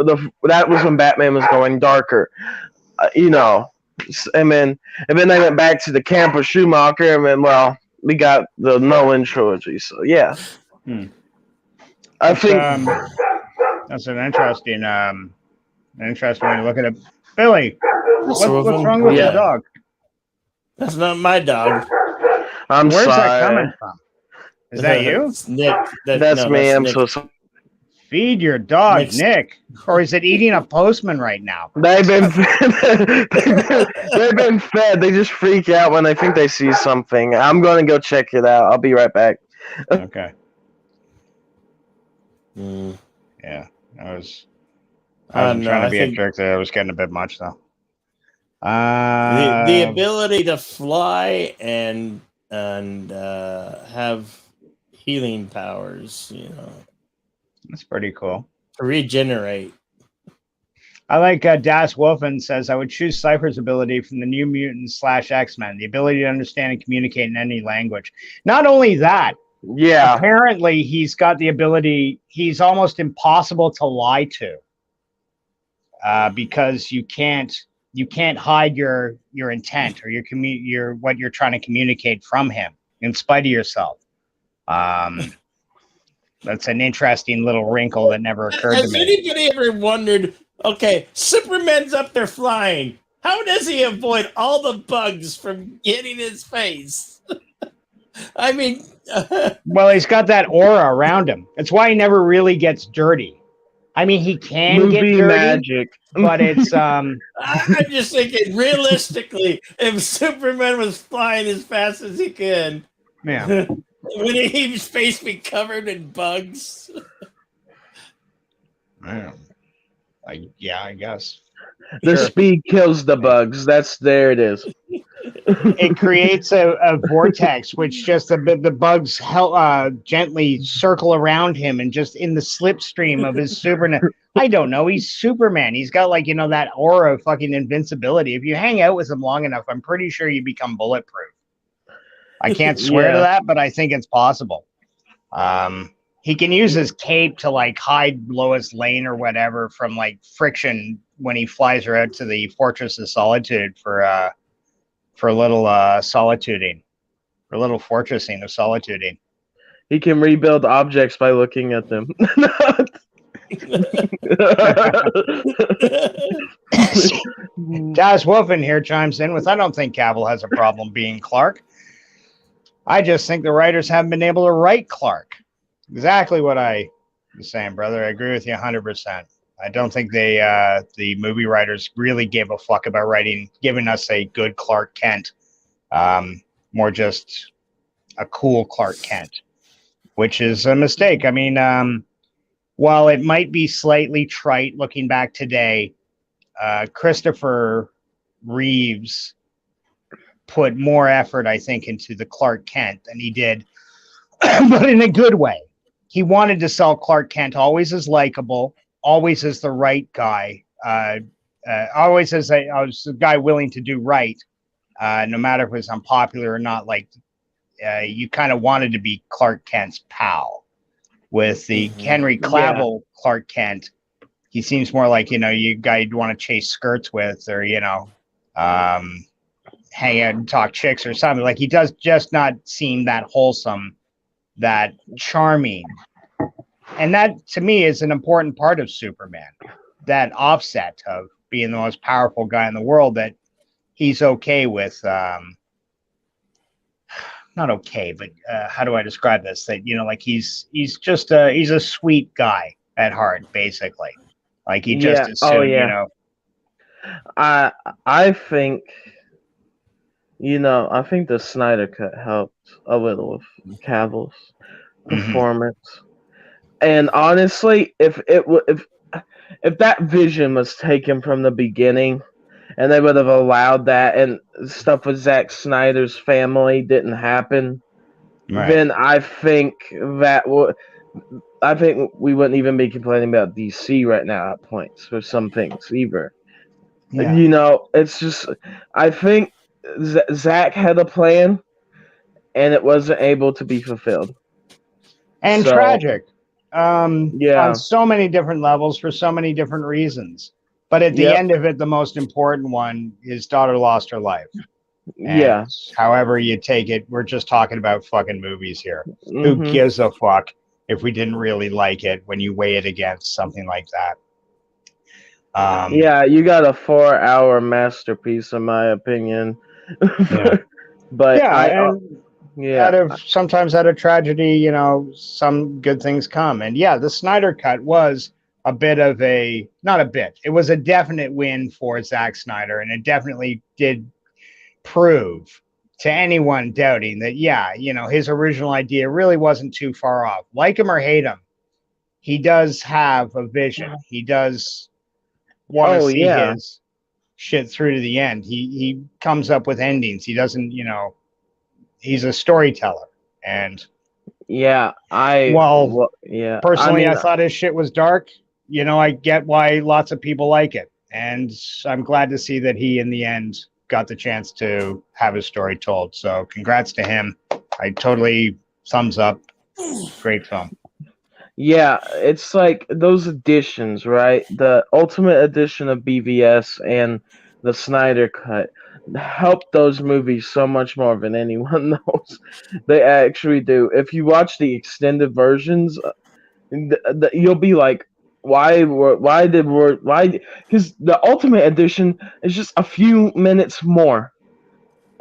Speaker 5: That was when Batman was going darker. And then they went back to the camp of Schumacher, and then we got the Nolan trilogy. So yeah, I think
Speaker 11: that's an interesting way to look at it. Billy, what's wrong with your dog?
Speaker 1: That's not my dog.
Speaker 11: Where's that coming from? Is that you?
Speaker 1: Nick.
Speaker 5: That's me. I'm
Speaker 1: Nick.
Speaker 5: so sorry.
Speaker 11: Feed your dog, Nick. Or is it eating a postman right now?
Speaker 5: They've been fed. They just freak out when they think they see something. I'm going to go check it out. I'll be right back.
Speaker 11: Okay. Yeah. I was trying to be a jerk there. I was getting a bit much, though.
Speaker 1: The ability to fly and have healing powers,
Speaker 11: That's pretty cool.
Speaker 1: To regenerate.
Speaker 11: I like Das Wolfen says, I would choose Cypher's ability from the New Mutants / X-Men, the ability to understand and communicate in any language. Not only that, apparently he's got the ability, he's almost impossible to lie to because you can't hide your intent or your what you're trying to communicate from him in spite of yourself. That's an interesting little wrinkle that never occurred to me.
Speaker 1: Has anybody ever wondered, okay, Superman's up there flying. How does he avoid all the bugs from hitting his face? I mean...
Speaker 11: well, he's got that aura around him. That's why he never really gets dirty. I mean, he can get dirty,
Speaker 5: magic.
Speaker 11: But it's...
Speaker 1: I'm just thinking, realistically, if Superman was flying as fast as he can,
Speaker 11: Yeah.
Speaker 1: When his face be covered in bugs.
Speaker 11: Yeah, I guess.
Speaker 9: The
Speaker 11: Sure.
Speaker 9: speed kills the bugs. There it is.
Speaker 11: It creates a vortex, which just the bugs gently circle around him, and just in the slipstream of his I don't know. He's Superman. He's got like that aura of fucking invincibility. If you hang out with him long enough, I'm pretty sure you become bulletproof. I can't swear to that, but I think it's possible. He can use his cape to like hide Lois Lane or whatever from like friction when he flies her out to the Fortress of Solitude for a little solituding, for a little fortressing of solituding.
Speaker 9: He can rebuild objects by looking at them.
Speaker 11: Jazz Wolfen here chimes in with, I don't think Cavill has a problem being Clark. I just think the writers haven't been able to write Clark. Exactly what I was saying, brother. I agree with you 100%. I don't think the movie writers really gave a fuck about giving us a good Clark Kent. More just a cool Clark Kent, which is a mistake. I mean, while it might be slightly trite looking back today, Christopher Reeves put more effort, I think, into the Clark Kent than he did, but in a good way. He wanted to sell Clark Kent always as likable, always as the right guy, always as a guy willing to do right, no matter if it was unpopular or not. Like, you kind of wanted to be Clark Kent's pal. With the Henry Cavill Clark Kent, he seems more like, you guy you'd want to chase skirts with, or, hang out and talk chicks or something. Like, he does just not seem that wholesome, that charming. And that, to me, is an important part of Superman. That offset of being the most powerful guy in the world, that he's okay with, not okay, but how do I describe this? That, like he's just he's a sweet guy at heart, basically. Like, he just assumed,
Speaker 9: I think, I think the Snyder Cut helped a little with Cavill's performance. And honestly, if that vision was taken from the beginning, and they would have allowed that, and stuff with Zack Snyder's family didn't happen, then I think we wouldn't even be complaining about DC right now at points for some things either.
Speaker 11: Yeah.
Speaker 9: It's just, I think Zack had a plan, and it wasn't able to be fulfilled.
Speaker 11: And tragic. On so many different levels for so many different reasons. But at the end of it, the most important one, his daughter lost her life. And however you take it, we're just talking about fucking movies here. Who gives a fuck if we didn't really like it when you weigh it against something like that?
Speaker 9: You got a 4-hour masterpiece, in my opinion. But
Speaker 11: sometimes out of tragedy, some good things come. And the Snyder Cut was a bit of it was a definite win for Zack Snyder, and it definitely did prove to anyone doubting that, his original idea really wasn't too far off. Like him or hate him, he does have a vision. He does want to see his shit through to the end. He comes up with endings. He doesn't, he's a storyteller. And personally, I thought his shit was dark. I get why lots of people like it. And I'm glad to see that he, in the end, got the chance to have his story told. So congrats to him. I totally thumbs up. Great film.
Speaker 9: Yeah, it's like those editions, right? The Ultimate Edition of BVS and the Snyder Cut help those movies so much more than anyone knows. They actually do. If you watch the extended versions, you'll be like, why? Because the Ultimate Edition is just a few minutes more,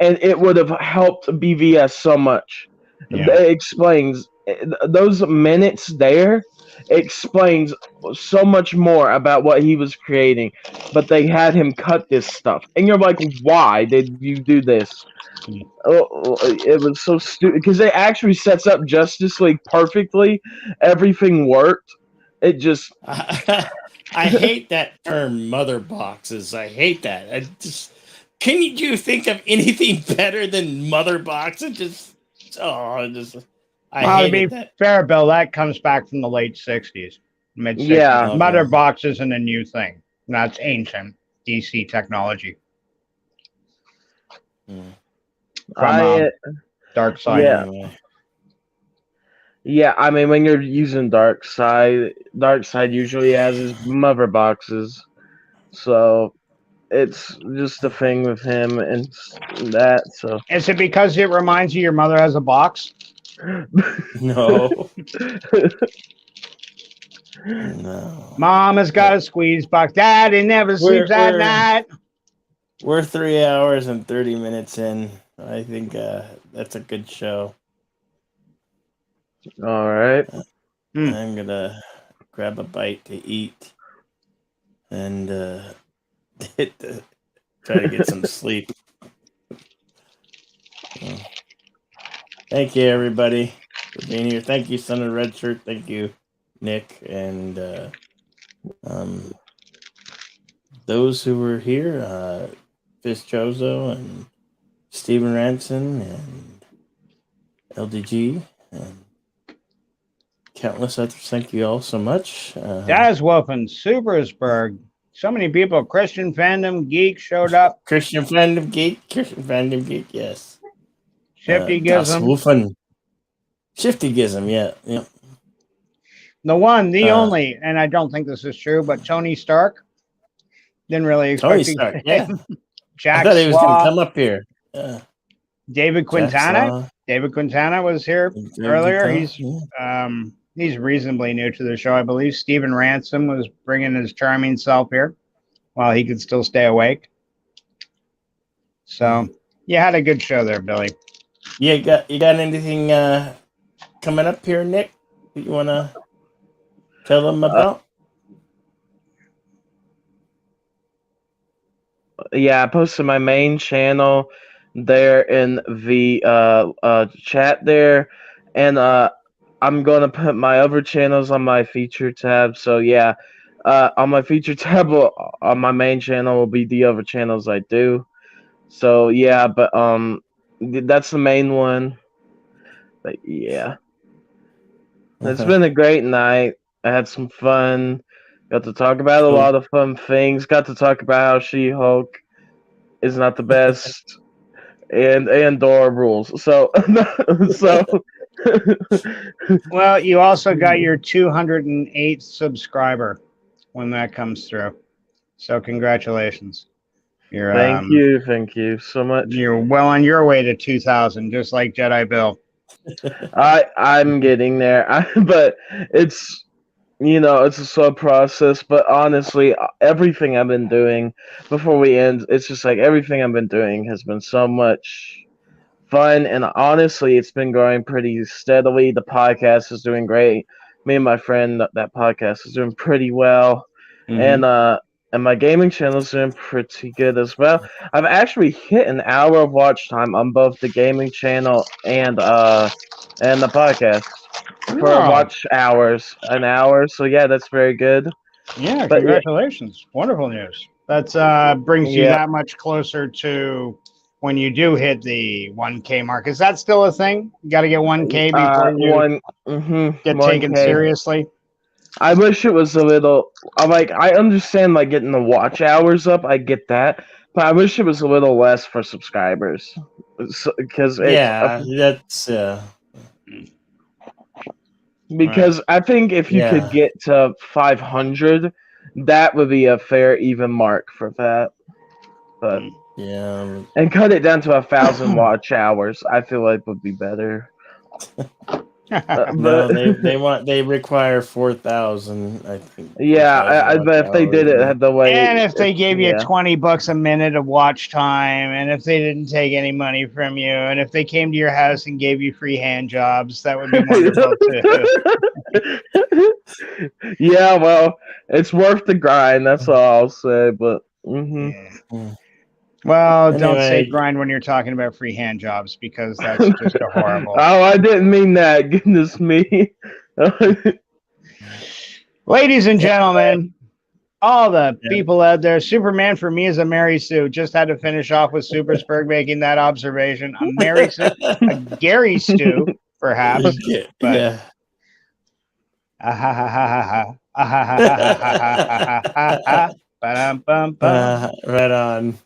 Speaker 9: and it would have helped BVS so much. It explains those minutes there explains so much more about what he was creating, but they had him cut this stuff, and you're like, why did you do this? It was so stupid because it actually sets up Justice League perfectly. Everything worked. It just
Speaker 1: I hate that term, mother boxes. I hate that. I just can you think of anything better than mother boxes? I
Speaker 11: Well, to be
Speaker 1: hated that.
Speaker 11: fair, Bill, that comes back from the late 60s, mid 60s.
Speaker 9: Yeah.
Speaker 1: Okay.
Speaker 11: Mother box isn't a new thing. That's ancient DC technology. From Dark Side.
Speaker 9: Yeah.
Speaker 1: Anyway.
Speaker 9: Yeah, I mean, when you're using Dark Side usually has his mother boxes, so it's just a thing with him and that. So
Speaker 11: Is it because it reminds you your mother has a box?
Speaker 1: No. No.
Speaker 11: Mom has got a squeeze box. Daddy never sleeps at night.
Speaker 1: We're 3 hours and 30 minutes in. I think that's a good show.
Speaker 9: all right.
Speaker 1: I'm gonna grab a bite to eat and try to get some sleep. So, thank you, everybody, for being here. Thank you, Son of Red Shirt. Thank you, Nick, and those who were here, Fist Chozo and Steven Ranson and LDG and countless others. Thank you all so much.
Speaker 11: Daz Wolfen, Supersburg. So many people. Christian Fandom Geek showed up.
Speaker 1: Christian Fandom Geek, yes.
Speaker 11: Shifty
Speaker 1: Das
Speaker 11: Gizm.
Speaker 1: Wolfen. Shifty Gizm, yeah.
Speaker 11: The one, the only, and I don't think this is true, but Tony Stark. Didn't really expect
Speaker 1: Tony
Speaker 11: to-
Speaker 1: Stark, yeah.
Speaker 11: Jack
Speaker 1: I thought he was going
Speaker 11: Slaw.
Speaker 1: to come up here.
Speaker 11: David
Speaker 1: Jack
Speaker 11: Quintana.
Speaker 1: Slaw.
Speaker 11: David Quintana was here
Speaker 1: David
Speaker 11: earlier.
Speaker 1: Quintana,
Speaker 11: He's reasonably new to the show, I believe. Stephen Ransom was bringing his charming self here while he could still stay awake. So you had a good show there, Billy.
Speaker 1: You got anything coming up here, Nick, that you want to tell them about?
Speaker 9: Yeah, I posted my main channel there in the chat there, and I'm gonna put my other channels on my feature tab. So yeah, on my feature tab on my main channel will be the other channels I do. So yeah, but that's the main one. But yeah, it's
Speaker 1: Okay.
Speaker 9: been a great night. I had some fun. Got to talk about a lot of fun things. Got to talk about how She-Hulk is not the best, and Dora rules. So
Speaker 11: Well, you also got your 208th subscriber when that comes through. So congratulations. You're
Speaker 9: thank you so much.
Speaker 11: You're well on your way to 2,000, just like Jedi Bill.
Speaker 9: I'm getting there, but it's it's a slow process. But honestly, everything I've been doing before we end, it's just like everything I've been doing has been so much fun, and honestly, it's been growing pretty steadily. The podcast is doing great. Me and my friend, that podcast is doing pretty well, and my gaming channel is doing pretty good as well. I've actually hit an hour of watch time on both the gaming channel and the podcast for watch hours, an hour. So yeah, that's very good.
Speaker 11: Yeah,
Speaker 9: But,
Speaker 11: congratulations. Wonderful news. That brings you that much closer to when you do hit the 1K mark. Is that still a thing? You got to get 1K before you get taken
Speaker 9: 1K.
Speaker 11: seriously?
Speaker 9: I wish it was a little. I understand getting the watch hours up. I get that, but I wish it was a little less for subscribers. Because because I think if you could get to 500, that would be a fair even mark for that. But and cut it down to 1,000 watch hours. I feel like would be better.
Speaker 1: No, they require 4,000. I think.
Speaker 9: Yeah, I bet if they did it, had to wait.
Speaker 11: And if they gave you $20 a minute of watch time, and if they didn't take any money from you, and if they came to your house and gave you free hand jobs, that would be wonderful too.
Speaker 9: Yeah, well, it's worth the grind. That's all I'll say. But
Speaker 11: well, don't say
Speaker 1: Anyway.
Speaker 11: grind when you're talking about free hand jobs because that's just a horrible.
Speaker 9: Oh, I didn't mean that. Goodness me.
Speaker 11: Ladies and gentlemen, all the people out there, Superman for me is a Mary Sue. Just had to finish off with Supersburg making that observation. A Mary Sue, a Gary Stu, perhaps. But,
Speaker 1: Yeah. Right on.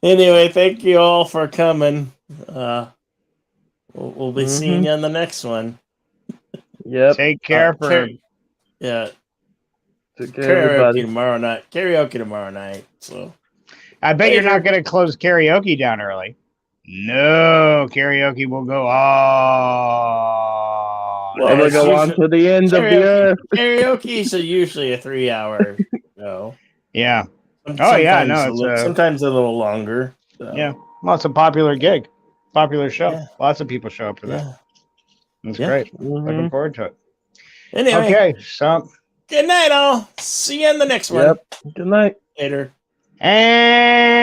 Speaker 1: Anyway, thank you all for coming. We'll be seeing you on the next one.
Speaker 9: Yep.
Speaker 11: Take care for
Speaker 1: yeah.
Speaker 9: Take care, everybody.
Speaker 1: Karaoke tomorrow night. So
Speaker 11: I bet you're not going to close karaoke down early. No, karaoke will go on.
Speaker 9: Well, we'll go on to the end of the earth.
Speaker 1: Karaoke is usually a 3-hour show.
Speaker 11: Yeah.
Speaker 1: Sometimes sometimes a little longer. So.
Speaker 11: Yeah. Well, it's a popular gig, popular show. Yeah. Lots of people show up for that.
Speaker 1: Yeah.
Speaker 11: That's great. Looking forward to it.
Speaker 1: Anyway,
Speaker 11: okay, so
Speaker 1: good night, all. See you in the next one.
Speaker 9: Good night.
Speaker 1: Later.
Speaker 11: And